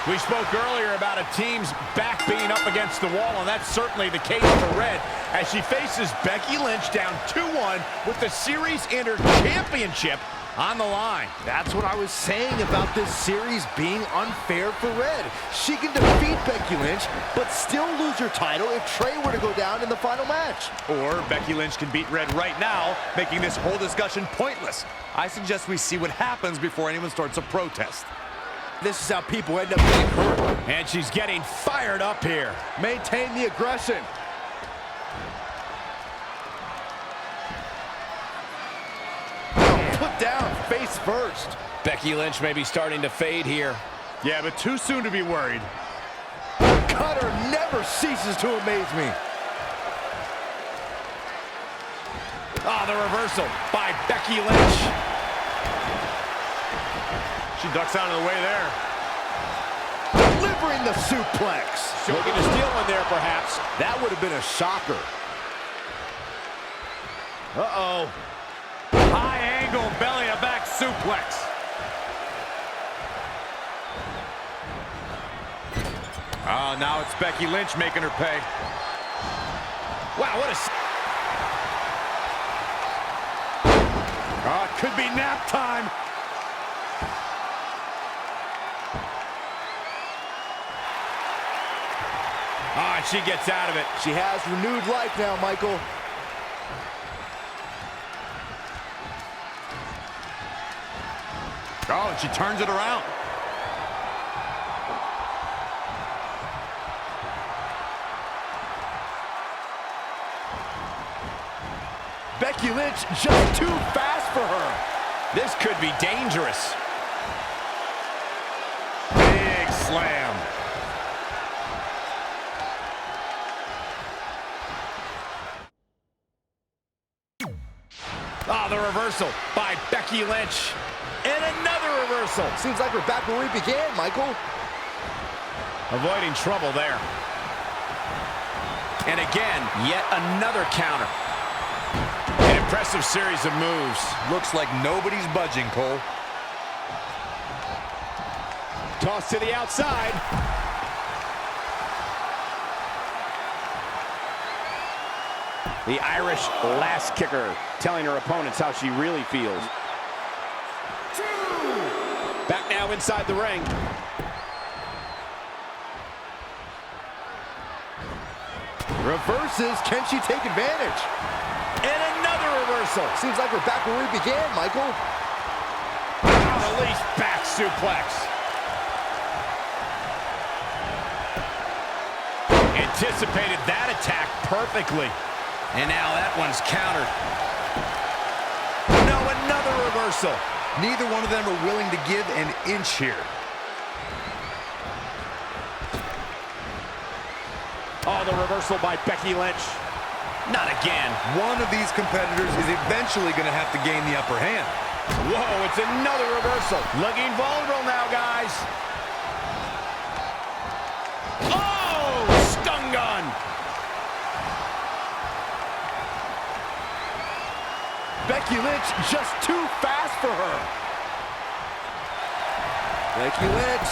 We spoke earlier about a team's back being up against the wall, and that's certainly the case for Red as she faces Becky Lynch down 2-1 with the series and her championship on the line. That's what I was saying about this series being unfair for Red. She can defeat Becky Lynch, but still lose her title if Trey were to go down in the final match. Or Becky Lynch can beat Red right now, making this whole discussion pointless. I suggest we see what happens before anyone starts a protest. This is how people end up getting hurt. And she's getting fired up here. Maintain the aggression. Put down face first. Becky Lynch may be starting to fade here. Yeah, but too soon to be worried. Cutter never ceases to amaze me. Oh, the reversal by Becky Lynch. She ducks out of the way there. Delivering the suplex. Looking to steal one there, perhaps. That would have been a shocker. Uh-oh. High angle belly-to-back suplex. Oh, now it's Becky Lynch making her pay. Wow, what a... Oh, it could be nap time. Oh, and she gets out of it. She has renewed life now, Michael. Oh, and she turns it around. Becky Lynch just too fast for her. This could be dangerous. Big slam. Oh, the reversal by Becky Lynch. And another reversal. Seems like we're back where we began, Michael. Avoiding trouble there. And again, yet another counter. An impressive series of moves. Looks like nobody's budging, Cole. Toss to the outside. The Irish lass kicker, telling her opponents how she really feels. Back now inside the ring. Reverses. Can she take advantage? And another reversal. Seems like we're back where we began, Michael. Release back suplex. Anticipated that attack perfectly. And now that one's countered. No, another reversal. Neither one of them are willing to give an inch here. Oh, the reversal by Becky Lynch. Not again. One of these competitors is eventually going to have to gain the upper hand. Whoa, it's another reversal. Looking vulnerable now, guys. Oh, stun gun. Becky Lynch just too fast for her. Becky Lynch.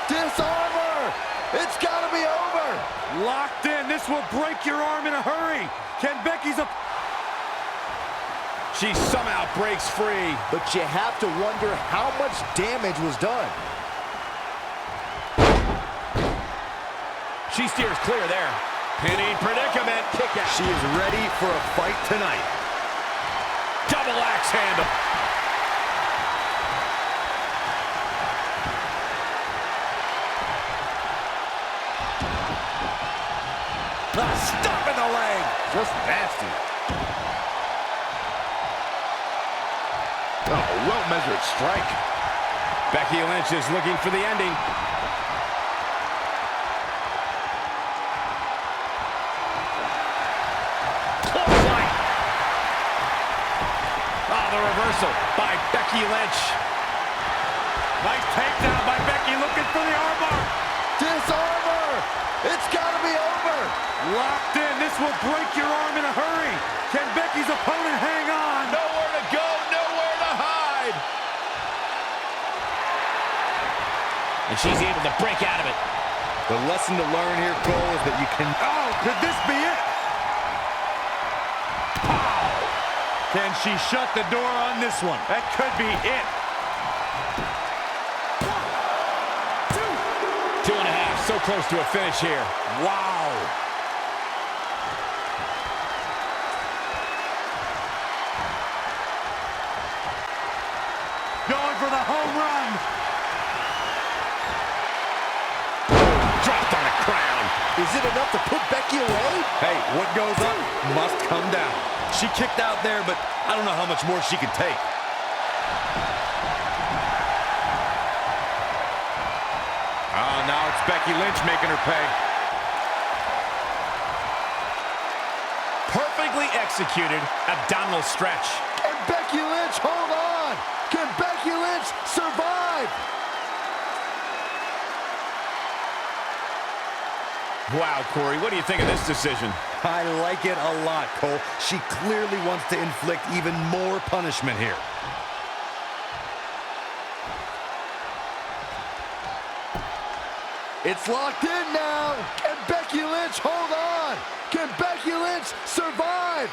Disarm her. It's got to be over. Locked in. This will break your arm in a hurry. Can Becky's up? She somehow breaks free. But you have to wonder how much damage was done. She steers clear there. Pinning predicament. Kick out. She is ready for a fight tonight. Double axe handle. Stop in the leg. Just nasty. Oh, well-measured strike. Becky Lynch is looking for the ending. The reversal by Becky Lynch. Nice takedown by Becky, looking for the armbar. Disarm her. It's got to be over. Locked in. This will break your arm in a hurry. Can Becky's opponent hang on? Nowhere to go, nowhere to hide. And she's able to break out of it. The lesson to learn here, Cole, is that you can... Oh, could this be it? Can she shut the door on this one? That could be it. 2.5, so close to a finish here. Wow. Going for the home run. Dropped on the crown. Is it enough to put Becky away? Hey, what goes up must come down. She kicked out there, but I don't know how much more she could take. Oh, now it's Becky Lynch making her pay. Perfectly well-executed abdominal stretch. And Becky Lynch, hold on! Can Becky Lynch survive? Wow, Corey, what do you think of this decision? I like it a lot, Cole. She clearly wants to inflict even more punishment here. It's locked in now. Can Becky Lynch hold on? Can Becky Lynch survive?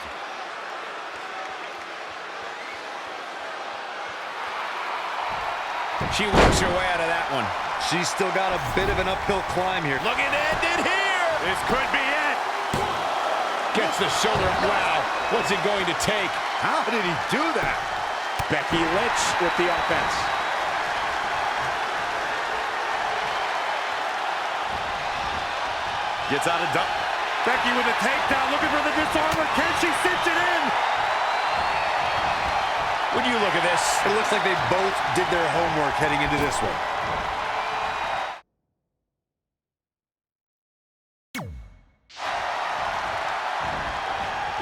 She works her way out of that one. She's still got a bit of an uphill climb here. Looking to end it here. This could be it. Gets the shoulder. Wow, what's it going to take? How did he do that? Becky Lynch with the offense. Gets out of dump. Becky with a takedown, looking for the disarmer. Can she cinch it in? When you look at this, it looks like they both did their homework heading into this one.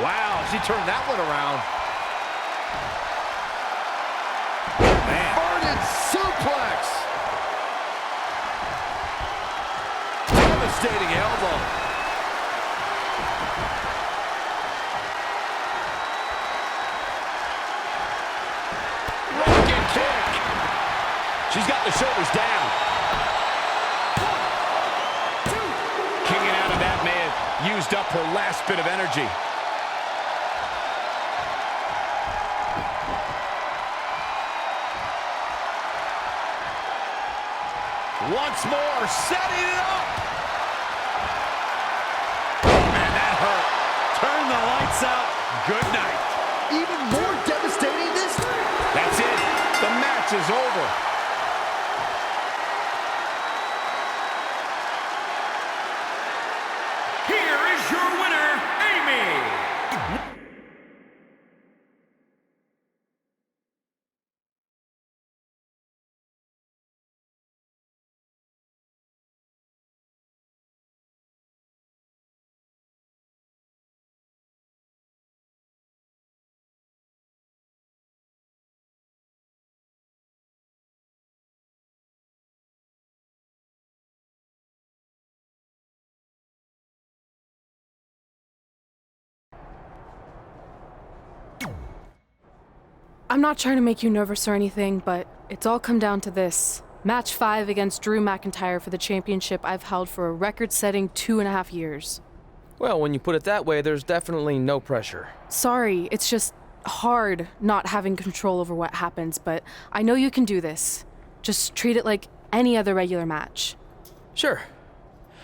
Wow, she turned that one around. Man. Inverted suplex. Devastating elbow. Rocket kick. She's got the shoulders down. 1, 2. Kicking out of that may have used up her last bit of energy. Once more, setting it up. Oh, man, that hurt. Turn the lights out. Good night. Even more devastating this time. That's it. The match is over. Here is your winner, Amy. I'm not trying to make you nervous or anything, but it's all come down to this. Match 5 against Drew McIntyre for the championship I've held for a record-setting 2.5 years. Well, when you put it that way, there's definitely no pressure. Sorry, it's just hard not having control over what happens, but I know you can do this. Just treat it like any other regular match. Sure.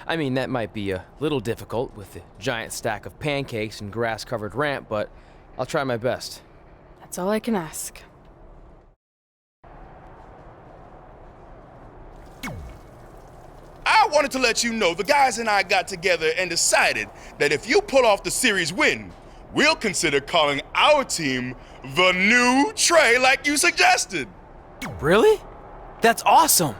I mean, that might be a little difficult with the giant stack of pancakes and grass-covered ramp, but I'll try my best. That's all I can ask. I wanted to let you know the guys and I got together and decided that if you pull off the series win, we'll consider calling our team the New Trey like you suggested. Really? That's awesome!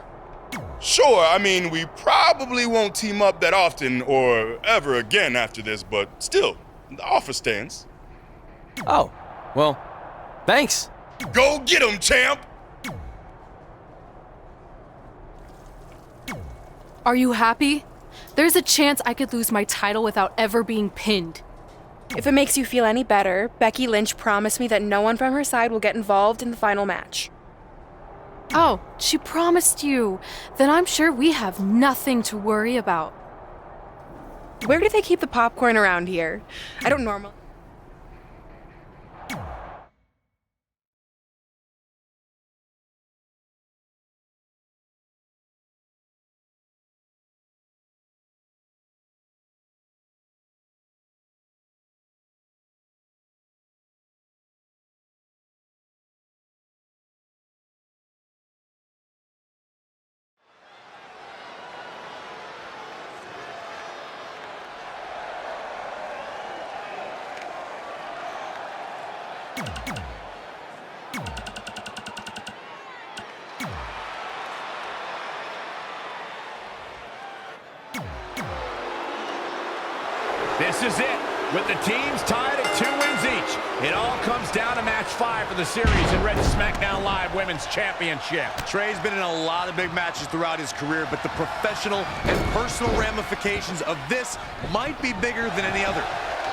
Sure, I mean, we probably won't team up that often or ever again after this, but still, the offer stands. Oh, well, thanks. Go get 'em, champ! Are you happy? There's a chance I could lose my title without ever being pinned. If it makes you feel any better, Becky Lynch promised me that no one from her side will get involved in the final match. Oh, she promised you. Then I'm sure we have nothing to worry about. Where do they keep the popcorn around here? I don't normally. This is it, with the teams tied at 2 wins wins each. It all comes down to match 5 for the series in Red's SmackDown Live Women's Championship. Trey's been in a lot of big matches throughout his career, but the professional and personal ramifications of this might be bigger than any other.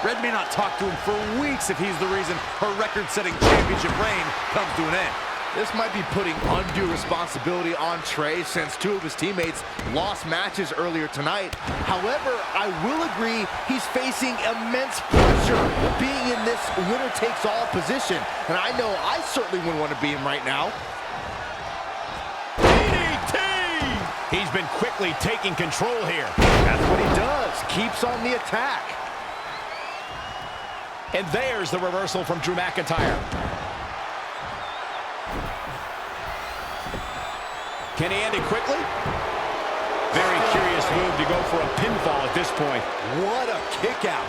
Red may not talk to him for weeks if he's the reason her record-setting championship reign comes to an end. This might be putting undue responsibility on Trey since 2 of his teammates lost matches earlier tonight. However, I will agree he's facing immense pressure being in this winner-takes-all position. And I know I certainly wouldn't want to be in right now. DDT! He's been quickly taking control here. That's what he does. Keeps on the attack. And there's the reversal from Drew McIntyre. Can he end it quickly? Very curious move to go for a pinfall at this point. What a kick out.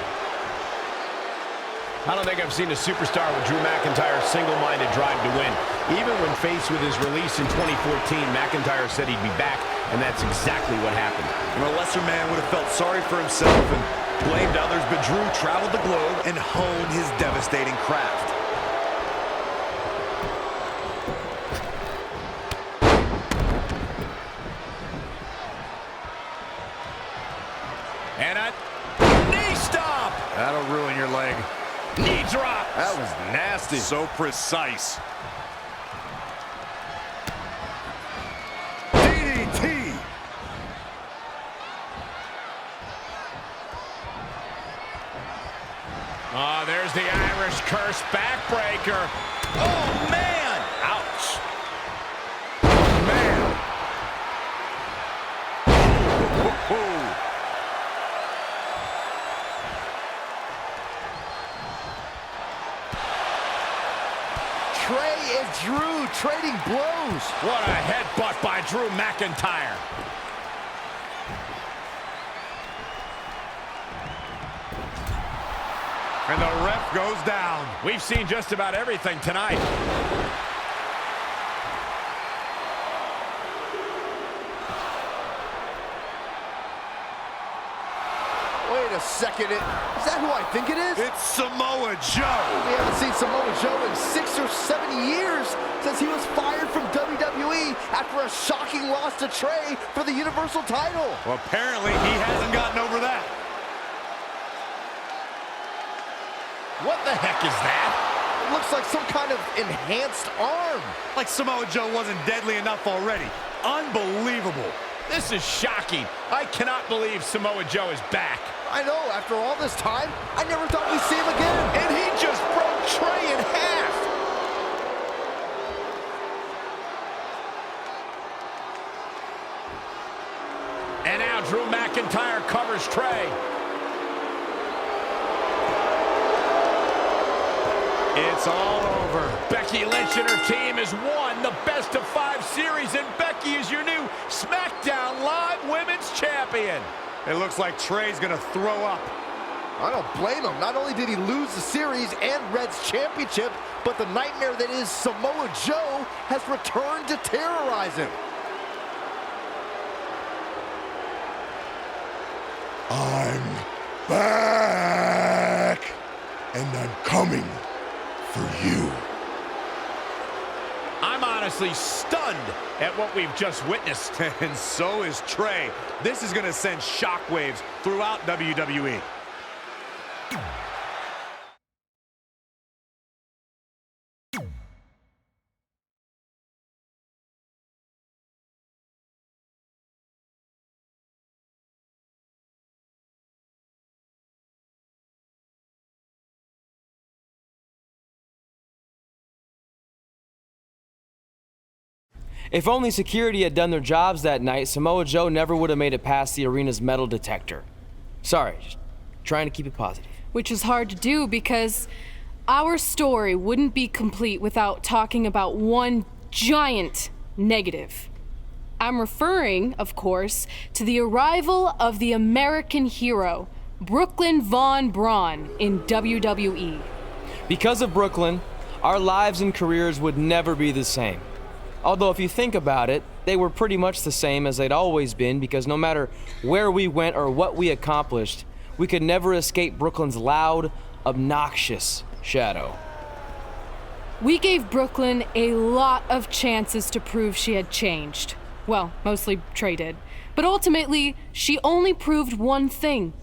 I don't think I've seen a superstar with Drew McIntyre's single-minded drive to win. Even when faced with his release in 2014, McIntyre said he'd be back, and that's exactly what happened. And a lesser man would have felt sorry for himself and blamed others, but Drew traveled the globe and honed his devastating craft. And a knee stop. That'll ruin your leg. Knee drop. That was nasty. So precise. DDT. Oh, there's the Irish curse backbreaker. Oh, man. Ouch. Man. Trey and Drew trading blows. What a headbutt by Drew McIntyre. And the ref goes down. We've seen just about everything tonight. Wait a second. Is that who I think it is? It's Samoa Joe. We haven't seen Samoa Joe in 6 or 7 years since he was fired from WWE after a shocking loss to Trey for the Universal title. Well, apparently he hasn't gotten over that. What the heck is that? It looks like some kind of enhanced arm. Like Samoa Joe wasn't deadly enough already. Unbelievable. This is shocking. I cannot believe Samoa Joe is back. I know, after all this time, I never thought we'd see him again. And he just broke Trey in half. And now Drew McIntyre covers Trey. It's all over. Becky Lynch and her team has won the Best of 5 series, and Becky is your new SmackDown Live Women's Champion. It looks like Trey's gonna throw up. I don't blame him. Not only did he lose the series and Red's championship, but the nightmare that is Samoa Joe has returned to terrorize him. I'm back, and I'm coming for you. I'm honestly stunned at what we've just witnessed. And so is Trey. This is going to send shockwaves throughout WWE. If only security had done their jobs that night, Samoa Joe never would have made it past the arena's metal detector. Sorry, just trying to keep it positive. Which is hard to do because our story wouldn't be complete without talking about one giant negative. I'm referring, of course, to the arrival of the American hero, Brooklyn Von Braun, in WWE. Because of Brooklyn, our lives and careers would never be the same. Although if you think about it, they were pretty much the same as they'd always been, because no matter where we went or what we accomplished, we could never escape Brooklyn's loud, obnoxious, Shadow. We gave Brooklyn a lot of chances to prove she had changed. Well, mostly Trey did. But ultimately, she only proved one thing.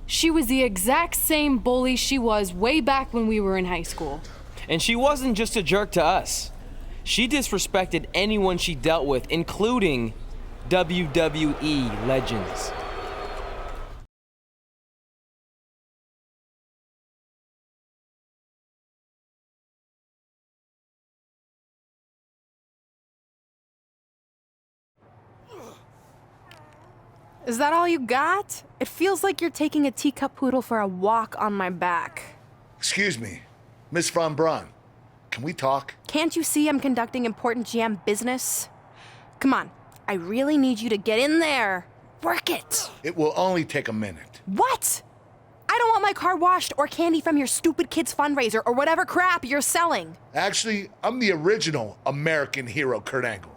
She was the exact same bully she was way back when we were in high school. And she wasn't just a jerk to us. She disrespected anyone she dealt with, including WWE legends. Is that all you got? It feels like you're taking a teacup poodle for a walk on my back. Excuse me, Miss Von Braun. Can we talk? Can't you see I'm conducting important GM business? Come on, I really need you to get in there. Work it. It will only take a minute. What? I don't want my car washed or candy from your stupid kids fundraiser or whatever crap you're selling. Actually, I'm the original American hero, Kurt Angle.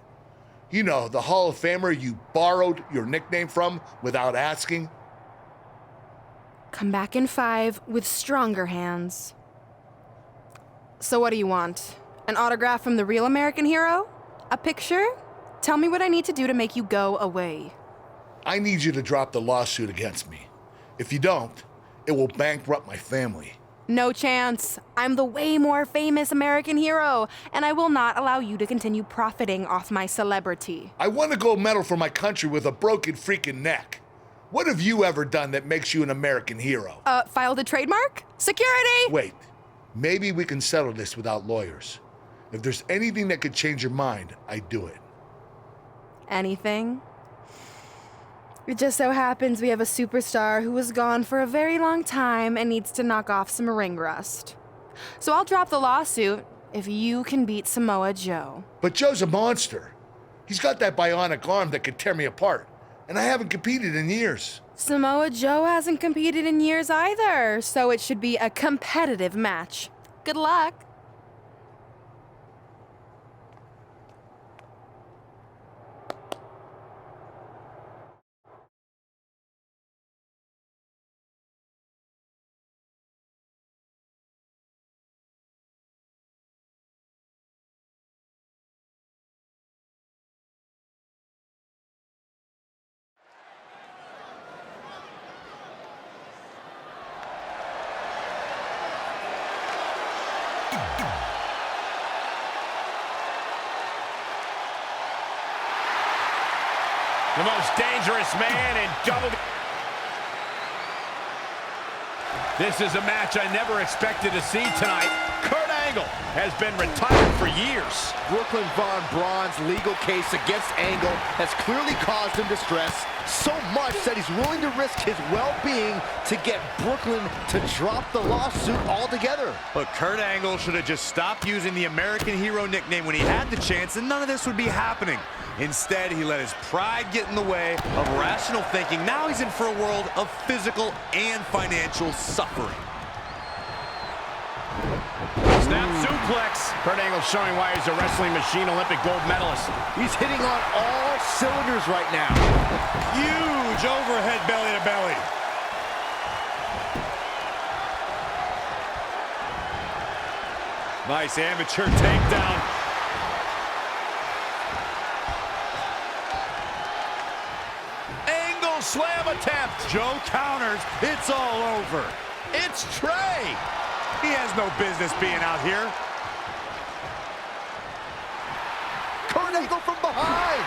You know, the Hall of Famer you borrowed your nickname from without asking. Come back in 5 with stronger hands. So what do you want? An autograph from the real American hero? A picture? Tell me what I need to do to make you go away. I need you to drop the lawsuit against me. If you don't, it will bankrupt my family. No chance. I'm the way more famous American hero, and I will not allow you to continue profiting off my celebrity. I won a gold medal for my country with a broken freaking neck. What have you ever done that makes you an American hero? Filed a trademark? Security! Wait, maybe we can settle this without lawyers. If there's anything that could change your mind, I'd do it. Anything? It just so happens we have a superstar who was gone for a very long time and needs to knock off some ring rust. So I'll drop the lawsuit if you can beat Samoa Joe. But Joe's a monster. He's got that bionic arm that could tear me apart, and I haven't competed in years. Samoa Joe hasn't competed in years either, so it should be a competitive match. Good luck. The most dangerous man in WWE. This is a match I never expected to see tonight. Kurt Angle has been retired for years. Brooklyn Von Braun's legal case against Angle has clearly caused him distress, so much that he's willing to risk his well-being to get Brooklyn to drop the lawsuit altogether. Look, Kurt Angle should have just stopped using the American hero nickname when he had the chance, and none of this would be happening. Instead, he let his pride get in the way of rational thinking. Now he's in for a world of physical and financial suffering. Snap suplex. Kurt Angle showing why he's a wrestling machine, Olympic gold medalist. He's hitting on all cylinders right now. Huge overhead belly to belly. Nice amateur takedown. Angle slam attempt. Joe counters. It's all over. It's Trey. He has no business being out here. Kurt Angle from behind.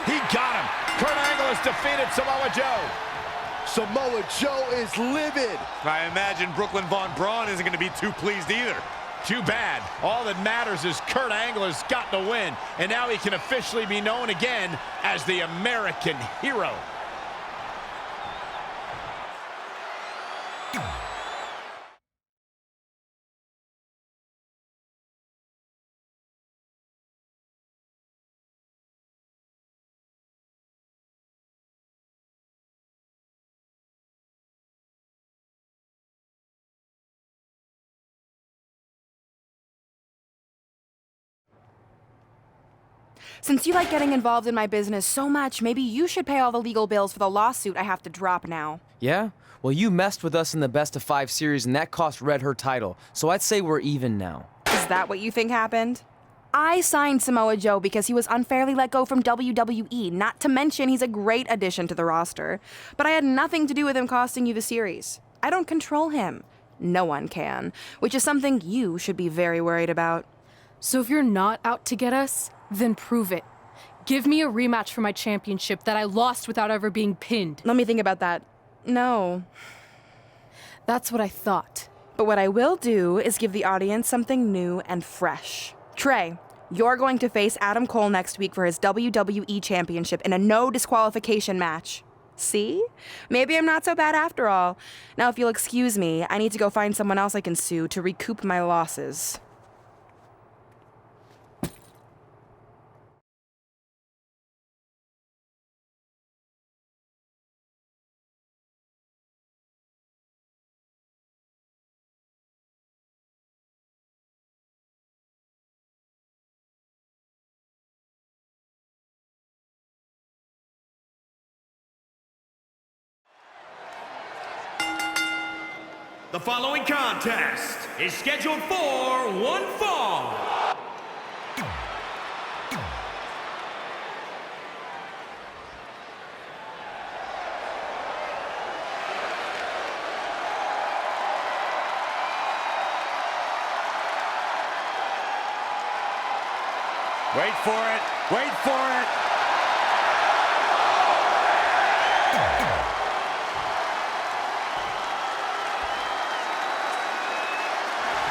He got him. Kurt Angle has defeated Samoa Joe. Samoa Joe is livid. I imagine Brooklyn Von Braun isn't going to be too pleased either. Too bad. All that matters is Kurt Angle has got the win, and now he can officially be known again as the American hero. Since you like getting involved in my business so much, maybe you should pay all the legal bills for the lawsuit I have to drop now. Yeah? Well, you messed with us in the Best of 5 series, and that cost Red her title. So I'd say we're even now. Is that what you think happened? I signed Samoa Joe because he was unfairly let go from WWE, not to mention he's a great addition to the roster. But I had nothing to do with him costing you the series. I don't control him. No one can, which is something you should be very worried about. So if you're not out to get us, then prove it. Give me a rematch for my championship that I lost without ever being pinned. Let me think about that. No. That's what I thought. But what I will do is give the audience something new and fresh. Trey, you're going to face Adam Cole next week for his WWE Championship in a no disqualification match. See? Maybe I'm not so bad after all. Now, if you'll excuse me, I need to go find someone else I can sue to recoup my losses. The following contest is scheduled for one fall. Wait for it. Wait for it.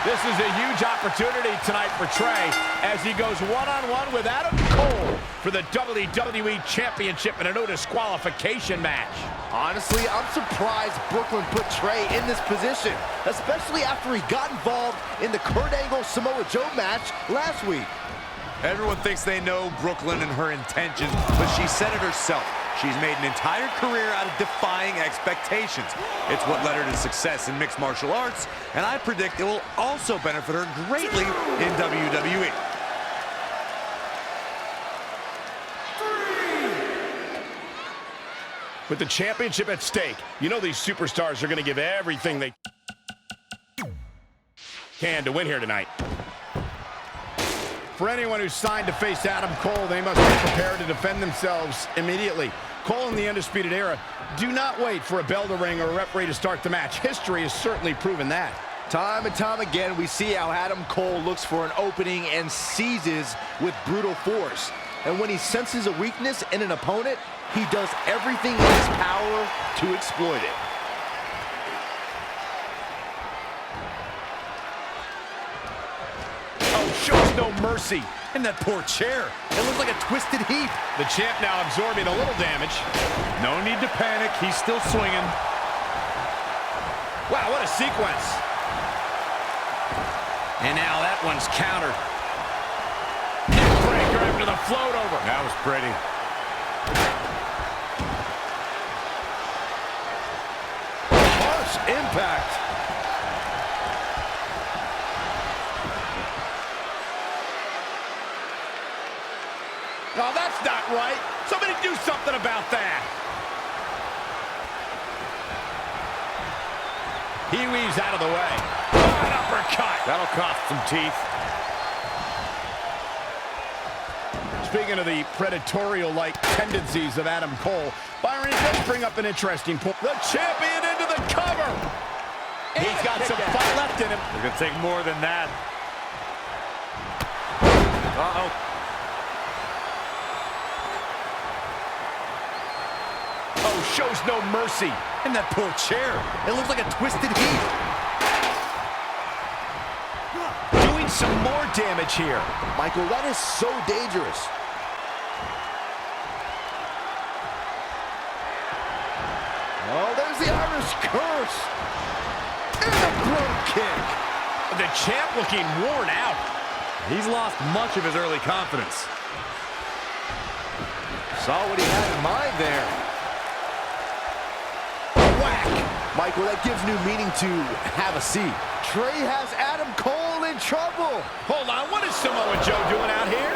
This is a huge opportunity tonight for Trey as he goes one-on-one with Adam Cole for the WWE Championship in a no disqualification match. Honestly, I'm surprised Brooklyn put Trey in this position, especially after he got involved in the Kurt Angle Samoa Joe match last week. Everyone thinks they know Brooklyn and her intentions, but she said it herself. She's made an entire career out of defying expectations. It's what led her to success in mixed martial arts, and I predict it will also benefit her greatly in WWE. With the championship at stake, you know these superstars are going to give everything they can to win here tonight. For anyone who's signed to face Adam Cole, they must be prepared to defend themselves immediately. Cole in the Undisputed Era, do not wait for a bell to ring or a referee to start the match. History has certainly proven that. Time and time again, we see how Adam Cole looks for an opening and seizes with brutal force. And when he senses a weakness in an opponent, he does everything in his power to exploit it. Oh, shows no mercy. And that poor chair. It looks like a twisted heap. The champ now absorbing a little damage. No need to panic. He's still swinging. Wow, what a sequence. And now that one's countered. Breaker after the float over. That was pretty. Harsh impact. Oh, that's not right. Somebody do something about that. He weaves out of the way. Oh, an uppercut. That'll cost some teeth. Speaking of the predatorial-like tendencies of Adam Cole, Byron, it does bring up an interesting point. The champion into the cover. He's got some fight left in him. It's going to take more than that. Uh-oh. Oh, shows no mercy. And that poor chair. It looks like a twisted heap. Doing some more damage here. Michael, that is so dangerous. Oh, there's the Irish curse. And the brogue kick. The champ looking worn out. He's lost much of his early confidence. Saw what he had in mind there. Michael, that gives new meaning to have a seat. Trey has Adam Cole in trouble. Hold on, what is Samoa Joe doing out here?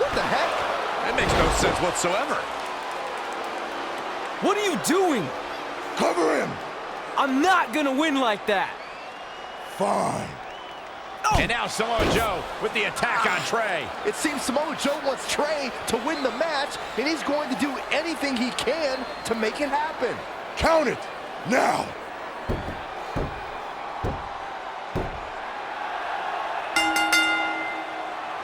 What the heck? That makes no sense whatsoever. What are you doing? Cover him. I'm not gonna win like that. Fine. And now Samoa Joe with the attack on Trey. It seems Samoa Joe wants Trey to win the match, and he's going to do anything he can to make it happen. Count it. Now.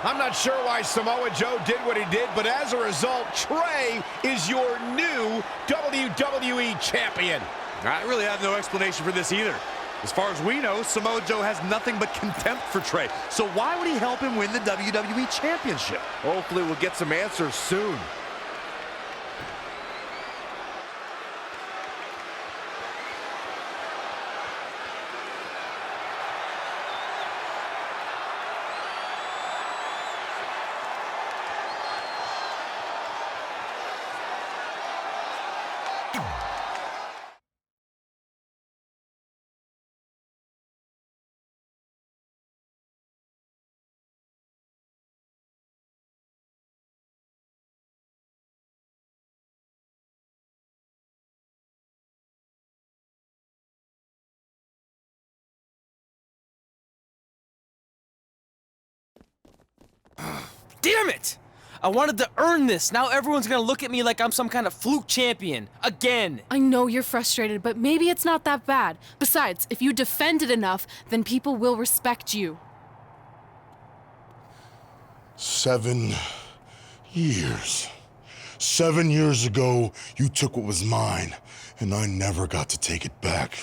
I'm not sure why Samoa Joe did what he did, but as a result, Trey is your new WWE Champion. I really have no explanation for this either. As far as we know, Samoa Joe has nothing but contempt for Trey. So why would he help him win the WWE Championship? Hopefully we'll get some answers soon. Damn it! I wanted to earn this. Now everyone's gonna look at me like I'm some kind of fluke champion. Again. I know you're frustrated, but maybe it's not that bad. Besides, if you defend it enough, then people will respect you. 7 years. 7 years ago, you took what was mine, and I never got to take it back.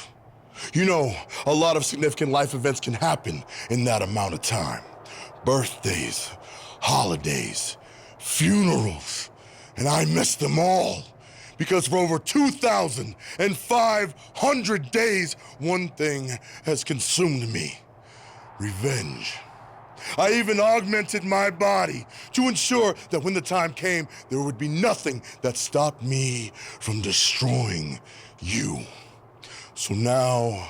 You know, a lot of significant life events can happen in that amount of time. Birthdays, holidays, funerals, and I missed them all. Because for over 2,500 days, one thing has consumed me: revenge. I even augmented my body to ensure that when the time came, there would be nothing that stopped me from destroying you. So now,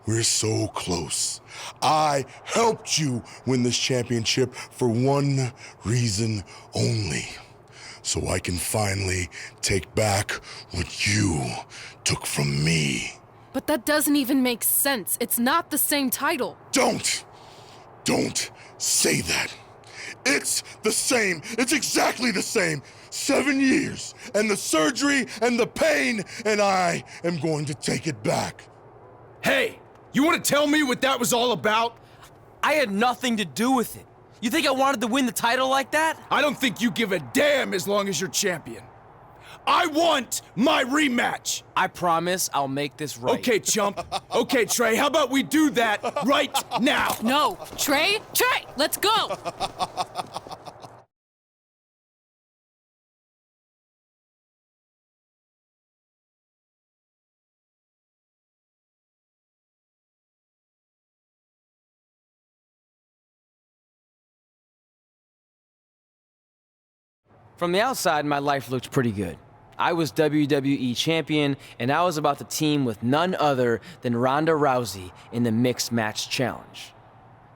we're so close. I helped you win this championship for one reason only. So I can finally take back what you took from me. But that doesn't even make sense. It's not the same title. Don't say that. It's the same. It's exactly the same. 7 years, and the surgery, and the pain, and I am going to take it back. Hey, you want to tell me what that was all about? I had nothing to do with it. You think I wanted to win the title like that? I don't think you give a damn as long as you're champion. I want my rematch. I promise I'll make this right. Okay, chump. Okay, Trey, how about we do that right now? No, Trey, let's go. From the outside, my life looked pretty good. I was WWE champion, and I was about to team with none other than Ronda Rousey in the Mixed Match Challenge.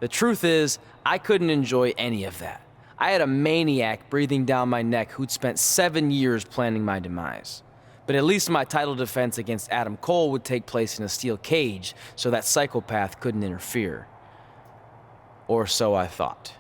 The truth is, I couldn't enjoy any of that. I had a maniac breathing down my neck who'd spent 7 years planning my demise. But at least my title defense against Adam Cole would take place in a steel cage, so that psychopath couldn't interfere. Or so I thought.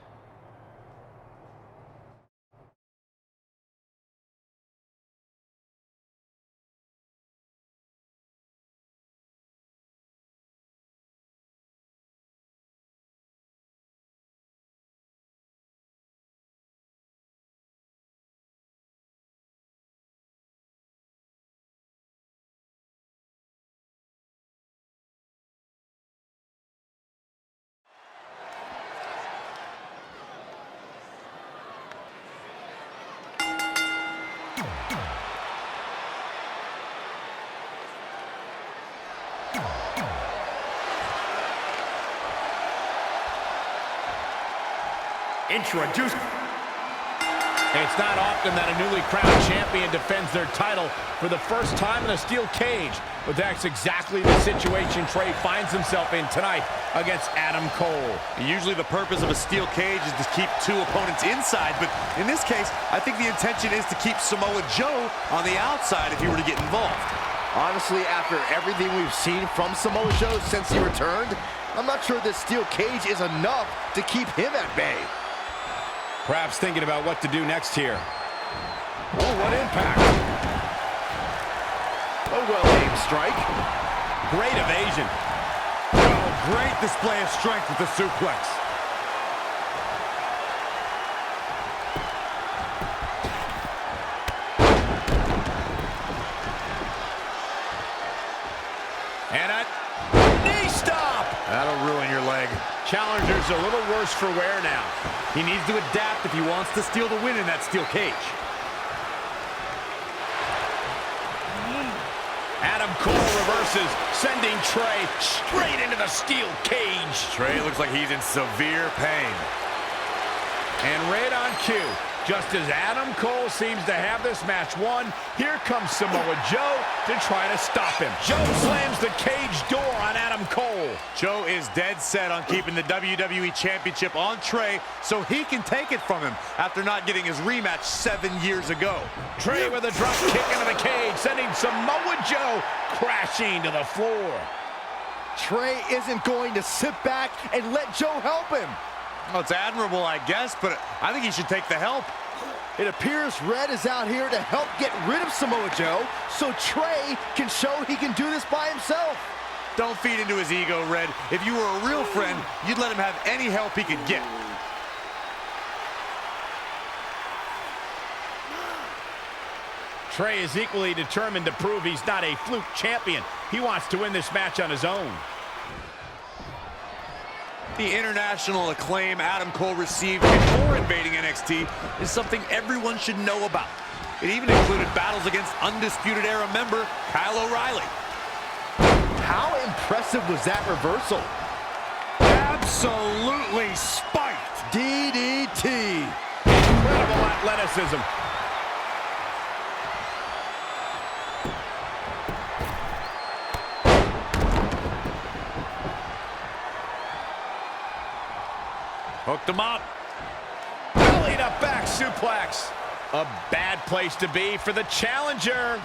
Introduce. It's not often that a newly crowned champion defends their title for the first time in a steel cage, but that's exactly the situation Trey finds himself in tonight. against Adam Cole. Usually the purpose of a steel cage is to keep two opponents inside, but in this case, I think the intention is to keep Samoa Joe on the outside if he were to get involved. Honestly, after everything we've seen from Samoa Joe since he returned, I'm not sure this steel cage is enough to keep him at bay. Perhaps thinking about what to do next here. Oh, what impact. A well-aimed strike. Great evasion. Oh, great display of strength with the suplex. And a knee stop. That'll ruin your leg. Challenger's a little worse for wear now. He needs to adapt if he wants to steal the win in that steel cage. Adam Cole reverses, sending Trey straight into the steel cage. Trey looks like he's in severe pain. And right on cue, just as Adam Cole seems to have this match won, here comes Samoa Joe to try to stop him. Joe slams the cage door on Adam Cole. Joe is dead set on keeping the WWE Championship on Trey so he can take it from him after not getting his rematch 7 years ago. Trey with a drop kick into the cage, sending Samoa Joe crashing to the floor. Trey isn't going to sit back and let Joe help him. Well, it's admirable, I guess, but I think he should take the help. It appears Red is out here to help get rid of Samoa Joe so Trey can show he can do this by himself. Don't feed into his ego, Red. If you were a real friend, you'd let him have any help he could get. Trey is equally determined to prove he's not a fluke champion. He wants to win this match on his own. The international acclaim Adam Cole received before invading NXT is something everyone should know about. It even included battles against Undisputed Era member Kyle O'Reilly. How impressive was that reversal? Absolutely spiked. DDT. Incredible athleticism. Hooked him up. Belly to back suplex. A bad place to be for the challenger.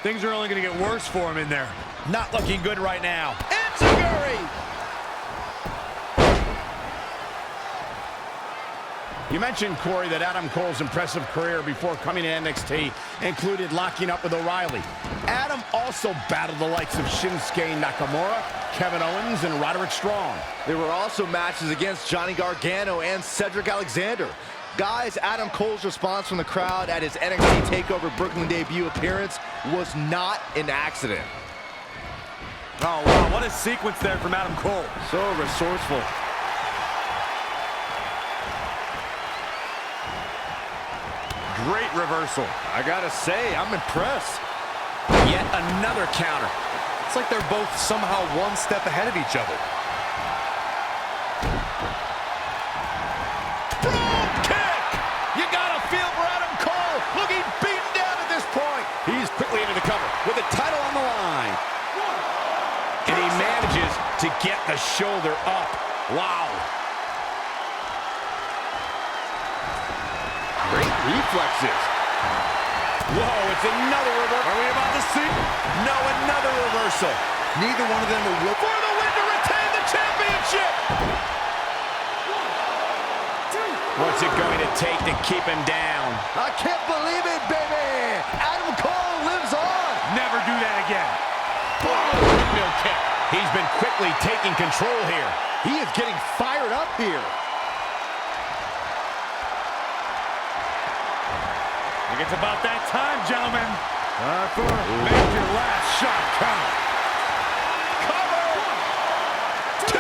Things are only going to get worse for him in there. Not looking good right now. Enziguri. You mentioned, Corey, that Adam Cole's impressive career before coming to NXT included locking up with O'Reilly. Adam also battled the likes of Shinsuke Nakamura, Kevin Owens, and Roderick Strong. There were also matches against Johnny Gargano and Cedric Alexander. Guys, Adam Cole's response from the crowd at his NXT TakeOver Brooklyn debut appearance was not an accident. Oh, wow, what a sequence there from Adam Cole. So resourceful. Great reversal. I gotta say, I'm impressed. Yet another counter. It's like they're both somehow one step ahead of each other. Drop kick! You got a feel for Adam Cole, looking beaten down at this point. He's quickly into the cover with the title on the line. And he manages to get the shoulder up. Wow. Great reflexes. Whoa, it's another reversal. Are we about to see? No, another reversal. Neither one of them will For the win to retain the championship. What's it going to take to keep him down? I can't believe it, baby. Adam Cole lives on. Never do that again. Windmill kick. He's been quickly taking control here. He is getting fired up here. I think it's about that time, gentlemen. Make your last shot count. Cover. 2.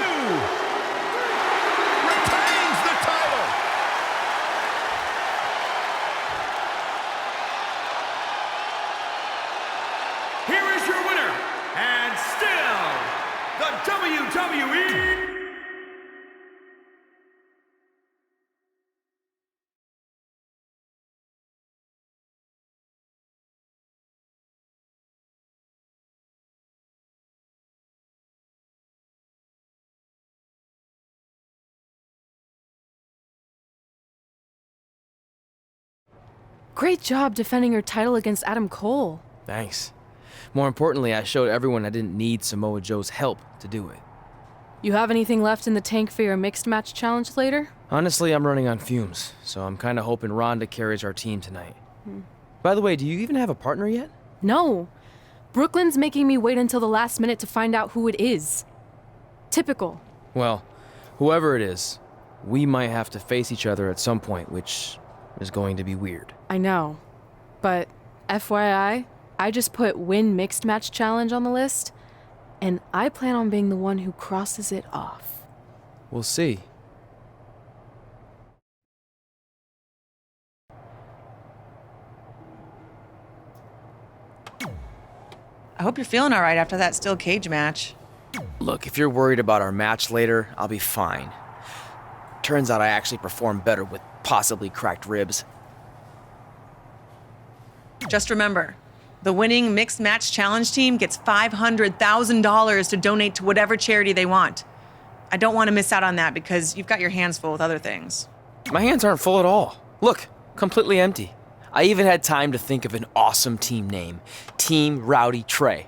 Retains the title. Here is your winner, and still the WWE Great job defending your title against Adam Cole. Thanks. More importantly, I showed everyone I didn't need Samoa Joe's help to do it. You have anything left in the tank for your mixed match challenge later? Honestly, I'm running on fumes, so I'm kind of hoping Rhonda carries our team tonight. By the way, do you even have a partner yet? No. Brooklyn's making me wait until the last minute to find out who it is. Typical. Well, whoever it is, we might have to face each other at some point, which is going to be weird. I know. But FYI, I just put win mixed match challenge on the list, and I plan on being the one who crosses it off. We'll see. I hope you're feeling all right after that steel cage match. Look, if you're worried about our match later, I'll be fine. Turns out I actually performed better with possibly cracked ribs. Just remember, the winning mixed match challenge team gets $500,000 to donate to whatever charity they want. I don't want to miss out on that because you've got your hands full with other things. My hands aren't full at all. Look, completely empty. I even had time to think of an awesome team name. Team Rowdy Trey.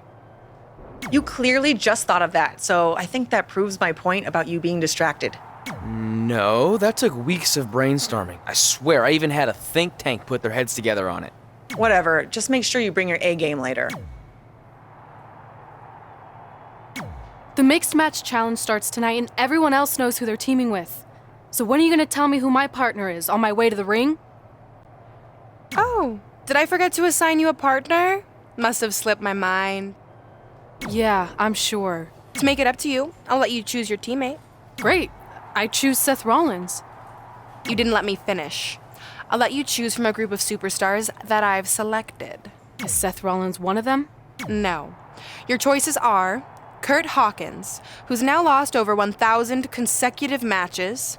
You clearly just thought of that, so I think that proves my point about you being distracted. No, that took weeks of brainstorming. I swear, I even had a think tank put their heads together on it. Whatever, just make sure you bring your A game later. The mixed match challenge starts tonight and everyone else knows who they're teaming with. So when are you gonna tell me who my partner is on my way to the ring? Oh, did I forget to assign you a partner? Must have slipped my mind. Yeah, I'm sure. To make it up to you, I'll let you choose your teammate. Great. I choose Seth Rollins. You didn't let me finish. I'll let you choose from a group of superstars that I've selected. Is Seth Rollins one of them? No. Your choices are Kurt Hawkins, who's now lost over 1,000 consecutive matches.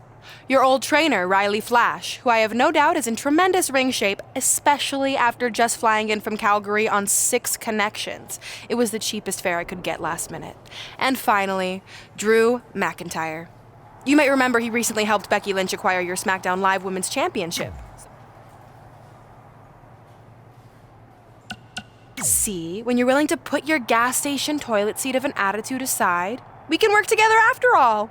Your old trainer, Riley Flash, who I have no doubt is in tremendous ring shape, especially after just flying in from Calgary on 6 connections. It was the cheapest fare I could get last minute. And finally, Drew McIntyre. You might remember he recently helped Becky Lynch acquire your SmackDown Live Women's Championship. See, when you're willing to put your gas station toilet seat of an attitude aside, we can work together after all.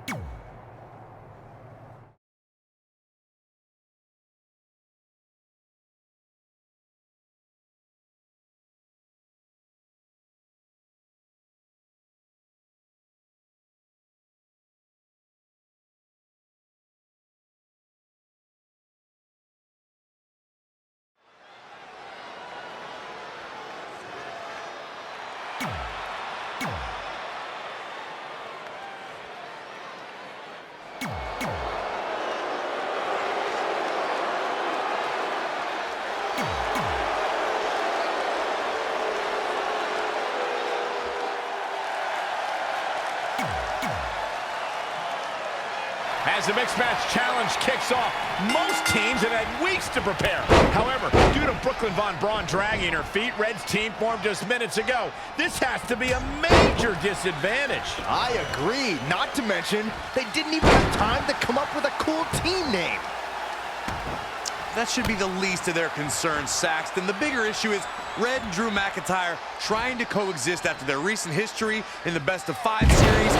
As the mixed match challenge kicks off, most teams have had weeks to prepare. However, due to Brooklyn Von Braun dragging her feet, Red's team formed just minutes ago. This has to be a major disadvantage. I agree. Not to mention, they didn't even have time to come up with a cool team name. That should be the least of their concerns, Saxton. The bigger issue is Red and Drew McIntyre trying to coexist after their recent history in the best-of-5 series.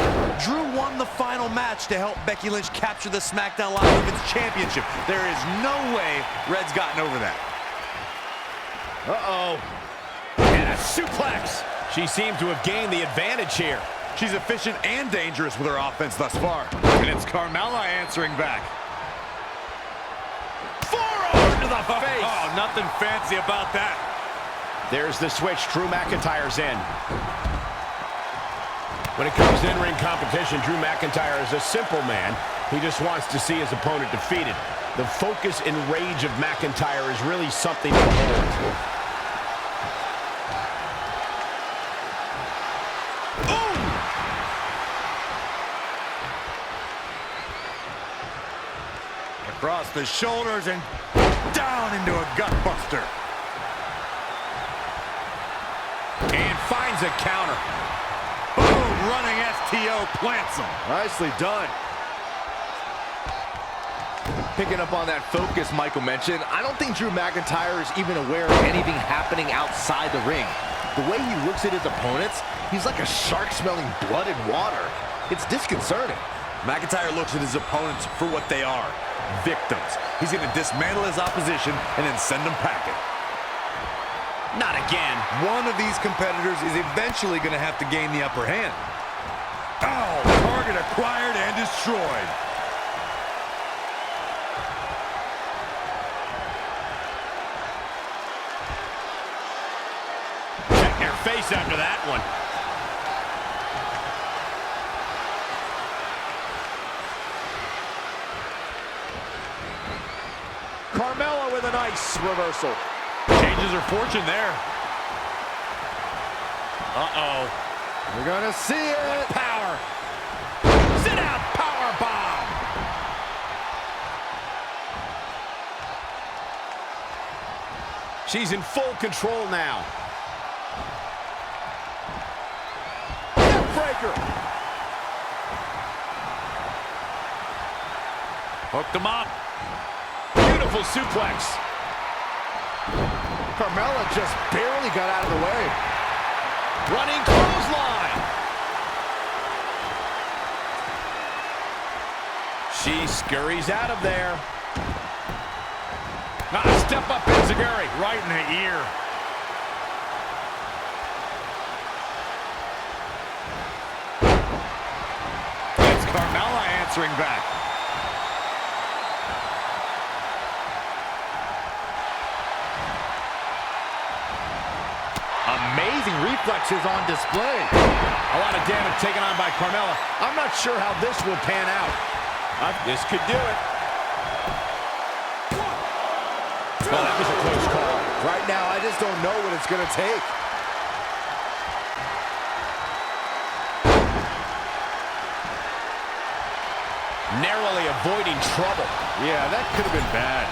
Drew won the final match to help Becky Lynch capture the SmackDown Live Women's Championship. There is no way Red's gotten over that. Uh-oh. And a suplex. She seemed to have gained the advantage here. She's efficient and dangerous with her offense thus far. And it's Carmella answering back. Forearm to the face. Oh, nothing fancy about that. There's the switch. Drew McIntyre's in. When it comes to in-ring competition, Drew McIntyre is a simple man. He just wants to see his opponent defeated. The focus and rage of McIntyre is really something to behold. Across the shoulders and down into a gutbuster. And finds a counter. Boom, running STO plants him. Nicely done. Picking up on that focus Michael mentioned, I don't think Drew McIntyre is even aware of anything happening outside the ring. The way he looks at his opponents, he's like a shark smelling blood and water. It's disconcerting. McIntyre looks at his opponents for what they are, victims. He's going to dismantle his opposition and then send them packing. Not again. One of these competitors is eventually going to have to gain the upper hand. Oh, target acquired and destroyed. Check your face after that one. Carmella with a nice reversal. Changes her fortune there. Uh-oh. We're gonna see it. Power. Sit out power bomb. She's in full control now. Breaker. Hooked him up. Beautiful suplex. Carmella just barely got out of the way. Running clothesline. She scurries out of there. Step up Enziguri right in the ear. It's Carmella answering back. Amazing reflexes on display. A lot of damage taken on by Carmella. I'm not sure how this will pan out. This could do it. Oh, that was a close call. Right now, I just don't know what it's going to take. Narrowly avoiding trouble. Yeah, that could have been bad.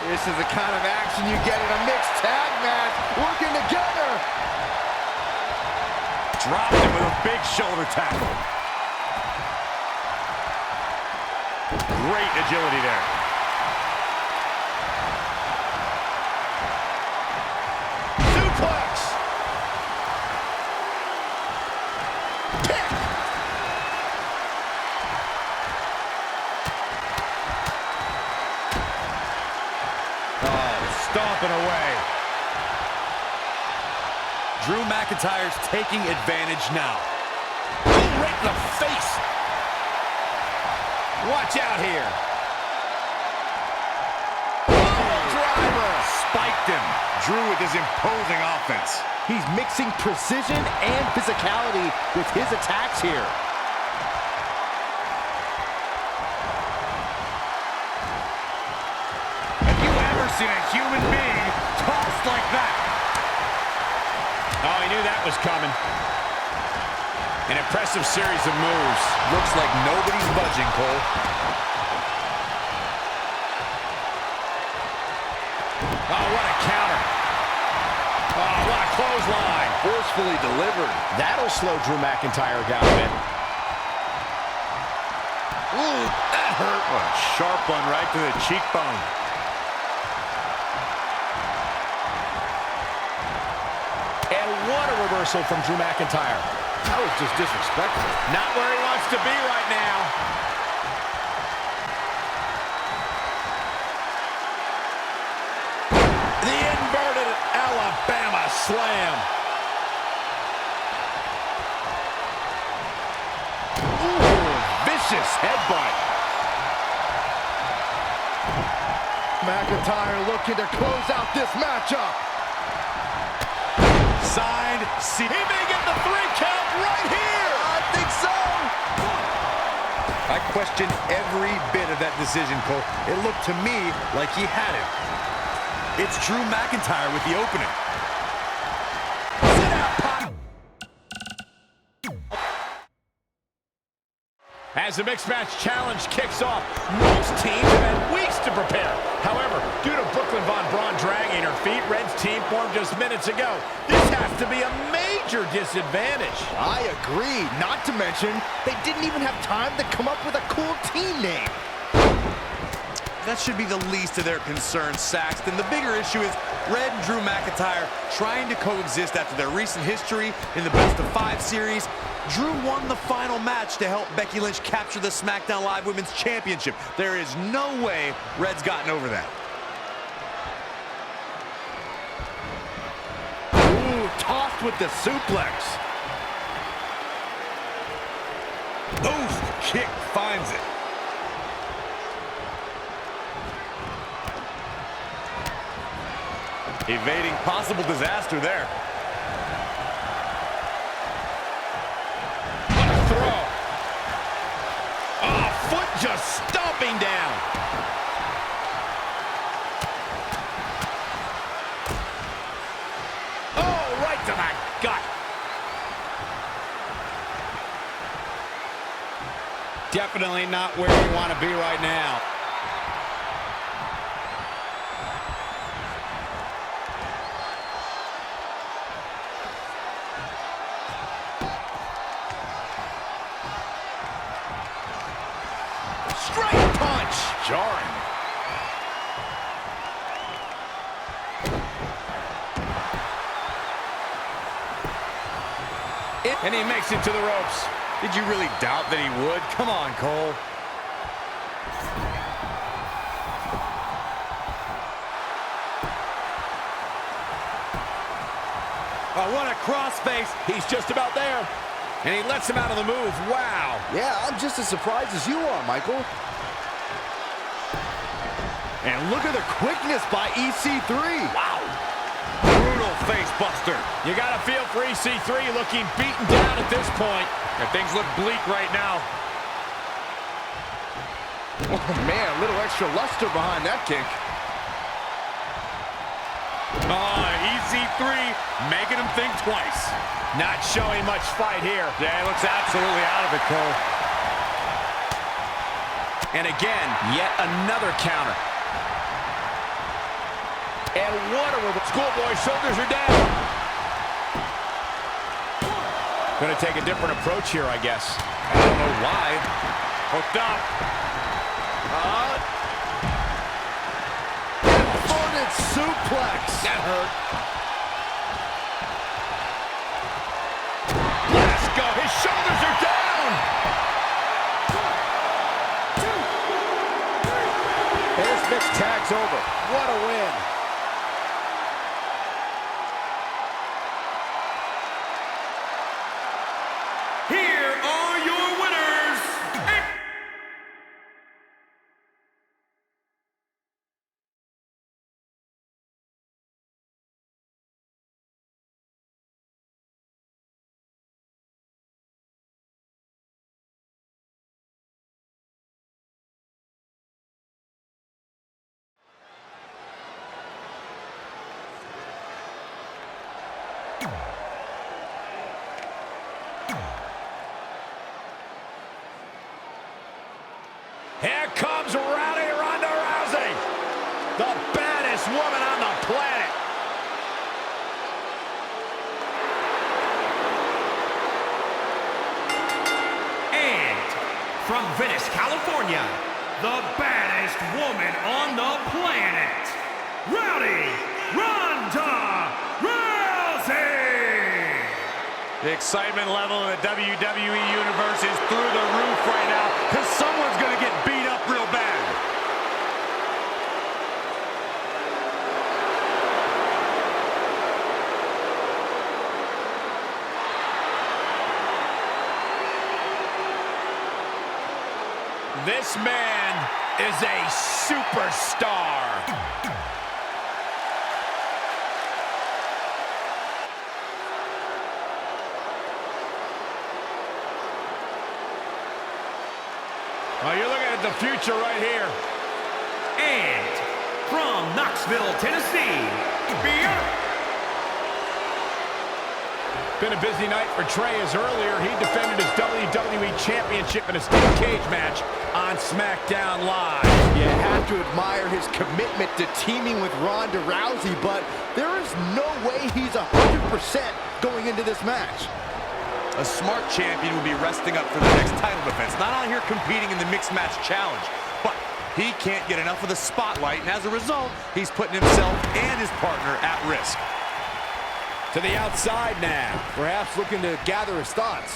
This is the kind of action you get in a mixed tag match. Working together. Dropped him with a big shoulder tackle. Great agility there. Suplex. Kick. Stomping away. Drew McIntyre's taking advantage now. Right in the face. Watch out here. Driver. Spiked him. Drew with his imposing offense. He's mixing precision and physicality with his attacks here. Have you ever seen a human being tossed like that? Oh, he knew that was coming. An impressive series of moves. Looks like nobody's budging, Cole. Oh, what a counter. Oh, what a clothesline. Forcefully delivered. That'll slow Drew McIntyre down a bit. Ooh, that hurt. Oh, a sharp one right to the cheekbone. And what a reversal from Drew McIntyre. That was just disrespectful. Not where he wants to be right now. The inverted Alabama slam. Ooh, vicious headbutt. McIntyre looking to close out this matchup. Signed, He may get the 3 count right here. I think so. I question every bit of that decision, Cole. It looked to me like he had it. It's Drew McIntyre with the opening. Sit out, Pop. As the Mixed Match Challenge kicks off, most teams have had weeks to prepare. However, due to Brooklyn Von Braun dragging her feet, Red's team formed just minutes ago. This has to be a major disadvantage. I agree. Not to mention, they didn't even have time to come up with a cool team name. that should be the least of their concerns, Saxton. The bigger issue is Red and Drew McIntyre trying to coexist after their recent history in the best-of-5 series. Drew won the final match to help Becky Lynch capture the SmackDown Live Women's Championship. There is no way Red's gotten over that. Ooh, tossed with the suplex. Oof, kick finds it. Evading possible disaster there. What a throw. Oh, foot just stomping down. Oh, right to the gut. Definitely not where you want to be right now. Straight punch. Jarring. And he makes it to the ropes. Did you really doubt that he would? Come on, Cole. Oh, what a crossface. He's just about there. And he lets him out of the move. Wow. Yeah, I'm just as surprised as you are, Michael. And look at the quickness by EC3. Wow. Brutal face buster. You got to feel for EC3 looking beaten down at this point. And things look bleak right now. Oh, man, a little extra luster behind that kick. Oh, EC3 making him think twice. Not showing much fight here. Yeah, he looks absolutely out of it, Cole. And again, yet another counter. And what a schoolboy, shoulders are down. Gonna take a different approach here, I guess. I don't know why. Hooked up. Inverted suplex. That hurt. Let's go. His shoulders are down. This mixed tag's over. What a win. Here are your winners. Here comes Rowdy Ronda Rousey, the baddest woman on the planet. And from Venice, California, the baddest woman on the planet, Rowdy Ronda Rousey! The excitement level in the WWE Universe is through the roof right now because someone's going to get beat up real bad. This man is a superstar. Oh, you're looking at the future right here. And from Knoxville, Tennessee, Beyond. Been a busy night for Trey, as earlier he defended his WWE Championship in a steel cage match on SmackDown Live. You have to admire his commitment to teaming with Ronda Rousey, but there is no way he's 100% going into this match. A smart champion would be resting up for the next title defense, not out here competing in the Mixed Match Challenge. But He can't get enough of the spotlight, and as a result, he's putting himself and his partner at risk. To the outside now, perhaps looking to gather his thoughts.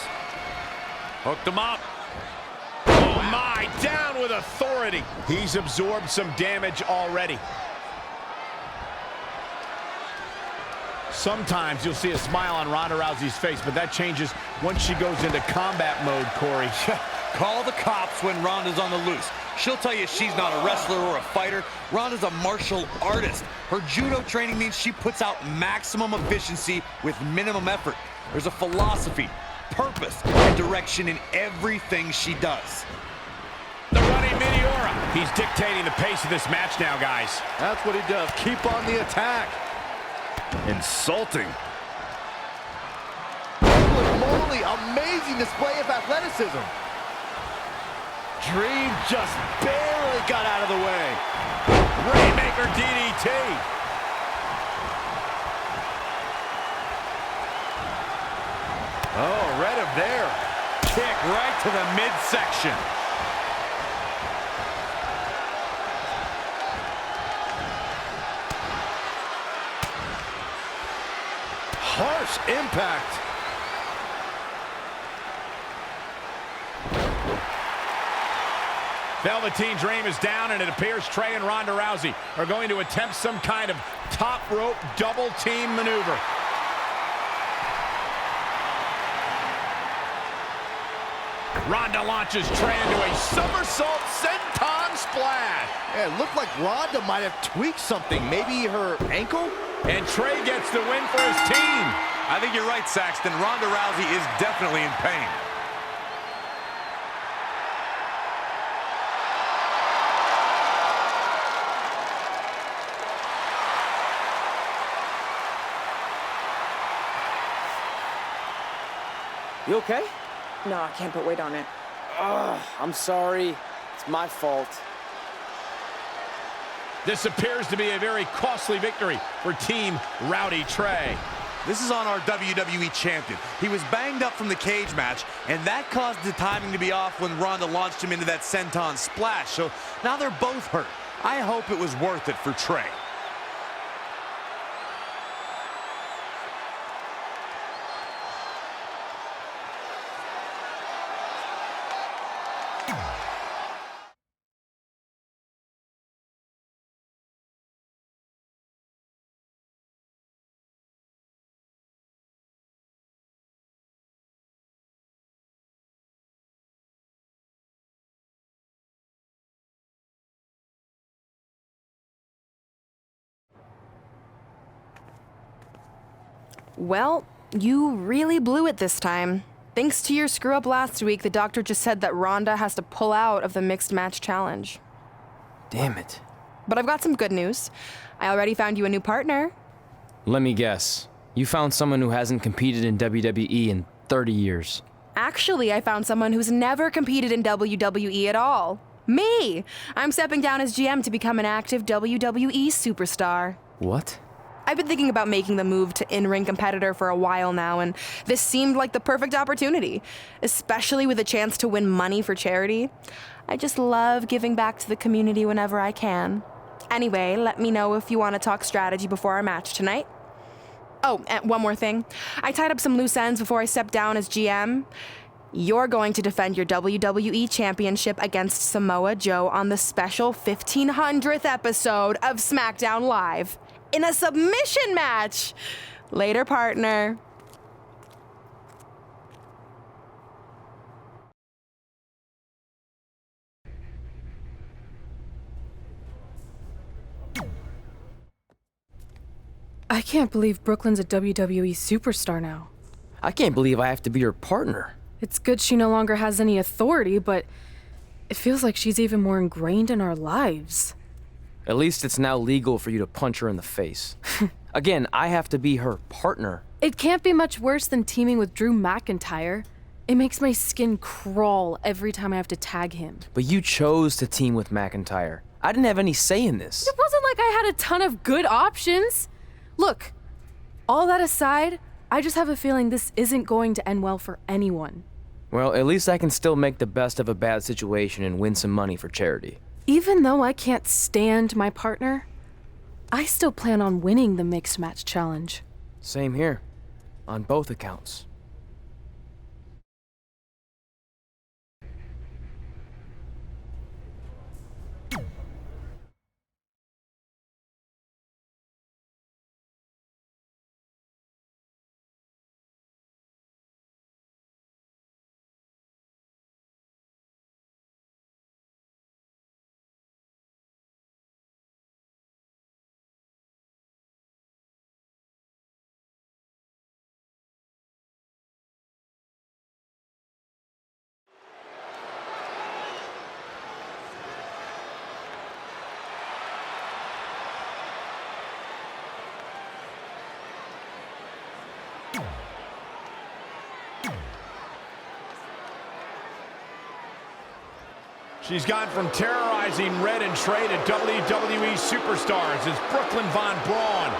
Hooked him up. Oh my, down with authority. He's absorbed some damage already. Sometimes you'll see a smile on Ronda Rousey's face, but that changes once she goes into combat mode, Corey. Call the cops when Ronda's on the loose. She'll tell you she's not a wrestler or a fighter. Ronda's a martial artist. Her judo training means she puts out maximum efficiency with minimum effort. There's a philosophy, purpose, and direction in everything she does. The running Meteora. He's dictating the pace of this match now, guys. That's what he does. Keep on the attack. Insulting. Holy moly, amazing display of athleticism. Dream just barely got out of the way. Rainmaker DDT. Oh, read him there. Kick right to the midsection. Harsh impact. Velveteen Dream is down, and it appears Trey and Ronda Rousey are going to attempt some kind of top rope double team maneuver. Ronda launches Trey into a somersault senton splash. Yeah, it looked like Ronda might have tweaked something. Maybe her ankle? And Trey gets the win for his team. I think you're right, Saxton. Ronda Rousey is definitely in pain. You okay? No, I can't put weight on it. Ugh, I'm sorry. It's my fault. This appears to be a very costly victory for Team Rowdy Trey. This is on our WWE champion. He was banged up from the cage match, and that caused the timing to be off when Ronda launched him into that senton splash. So now they're both hurt. I hope it was worth it for Trey. Well, you really blew it this time. Thanks to your screw-up last week, the doctor just said that Ronda has to pull out of the mixed match challenge. Damn it. But I've got some good news. I already found you a new partner. Let me guess. You found someone who hasn't competed in WWE in 30 years. Actually, I found someone who's never competed in WWE at all. Me! I'm stepping down as GM to become an active WWE superstar. What? I've been thinking about making the move to in-ring competitor for a while now, and this seemed like the perfect opportunity, especially with a chance to win money for charity. I just love giving back to the community whenever I can. Anyway, let me know if you want to talk strategy before our match tonight. Oh, and one more thing. I tied up some loose ends before I stepped down as GM. You're going to defend your WWE Championship against Samoa Joe on the special 1500th episode of SmackDown Live. In a submission match. Later, partner. I can't believe Brooklyn's a WWE superstar now. I can't believe I have to be her partner. It's good she no longer has any authority, but it feels like she's even more ingrained in our lives. At least it's now legal for you to punch her in the face. Again, I have to be her partner. It can't be much worse than teaming with Drew McIntyre. It makes my skin crawl every time I have to tag him. But you chose to team with McIntyre. I didn't have any say in this. It wasn't like I had a ton of good options. Look, all that aside, I just have a feeling this isn't going to end well for anyone. Well, at least I can still make the best of a bad situation and win some money for charity. Even though I can't stand my partner, I still plan on winning the Mixed Match Challenge. Same here, on both accounts. She's gone from terrorizing Red and Trey to WWE superstars. It's Brooklyn Von Braun.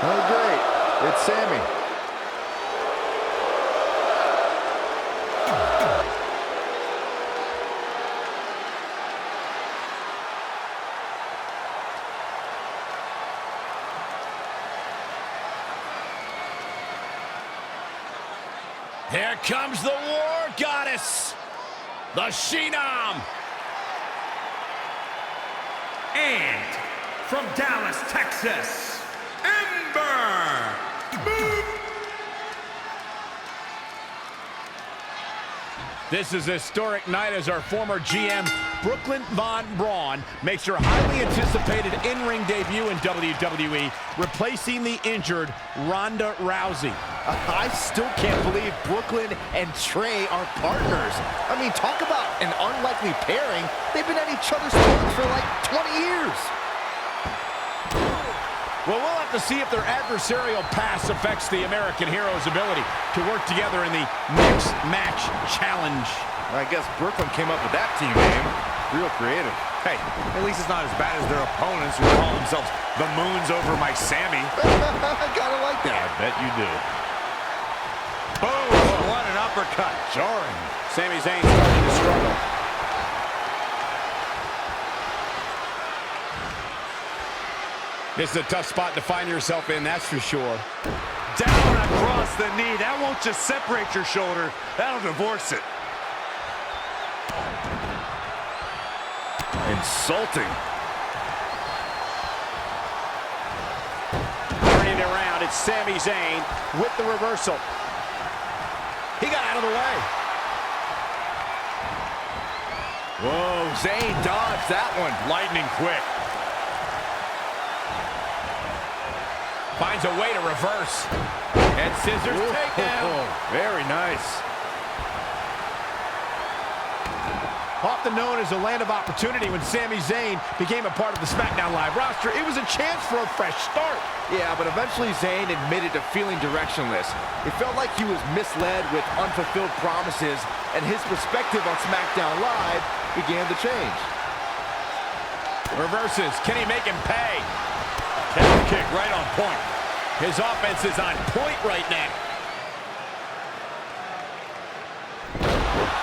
Oh, great. It's Sammy. Here comes the War Goddess, the Phenom. And from Dallas, Texas, Ember. This is a historic night as our former GM, Brooklyn Von Braun, makes her highly anticipated in-ring debut in WWE, replacing the injured Ronda Rousey. I still can't believe Brooklyn and Trey are partners. I mean, talk about an unlikely pairing. They've been at each other's throats for like 20 years. Well, we'll have to see if their adversarial past affects the American Hero's ability to work together in the Mixed Match Challenge. I guess Brooklyn came up with that team name. Real creative. Hey, at least it's not as bad as their opponents who call themselves the Moons over my Sammy. I gotta like that. I bet you do. Boom! What an uppercut. Jarring. Sami Zayn starting to struggle. This is a tough spot to find yourself in, that's for sure. Down across the knee. That won't just separate your shoulder. That'll divorce it. Insulting. Turning it around, it's Sami Zayn with the reversal. He got out of the way. Whoa, Zayn dodged that one. Lightning quick. Finds a way to reverse. And scissors takedown. Very nice. Often known as a land of opportunity, when Sami Zayn became a part of the SmackDown Live roster, it was a chance for a fresh start. Yeah, but eventually Zayn admitted to feeling directionless. It felt like he was misled with unfulfilled promises, and his perspective on SmackDown Live began to change. Reverses. Can he make him pay? Calf kick right on point. His offense is on point right now.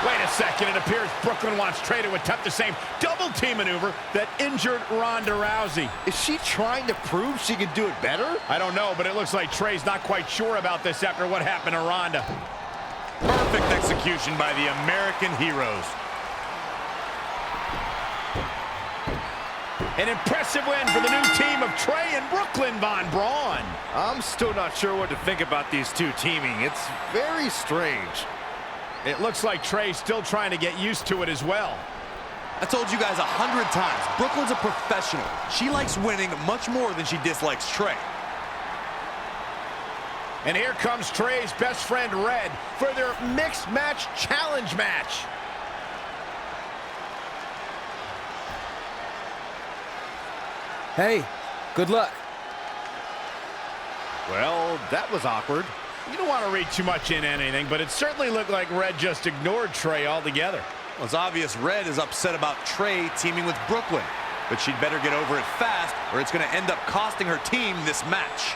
Wait a second. It appears Brooklyn wants Trey to attempt the same double team maneuver that injured Ronda Rousey. Is she trying to prove she can do it better? I don't know, but it looks like Trey's not quite sure about this after what happened to Ronda. Perfect execution by the American Heroes. An impressive win for the new team of Trey and Brooklyn Von Braun. I'm still not sure what to think about these two teaming. It's very strange. It looks like Trey's still trying to get used to it as well. I told you guys 100 times, Brooklyn's a professional. She likes winning much more than she dislikes Trey. And here comes Trey's best friend, Red, for their Mixed Match Challenge match. Hey, good luck. Well, that was awkward. You don't want to read too much into anything, but it certainly looked like Red just ignored Trey altogether. Well, it's obvious Red is upset about Trey teaming with Brooklyn, but she'd better get over it fast or it's going to end up costing her team this match.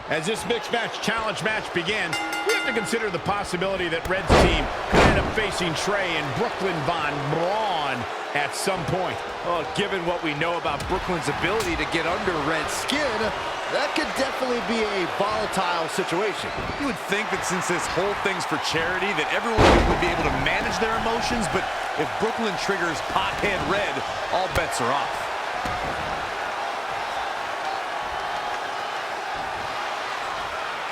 As this mixed match challenge match begins, we have to consider the possibility that Red's team could end up facing Trey and Brooklyn Von Braun at some point. Well, given what we know about Brooklyn's ability to get under Red's skin, that could definitely be a volatile situation. You would think that since this whole thing's for charity, that everyone would be able to manage their emotions, but if Brooklyn triggers pothead Red, all bets are off.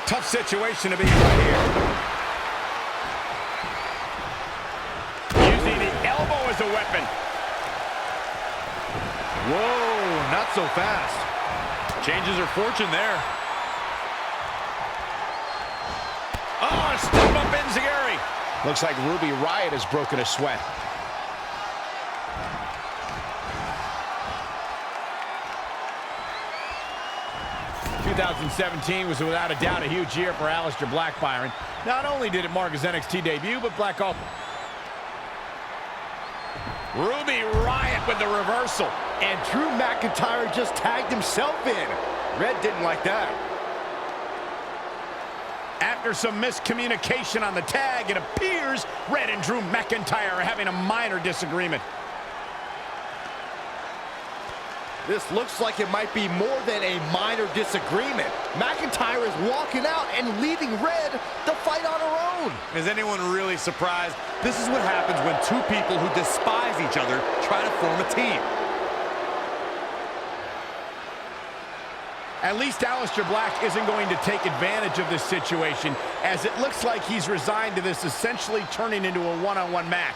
Tough situation to be right here. Using the elbow as a weapon. Whoa, not so fast. Changes her fortune there. Oh, step up Enziguri. Looks like Ruby Riott has broken a sweat. '17 was without a doubt a huge year for Aleister Black, Byron. Not only did it mark his NXT debut, but Black also... Ruby Riott with the reversal. And Drew McIntyre just tagged himself in. Red didn't like that. After some miscommunication on the tag, it appears Red and Drew McIntyre are having a minor disagreement. This looks like it might be more than a minor disagreement. McIntyre is walking out and leaving Red to fight on her own. Is anyone really surprised? This is what happens when two people who despise each other try to form a team. At least Aleister Black isn't going to take advantage of this situation, as it looks like he's resigned to this essentially turning into a one-on-one match.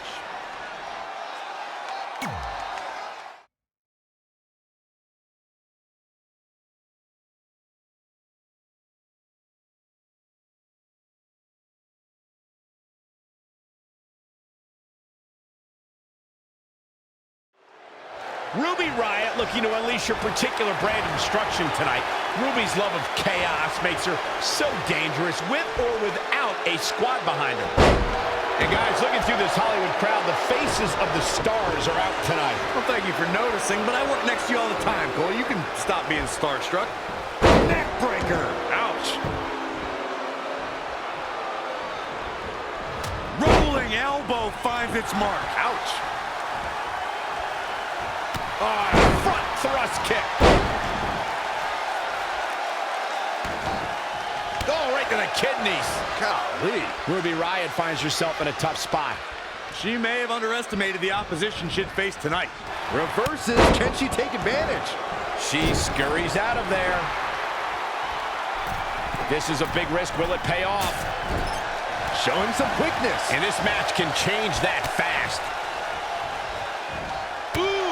Ruby Riott looking to unleash her particular brand of destruction tonight. Ruby's love of chaos makes her so dangerous with or without a squad behind her. And guys, looking through this Hollywood crowd, the faces of the stars are out tonight. Well, thank you for noticing, but I work next to you all the time, Cole. You can stop being starstruck. Neckbreaker. Ouch. Rolling elbow finds its mark. Ouch. Front thrust kick. Oh, right to the kidneys. Golly. Ruby Riott finds herself in a tough spot. She may have underestimated the opposition she'd face tonight. Reverses. Can she take advantage? She scurries out of there. This is a big risk. Will it pay off? Showing some quickness. And this match can change that fast.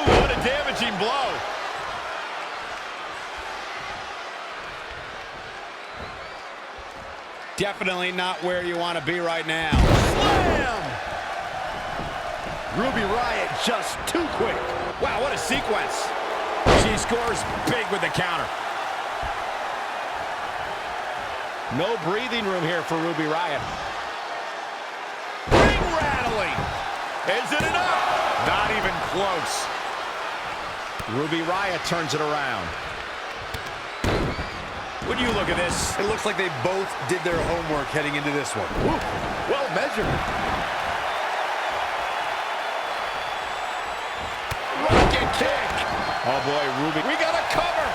What a damaging blow. Definitely not where you want to be right now. Slam! Ruby Riott just too quick. Wow, what a sequence. She scores big with the counter. No breathing room here for Ruby Riott. Ring rattling. Is it enough? Not even close. Ruby Riott turns it around. When you look at this, it looks like they both did their homework heading into this one. Woo, well measured. Rocket kick. Oh boy, Ruby. We got a cover.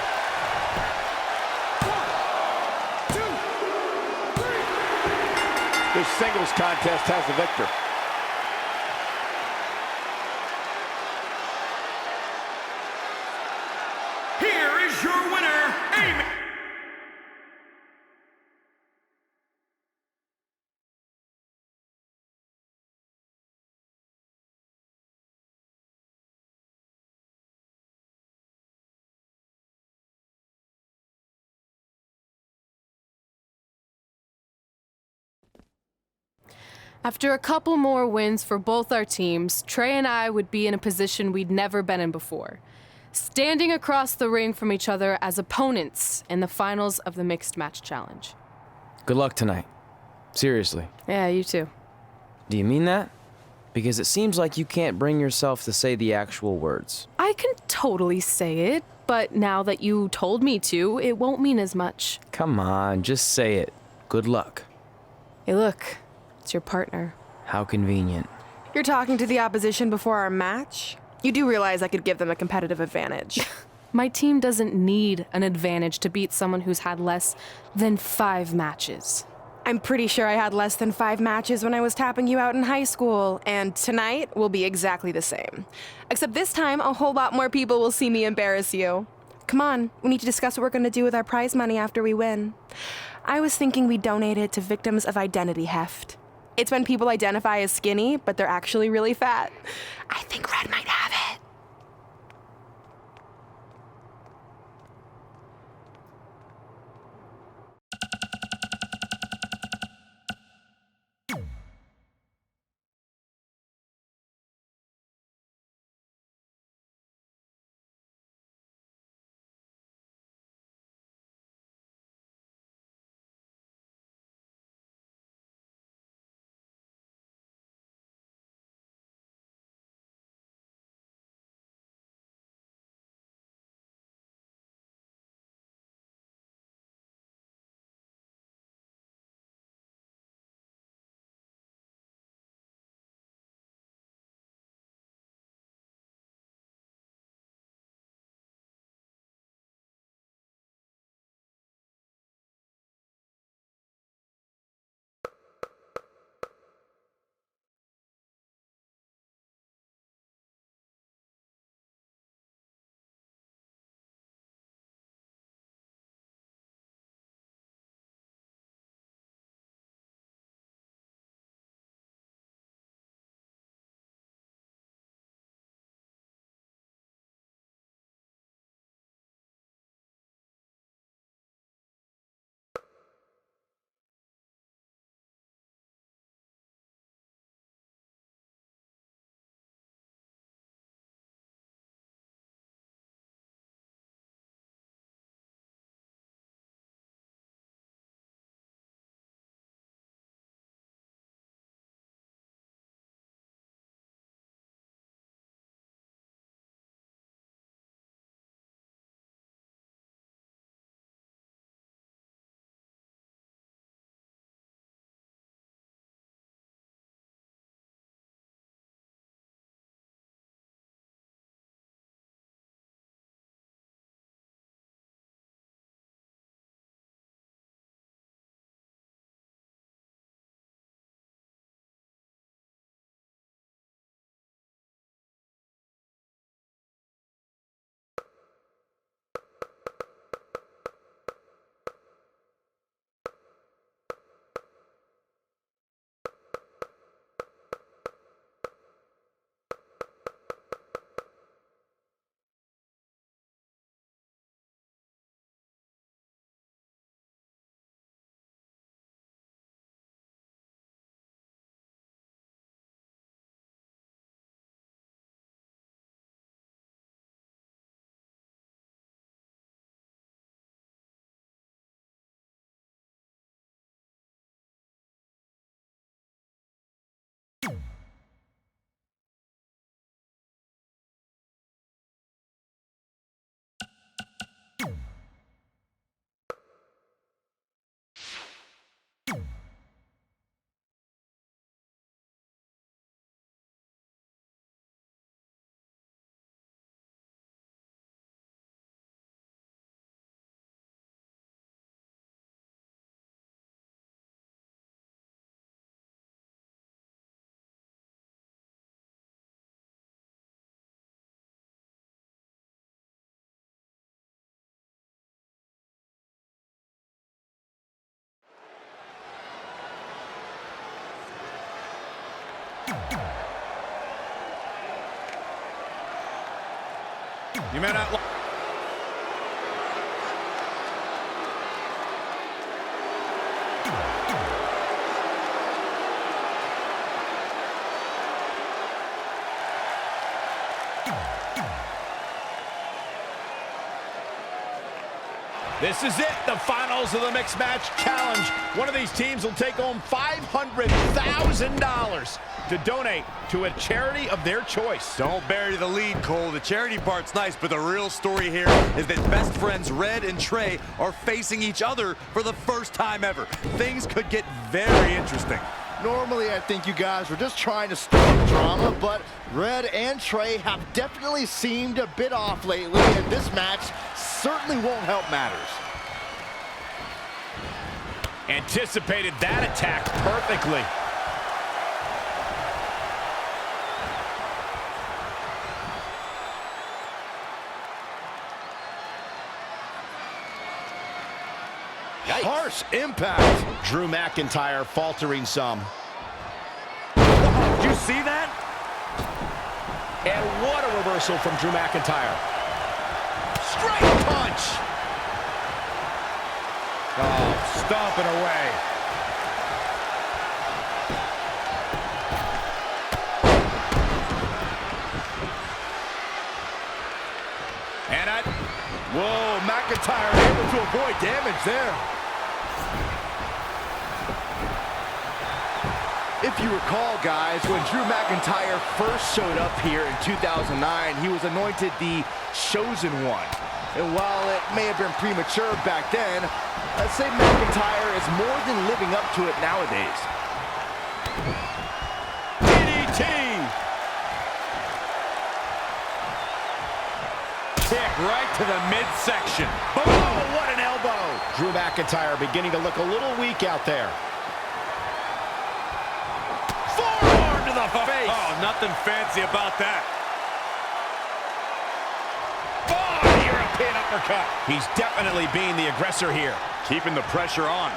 1, 2, 3. This singles contest has the victor. Here is your winner, Amy. After a couple more wins for both our teams, Trey and I would be in a position we'd never been in before, standing across the ring from each other as opponents in the finals of the Mixed Match Challenge. Good luck tonight. Seriously. Yeah, you too. Do you mean that? Because it seems like you can't bring yourself to say the actual words. I can totally say it, but now that you told me to, it won't mean as much. Come on, just say it. Good luck. Hey, look, it's your partner. How convenient. You're talking to the opposition before our match? You do realize I could give them a competitive advantage. My team doesn't need an advantage to beat someone who's had less than 5 matches. I'm pretty sure I had less than 5 matches when I was tapping you out in high school, and tonight will be exactly the same. Except this time, a whole lot more people will see me embarrass you. Come on, we need to discuss what we're going to do with our prize money after we win. I was thinking we donate it to victims of identity heft. It's when people identify as skinny, but they're actually really fat. I think Red might have it. You may not. This is it, the finals of the Mixed Match Challenge. One of these teams will take home $500,000 to donate to a charity of their choice. Don't bury the lead, Cole. The charity part's nice, but the real story here is that best friends Red and Trey are facing each other for the first time ever. Things could get very interesting. Normally, I think you guys were just trying to start drama, but Red and Trey have definitely seemed a bit off lately, and this match certainly won't help matters. Anticipated that attack perfectly. Harsh impact. Drew McIntyre faltering some. Did you see that? And what a reversal from Drew McIntyre. Straight punch. Oh, stomping away. And whoa, McIntyre able to avoid damage there. If you recall, guys, when Drew McIntyre first showed up here in 2009, he was anointed the Chosen One. And while it may have been premature back then, I'd say McIntyre is more than living up to it nowadays. DDT! Kick right to the midsection. Oh, what an elbow! Drew McIntyre beginning to look a little weak out there. Forearm to the face! Oh, nothing fancy about that. European uppercut. He's definitely being the aggressor here. Keeping the pressure on.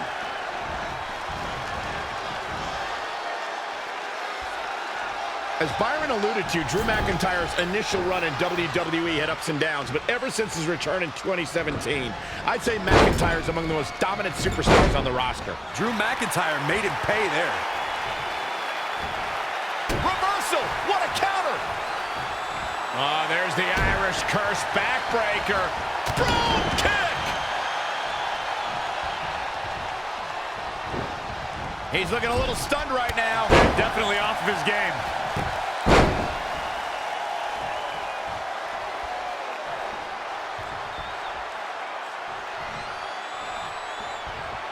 As Byron alluded to, Drew McIntyre's initial run in WWE had ups and downs, but ever since his return in 2017, I'd say McIntyre's among the most dominant superstars on the roster. Drew McIntyre made him pay there. Reversal! What a counter! Oh, there's the Irish curse backbreaker. Drone kick! He's looking a little stunned right now. Definitely off of his game.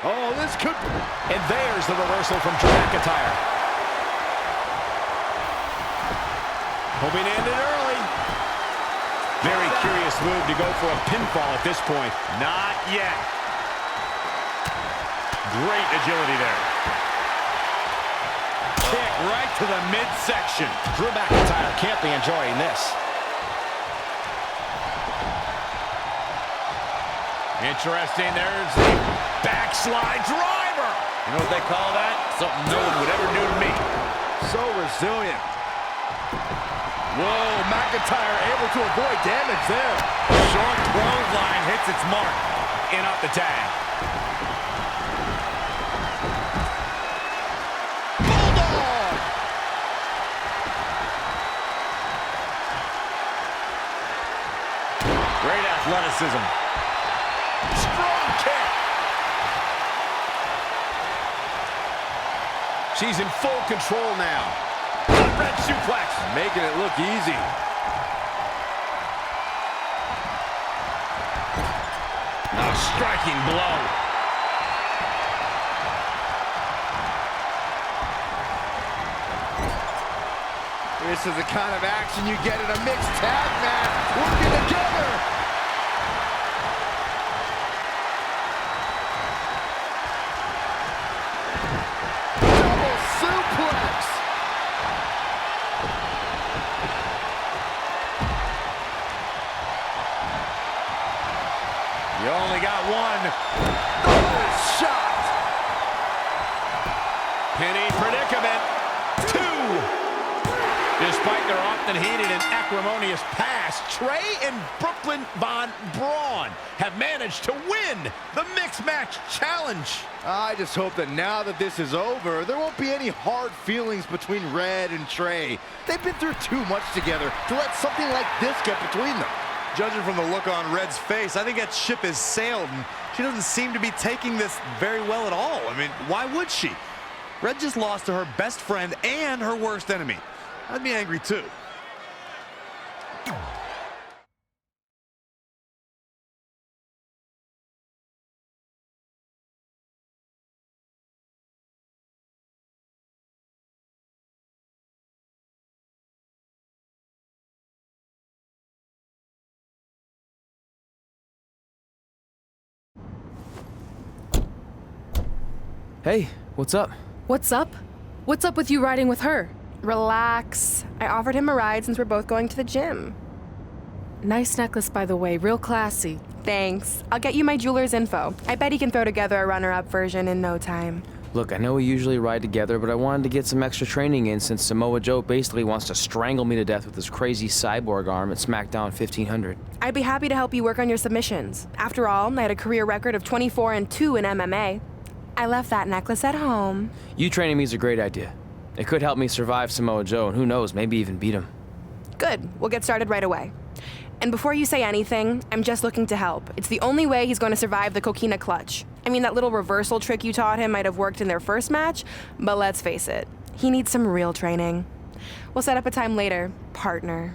Oh, this could... And there's the reversal from Drew McIntyre. Hoping to end it early. Very curious move to go for a pinfall at this point. Not yet. Great agility there. Kick right to the midsection. Drew McIntyre can't be enjoying this. Interesting, there's the backslide driver. You know what they call that? Something no one would ever do to me. So resilient. Whoa, McIntyre able to avoid damage there. Short clothesline hits its mark. In off the tag. Bulldog! Great athleticism. Strong kick. She's in full control now. Red suplex. Making it look easy. A striking blow. This is the kind of action you get in a mixed tag match. Working together. Double suplex. You only got one. Oh, shot. Penny predicament. 2. Despite their often heated and acrimonious past, Trey and Brooklyn Von Braun have managed to win the Mixed Match Challenge. I just hope that now that this is over, there won't be any hard feelings between Red and Trey. They've been through too much together to let something like this get between them. Judging from the look on Red's face, I think that ship has sailed, and She doesn't seem to be taking this very well at all. I mean, why would she? Red just lost to her best friend and her worst enemy. I'd be angry too. Hey, what's up? What's up? What's up with you riding with her? Relax. I offered him a ride since we're both going to the gym. Nice necklace, by the way. Real classy. Thanks. I'll get you my jeweler's info. I bet he can throw together a runner-up version in no time. Look, I know we usually ride together, but I wanted to get some extra training in since Samoa Joe basically wants to strangle me to death with his crazy cyborg arm at SmackDown 1500. I'd be happy to help you work on your submissions. After all, I had a career record of 24-2 in MMA. I left that necklace at home. You training me is a great idea. It could help me survive Samoa Joe, and who knows, maybe even beat him. Good. We'll get started right away. And before you say anything, I'm just looking to help. It's the only way he's going to survive the coquina clutch. I mean, that little reversal trick you taught him might have worked in their first match, but let's face it, he needs some real training. We'll set up a time later, partner.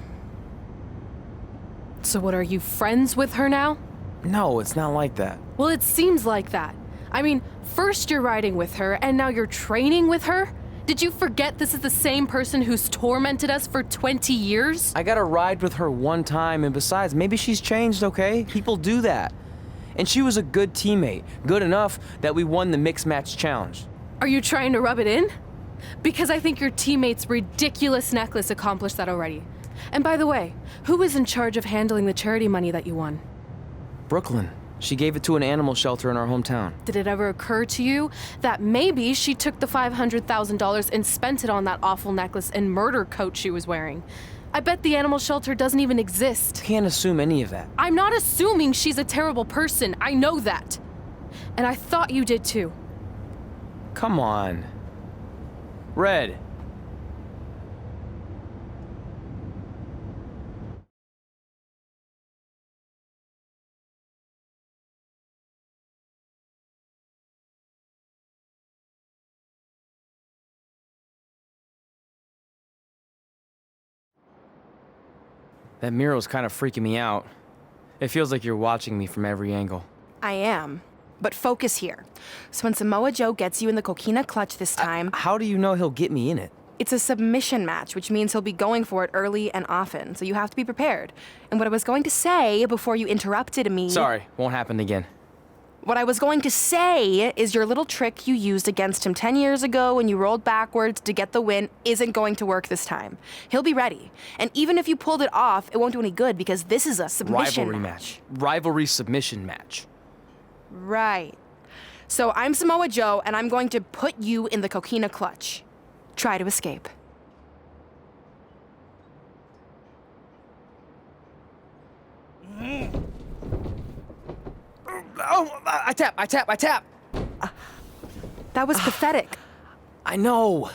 So what, are you friends with her now? No, it's not like that. Well, it seems like that. I mean, first you're riding with her, and now you're training with her? Did you forget this is the same person who's tormented us for 20 years? I got to ride with her one time, and besides, maybe she's changed, okay? People do that. And she was a good teammate, good enough that we won the Mixed Match Challenge. Are you trying to rub it in? Because I think your teammate's ridiculous necklace accomplished that already. And by the way, who was in charge of handling the charity money that you won? Brooklyn. She gave it to an animal shelter in our hometown. Did it ever occur to you that maybe she took the $500,000 and spent it on that awful necklace and murder coat she was wearing? I bet the animal shelter doesn't even exist. Can't assume any of that. I'm not assuming she's a terrible person. I know that. And I thought you did too. Come on. Red. That mural's kind of freaking me out. It feels like you're watching me from every angle. I am. But focus here. So when Samoa Joe gets you in the coquina clutch this time... How do you know he'll get me in it? It's a submission match, which means he'll be going for it early and often, so you have to be prepared. And what I was going to say before you interrupted me... Sorry, won't happen again. What I was going to say is your little trick you used against him 10 years ago when you rolled backwards to get the win isn't going to work this time. He'll be ready. And even if you pulled it off, it won't do any good because this is a submission match. Rivalry submission match. Right. So I'm Samoa Joe, and I'm going to put you in the coquina clutch. Try to escape. Oh, I tap. That was pathetic. I know.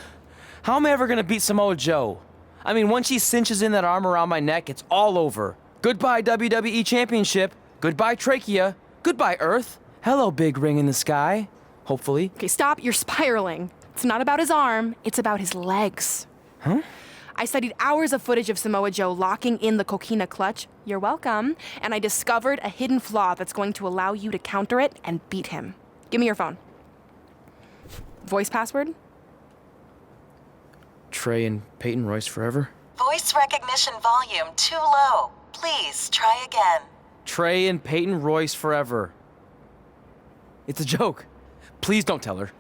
How am I ever gonna beat Samoa Joe? I mean, once she cinches in that arm around my neck, it's all over. Goodbye, WWE Championship. Goodbye, Trachea. Goodbye, Earth. Hello, big ring in the sky. Hopefully. Okay, stop. You're spiraling. It's not about his arm. It's about his legs. Huh? I studied hours of footage of Samoa Joe locking in the coquina clutch. You're welcome. And I discovered a hidden flaw that's going to allow you to counter it and beat him. Give me your phone. Voice password? Trey and Peyton Royce forever? Voice recognition volume too low. Please try again. Trey and Peyton Royce forever. It's a joke. Please don't tell her.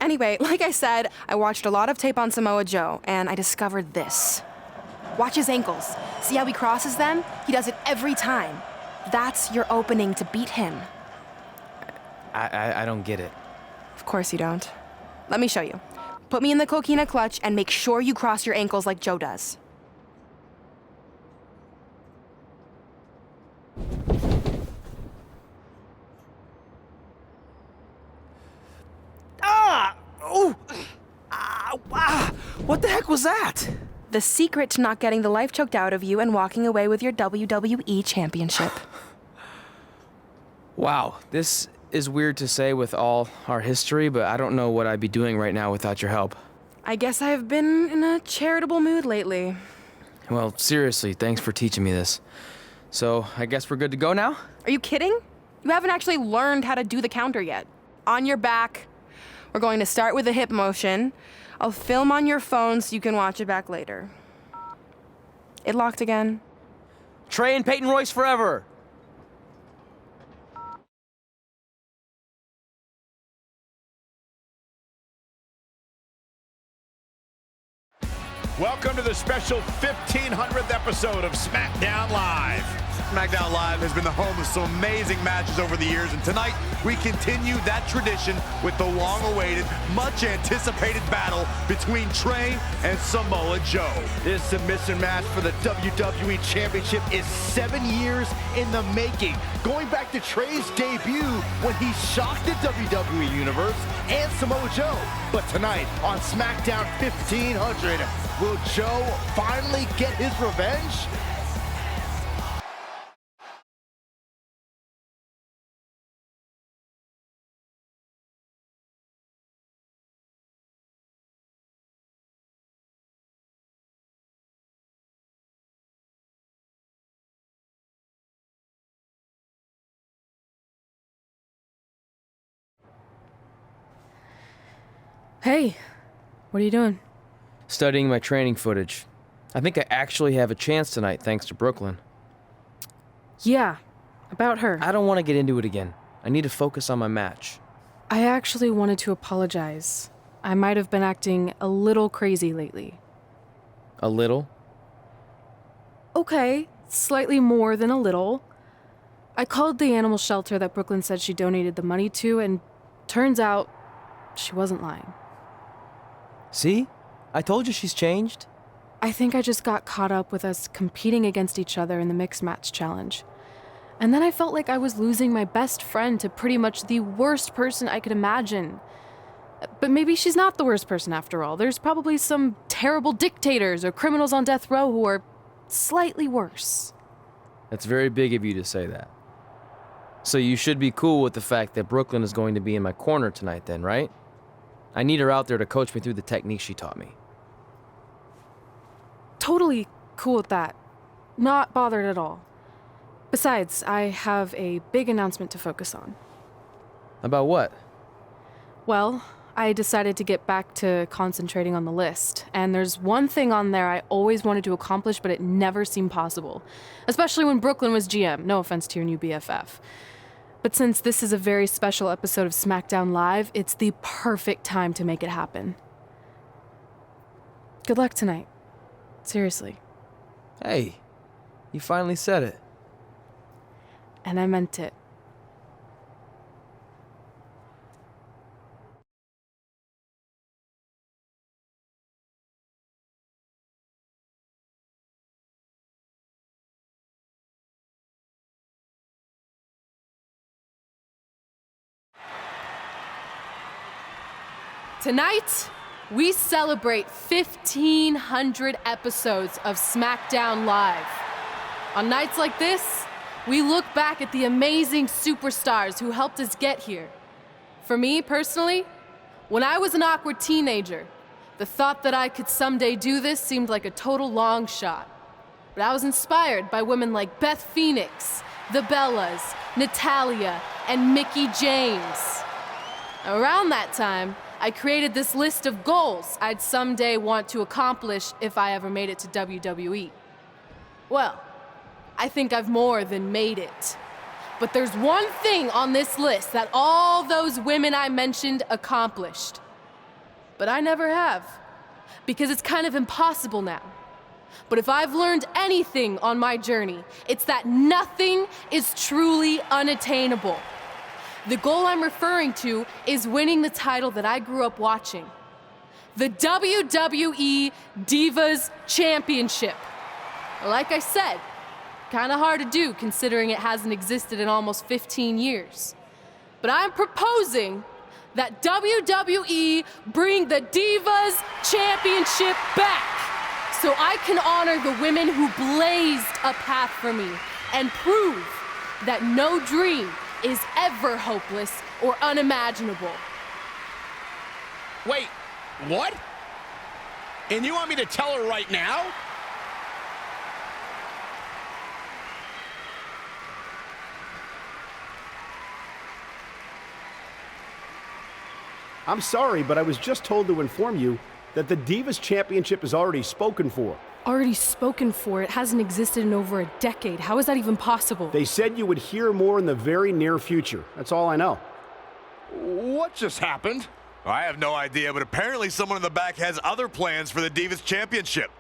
Anyway, like I said, I watched a lot of tape on Samoa Joe, and I discovered this. Watch his ankles. See how he crosses them? He does it every time. That's your opening to beat him. I don't get it. Of course you don't. Let me show you. Put me in the coquina clutch and make sure you cross your ankles like Joe does. What the heck was that? The secret to not getting the life choked out of you and walking away with your WWE Championship. Wow, this is weird to say with all our history, but I don't know what I'd be doing right now without your help. I guess I've been in a charitable mood lately. Well, seriously, thanks for teaching me this. So, I guess we're good to go now? Are you kidding? You haven't actually learned how to do the counter yet. On your back. We're going to start with a hip motion. I'll film on your phone so you can watch it back later. It locked again. Trey and Peyton Royce forever! Welcome to the special 1500th episode of SmackDown Live. SmackDown Live has been the home of some amazing matches over the years, and tonight we continue that tradition with the long-awaited, much-anticipated battle between Trey and Samoa Joe. This submission match for the WWE Championship is 7 years in the making, going back to Trey's debut when he shocked the WWE Universe and Samoa Joe. But tonight on SmackDown 1500, will Joe finally get his revenge? Hey, what are you doing? Studying my training footage. I think I actually have a chance tonight thanks to Brooklyn. Yeah, about her. I don't want to get into it again. I need to focus on my match. I actually wanted to apologize. I might have been acting a little crazy lately. A little? Okay, slightly more than a little. I called the animal shelter that Brooklyn said she donated the money to, and turns out she wasn't lying. See? I told you she's changed. I think I just got caught up with us competing against each other in the mixed match challenge. And then I felt like I was losing my best friend to pretty much the worst person I could imagine. But maybe she's not the worst person after all. There's probably some terrible dictators or criminals on death row who are slightly worse. That's very big of you to say that. So you should be cool with the fact that Brooklyn is going to be in my corner tonight then, right? I need her out there to coach me through the technique she taught me. Totally cool with that. Not bothered at all. Besides, I have a big announcement to focus on. About what? Well, I decided to get back to concentrating on the list, and there's one thing on there I always wanted to accomplish, but it never seemed possible. Especially when Brooklyn was GM, no offense to your new BFF. But since this is a very special episode of SmackDown Live, it's the perfect time to make it happen. Good luck tonight. Seriously. Hey, you finally said it. And I meant it. Tonight, we celebrate 1,500 episodes of SmackDown Live. On nights like this, we look back at the amazing superstars who helped us get here. For me, personally, when I was an awkward teenager, the thought that I could someday do this seemed like a total long shot. But I was inspired by women like Beth Phoenix, the Bellas, Natalia, and Mickie James. Around that time, I created this list of goals I'd someday want to accomplish if I ever made it to WWE. Well, I think I've more than made it. But there's one thing on this list that all those women I mentioned accomplished. But I never have, because it's kind of impossible now. But if I've learned anything on my journey, it's that nothing is truly unattainable. The goal I'm referring to is winning the title that I grew up watching. The WWE Divas Championship. Like I said, kind of hard to do considering it hasn't existed in almost 15 years. But I'm proposing that WWE bring the Divas Championship back so I can honor the women who blazed a path for me and prove that no dream is ever hopeless or unimaginable. Wait, what? And you want me to tell her right now? I'm sorry, but I was just told to inform you that the Divas Championship is already spoken for. Already spoken for? It hasn't existed in over a decade. How is that even possible? They said you would hear more in the very near future. That's all I know. What just happened? I have no idea, but apparently someone in the back has other plans for the Divas Championship.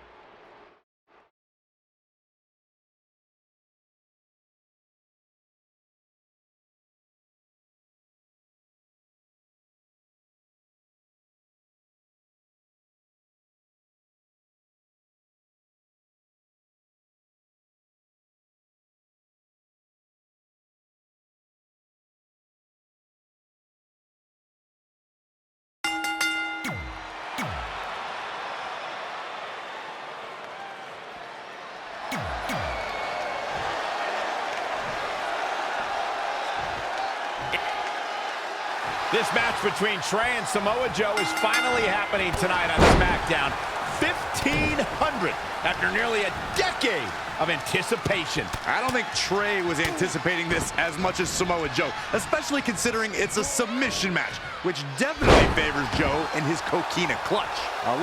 This match between Trey and Samoa Joe is finally happening tonight on SmackDown. 1,500 after nearly a decade of anticipation. I don't think Trey was anticipating this as much as Samoa Joe, especially considering it's a submission match, which definitely favors Joe and his coquina clutch.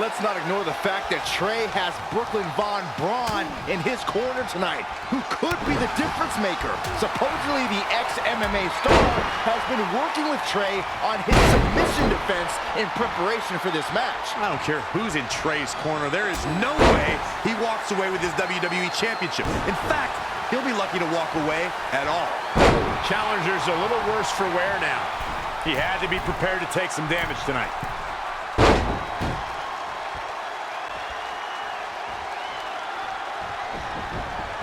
Let's not ignore the fact that Trey has Brooklyn Von Braun in his corner tonight, who could be the difference maker. Supposedly, the ex-MMA star has been working with Trey on his submission defense in preparation for this match. I don't care who's in Trey's corner. There is no way he walks away with his WWE Championship. In fact, he'll be lucky to walk away at all. Challenger's a little worse for wear now. He had to be prepared to take some damage tonight.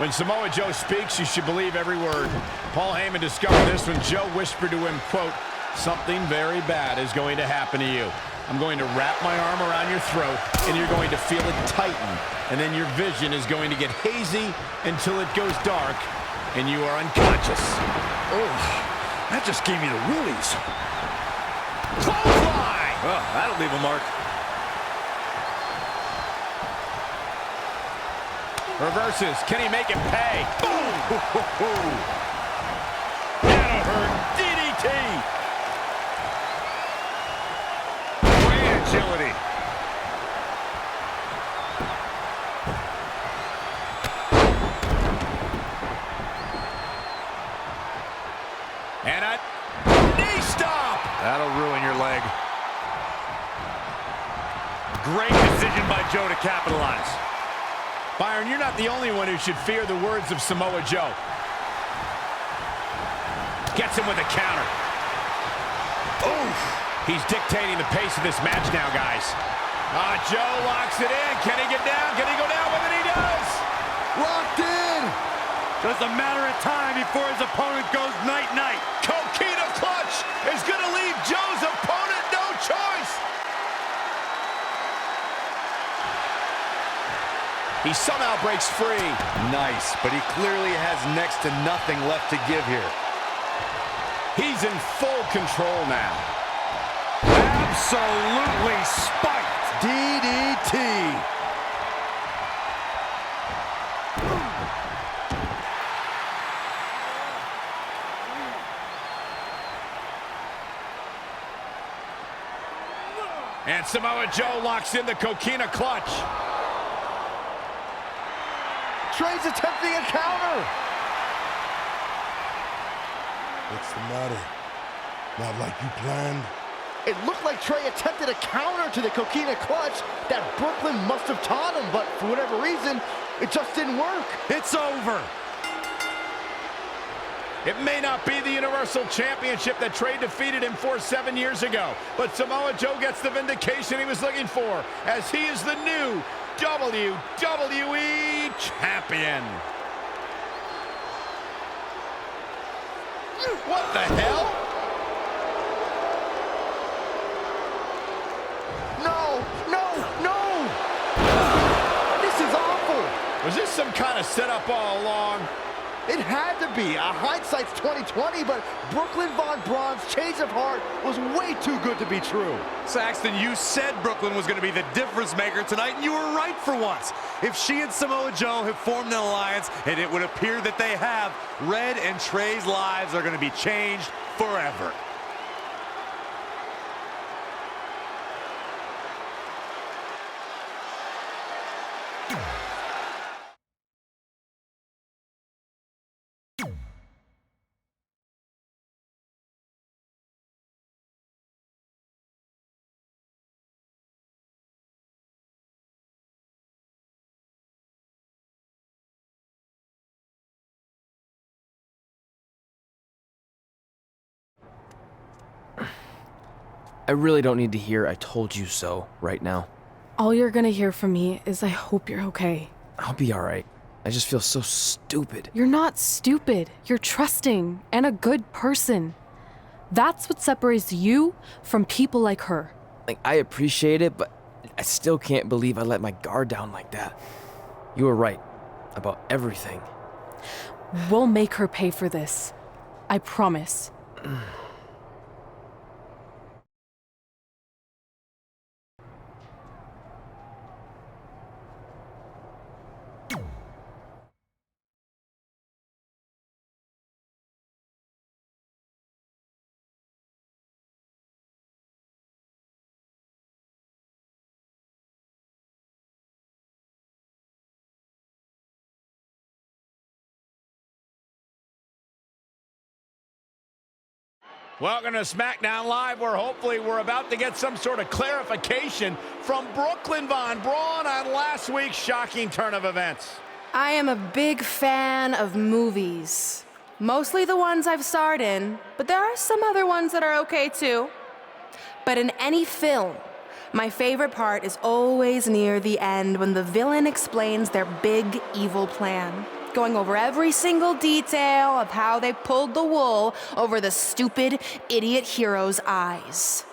When Samoa Joe speaks, you should believe every word. Paul Heyman discovered this when Joe whispered to him, quote, "Something very bad is going to happen to you. I'm going to wrap my arm around your throat, and you're going to feel it tighten. And then your vision is going to get hazy until it goes dark, and you are unconscious." Oh, that just gave me the willies. Clothesline! Oh, that'll leave a mark. Reverses. Can he make it pay? Boom! That'll hurt. DDT! Great agility. And a knee stop! That'll ruin your leg. Great decision by Joe to capitalize. Byron, you're not the only one who should fear the words of Samoa Joe. Gets him with a counter. Oof! He's dictating the pace of this match now, guys. Joe locks it in. Can he get down? Can he go down with it? He does! Locked in! Just a matter of time before his opponent goes night-night. Coquina clutch is going to leave Joe's opponent no choice. He somehow breaks free. Nice, but he clearly has next to nothing left to give here. He's in full control now. Absolutely spiked. DDT. And Samoa Joe locks in the Coquina clutch. Trey's attempting a counter. What's the matter? Not like you planned? It looked like Trey attempted a counter to the Coquina clutch that Brooklyn must have taught him, but for whatever reason, it just didn't work. It's over. It may not be the Universal Championship that Trey defeated him for 7 years ago, but Samoa Joe gets the vindication he was looking for, as he is the new WWE Champion. What the hell? No! Was this some kind of setup all along? It had to be. Hindsight's 20/20, but Brooklyn Von Braun's change of heart was way too good to be true. Saxton, you said Brooklyn was going to be the difference maker tonight, and you were right for once. If she and Samoa Joe have formed an alliance, and it would appear that they have, Red and Trey's lives are going to be changed forever. I really don't need to hear "I told you so" right now. All you're gonna hear from me is I hope you're okay. I'll be alright. I just feel so stupid. You're not stupid. You're trusting and a good person. That's what separates you from people like her. Like, I appreciate it, but I still can't believe I let my guard down like that. You were right about everything. We'll make her pay for this. I promise. Welcome to SmackDown Live, where hopefully we're about to get some sort of clarification from Brooklyn Von Braun on last week's shocking turn of events. I am a big fan of movies. Mostly the ones I've starred in, but there are some other ones that are okay too. But in any film, my favorite part is always near the end when the villain explains their big evil plan, going over every single detail of how they pulled the wool over the stupid idiot hero's eyes.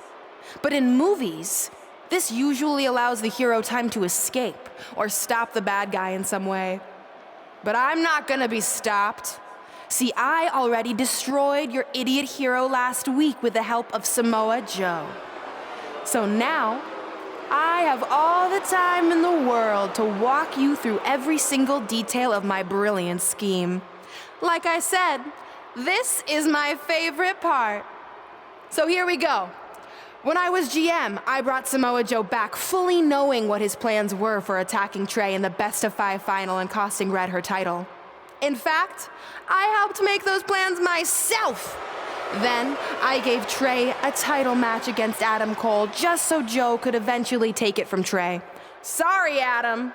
But in movies, this usually allows the hero time to escape or stop the bad guy in some way. But I'm not gonna be stopped. See, I already destroyed your idiot hero last week with the help of Samoa Joe. So now, I have all the time in the world to walk you through every single detail of my brilliant scheme. Like I said, this is my favorite part. So here we go. When I was GM, I brought Samoa Joe back fully knowing what his plans were for attacking Trey in the best-of-5 final and costing Red her title. In fact, I helped make those plans myself. Then, I gave Trey a title match against Adam Cole just so Joe could eventually take it from Trey. Sorry, Adam.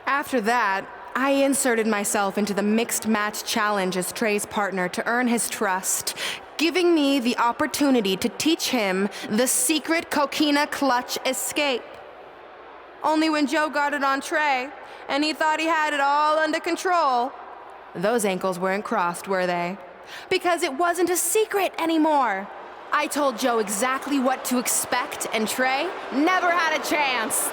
After that, I inserted myself into the mixed match challenge as Trey's partner to earn his trust, giving me the opportunity to teach him the secret coquina clutch escape. Only when Joe got it on Trey, and he thought he had it all under control, those ankles weren't crossed, were they? Because it wasn't a secret anymore. I told Joe exactly what to expect, and Trey never had a chance.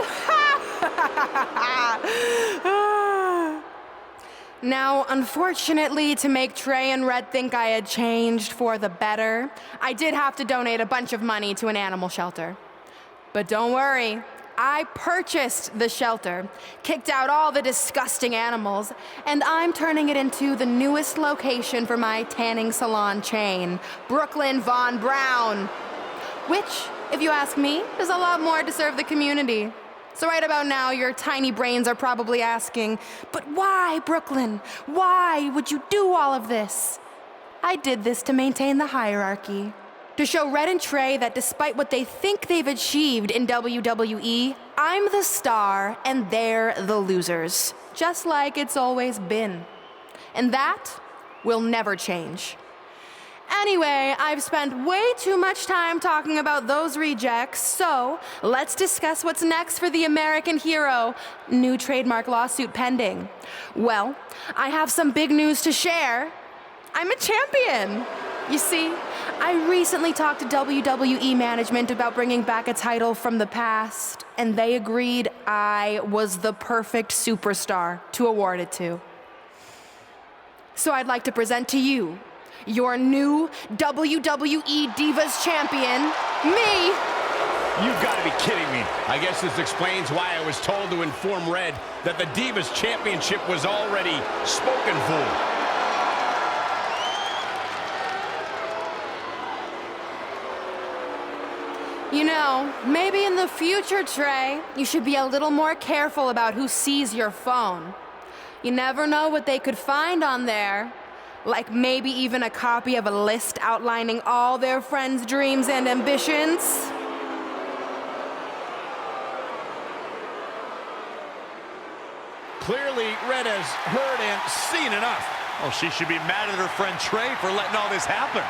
Now, unfortunately, to make Trey and Red think I had changed for the better, I did have to donate a bunch of money to an animal shelter. But don't worry, I purchased the shelter, kicked out all the disgusting animals, and I'm turning it into the newest location for my tanning salon chain, Brooklyn Von Braun. Which, if you ask me, is a lot more to serve the community. So right about now, your tiny brains are probably asking, but why, Brooklyn? Why would you do all of this? I did this to maintain the hierarchy. To show Red and Trey that despite what they think they've achieved in WWE, I'm the star and they're the losers, just like it's always been. And that will never change. Anyway, I've spent way too much time talking about those rejects, so let's discuss what's next for the American hero. New trademark lawsuit pending. Well, I have some big news to share. I'm a champion. You see, I recently talked to WWE management about bringing back a title from the past, and they agreed I was the perfect superstar to award it to. So I'd like to present to you your new WWE Divas Champion, me. You've got to be kidding me. I guess this explains why I was told to inform Red that the Divas Championship was already spoken for. You know, maybe in the future, Trey, you should be a little more careful about who sees your phone. You never know what they could find on there. Like maybe even a copy of a list outlining all their friends' dreams and ambitions. Clearly, Red has heard and seen enough. Oh, she should be mad at her friend Trey for letting all this happen.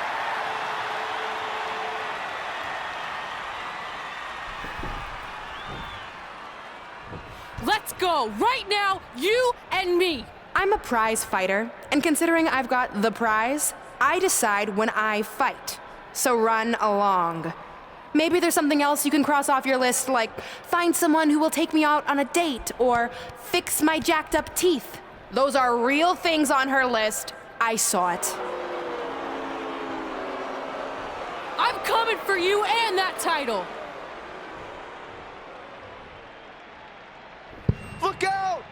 Let's go, right now, you and me. I'm a prize fighter, and considering I've got the prize, I decide when I fight. So run along. Maybe there's something else you can cross off your list, like find someone who will take me out on a date, or fix my jacked up teeth. Those are real things on her list. I saw it. I'm coming for you and that title. Look out!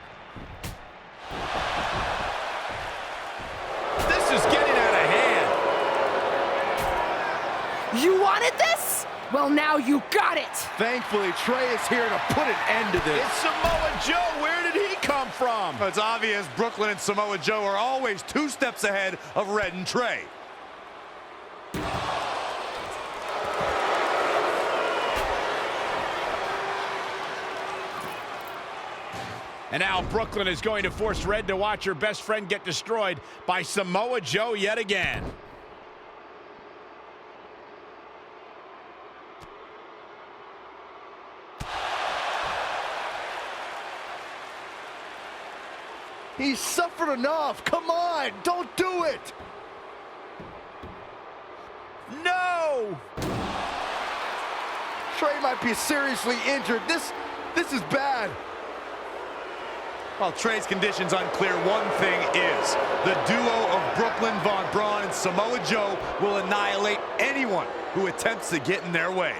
This is getting out of hand. You wanted this? Well, now you got it! Thankfully, Trey is here to put an end to this. It's Samoa Joe. Where did he come from? It's obvious Brooklyn and Samoa Joe are always 2 steps ahead of Red and Trey. And now Brooklyn is going to force Red to watch her best friend get destroyed by Samoa Joe yet again. He's suffered enough. Come on, don't do it. No! Trey might be seriously injured. This is bad. While Trey's condition's unclear, one thing is, the duo of Brooklyn Von Braun and Samoa Joe will annihilate anyone who attempts to get in their way.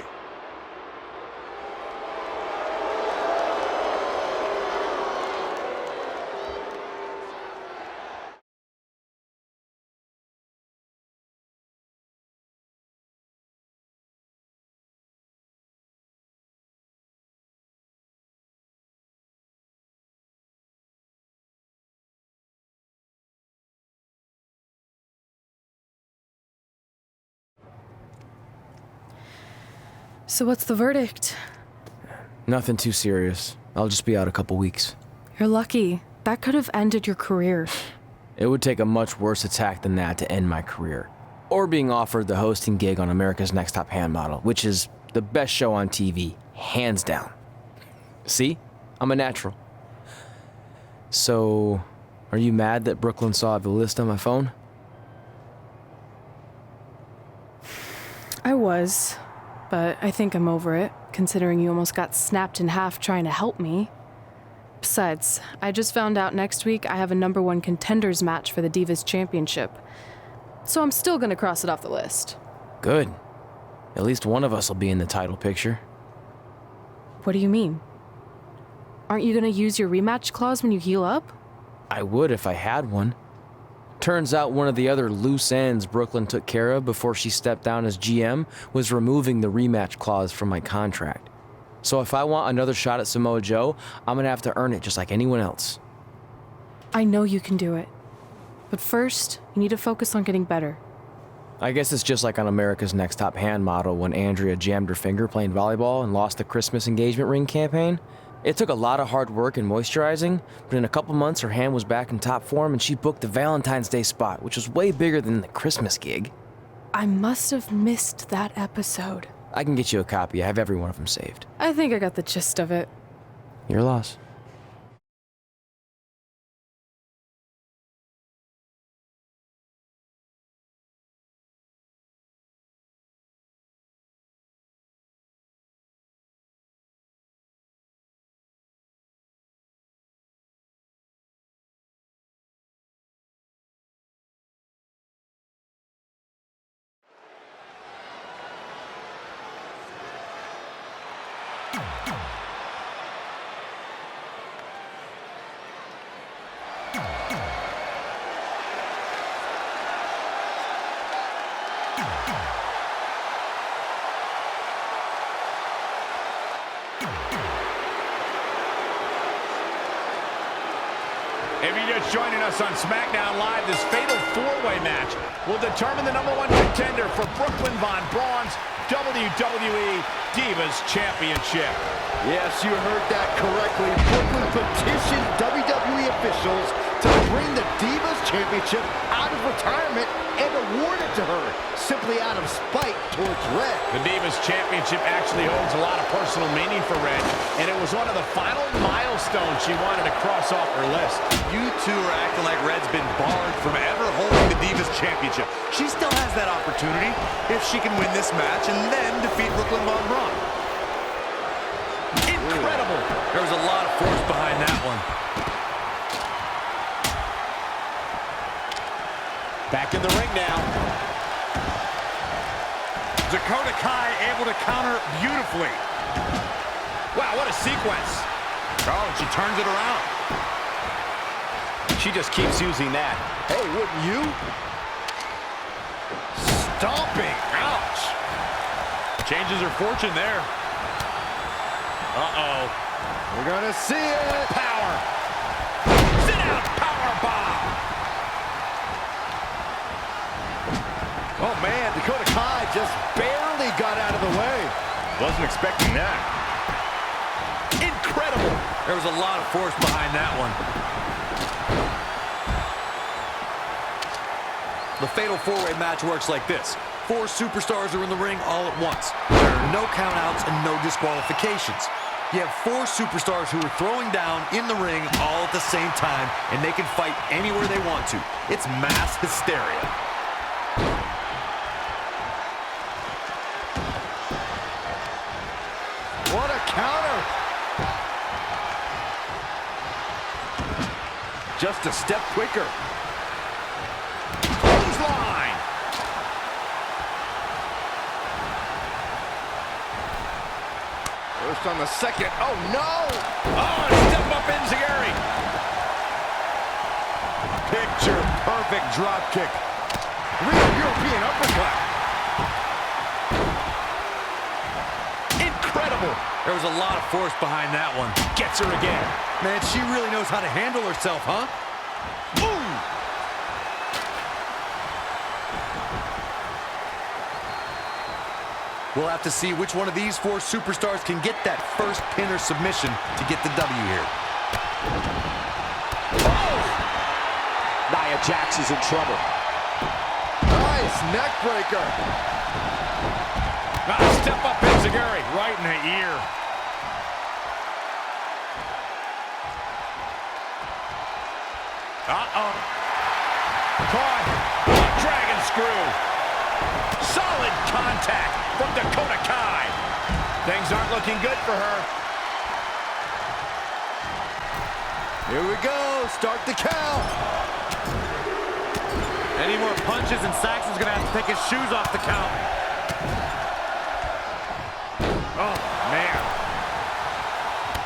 So what's the verdict? Nothing too serious. I'll just be out a couple weeks. You're lucky. That could have ended your career. It would take a much worse attack than that to end my career. Or being offered the hosting gig on America's Next Top Hand Model, which is the best show on TV, hands down. See? I'm a natural. So, are you mad that Brooklyn saw the list on my phone? I was, but I think I'm over it, considering you almost got snapped in half trying to help me. Besides, I just found out next week I have a #1 contenders match for the Divas Championship. So I'm still gonna cross it off the list. Good. At least one of us will be in the title picture. What do you mean? Aren't you gonna use your rematch clause when you heal up? I would if I had one. Turns out one of the other loose ends Brooklyn took care of before she stepped down as GM was removing the rematch clause from my contract. So if I want another shot at Samoa Joe, I'm gonna have to earn it just like anyone else. I know you can do it. But first, you need to focus on getting better. I guess it's just like on America's Next Top Hand Model when Andrea jammed her finger playing volleyball and lost the Christmas engagement ring campaign. It took a lot of hard work and moisturizing, but in a couple months her hand was back in top form and she booked the Valentine's Day spot, which was way bigger than the Christmas gig. I must have missed that episode. I can get you a copy. I have every one of them saved. I think I got the gist of it. Your loss. just joining us on SmackDown Live, this fatal four-way match will determine the #1 contender for Brooklyn Von Braun's WWE Divas Championship. Yes, you heard that correctly. Brooklyn petitioned WWE officials to bring the Divas Championship out of retirement and award it to her, simply out of spite towards Red. The Divas Championship actually holds a lot of personal meaning for Red, and it was one of the final milestones she wanted to cross off her list. You two are acting like Red's been barred from ever holding the Divas Championship. She still has that opportunity if she can win this match and then defeat Brooklyn Von Braun. Incredible. There was a lot of force behind that one. Back in the ring now. Dakota Kai able to counter beautifully. Wow, what a sequence. Oh, and she turns it around. She just keeps using that. Hey, wouldn't you? Stomping. Ouch. Changes her fortune there. Uh-oh. We're gonna see it. Power. Sit down, power bomb. Oh, man, Dakota Kai just barely got out of the way. Wasn't expecting that. Incredible. There was a lot of force behind that one. The fatal four-way match works like this. 4 superstars are in the ring all at once. There are no countouts and no disqualifications. You have 4 superstars who are throwing down in the ring all at the same time, and they can fight anywhere they want to. It's mass hysteria. What a counter. Just a step quicker. Clothesline. First on the second. Oh, no. Oh, step up Enziguri. Picture perfect drop kick. Real European uppercut. Incredible. There was a lot of force behind that one. Gets her again. Man, she really knows how to handle herself, huh? Boom! We'll have to see which one of these 4 superstars can get that first pin or submission to get the W here. Oh! Nia Jax is in trouble. Nice neck breaker. Step up Enziguri right in the ear. Uh-oh. Caught. Dragon screw. Solid contact from Dakota Kai. Things aren't looking good for her. Here we go. Start the count. Any more punches and Saxon's gonna have to take his shoes off the count. Oh, man.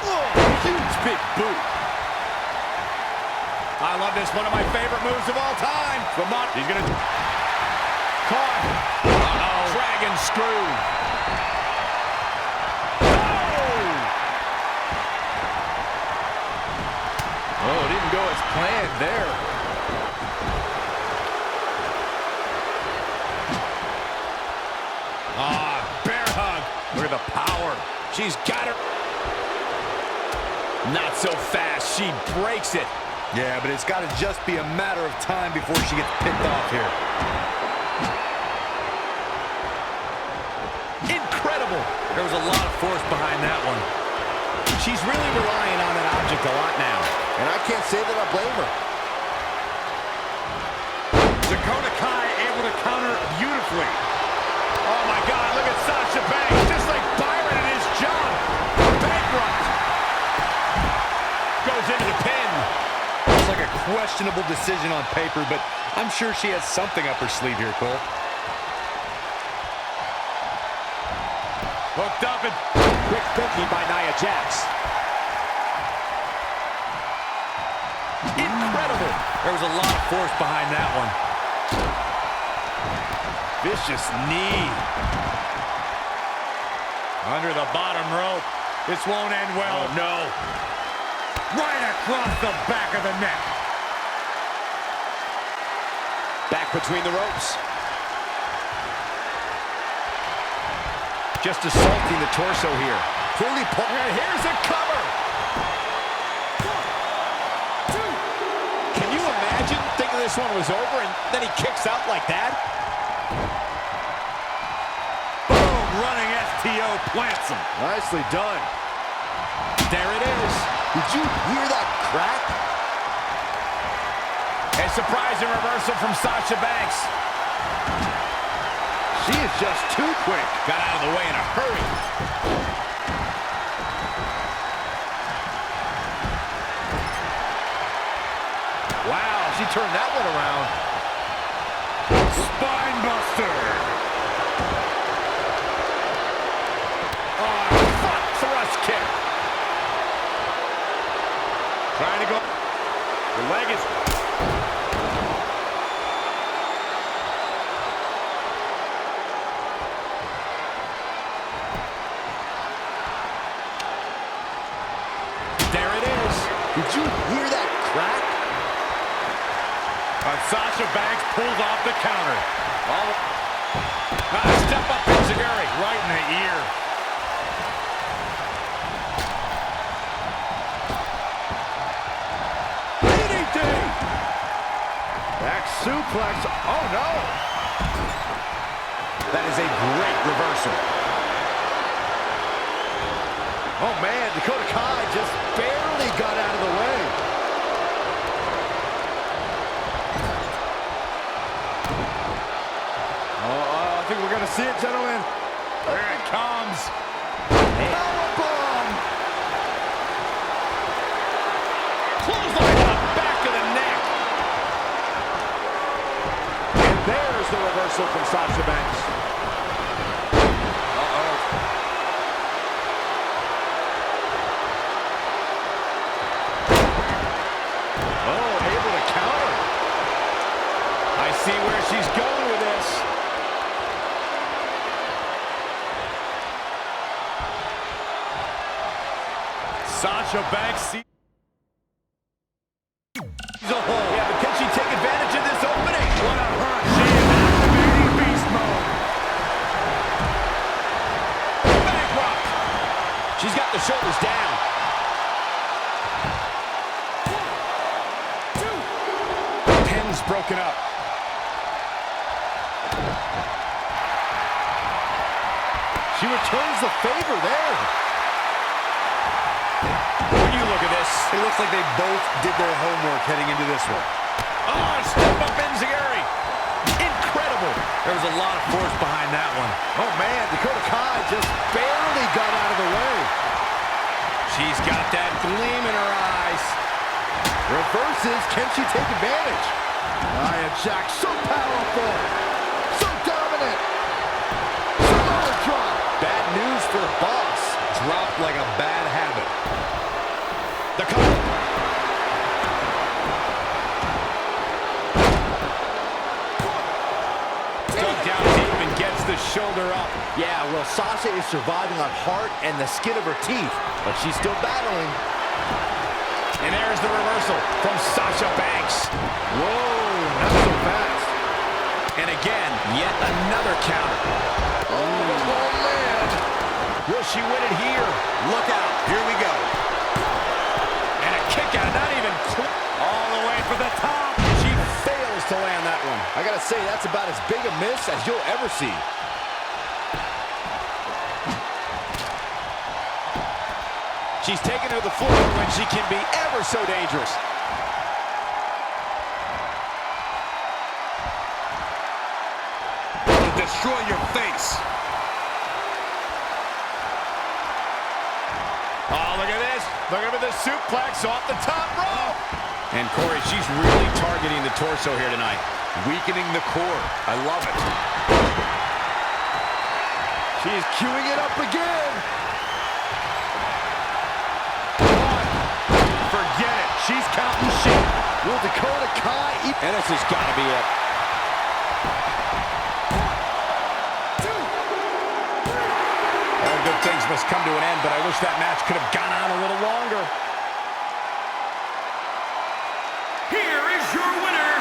Oh, huge big boot. I love this. One of my favorite moves of all time. He's gonna... Caught. Uh-oh. Dragon screw. Oh, it didn't go as planned there. Bear hug. Look at the power. She's got her. Not so fast. She breaks it. Yeah, but it's got to just be a matter of time before she gets picked off here. Incredible. There was a lot of force behind that one. She's really relying on that object a lot now. And I can't say that I blame her. Dakota Kai able to counter beautifully. Oh, my God. Look at Sasha Banks. Just like Byron and his job. Bankrupt. Goes into the pin. Looks like a questionable decision on paper, but I'm sure she has something up her sleeve here, Cole. Hooked up and quick thinking by Nia Jax. Incredible. There was a lot of force behind that one. Vicious knee. Under the bottom rope. This won't end well. Oh, no. Right across the back of the neck. Back between the ropes. Just assaulting the torso here. Clearly, and here's a cover. 1, 2. Can you imagine thinking this one was over and then he kicks out like that? Boom, running STO plants him. Nicely done. There it is. Did you hear that crack? A surprising reversal from Sasha Banks. She is just too quick. Got out of the way in a hurry. Wow, she turned that one around. Spine buster. Oh, front thrust kick. Trying to go. The leg is... There it is. Did you hear that crack? Sasha Banks pulls off the counter. Step up Enziguri. Right in the ear. DDT! Back suplex. Oh, no. That is a great reversal. Oh, man, Dakota Kai just barely got out of the way. I think we're going to see it, gentlemen. There it comes. Powerbomb! Clothesline to the back of the neck. And there's the reversal from Sasha Banks. See where she's going with this. Sasha Banks sees a hole. Yeah, but can she take advantage of this opening? What a hurt. She is activating beast mode. Bankrupt. She's got the shoulders down. 1, 2. Pin's broken up. She returns the favor there. When you look at this, It looks like they both did their homework heading into this one. oh, step up Enziguri. Incredible. There was a lot of force behind that one. Oh, man, Dakota Kai just barely got out of the way. She's got that gleam in her eyes. Reverses, can she take advantage? Nia Jax, so powerful, so dominant. Samoa drop. Bad news for the boss. Dropped like a bad habit. The cover. Dug down deep and gets the shoulder up. Yeah, well, Sasha is surviving on heart and the skin of her teeth, but she's still battling. And there's the reversal from Sasha Banks. Whoa, not so fast. And again, yet another counter. Oh, man. Will she win it here? Look out. Here we go. And a kick out, not even All the way for the top. She fails to land that one. I gotta say, that's about as big a miss as you'll ever see. She's taken to the floor when she can be ever so dangerous. To destroy your face. Oh, look at this. Look at the suplex off the top rope. And Corey, she's really targeting the torso here tonight. Weakening the core. I love it. She's queuing it up again. Forget it. She's counting sheep. Will Dakota Kai... And this has got to be it. 1, 2, 3. All good things must come to an end, but I wish that match could have gone on a little longer. Here is your winner.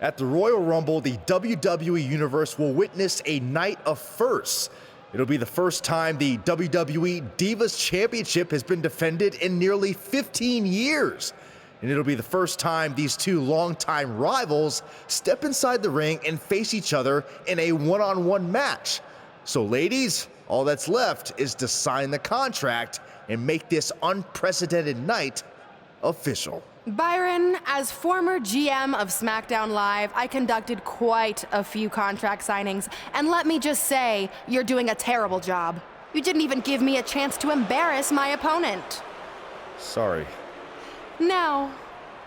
At the Royal Rumble, the WWE Universe will witness a night of firsts. It'll be the first time the WWE Divas Championship has been defended in nearly 15 years. And it'll be the first time these two longtime rivals step inside the ring and face each other in a one-on-one match. So ladies, all that's left is to sign the contract and make this unprecedented night official. Byron, as former GM of SmackDown Live, I conducted quite a few contract signings, and let me just say, you're doing a terrible job. You didn't even give me a chance to embarrass my opponent. Sorry. Now,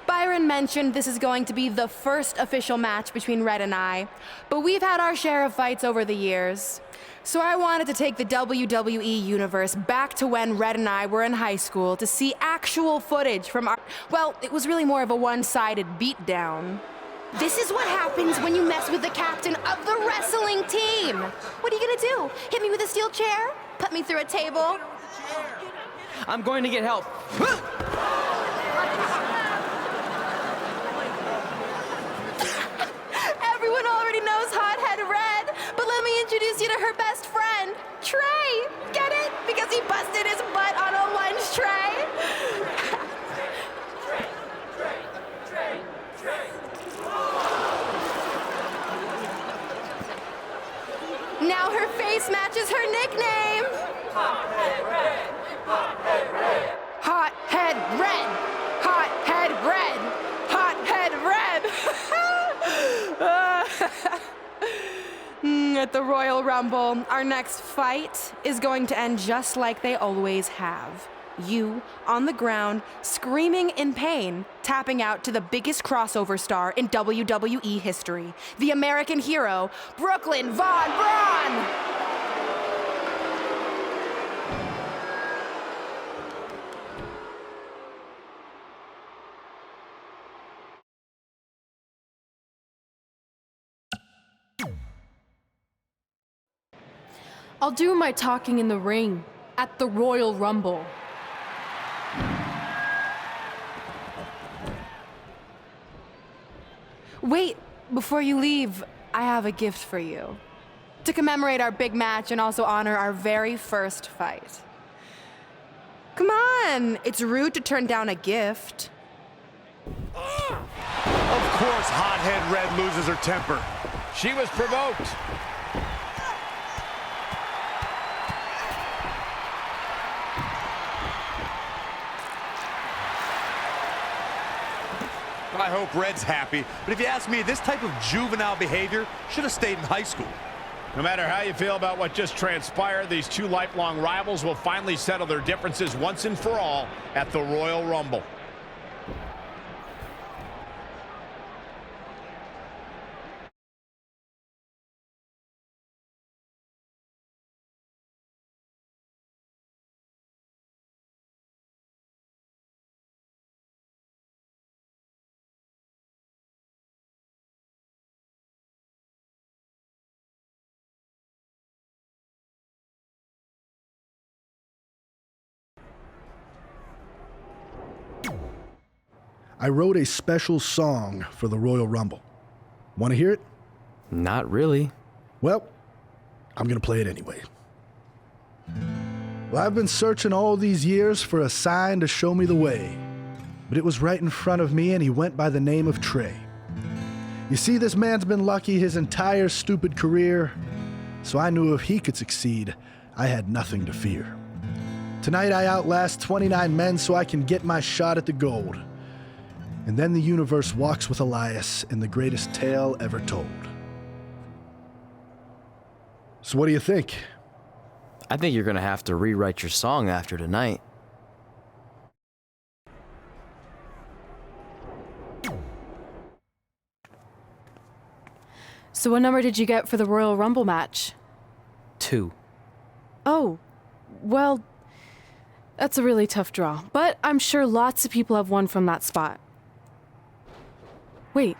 Byron mentioned this is going to be the first official match between Red and I, but we've had our share of fights over the years. So I wanted to take the WWE Universe back to when Red and I were in high school to see actual footage from our... Well, it was really more of a one-sided beatdown. This is what happens when you mess with the captain of the wrestling team. What are you gonna do? Hit me with a steel chair? Put me through a table? I'm going to get help. Everyone already knows Hothead Red, but let me introduce you to her best friend, Trey. Get it? Because he busted his butt on a lunch tray. Now her face matches her nickname. Hothead Red. Hothead Red. Hothead Red. Hothead Red. Hothead Red. At the Royal Rumble, our next fight is going to end just like they always have. You, on the ground, screaming in pain, tapping out to the biggest crossover star in WWE history, the American hero, Brooklyn Von Braun! I'll do my talking in the ring at the Royal Rumble. Wait, before you leave, I have a gift for you. To commemorate our big match and also honor our very first fight. Come on, it's rude to turn down a gift. Of course, Hothead Red loses her temper. She was provoked. I hope Red's happy, but if you ask me, this type of juvenile behavior should have stayed in high school. No matter how you feel about what just transpired, these two lifelong rivals will finally settle their differences once and for all at the Royal Rumble. I wrote a special song for the Royal Rumble. Want to hear it? Not really. Well, I'm going to play it anyway. Well, I've been searching all these years for a sign to show me the way, but it was right in front of me, and he went by the name of Trey. You see, this man's been lucky his entire stupid career, so I knew if he could succeed, I had nothing to fear. Tonight I outlast 29 men so I can get my shot at the gold. And then the universe walks with Elias in the greatest tale ever told. So what do you think? I think you're gonna have to rewrite your song after tonight. So what number did you get for the Royal Rumble match? 2. Oh, well, that's a really tough draw, but I'm sure lots of people have won from that spot. Wait,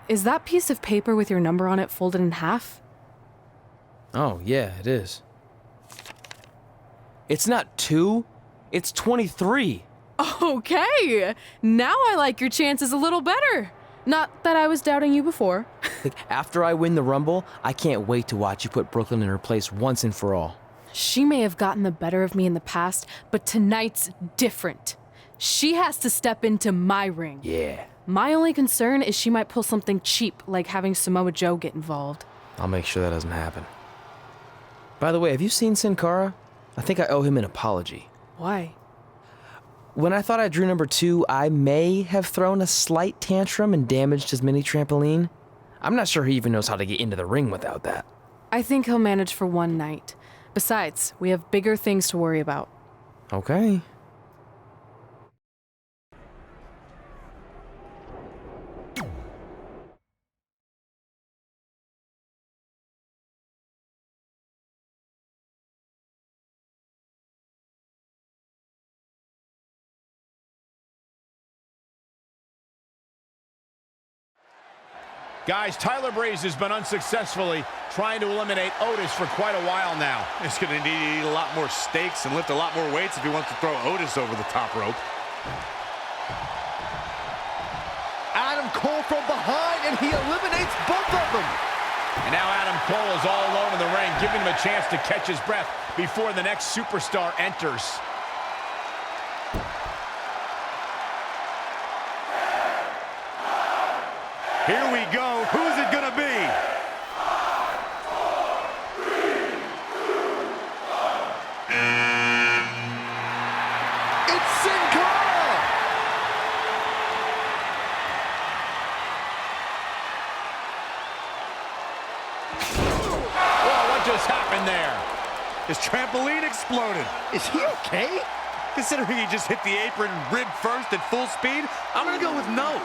is that piece of paper with your number on it folded in half? Oh, yeah, it is. It's not 2, it's 23. Okay, now I like your chances a little better. Not that I was doubting you before. Like, after I win the Rumble, I can't wait to watch you put Brooklyn in her place once and for all. She may have gotten the better of me in the past, but tonight's different. She has to step into my ring. Yeah. My only concern is she might pull something cheap, like having Samoa Joe get involved. I'll make sure that doesn't happen. By the way, have you seen Sin Cara? I think I owe him an apology. Why? When I thought I drew number 2, I may have thrown a slight tantrum and damaged his mini trampoline. I'm not sure he even knows how to get into the ring without that. I think he'll manage for one night. Besides, we have bigger things to worry about. Okay. Guys, Tyler Breeze has been unsuccessfully trying to eliminate Otis for quite a while now. He's going to need to eat a lot more steaks and lift a lot more weights if he wants to throw Otis over the top rope. Adam Cole from behind, and he eliminates both of them. And now Adam Cole is all alone in the ring, giving him a chance to catch his breath before the next superstar enters. Here we go. Who's it going to be? It's Sin Cara! Whoa, what just happened there? His trampoline exploded. Is he okay? Considering he just hit the apron rib first at full speed, I'm going to go with no.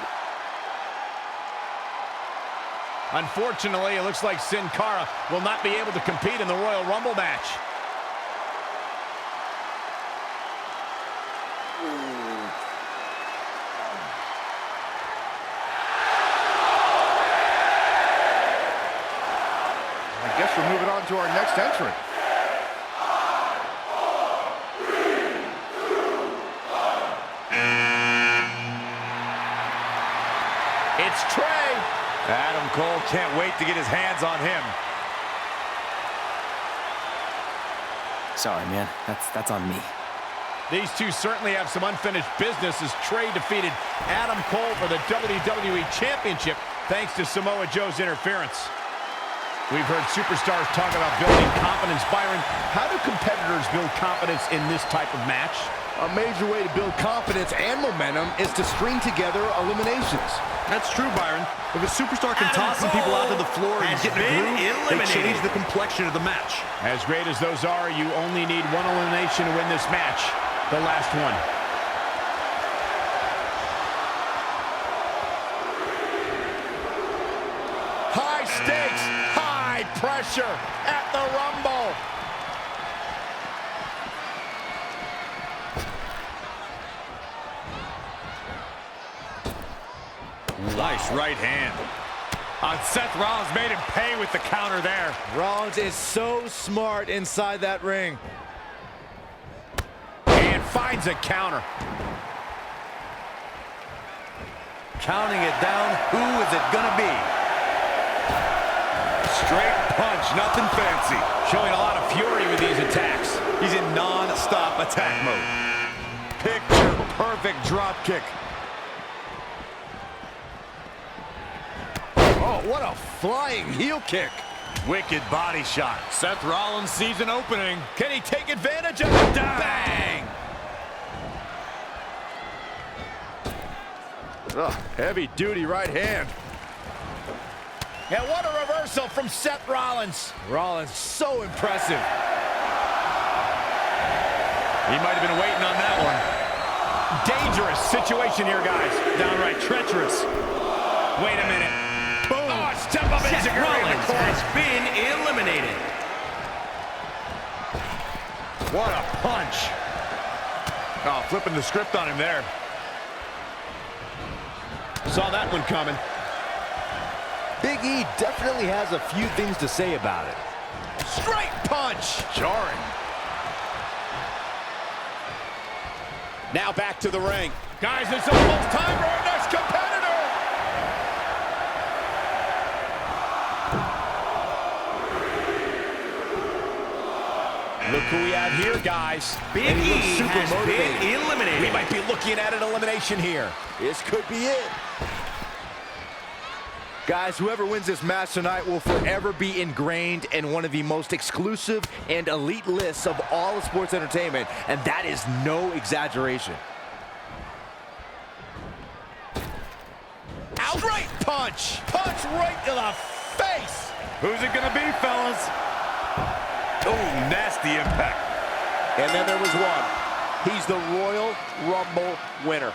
Unfortunately, it looks like Sin Cara will not be able to compete in the Royal Rumble match. I guess we're moving on to our next entrant. It's Trey. Adam Cole can't wait to get his hands on him. Sorry, man. That's on me. These two certainly have some unfinished business as Trey defeated Adam Cole for the WWE Championship thanks to Samoa Joe's interference. We've heard superstars talk about building confidence. Byron, how do competitors build confidence in this type of match? A major way to build confidence and momentum is to string together eliminations. That's true, Byron. If a superstar can toss some people out to the floor and get in a groove, they change the complexion of the match. As great as those are, you only need one elimination to win this match. The last one. High stakes, high pressure at the Rumble. Nice right hand. Seth Rollins made him pay with the counter there. Rollins is so smart inside that ring. And finds a counter. Counting it down. Who is it gonna be? Straight punch, nothing fancy. Showing a lot of fury with these attacks. He's in non-stop attack mode. Picture perfect drop kick. Oh, what a flying heel kick. Wicked body shot. Seth Rollins sees an opening. Can he take advantage of it? Bang! Heavy duty right hand. And what a reversal from Seth Rollins. Rollins, so impressive. He might have been waiting on that one. Dangerous situation here, guys. Downright treacherous. Wait a minute. Boom. Oh, step up Seth into Rollins has been eliminated. What a punch. Oh, flipping the script on him there. Saw that one coming. Big E definitely has a few things to say about it. Straight punch. Jarring. Now back to the ring. Guys, it's almost time for our next competitor. Look who we have here, guys. Big E has been eliminated. We might be looking at an elimination here. This could be it. Guys, whoever wins this match tonight will forever be ingrained in one of the most exclusive and elite lists of all of sports entertainment, and that is no exaggeration. Straight punch. Punch right to the face. Who's it gonna be, fellas? Oh, nasty impact. And then there was one. He's the Royal Rumble winner.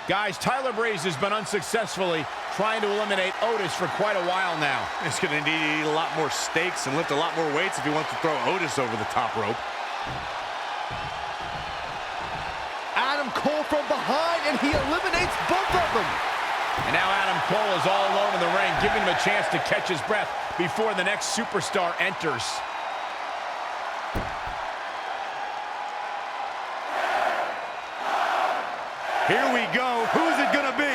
Guys, Tyler Breeze has been unsuccessfully trying to eliminate Otis for quite a while now. He's going to need to eat a lot more steaks and lift a lot more weights if he wants to throw Otis over the top rope. Adam Cole from behind, and he eliminates both of them. And now Adam Cole is all alone in the ring, giving him a chance to catch his breath before the next superstar enters. Here we go. Who's it gonna be?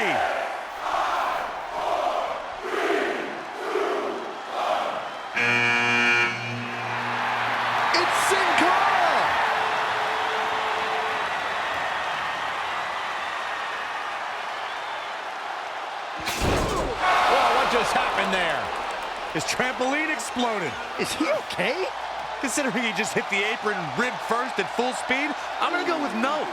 It's Sin Cara! Oh, what just happened there? His trampoline exploded. Is he okay? Considering he just hit the apron rib first at full speed, I'm gonna go with no.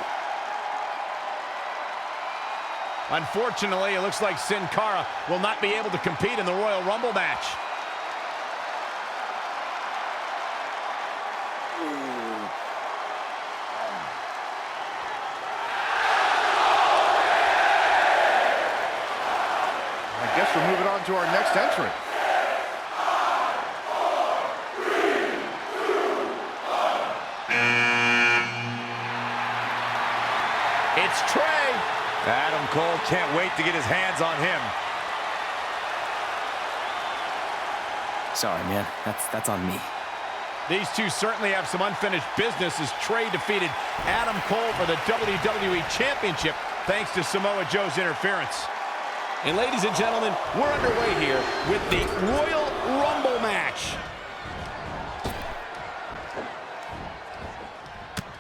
Unfortunately, it looks like Sin Cara will not be able to compete in the Royal Rumble match. I guess we're moving on to our next entrant. It's Trey. Adam Cole can't wait to get his hands on him. Sorry, man. That's on me. These two certainly have some unfinished business as Trey defeated Adam Cole for the WWE Championship thanks to Samoa Joe's interference. And ladies and gentlemen, we're underway here with the Royal Rumble match.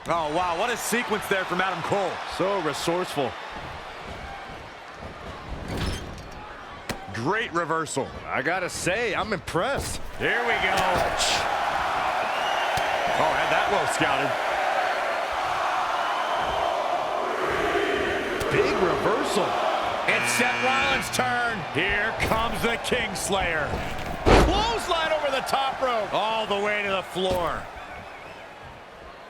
Oh, wow, what a sequence there from Adam Cole. So resourceful. Great reversal. I gotta say, I'm impressed. Here we go. Oh, had that well scouted. Big reversal. It's Seth Rollins' turn. Here comes the Kingslayer. Clothesline over the top rope. All the way to the floor.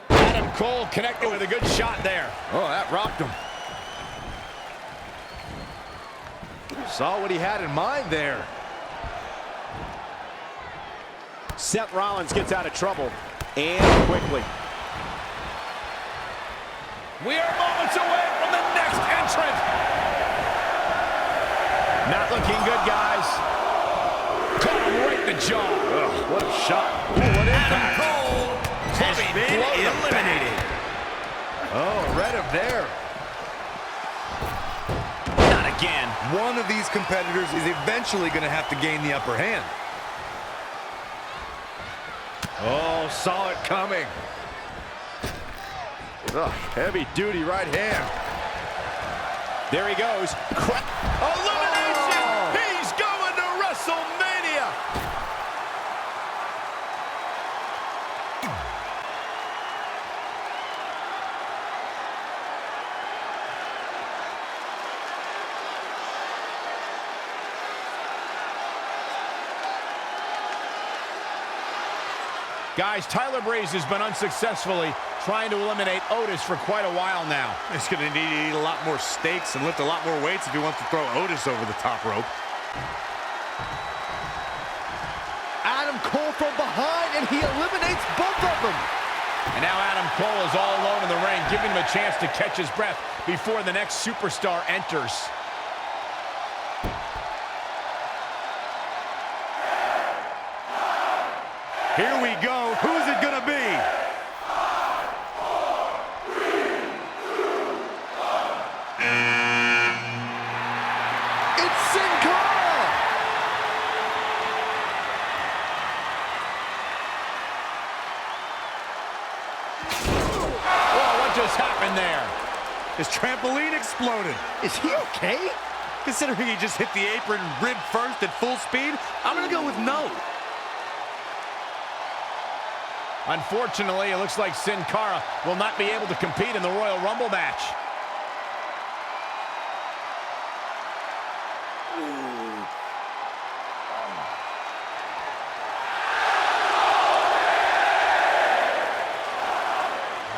Adam Cole connected with a good shot there. Oh, that rocked him. Saw what he had in mind there. Seth Rollins gets out of trouble, and quickly. We are moments away from the next entrant. Not looking good, guys. Caught him right in the jaw. Ugh, what a shot. What impact. Cole has been eliminated. Oh, read him there. Not again. One of these competitors is eventually going to have to gain the upper hand. Oh, saw it coming. Ugh, heavy-duty right hand. There he goes. Elimination! Oh. He's going to WrestleMania! Guys, Tyler Breeze has been unsuccessfully trying to eliminate Otis for quite a while now. He's going to need to eat a lot more steaks and lift a lot more weights if he wants to throw Otis over the top rope. Adam Cole from behind, and he eliminates both of them. And now Adam Cole is all alone in the ring, giving him a chance to catch his breath before the next superstar enters. Here we go. Who's it gonna be? It's Sin Cara! Whoa, what just happened there? His trampoline exploded. Is he okay? Considering he just hit the apron rib first at full speed, I'm gonna go with no. Unfortunately, it looks like Sin Cara will not be able to compete in the Royal Rumble match.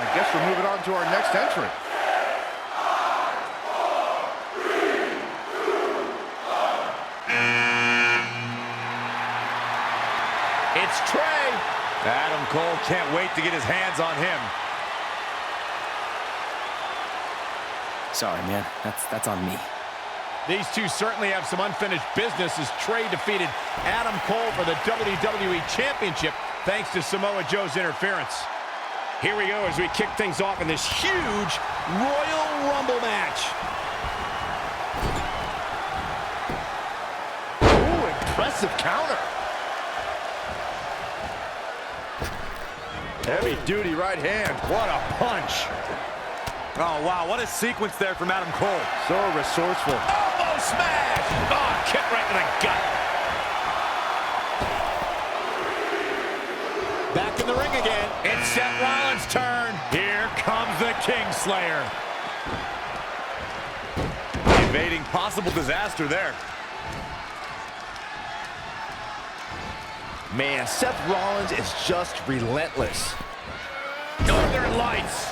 I guess we're moving on to our next entrant. It's Trey. Adam Cole can't wait to get his hands on him. Sorry, man. That's on me. These two certainly have some unfinished business as Trey defeated Adam Cole for the WWE Championship thanks to Samoa Joe's interference. Here we go as we kick things off in this huge Royal Rumble match. Ooh, impressive counter. Heavy duty right hand. What a punch. Oh, wow, what a sequence there from Adam Cole. So resourceful. Elbow smash! Oh, kick right to the gut. Back in the ring again. It's Seth Rollins' turn. Here comes the Kingslayer. Evading possible disaster there. Man, Seth Rollins is just relentless. Northern Lights.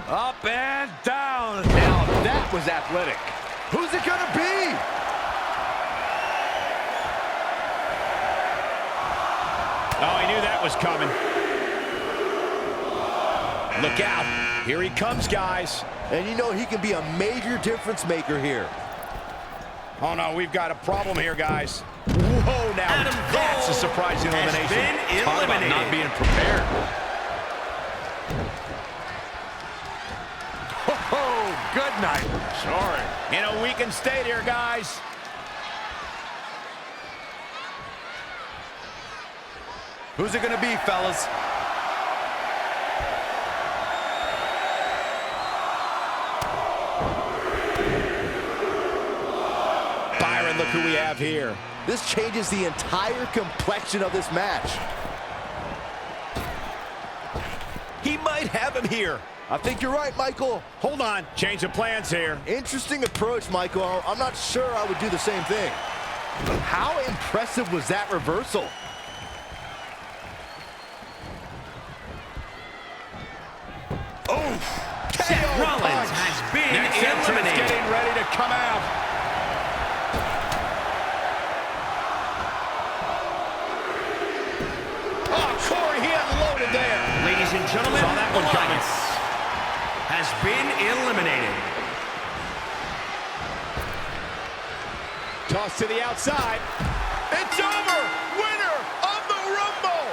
Up and down. Now that was athletic. Who's it gonna be? Oh, he knew that was coming. Look out. Here he comes, guys. And you know he can be a major difference maker here. Oh, no, we've got a problem here, guys. Whoa, now Adam that's Cole a surprising elimination. Been Talk about eliminated. not being prepared. Oh, good night. Sorry. In a weakened state here, guys. Who's it gonna be, fellas? Byron, look who we have here. This changes the entire complexion of this match. He might have him here. I think you're right, Michael. Hold on. Change of plans here. Interesting approach, Michael. I'm not sure I would do the same thing. But how impressive was that reversal? Seth Rollins has been eliminated. Getting ready to come out. Oh, Corey, he unloaded there. Ladies and gentlemen, Saw that one coming. Elias has been eliminated. Toss to the outside. It's over. Winner of the Rumble.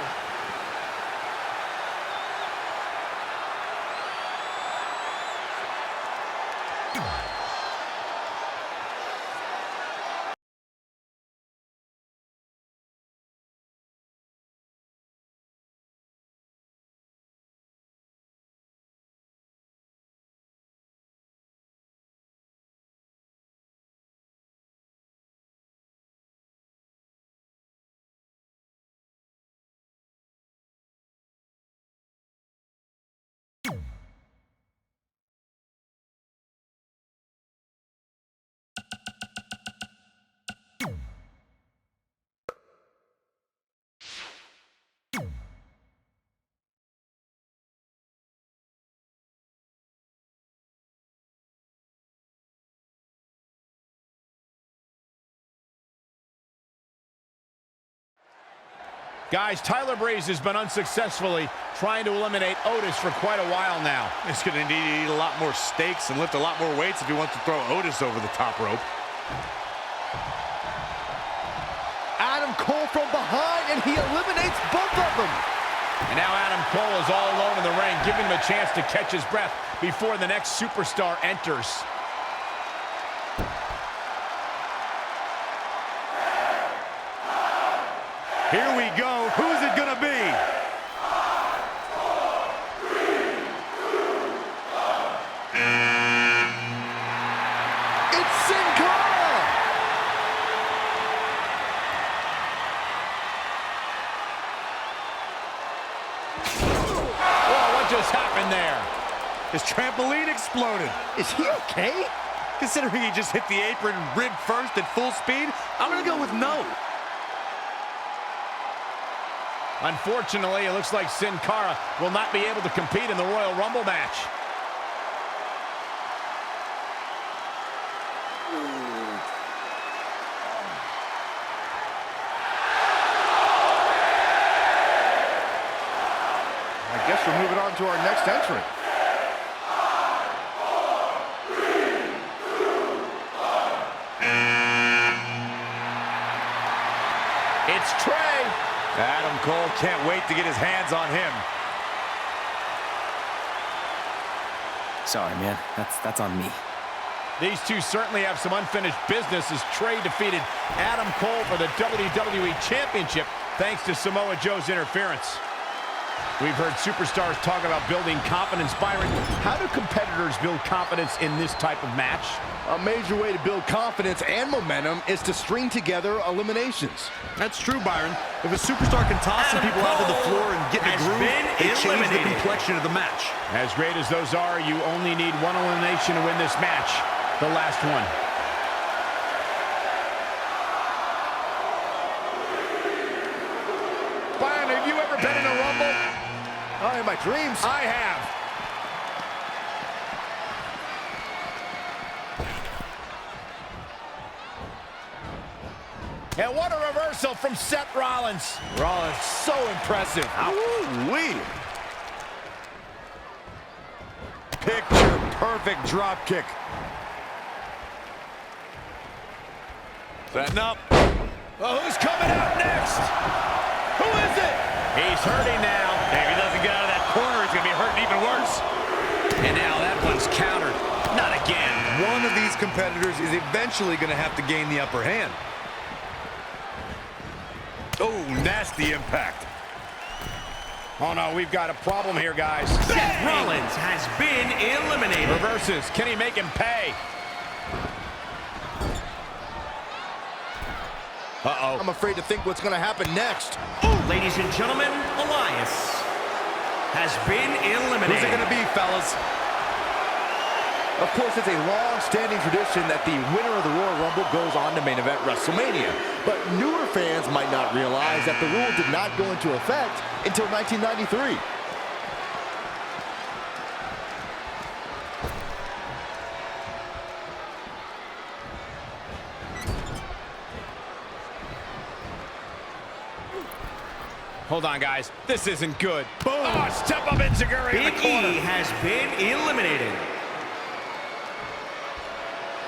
Guys, Tyler Breeze has been unsuccessfully trying to eliminate Otis for quite a while now. He's going to need to eat a lot more steaks and lift a lot more weights if he wants to throw Otis over the top rope. Adam Cole from behind, and he eliminates both of them. And now Adam Cole is all alone in the ring, giving him a chance to catch his breath before the next superstar enters. Here we go. Who's it gonna be? It's Sin Cara! Oh, what just happened there? His trampoline exploded. Is he okay? Considering he just hit the apron rib first at full speed, I'm gonna go with no. Unfortunately, it looks like Sin Cara will not be able to compete in the Royal Rumble match. I guess we're moving on to our next entrant. It's Trey. Adam Cole can't wait to get his hands on him. Sorry, man. That's on me. These two certainly have some unfinished business as Trey defeated Adam Cole for the WWE Championship thanks to Samoa Joe's interference. We've heard superstars talk about building confidence. Byron, how do competitors build confidence in this type of match? A major way to build confidence and momentum is to string together eliminations. That's true, Byron. If a superstar can toss some people out to the floor and get in the groove, it changes the complexion of the match. As great as those are, you only need one elimination to win this match. The last one. Byron, have you ever been in a Rumble? Oh, in my dreams. I have. And what a reversal from Seth Rollins. Rollins, so impressive. Woo-wee. Picture-perfect drop kick. Setting up. Well, who's coming out next? Who is it? He's hurting now. If he doesn't get out of that corner, he's going to be hurting even worse. And now that one's countered. Not again. One of these competitors is eventually going to have to gain the upper hand. Oh, nasty impact. Oh, no, we've got a problem here, guys. Seth Rollins has been eliminated. Reverses. Can he make him pay? Uh-oh. I'm afraid to think what's going to happen next. Ladies and gentlemen, Elias has been eliminated. Who's it going to be, fellas? Of course, it's a long-standing tradition that the winner of the Royal Rumble goes on to main event WrestleMania. But newer fans might not realize that the rule did not go into effect until 1993. Hold on, guys. This isn't good. Boom. Oh, step up Enziguri in the Big corner. E has been eliminated.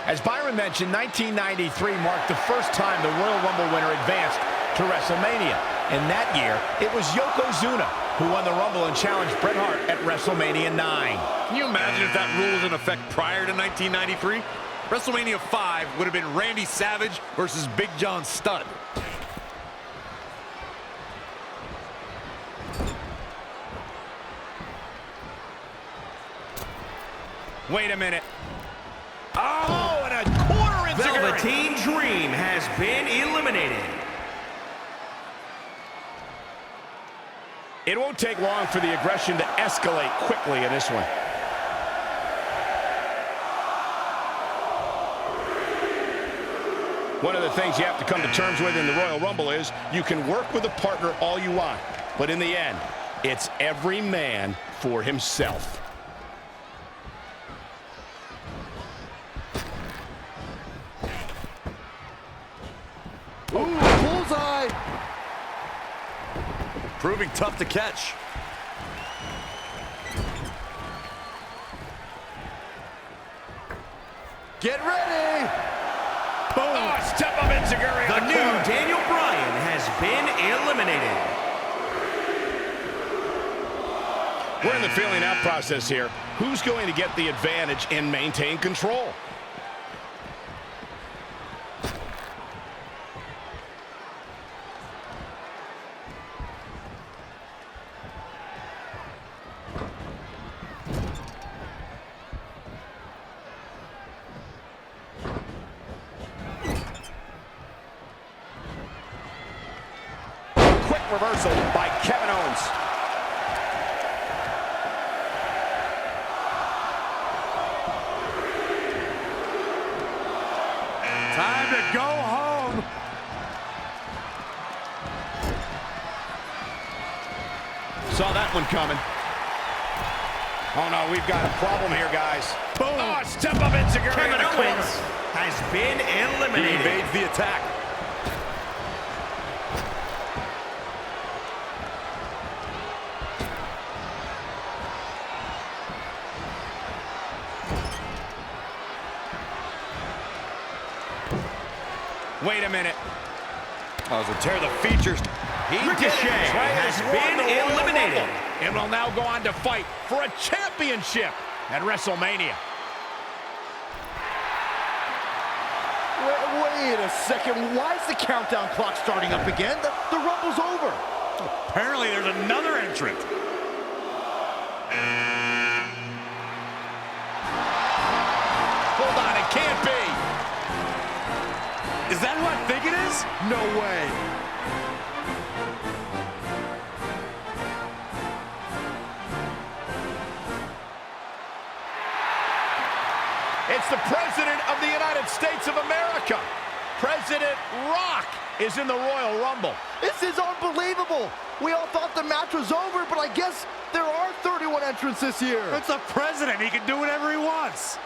As Byron mentioned, 1993 marked the first time the Royal Rumble winner advanced to WrestleMania. And that year, it was Yokozuna who won the Rumble and challenged Bret Hart at WrestleMania 9. Can you imagine if that rule was in effect prior to 1993? WrestleMania 5 would have been Randy Savage versus Big John Studd. Wait a minute. Oh, and a corner Enziguri. Velveteen Dream has been eliminated. It won't take long for the aggression to escalate quickly in this one. One of the things you have to come to terms with in the Royal Rumble is you can work with a partner all you want, but in the end, it's every man for himself. Ooh, bullseye! Proving tough to catch. Get ready! Boom! Oh, step Enziguri. The new Daniel Bryan has been eliminated. We're in the feeling out process here. Who's going to get the advantage and maintain control? Quick reversal by Kevin Owens. Time to go home. Saw that one coming. Oh no, we've got a problem here, guys. Boom! Oh, step up Enziguri. Kevin Owens has been He eliminated. evades the attack. Wait a minute. Oh, to tear the features. He Ricochet has been eliminated. And will now go on to fight for a championship at WrestleMania. Wait a second. Why is the countdown clock starting up again? The Rumble's over. Apparently there's another entrant. Hold on, it can't be. Is that who I think it is? No way. It's the President of the United States of America. President Rock is in the Royal Rumble. This is unbelievable. We all thought the match was over, but I guess there are 31 entrants this year. It's the president. He can do whatever he wants.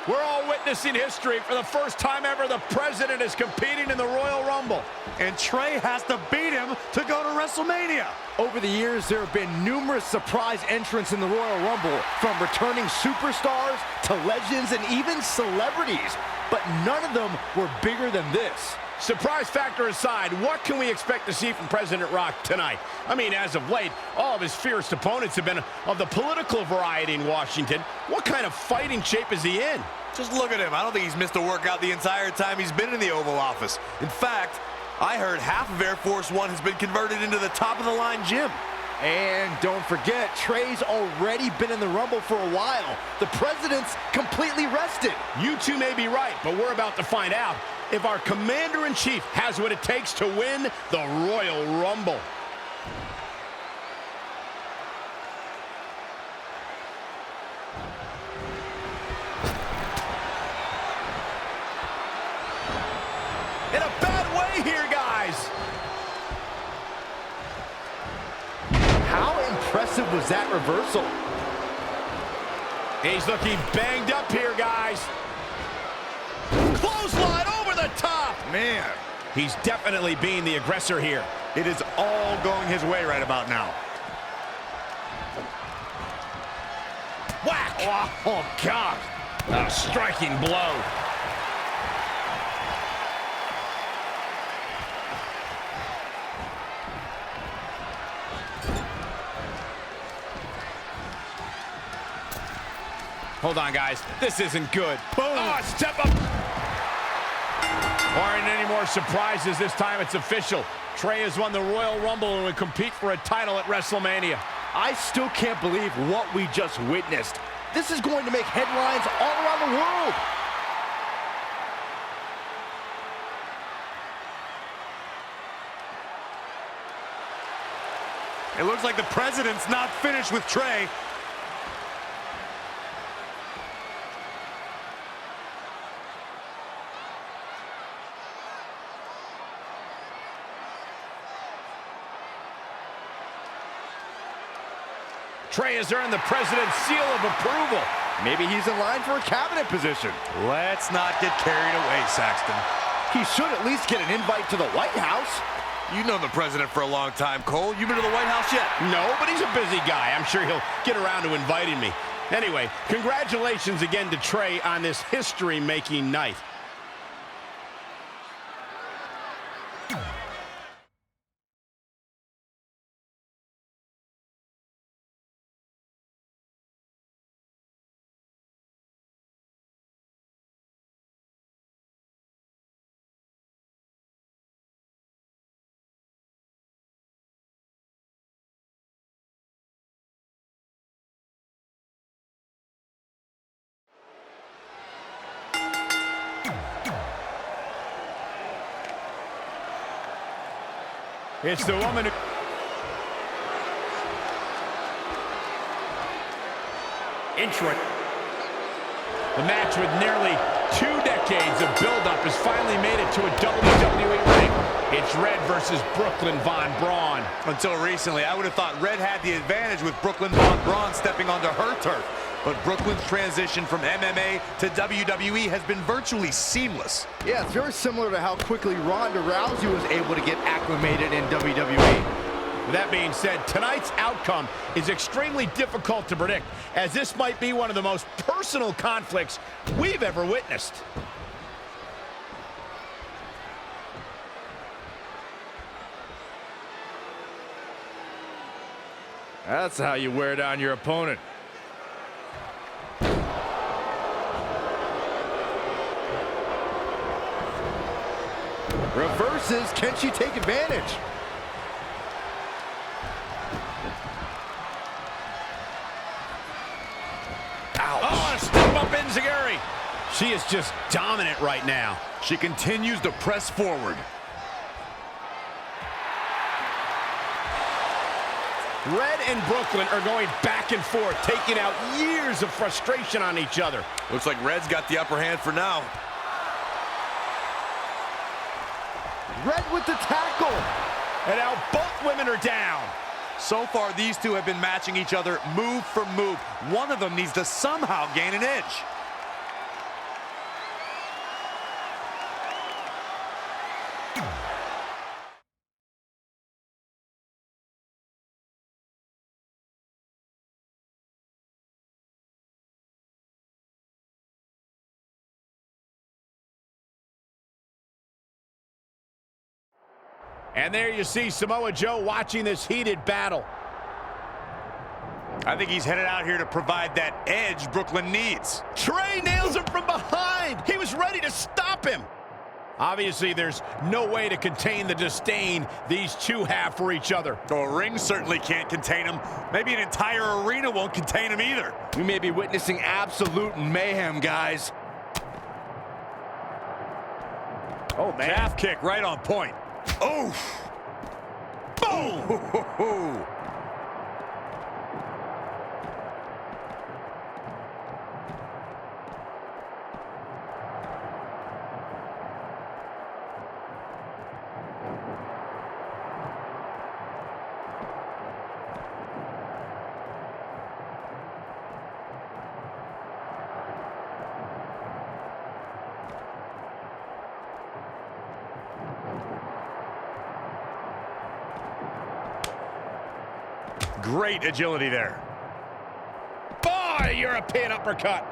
We're all witnessing history. For the first time ever, the President is competing in the Royal Rumble. And Trey has to beat him to go to WrestleMania. Over the years, there have been numerous surprise entrants in the Royal Rumble, from returning superstars to legends and even celebrities. But none of them were bigger than this. Surprise factor aside, what can we expect to see from President Rock tonight? I mean, as of late, all of his fierce opponents have been of the political variety in Washington. What kind of fighting shape is he in? Just look at him. I don't think he's missed a workout the entire time he's been in the Oval Office. In fact, I heard half of Air Force One has been converted into the top-of-the-line gym. And don't forget, Trey's already been in the Rumble for a while. The President's completely rested. You two may be right, but we're about to find out if our Commander-in-Chief has what it takes to win the Royal Rumble. In a bad way here, guys. How impressive was that reversal? He's looking banged up here, guys. Clothesline over the top. Man, he's definitely being the aggressor here. It is all going his way right about now. Whack! Oh, God. A striking blow. Hold on, guys. This isn't good. Boom! Oh, step up! Aren't any more surprises this time. It's official. Trey has won the Royal Rumble and will compete for a title at WrestleMania. I still can't believe what we just witnessed. This is going to make headlines all around the world. It looks like the President's not finished with Trey. Trey has earned the President's seal of approval. Maybe he's in line for a cabinet position. Let's not get carried away, Saxton. He should at least get an invite to the White House. You've known the president for a long time, Cole. You been to the White House yet? No, but he's a busy guy. I'm sure he'll get around to inviting me. Anyway, congratulations again to Trey on this history-making night. It's the woman who... Intro. The match with nearly 2 decades of build-up has finally made it to a WWE ring. It's Red versus Brooklyn Von Braun. Until recently, I would have thought Red had the advantage with Brooklyn Von Braun stepping onto her turf. But Brooklyn's transition from MMA to WWE has been virtually seamless. Yeah, it's very similar to how quickly Ronda Rousey was able to get acclimated in WWE. With that being said, tonight's outcome is extremely difficult to predict, as this might be one of the most personal conflicts we've ever witnessed. That's how you wear down your opponent. Reverses, can she take advantage? Ouch. Oh, a step up enziguri. She is just dominant right now. She continues to press forward. Red and Brooklyn are going back and forth, taking out years of frustration on each other. Looks like Red's got the upper hand for now. Red with the tackle. And now both women are down. So far, these two have been matching each other move for move. One of them needs to somehow gain an edge. And there you see Samoa Joe watching this heated battle. I think he's headed out here to provide that edge Brooklyn needs. Trey nails him from behind. He was ready to stop him. Obviously, there's no way to contain the disdain these two have for each other. The ring certainly can't contain him. Maybe an entire arena won't contain him either. We may be witnessing absolute mayhem, guys. Oh, man. Calf kick right on point. Oh! Boom! Great agility there. Boy, European uppercut.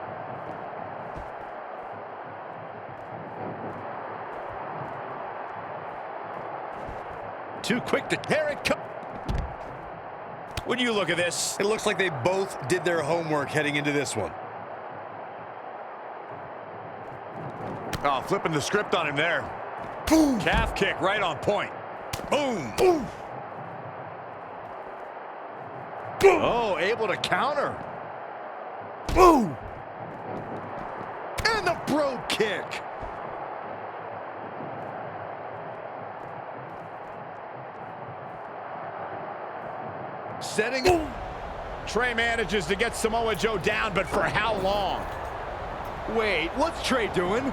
Too quick to... Here it comes. When you look at this, it looks like they both did their homework heading into this one. Oh, flipping the script on him there. Boom! Calf kick right on point. Boom! Boom! Oh, able to counter. Boom! And the brogue kick. Setting. Boom. Trey manages to get Samoa Joe down, but for how long? Wait, what's Trey doing?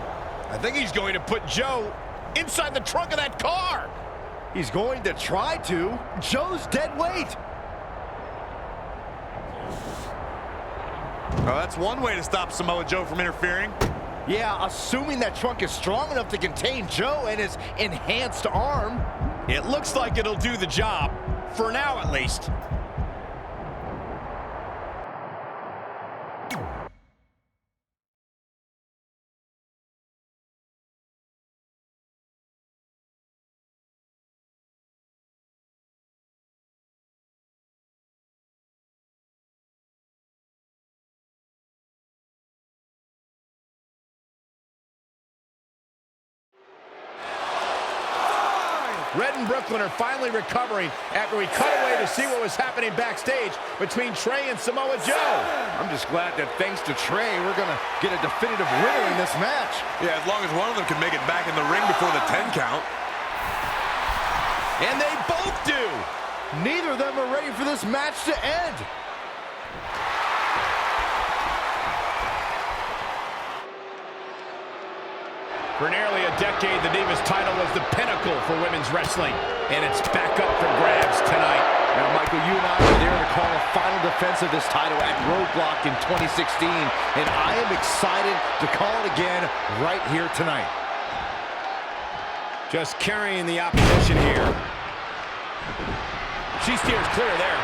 I think he's going to put Joe inside the trunk of that car. He's going to try to. Joe's dead weight. Oh, that's one way to stop Samoa Joe from interfering. Yeah, assuming that trunk is strong enough to contain Joe and his enhanced arm. It looks like it'll do the job, for now at least. Red and Brooklyn are finally recovering after we cut away to see what was happening backstage between Trey and Samoa Joe. I'm just glad that thanks to Trey, we're going to get a definitive winner in this match. Yeah, as long as one of them can make it back in the ring before the 10 count. And they both do. Neither of them are ready for this match to end. For nearly a decade, the Divas title was the pinnacle for women's wrestling, and it's back up for grabs tonight. Now, Michael, you and I were there to call a final defense of this title at Roadblock in 2016, and I am excited to call it again right here tonight. Just carrying the opposition here. She steers clear there.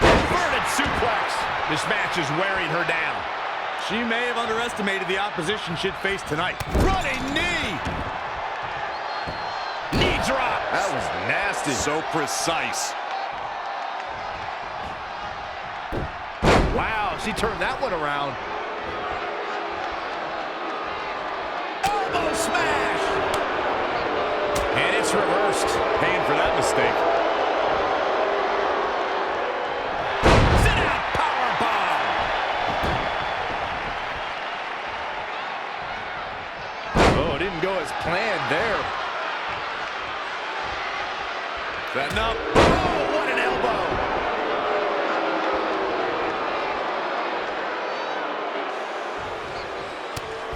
Inverted suplex. This match is wearing her down. She may have underestimated the opposition she'd face tonight. Running knee! Knee drop! That was nasty. So precise. Wow, she turned that one around. Elbow smash! And it's reversed. Paying for that mistake. Didn't go as planned there. Setting up. Oh, what an elbow!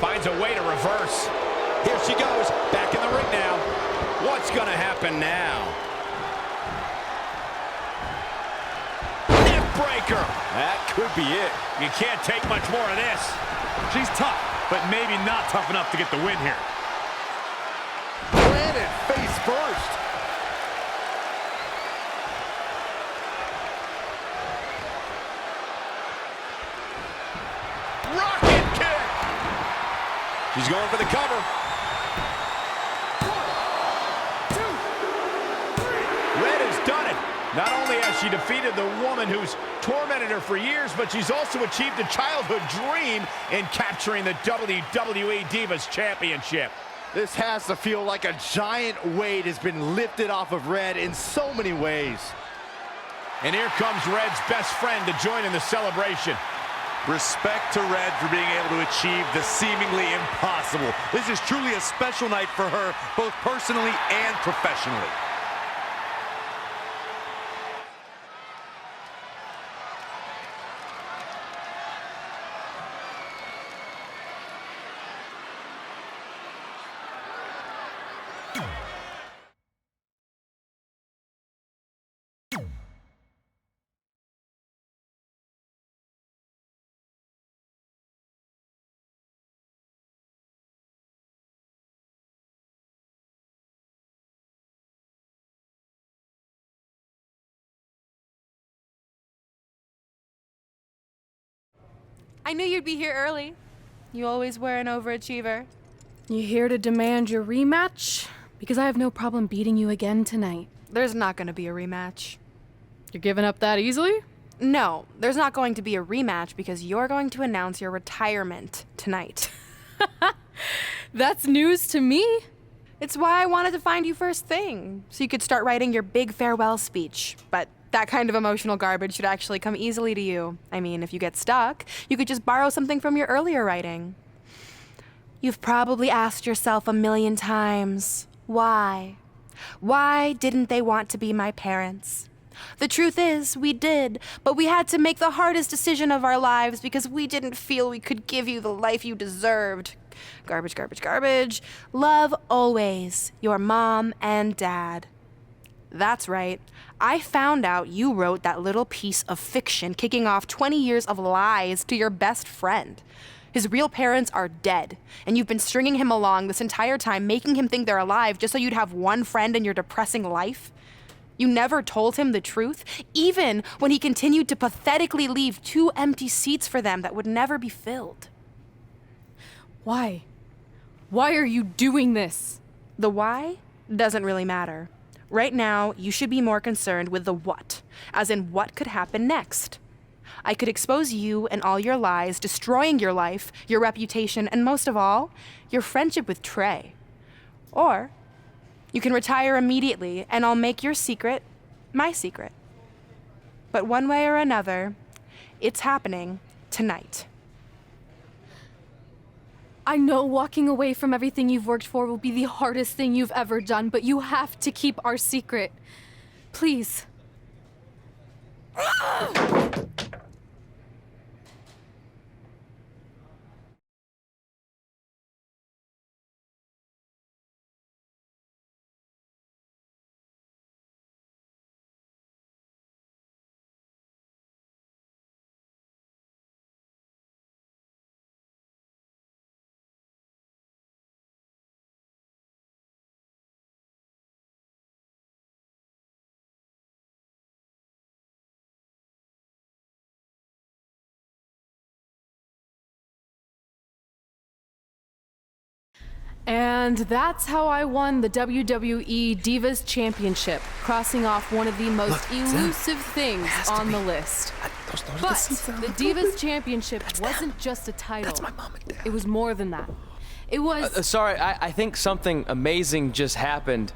Finds a way to reverse. Here she goes, back in the ring now. What's gonna happen now? Neck breaker. That could be it. You can't take much more of this. She's tough, but maybe not tough enough to get the win here. Planted face first. Rocket kick. She's going for the cover. 1, 2, 3. Red has done it. Not only has she defeated the woman who's tormented her for years, but she's also achieved a childhood dream in capturing the WWE Divas Championship. This has to feel like a giant weight has been lifted off of Red in so many ways. And here comes Red's best friend to join in the celebration. Respect to Red for being able to achieve the seemingly impossible. This is truly a special night for her, both personally and professionally. I knew you'd be here early. You always were an overachiever. You here to demand your rematch? Because I have no problem beating you again tonight. There's not going to be a rematch. You're giving up that easily? No, there's not going to be a rematch because you're going to announce your retirement tonight. That's news to me. It's why I wanted to find you first thing, so you could start writing your big farewell speech. But that kind of emotional garbage should actually come easily to you. I mean, if you get stuck, you could just borrow something from your earlier writing. You've probably asked yourself a million times, why? Why didn't they want to be my parents? The truth is, we did, but we had to make the hardest decision of our lives because we didn't feel we could give you the life you deserved. Garbage, garbage, garbage. Love always, your mom and dad. That's right. I found out you wrote that little piece of fiction kicking off 20 years of lies to your best friend. His real parents are dead, and you've been stringing him along this entire time, making him think they're alive just so you'd have one friend in your depressing life? You never told him the truth, even when he continued to pathetically leave 2 empty seats for them that would never be filled. Why? Why are you doing this? The why doesn't really matter. Right now, you should be more concerned with the what, as in what could happen next. I could expose you and all your lies, destroying your life, your reputation, and most of all, your friendship with Trey. Or you can retire immediately and I'll make your secret my secret. But one way or another, it's happening tonight. I know walking away from everything you've worked for will be the hardest thing you've ever done, but you have to keep our secret. Please. And that's how I won the WWE Divas Championship, crossing off one of the most elusive things on the list. But the Divas Championship wasn't just a title. That's my mom and dad. It was more than that. It was... Sorry, I think something amazing just happened.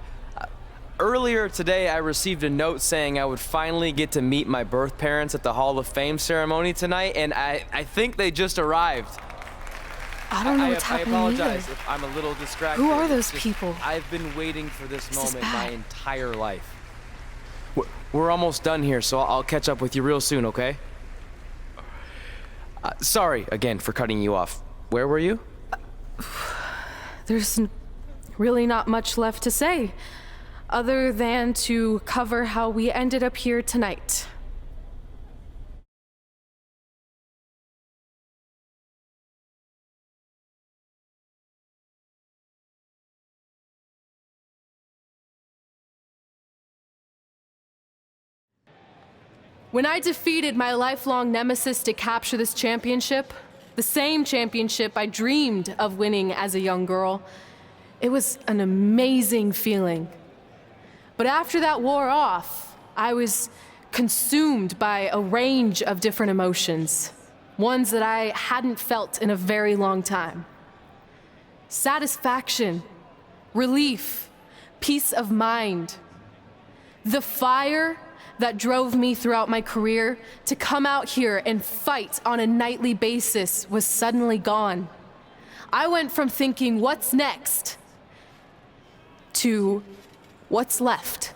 Earlier today, I received a note saying I would finally get to meet my birth parents at the Hall of Fame ceremony tonight, and I think they just arrived. I don't know what's happening I apologize either. if I'm a little distracted. Who are those people? I've been waiting for this moment my bad. entire life. We're almost done here, so I'll catch up with you real soon, okay? Sorry again for cutting you off. Where were you? There's really not much left to say, other than to cover how we ended up here tonight. When I defeated my lifelong nemesis to capture this championship, the same championship I dreamed of winning as a young girl, it was an amazing feeling. But after that wore off, I was consumed by a range of different emotions, ones that I hadn't felt in a very long time. Satisfaction, relief, peace of mind. The fire that drove me throughout my career to come out here and fight on a nightly basis was suddenly gone. I went from thinking, what's next, to what's left.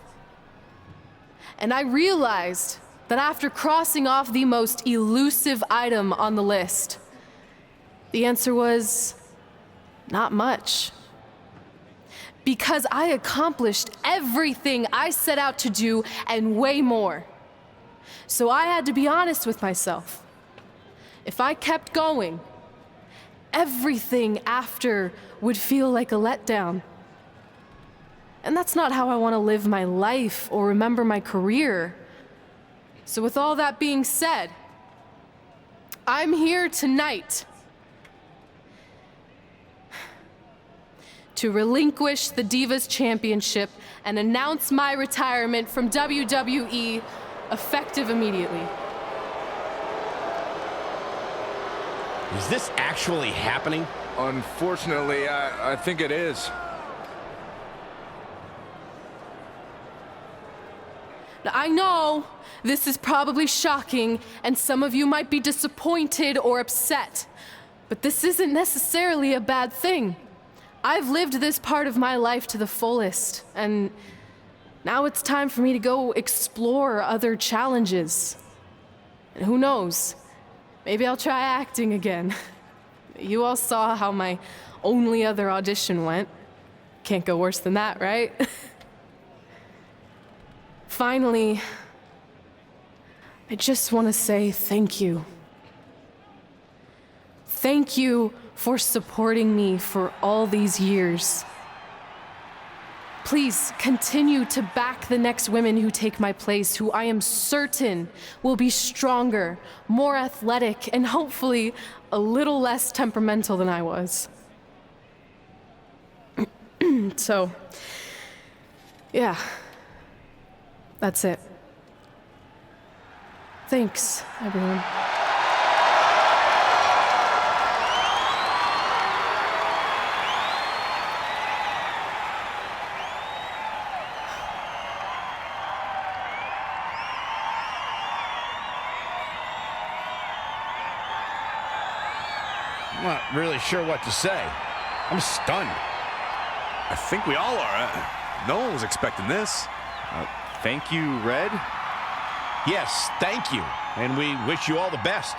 And I realized that after crossing off the most elusive item on the list, the answer was not much. Because I accomplished everything I set out to do and way more. So I had to be honest with myself. If I kept going, everything after would feel like a letdown. And that's not how I want to live my life or remember my career. So with all that being said, I'm here tonight to relinquish the Divas Championship and announce my retirement from WWE, effective immediately. Is this actually happening? Unfortunately, I think it is. Now, I know this is probably shocking, and some of you might be disappointed or upset, but this isn't necessarily a bad thing. I've lived this part of my life to the fullest, and now it's time for me to go explore other challenges. And who knows, maybe I'll try acting again. You all saw how my only other audition went. Can't go worse than that, right? Finally, I just want to say thank you. Thank you for supporting me for all these years. Please continue to back the next women who take my place, who I am certain will be stronger, more athletic, and hopefully a little less temperamental than I was. So, yeah, that's it. Thanks, everyone. I'm not really sure what to say. I'm stunned. I think we all are. No one was expecting this. Thank you, Red. Yes, thank you. And we wish you all the best.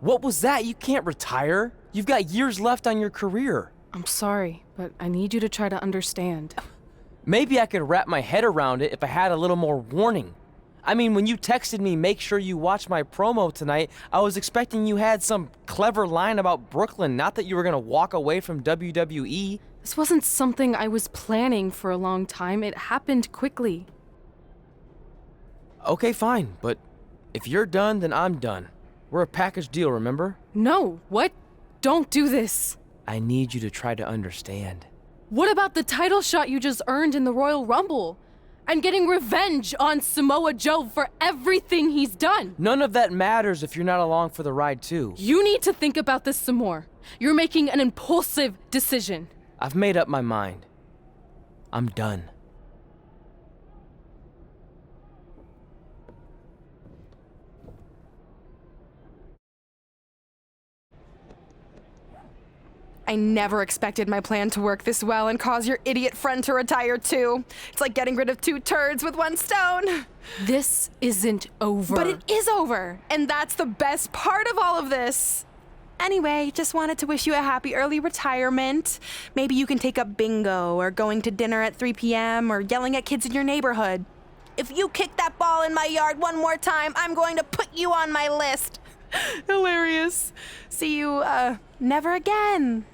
What was that? You can't retire. You've got years left on your career. I'm sorry, but I need you to try to understand. Maybe I could wrap my head around it if I had a little more warning. I mean, when you texted me, make sure you watch my promo tonight, I was expecting you had some clever line about Brooklyn, not that you were gonna walk away from WWE. This wasn't something I was planning for a long time. It happened quickly. Okay, fine, but if you're done, then I'm done. We're a package deal, remember? No, what? Don't do this. I need you to try to understand. What about the title shot you just earned in the Royal Rumble? And getting revenge on Samoa Joe for everything he's done? None of that matters if you're not along for the ride, too. You need to think about this some more. You're making an impulsive decision. I've made up my mind. I'm done. I never expected my plan to work this well and cause your idiot friend to retire too. It's like getting rid of 2 turds with 1 stone. This isn't over. But it is over, and that's the best part of all of this. Anyway, just wanted to wish you a happy early retirement. Maybe you can take up bingo or going to dinner at 3 p.m. or yelling at kids in your neighborhood. If you kick that ball in my yard one more time, I'm going to put you on my list. Hilarious. See you, never again.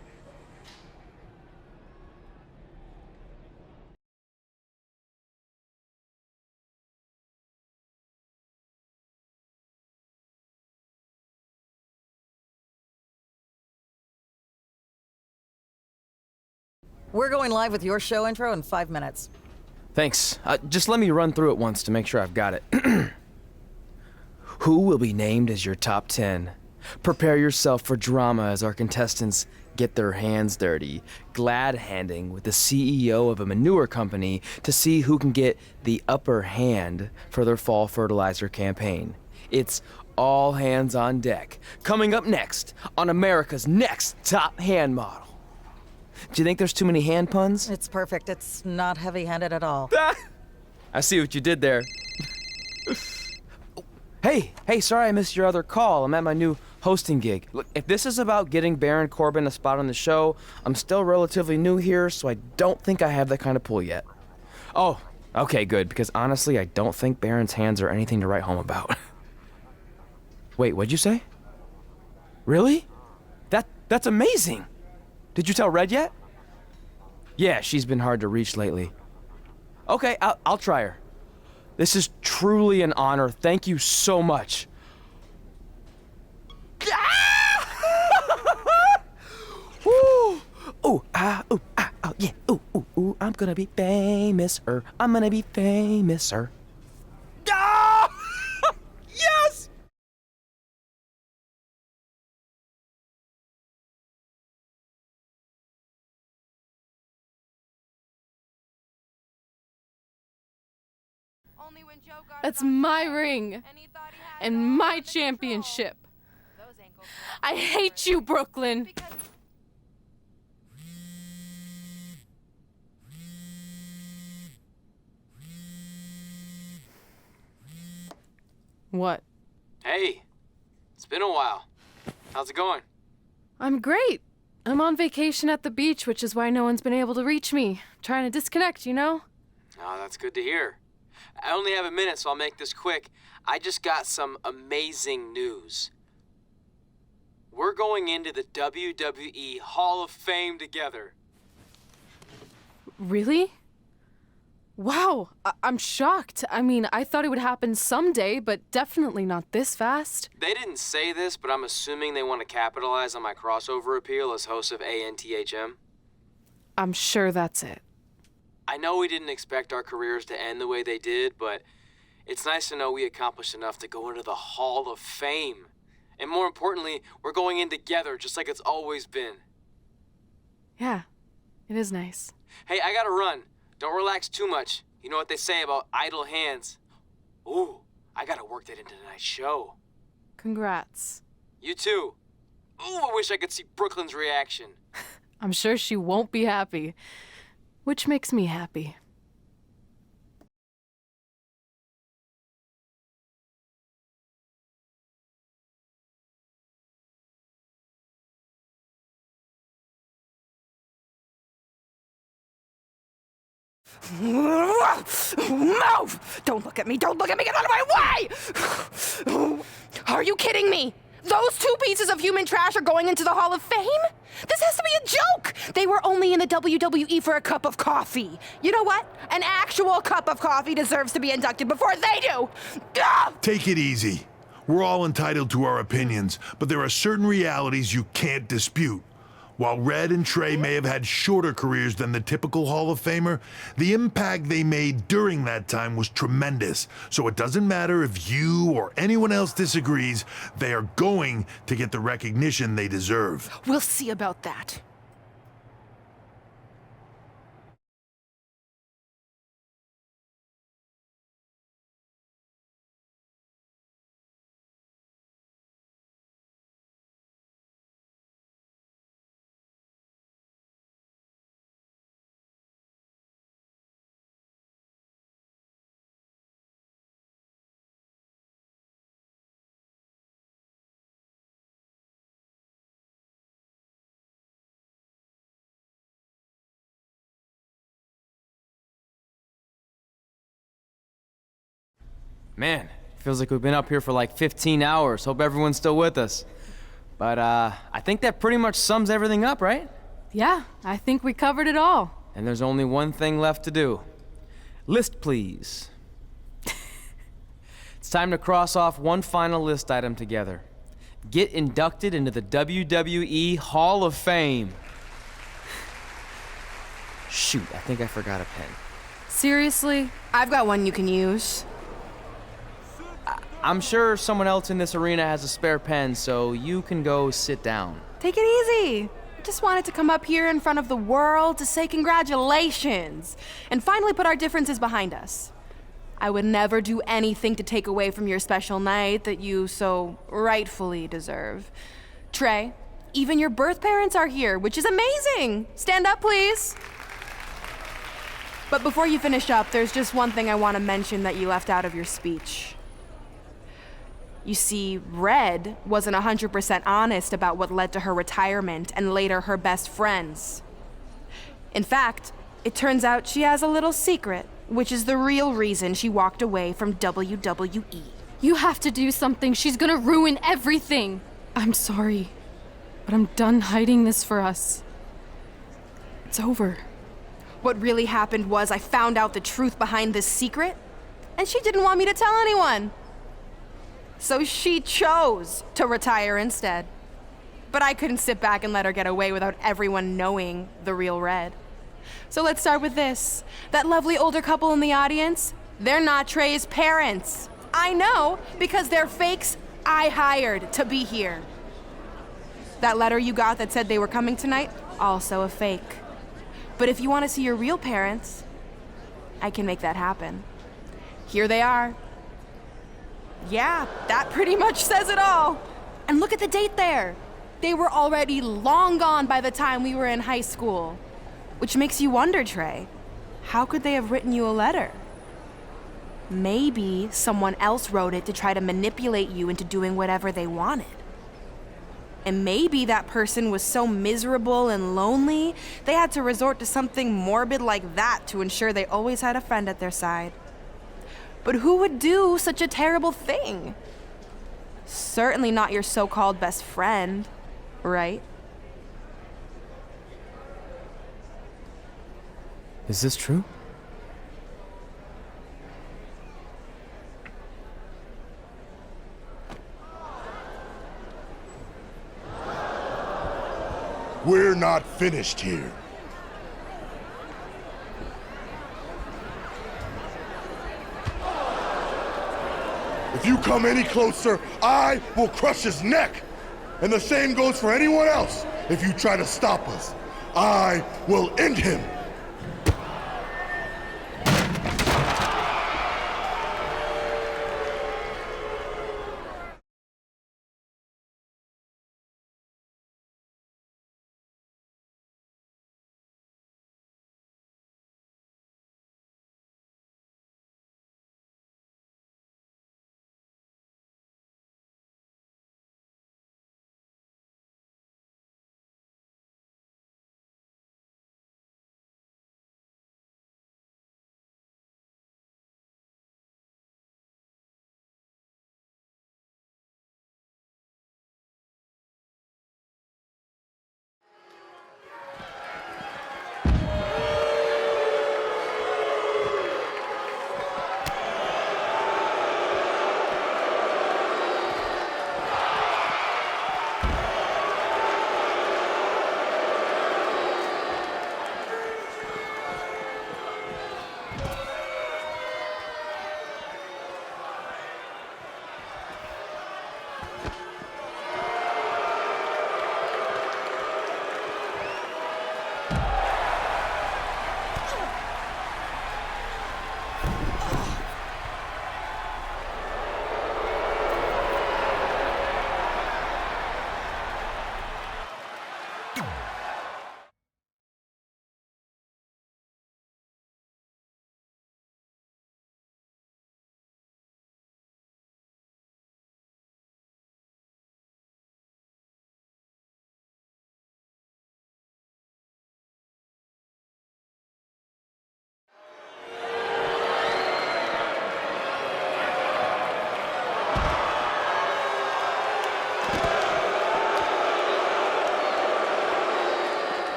We're going live with your show intro in 5 minutes. Thanks. Just let me run through it once to make sure I've got it. Who will be named as your top 10? Prepare yourself for drama as our contestants get their hands dirty, glad-handing with the CEO of a manure company to see who can get the upper hand for their fall fertilizer campaign. It's all hands on deck. Coming up next on America's Next Top Hand Model. Do you think there's too many hand puns? It's perfect. It's not heavy-handed at all. I see what you did there. Hey, sorry I missed your other call. I'm at my new hosting gig. Look, if this is about getting Baron Corbin a spot on the show, I'm still relatively new here, so I don't think I have that kind of pull yet. Oh, okay, good, because honestly, I don't think Baron's hands are anything to write home about. Wait, what'd you say? Really? That's amazing! Did you tell Red yet? Yeah, she's been hard to reach lately. Okay, I'll try her. This is truly an honor. Thank you so much. Ooh, ooh, yeah, ooh, I'm gonna be famous, I'm gonna be famous, Ah! Yes! That's my ring. And my championship. I hate you, Brooklyn. What? Hey, it's been a while. How's it going? I'm great. I'm on vacation at the beach, which is why no one's been able to reach me. Trying to disconnect, you know? Oh, that's good to hear. I only have a minute, so I'll make this quick. I just got some amazing news. We're going into the WWE Hall of Fame together. Really? Wow, I'm shocked. I mean, I thought it would happen someday, but definitely not this fast. They didn't say this, but I'm assuming they want to capitalize on my crossover appeal as host of ANTHM. I'm sure that's it. I know we didn't expect our careers to end the way they did, but it's nice to know we accomplished enough to go into the Hall of Fame. And more importantly, we're going in together, just like it's always been. Yeah, it is nice. Hey, I gotta run. Don't relax too much. You know what they say about idle hands. Ooh, I gotta work that into tonight's show. Congrats. You too. Ooh, I wish I could see Brooklyn's reaction. I'm sure she won't be happy, which makes me happy. Move! Don't look at me! Don't look at me! Get out of my way! Are you kidding me? Those two pieces of human trash are going into the Hall of Fame? This has to be a joke! They were only in the WWE for a cup of coffee. You know what? An actual cup of coffee deserves to be inducted before they do! Take it easy. We're all entitled to our opinions, but there are certain realities you can't dispute. While Red and Trey may have had shorter careers than the typical Hall of Famer, the impact they made during that time was tremendous. So it doesn't matter if you or anyone else disagrees, they are going to get the recognition they deserve. We'll see about that. Man, feels like we've been up here for like 15 hours. Hope everyone's still with us. But I think that pretty much sums everything up, right? Yeah, I think we covered it all. And there's only one thing left to do. List, please. It's time to cross off one final list item together. Get inducted into the WWE Hall of Fame. Shoot, I think I forgot a pen. Seriously? I've got one you can use. I'm sure someone else in this arena has a spare pen, so you can go sit down. Take it easy. I just wanted to come up here in front of the world to say congratulations and finally put our differences behind us. I would never do anything to take away from your special night that you so rightfully deserve. Trey, even your birth parents are here, which is amazing. Stand up, please. But before you finish up, there's just one thing I want to mention that you left out of your speech. You see, Red wasn't 100% honest about what led to her retirement and later her best friends. In fact, it turns out she has a little secret, which is the real reason she walked away from WWE. You have to do something. She's gonna ruin everything. I'm sorry, but I'm done hiding this for us. It's over. What really happened was I found out the truth behind this secret, and she didn't want me to tell anyone. So she chose to retire instead. But I couldn't sit back and let her get away without everyone knowing the real Red. So let's start with this. That lovely older couple in the audience, they're not Trey's parents. I know, because they're fakes I hired to be here. That letter you got that said they were coming tonight, also a fake. But if you want to see your real parents, I can make that happen. here they are. Yeah, that pretty much says it all. And look at the date there. They were already long gone by the time we were in high school. Which makes you wonder, Trey, how could they have written you a letter? Maybe someone else wrote it to try to manipulate you into doing whatever they wanted. And maybe that person was so miserable and lonely, they had to resort to something morbid like that to ensure they always had a friend at their side. But who would do such a terrible thing? Certainly not your so-called best friend, right? Is this true? We're not finished here. If you come any closer, I will crush his neck. And the same goes for anyone else. If you try to stop us, I will end him.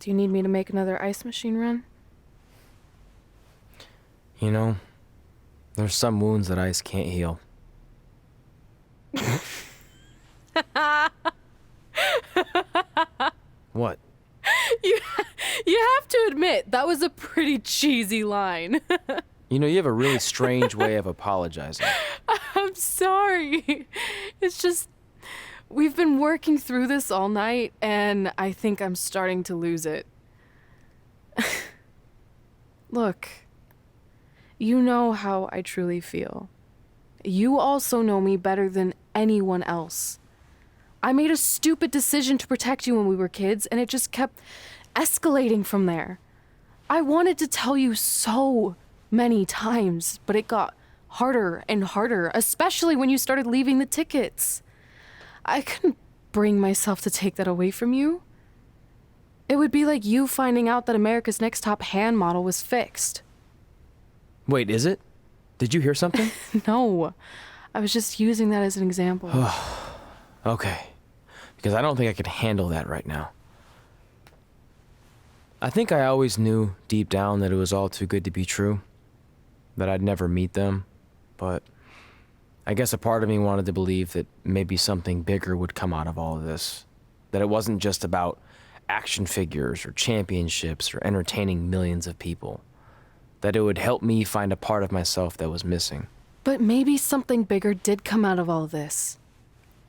Do you need me to make another ice machine run? You know, there's some wounds that ice can't heal. What? You have to admit, that was a pretty cheesy line. You know, you have a really strange way of apologizing. I'm sorry. It's just, we've been working through this all night, and I think I'm starting to lose it. Look, you know how I truly feel. You also know me better than anyone else. I made a stupid decision to protect you when we were kids, and it just kept escalating from there. I wanted to tell you so many times, but it got harder and harder, especially when you started leaving the tickets. I couldn't bring myself to take that away from you. It would be like you finding out that America's Next Top Hand model was fixed. Wait, is it? Did you hear something? No, I was just using that as an example. Okay, because I don't think I could handle that right now. I think I always knew deep down that it was all too good to be true, that I'd never meet them, but I guess a part of me wanted to believe that maybe something bigger would come out of all of this, that it wasn't just about action figures or championships or entertaining millions of people, that it would help me find a part of myself that was missing. But maybe something bigger did come out of all of this.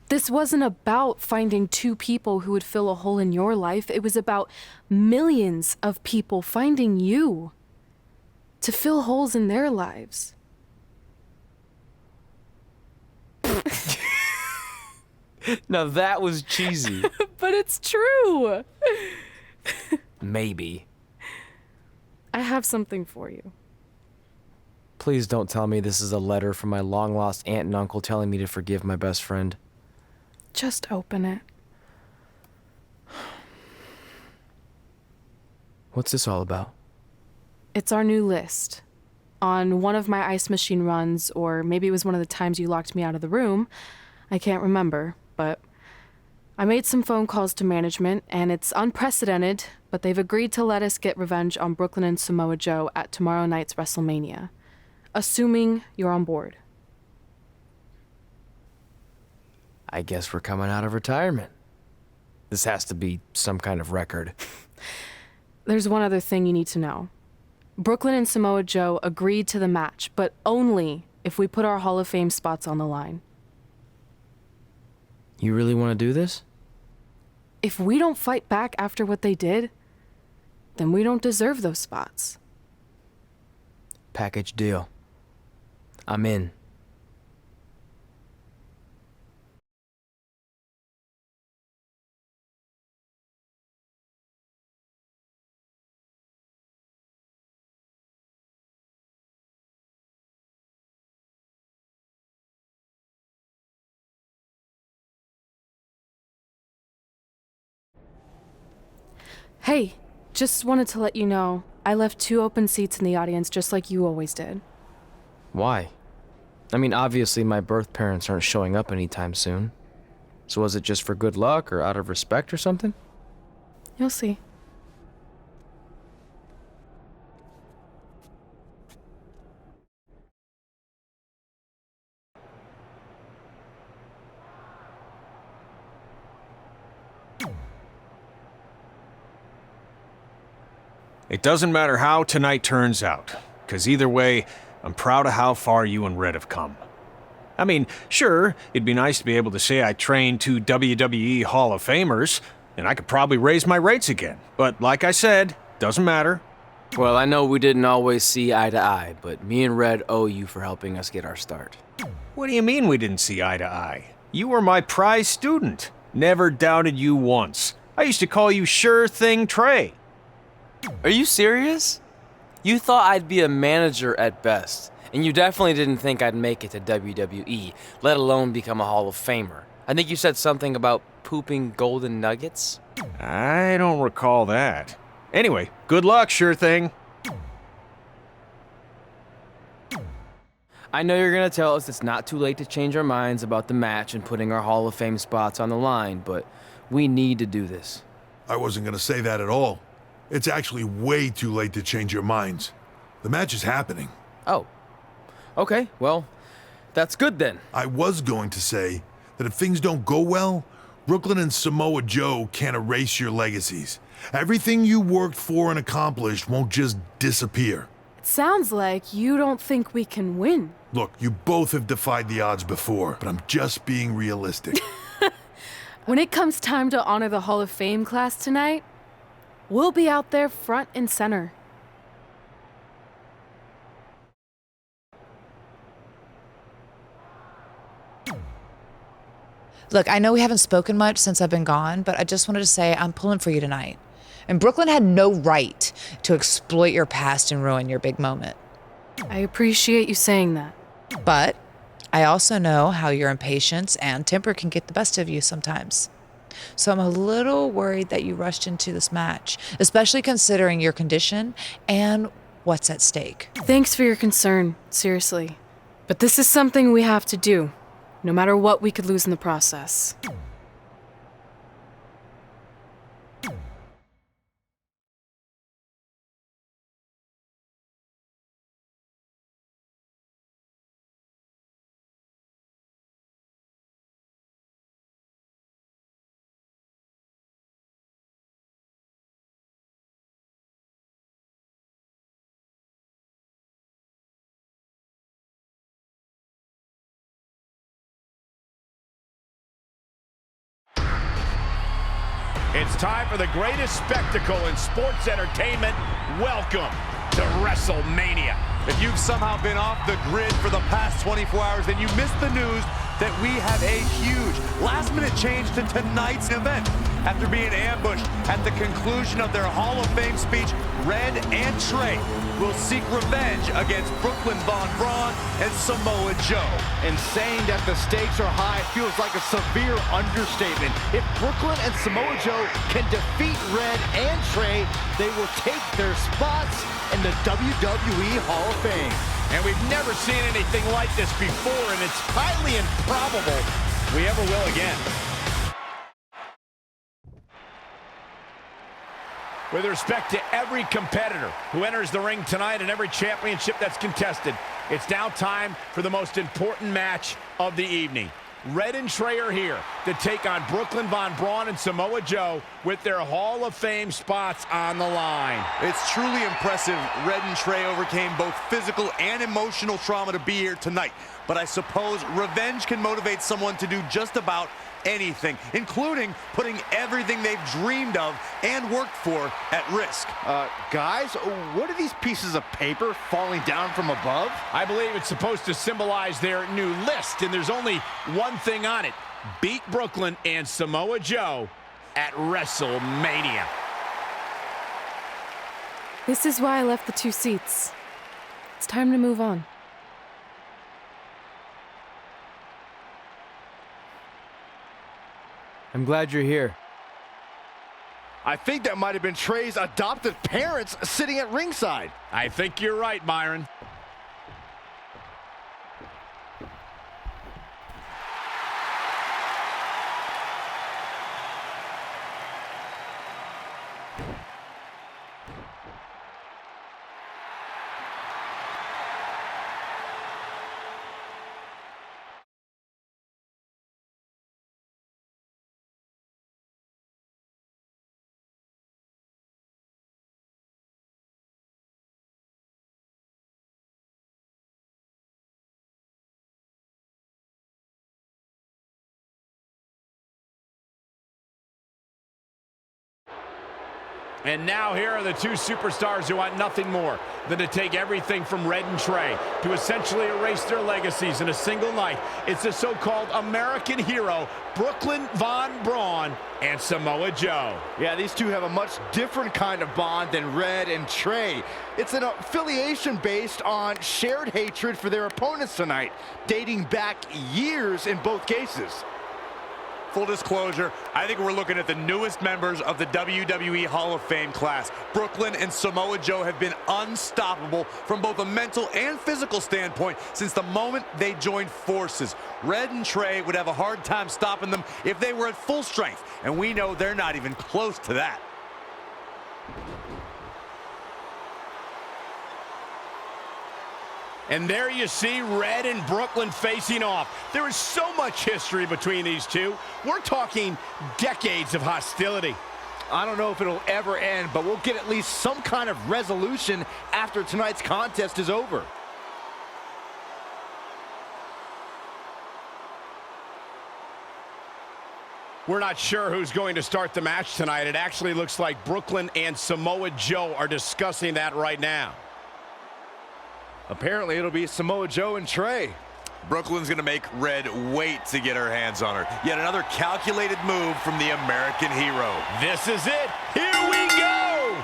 This wasn't about finding two people who would fill a hole in your life. It was about millions of people finding you to fill holes in their lives. Now that was cheesy. But it's true. Maybe. I have something for you. Please don't tell me this is a letter from my long-lost aunt and uncle telling me to forgive my best friend. Just open it. What's this all about? It's our new list. On one of my ice machine runs, or maybe it was one of the times you locked me out of the room, I can't remember, but I made some phone calls to management, and it's unprecedented, but they've agreed to let us get revenge on Brooklyn and Samoa Joe at tomorrow night's WrestleMania, assuming you're on board. I guess we're coming out of retirement. This has to be some kind of record. There's one other thing you need to know. Brooklyn and Samoa Joe agreed to the match, but only if we put our Hall of Fame spots on the line. You really want to do this? If we don't fight back after what they did, then we don't deserve those spots. Package deal. I'm in. Hey, just wanted to let you know, I left 2 open seats in the audience just like you always did. Why? I mean, obviously my birth parents aren't showing up anytime soon. So was it just for good luck or out of respect or something? You'll see. It doesn't matter how tonight turns out, because either way, I'm proud of how far you and Red have come. I mean, sure, it'd be nice to be able to say I trained 2 WWE Hall of Famers, and I could probably raise my rates again. But like I said, doesn't matter. Well, I know we didn't always see eye to eye, but me and Red owe you for helping us get our start. What do you mean we didn't see eye to eye? You were my prize student. Never doubted you once. I used to call you Sure Thing Trey. Are you serious? You thought I'd be a manager at best, and you definitely didn't think I'd make it to WWE, let alone become a Hall of Famer. I think you said something about pooping golden nuggets? I don't recall that. Anyway, good luck, Sure Thing. I know you're gonna tell us it's not too late to change our minds about the match and putting our Hall of Fame spots on the line, but we need to do this. I wasn't going to say that at all. It's actually way too late to change your minds. The match is happening. Oh. Okay, well, that's good then. I was going to say that if things don't go well, Brooklyn and Samoa Joe can't erase your legacies. Everything you worked for and accomplished won't just disappear. It sounds like you don't think we can win. Look, you both have defied the odds before, but I'm just being realistic. When it comes time to honor the Hall of Fame class tonight, we'll be out there front and center. Look, I know we haven't spoken much since I've been gone, but I just wanted to say I'm pulling for you tonight. And Brooklyn had no right to exploit your past and ruin your big moment. I appreciate you saying that. But I also know how your impatience and temper can get the best of you sometimes. So I'm a little worried that you rushed into this match, especially considering your condition and what's at stake. Thanks for your concern, seriously. But this is something we have to do, no matter what we could lose in the process. It's time for the greatest spectacle in sports entertainment. Welcome to WrestleMania. If you've somehow been off the grid for the past 24 hours, then you missed the news that we have a huge last-minute change to tonight's event. After being ambushed at the conclusion of their Hall of Fame speech, Red and Trey will seek revenge against Brooklyn Von Braun and Samoa Joe. And saying that the stakes are high feels like a severe understatement. If Brooklyn and Samoa Joe can defeat Red and Trey, they will take their spots in the WWE Hall of Fame. And we've never seen anything like this before, and it's highly improbable we ever will again. With respect to every competitor who enters the ring tonight and every championship that's contested, it's now time for the most important match of the evening. Red and Trey are here to take on Brooklyn Von Braun and Samoa Joe with their Hall of Fame spots on the line. It's truly impressive Red and Trey overcame both physical and emotional trauma to be here tonight. But I suppose revenge can motivate someone to do just about anything, including putting everything they've dreamed of and worked for at risk. Guys, what are these pieces of paper falling down from above? I believe it's supposed to symbolize their new list, and there's only one thing on it. Beat Brooklyn and Samoa Joe at WrestleMania. This is why I left the 2 seats. It's time to move on. I'm glad you're here. I think that might have been Trey's adopted parents sitting at ringside. I think you're right, Myron. And now here are the 2 superstars who want nothing more than to take everything from Red and Trey to essentially erase their legacies in a single night. It's the so-called American hero, Brooklyn Von Braun and Samoa Joe. Yeah, these two have a much different kind of bond than Red and Trey. It's an affiliation based on shared hatred for their opponents tonight, dating back years in both cases. Full disclosure, I think we're looking at the newest members of the WWE Hall of Fame class. Brooklyn and Samoa Joe have been unstoppable from both a mental and physical standpoint since the moment they joined forces. Red and Trey would have a hard time stopping them if they were at full strength, and we know they're not even close to that. And there you see Red and Brooklyn facing off. There is so much history between these two. We're talking decades of hostility. I don't know if it'll ever end, but we'll get at least some kind of resolution after tonight's contest is over. We're not sure who's going to start the match tonight. It actually looks like Brooklyn and Samoa Joe are discussing that right now. Apparently, it'll be Samoa Joe and Trey. Brooklyn's going to make Red wait to get her hands on her. Yet another calculated move from the American hero. This is it. Here we go.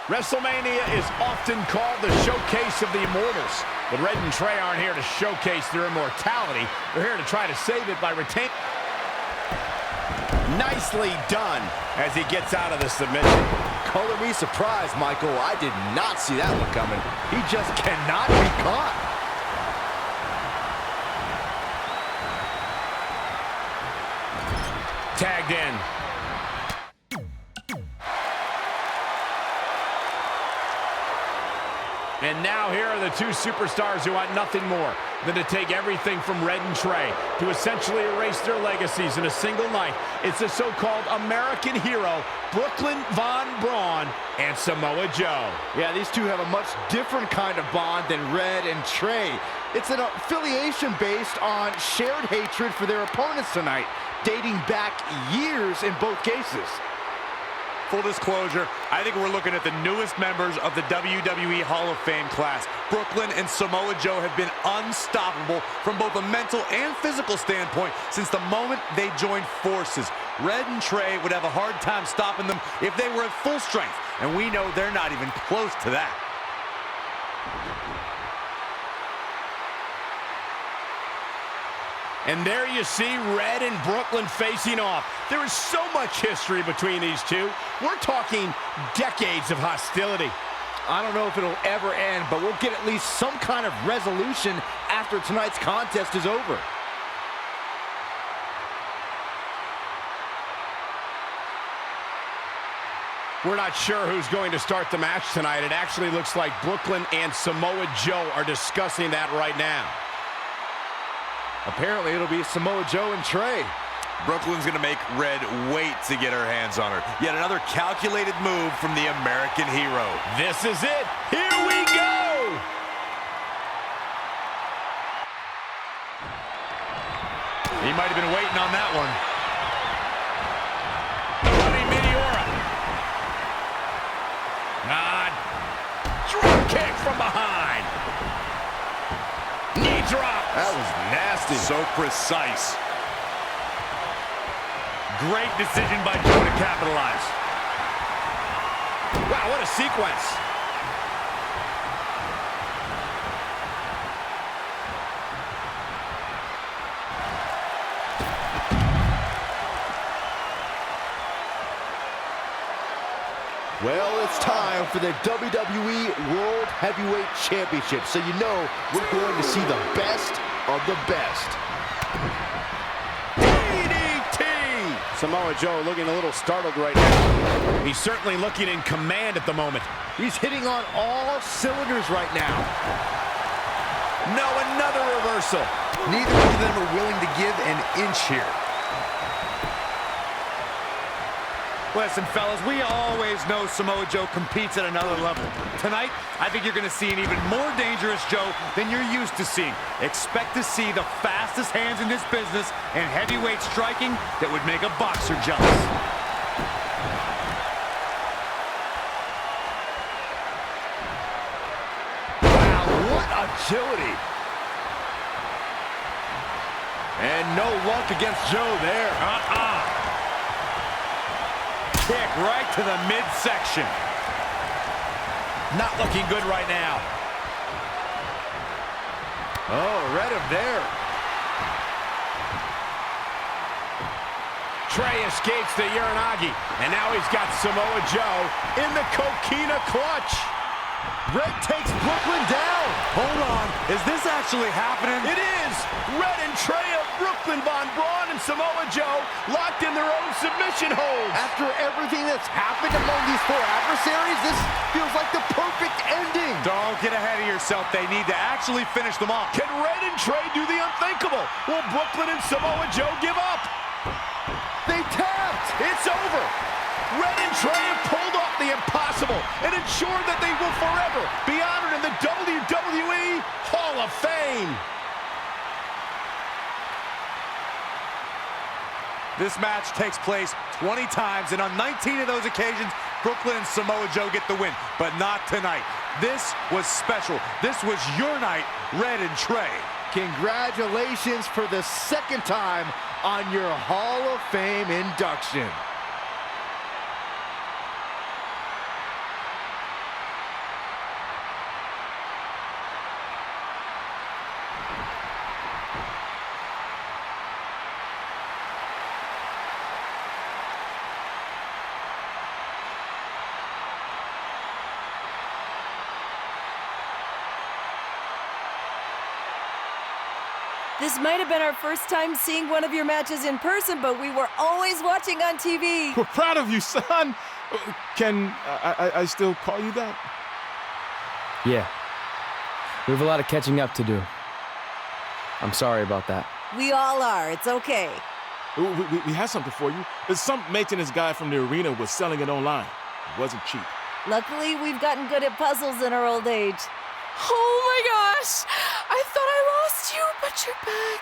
WrestleMania is often called the showcase of the immortals. But Red and Trey aren't here to showcase their immortality. They're here to try to save it by retaining. Nicely done as he gets out of the submission. Color me surprised, Michael. I did not see that one coming. He just cannot be caught. Tagged in. And now here are the two superstars who want nothing more than to take everything from Red and Trey to essentially erase their legacies in a single night. It's the so-called American hero, Brooklyn Von Braun and Samoa Joe. Yeah, these two have a much different kind of bond than Red and Trey. It's an affiliation based on shared hatred for their opponents tonight, dating back years in both cases. Full disclosure, I think we're looking at the newest members of the WWE Hall of Fame class. Brooklyn and Samoa Joe have been unstoppable from both a mental and physical standpoint since the moment they joined forces. Red and Trey would have a hard time stopping them if they were at full strength, and we know they're not even close to that. And there you see Red and Brooklyn facing off. There is so much history between these two. We're talking decades of hostility. I don't know if it'll ever end, but we'll get at least some kind of resolution after tonight's contest is over. We're not sure who's going to start the match tonight. It actually looks like Brooklyn and Samoa Joe are discussing that right now. Apparently, it'll be Samoa Joe and Trey. Brooklyn's going to make Red wait to get her hands on her. Yet another calculated move from the American hero. This is it. Here we go. He might have been waiting on that one. The running Meteora. Drop kick from behind. Knee drop. That was nasty. So precise. Great decision by Joe to capitalize. Wow, what a sequence. Well, it's time for the WWE World Heavyweight Championship, so you know we're going to see the best of the best. DDT! Samoa Joe looking a little startled right now. He's certainly looking in command at the moment. He's hitting on all cylinders right now. No, another reversal. Neither of them are willing to give an inch here. Listen, fellas, we always know Samoa Joe competes at another level. Tonight, I think you're going to see an even more dangerous Joe than you're used to seeing. Expect to see the fastest hands in this business and heavyweight striking that would make a boxer jealous. Wow, what agility. And no luck against Joe there. Kick right to the midsection. Not looking good right now. Oh, read him there. Trey escapes the Uranagi, and now he's got Samoa Joe in the Coquina clutch. Red takes Brooklyn down. Hold on, is this actually happening? It is! Red and Trey have Brooklyn Von Braun and Samoa Joe locked in their own submission holds. After everything that's happened among these four adversaries, this feels like the perfect ending. Don't get ahead of yourself. They need to actually finish them off. Can Red and Trey do the unthinkable? Will Brooklyn and Samoa Joe give up? They tapped. It's over. Red and Trey have pulled off the impossible and ensured that they will forever be honored in the WWE Hall of Fame. This match takes place 20 times, and on 19 of those occasions, Brooklyn and Samoa Joe get the win, but not tonight. This was special. This was your night, Red and Trey. Congratulations for the second time on your Hall of Fame induction. This might have been our first time seeing one of your matches in person, but we were always watching on TV. We're proud of you, son. Can I still call you that? Yeah. We have a lot of catching up to do. I'm sorry about that. We all are. It's okay. We have something for you. Some maintenance guy from the arena was selling it online. It wasn't cheap. Luckily, we've gotten good at puzzles in our old age. Oh my gosh! I thought I lost you, but you're back.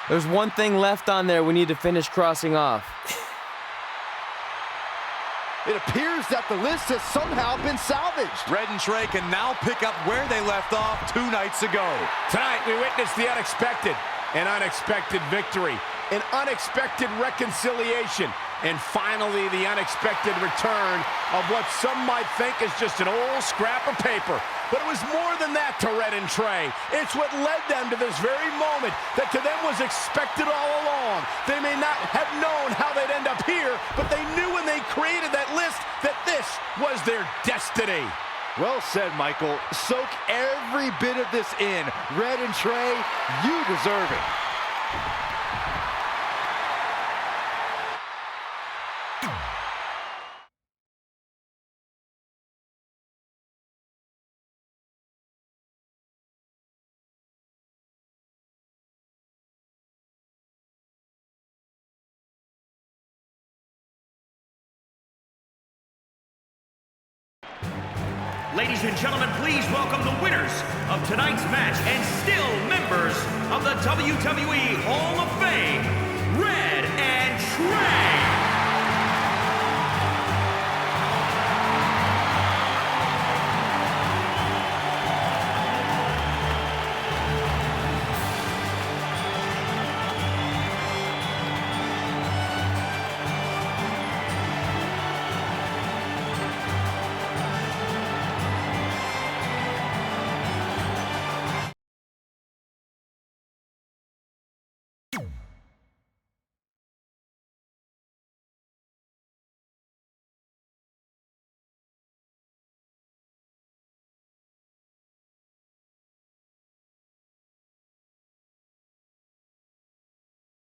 There's one thing left on there we need to finish crossing off. It appears that the list has somehow been salvaged. Red and Trey can now pick up where they left off 2 nights ago. Tonight, we witnessed the unexpected, an unexpected victory, an unexpected reconciliation, and finally the unexpected return of what some might think is just an old scrap of paper. But it was more than that to Red and Trey. It's what led them to this very moment that to them was expected all along. They may not have known how they'd end up here, but they knew when they created that list that this was their destiny. Well said, Michael. Soak every bit of this in. Red and Trey, you deserve it. Ladies and gentlemen, please welcome the winners of tonight's match and still members of the WWE Hall of Fame, Red and Trey.